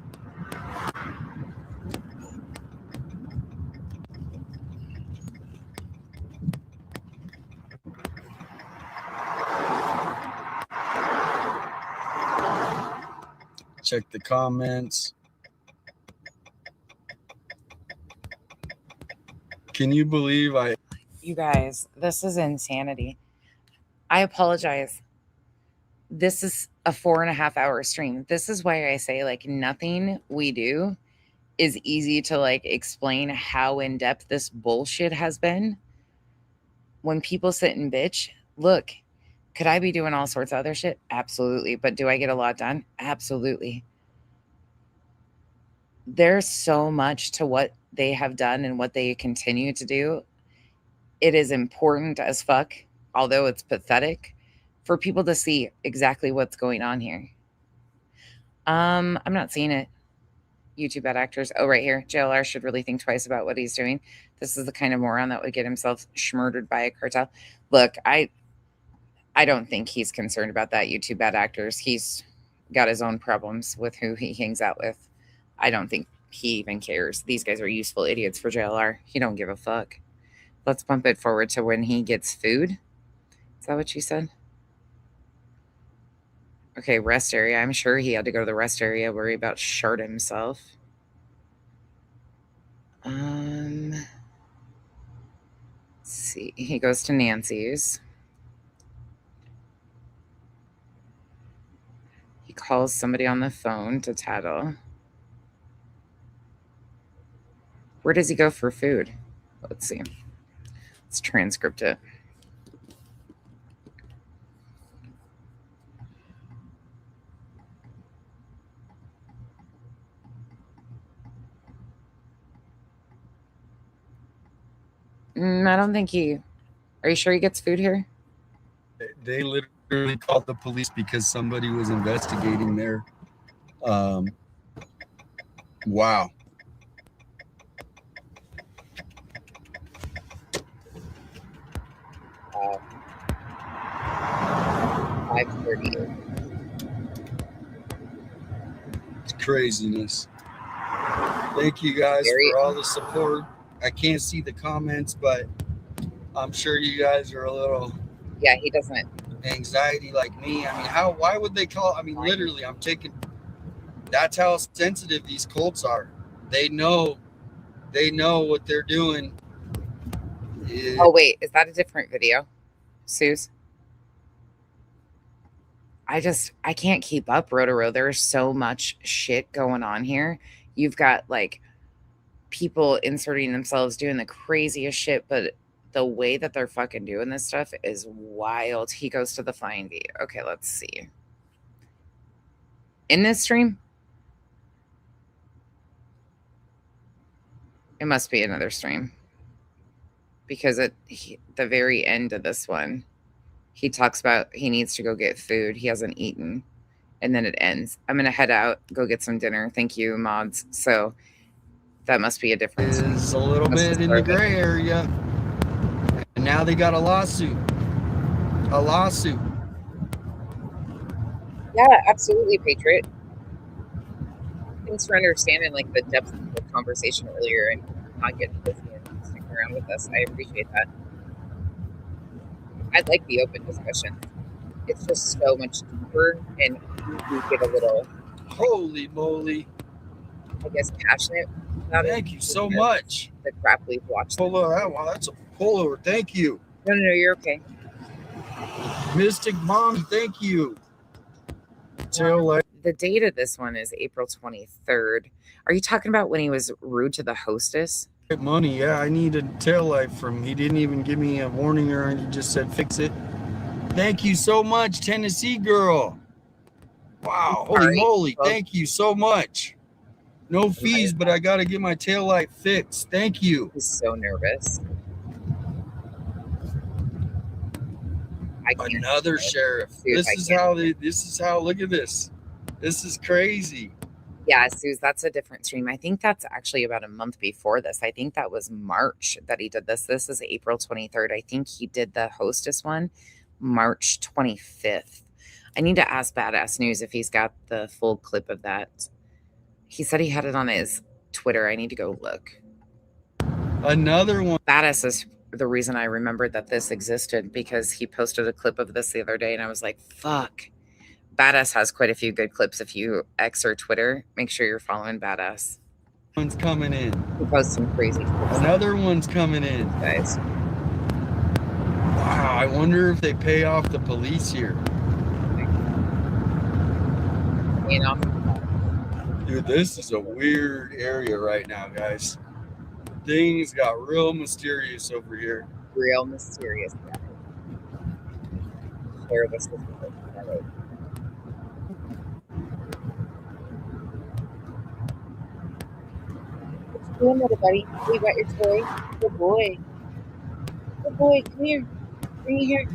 E: Check the comments. Can you believe
A: You guys, this is insanity. I apologize. This is a 4.5 hour stream. This is why I say, like, nothing we do is easy to, like, explain how in depth this bullshit has been. When people sit and bitch, look, could I be doing all sorts of other shit? Absolutely. But do I get a lot done? Absolutely. There's so much to what they have done and what they continue to do. It is important as fuck, although it's pathetic, for people to see exactly what's going on here. I'm not seeing it. YouTube bad actors. Oh, right here. JLR should really think twice about what he's doing. This is the kind of moron that would get himself murdered by a cartel. Look, I don't think he's concerned about that. YouTube bad actors. He's got his own problems with who he hangs out with. I don't think he even cares. These guys are useful idiots for JLR. He don't give a fuck. Let's bump it forward to when he gets food. Is that what you said? Okay, rest area. I'm sure he had to go to the rest area, worry about shard himself. Let's see. He goes to Nancy's. He calls somebody on the phone to tattle. Where does he go for food? Let's see. Let's transcript it. I don't think he. Are you sure he gets food here?
E: They literally called the police because somebody was investigating there. Wow.
A: Wow. 5:38.
E: It's craziness. Thank you guys for all the support. I can't see the comments, but I'm sure you guys are a little
A: Yeah, he doesn't.
E: anxiety like me. I mean, why would they call? I mean, literally, that's how sensitive these Colts are. They know what they're doing.
A: Oh, wait. Is that a different video, Suze? I can't keep up, Rotoro. There's so much shit going on here. You've got like people inserting themselves doing the craziest shit, but the way that they're fucking doing this stuff is wild. He goes to the flying V. Okay, let's see. In this stream? It must be another stream. Because at the very end of this one, he talks about he needs to go get food. He hasn't eaten. And then it ends. I'm going to head out, go get some dinner. Thank you, mods. So that must be a difference.
E: Is a little bit in the gray area. And now they got a lawsuit.
A: Yeah, absolutely, Patriot. Thanks for understanding like the depth of the conversation earlier and not getting busy and sticking around with us. I appreciate that. I like the open discussion. It's just so much deeper, and you get a little,
E: holy moly,
A: I guess, passionate about it.
E: Thank you so much.
A: The crap we've watched.
E: Wow, that's a pullover. Thank you.
A: No, you're okay.
E: Mystic Mom, thank you. Tail light.
A: The date of this one is April 23rd. Are you talking about when he was rude to the hostess?
E: Money, yeah, I need a tail light from. He didn't even give me a warning or anything. He just said fix it. Thank you so much, Tennessee girl. Wow, holy moly, thank you so much. No fees, but I gotta get my tail light fixed. Thank you.
A: He's so nervous.
E: Another sheriff. This is how, look at this. This is crazy.
A: Yeah, Suze, that's a different stream. I think that's actually about a month before this. I think that was March that he did this. This is April 23rd. I think he did the hostess one March 25th. I need to ask Badass News if he's got the full clip of that. He said he had it on his Twitter. I need to go look.
E: Another one.
A: Badass is the reason I remembered that this existed because he posted a clip of this the other day and I was like, fuck. Badass has quite a few good clips. If you X or Twitter, make sure you're following Badass.
E: One's coming in.
A: He posts some crazy clips.
E: Another one's coming in.
A: Guys.
E: Wow, I wonder if they pay off the police here.
A: Paying off.
E: Dude, this is a weird area right now, guys. Things got real mysterious over here.
A: Real mysterious. Share this with me. What you doing, little buddy? You got your toy? Good boy. Good boy, come here. Bring you here.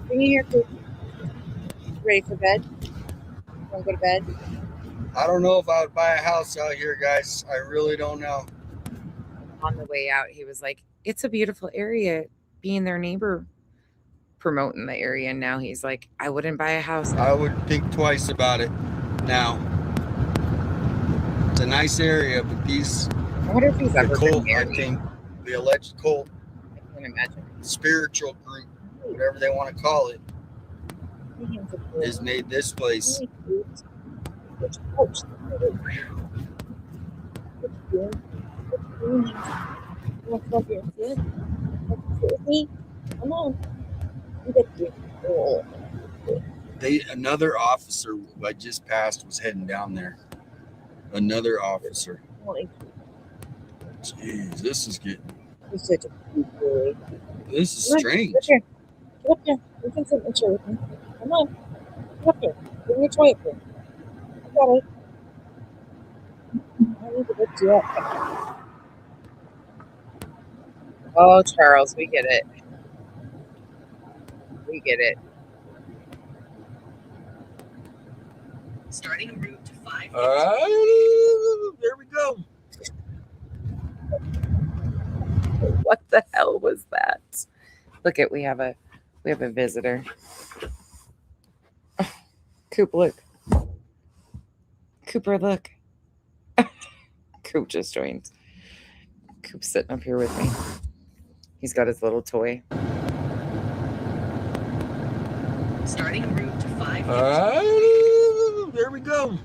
A: Bring you here, Coop. Ready for bed? Want to go to bed?
E: I don't know if I would buy a house out here, guys. I really don't know.
A: On the way out, he was like, it's a beautiful area. Being their neighbor, promoting the area. And now he's like, I wouldn't buy a house.
E: I would think twice about it now. It's a nice area, but these.
A: I wonder if he's ever
E: cult,
A: been married.
E: I think the alleged cult.
A: I can't imagine.
E: Spiritual group, whatever they want to call it, has made this place. Another officer who I just passed was heading down there. Another officer. Jeez, this is getting.
A: He's such a cute boy.
E: This is strange.
A: Get up here. You can sit in the chair with me. Come on. Get up here. Bring your toy up here. I got it. I need to lift you up. Oh, Charles, we get it. We get it.
Q: Starting en route to 5.
E: There we go.
A: What the hell was that? Look at we have a visitor. Coop, look. Cooper, look. Coop just joined. Coop's sitting up here with me. He's got his little toy.
Q: Starting en route to 5.
E: There we go.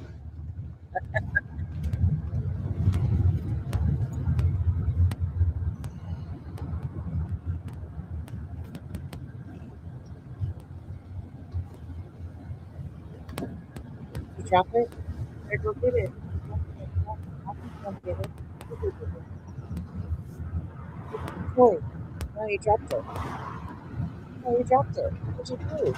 A: You drop it? I go get it. Come get it. Toy. No, you dropped it. No, you dropped it. What'd you do?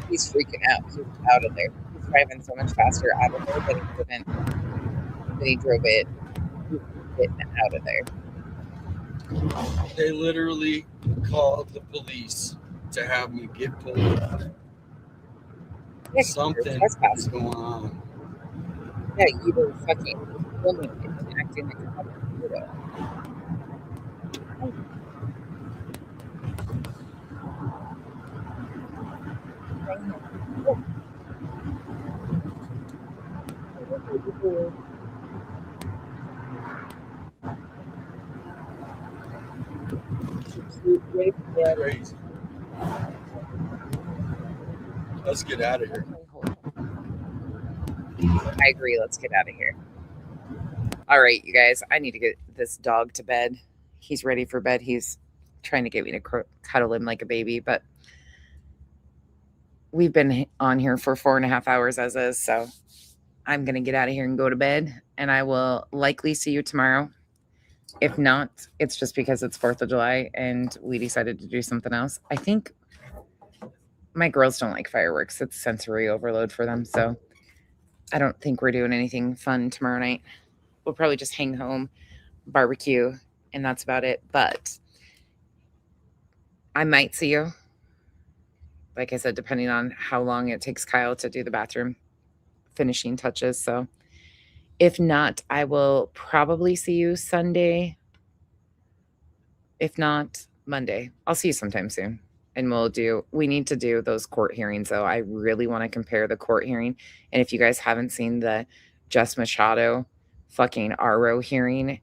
A: He's freaking out. He's out of there. He's driving so much faster out of there than he drove it. He's getting out of there.
E: They literally called the police to have me get pulled over.
A: Yeah,
E: Something is going on.
A: Yeah, you were fucking filming it and acting like a fucking weirdo.
E: Crazy. Let's get out of here.
A: I agree. Let's get out of here. All right, you guys. I need to get this dog to bed. He's ready for bed. He's trying to get me to cuddle him like a baby, but we've been on here for 4.5 hours as is, so I'm going to get out of here and go to bed, and I will likely see you tomorrow. If not, it's just because it's 4th of July and we decided to do something else. I think my girls don't like fireworks. It's sensory overload for them, so I don't think we're doing anything fun tomorrow night. We'll probably just hang home, barbecue, and that's about it. But I might see you. Like I said, depending on how long it takes Kyle to do the bathroom finishing touches. So if not, I will probably see you Sunday. If not, Monday. I'll see you sometime soon. And we need to do those court hearings, though. I really want to compare the court hearing. And if you guys haven't seen the Jess Machado fucking RO hearing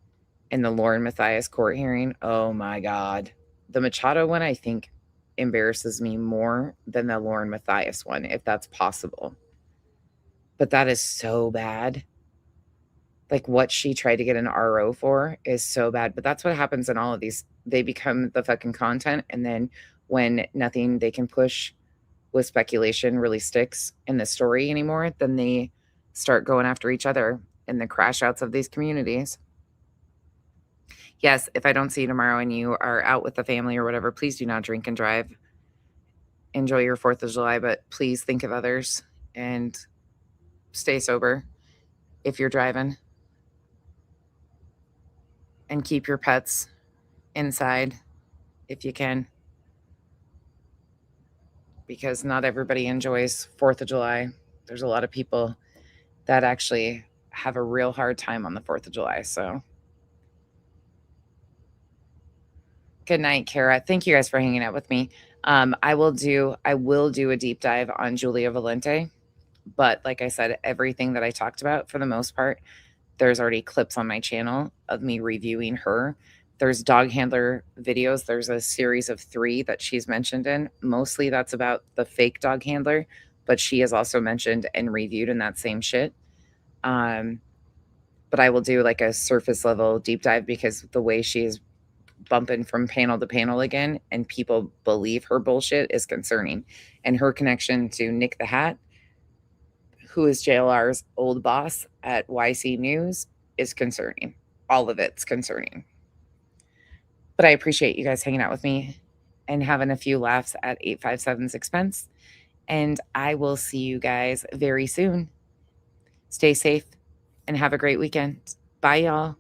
A: and the Lauren Matthias court hearing, oh my God. The Machado one, I think, embarrasses me more than the Lauren Matthias one, if that's possible. But that is so bad. Like what she tried to get an RO for is so bad. But that's what happens in all of these. They become the fucking content. And then when nothing they can push with speculation really sticks in the story anymore, then they start going after each other in the crash outs of these communities. Yes, if I don't see you tomorrow and you are out with the family or whatever, please do not drink and drive. Enjoy your 4th of July, but please think of others and stay sober if you're driving. And keep your pets inside if you can. Because not everybody enjoys 4th of July. There's a lot of people that actually have a real hard time on the 4th of July. So good night, Kara. Thank you guys for hanging out with me. I will do a deep dive on Julia Valente. But like I said, everything that I talked about, for the most part, there's already clips on my channel of me reviewing her. There's dog handler videos. There's a series of 3 that she's mentioned in. Mostly that's about the fake dog handler, but she is also mentioned and reviewed in that same shit. But I will do like a surface level deep dive because the way she is bumping from panel to panel again and people believe her bullshit is concerning. And her connection to Nick the Hat, who is JLR's old boss at YC News, is concerning. All of it's concerning. But I appreciate you guys hanging out with me and having a few laughs at 857's expense. And I will see you guys very soon. Stay safe. and have a great weekend. Bye, y'all.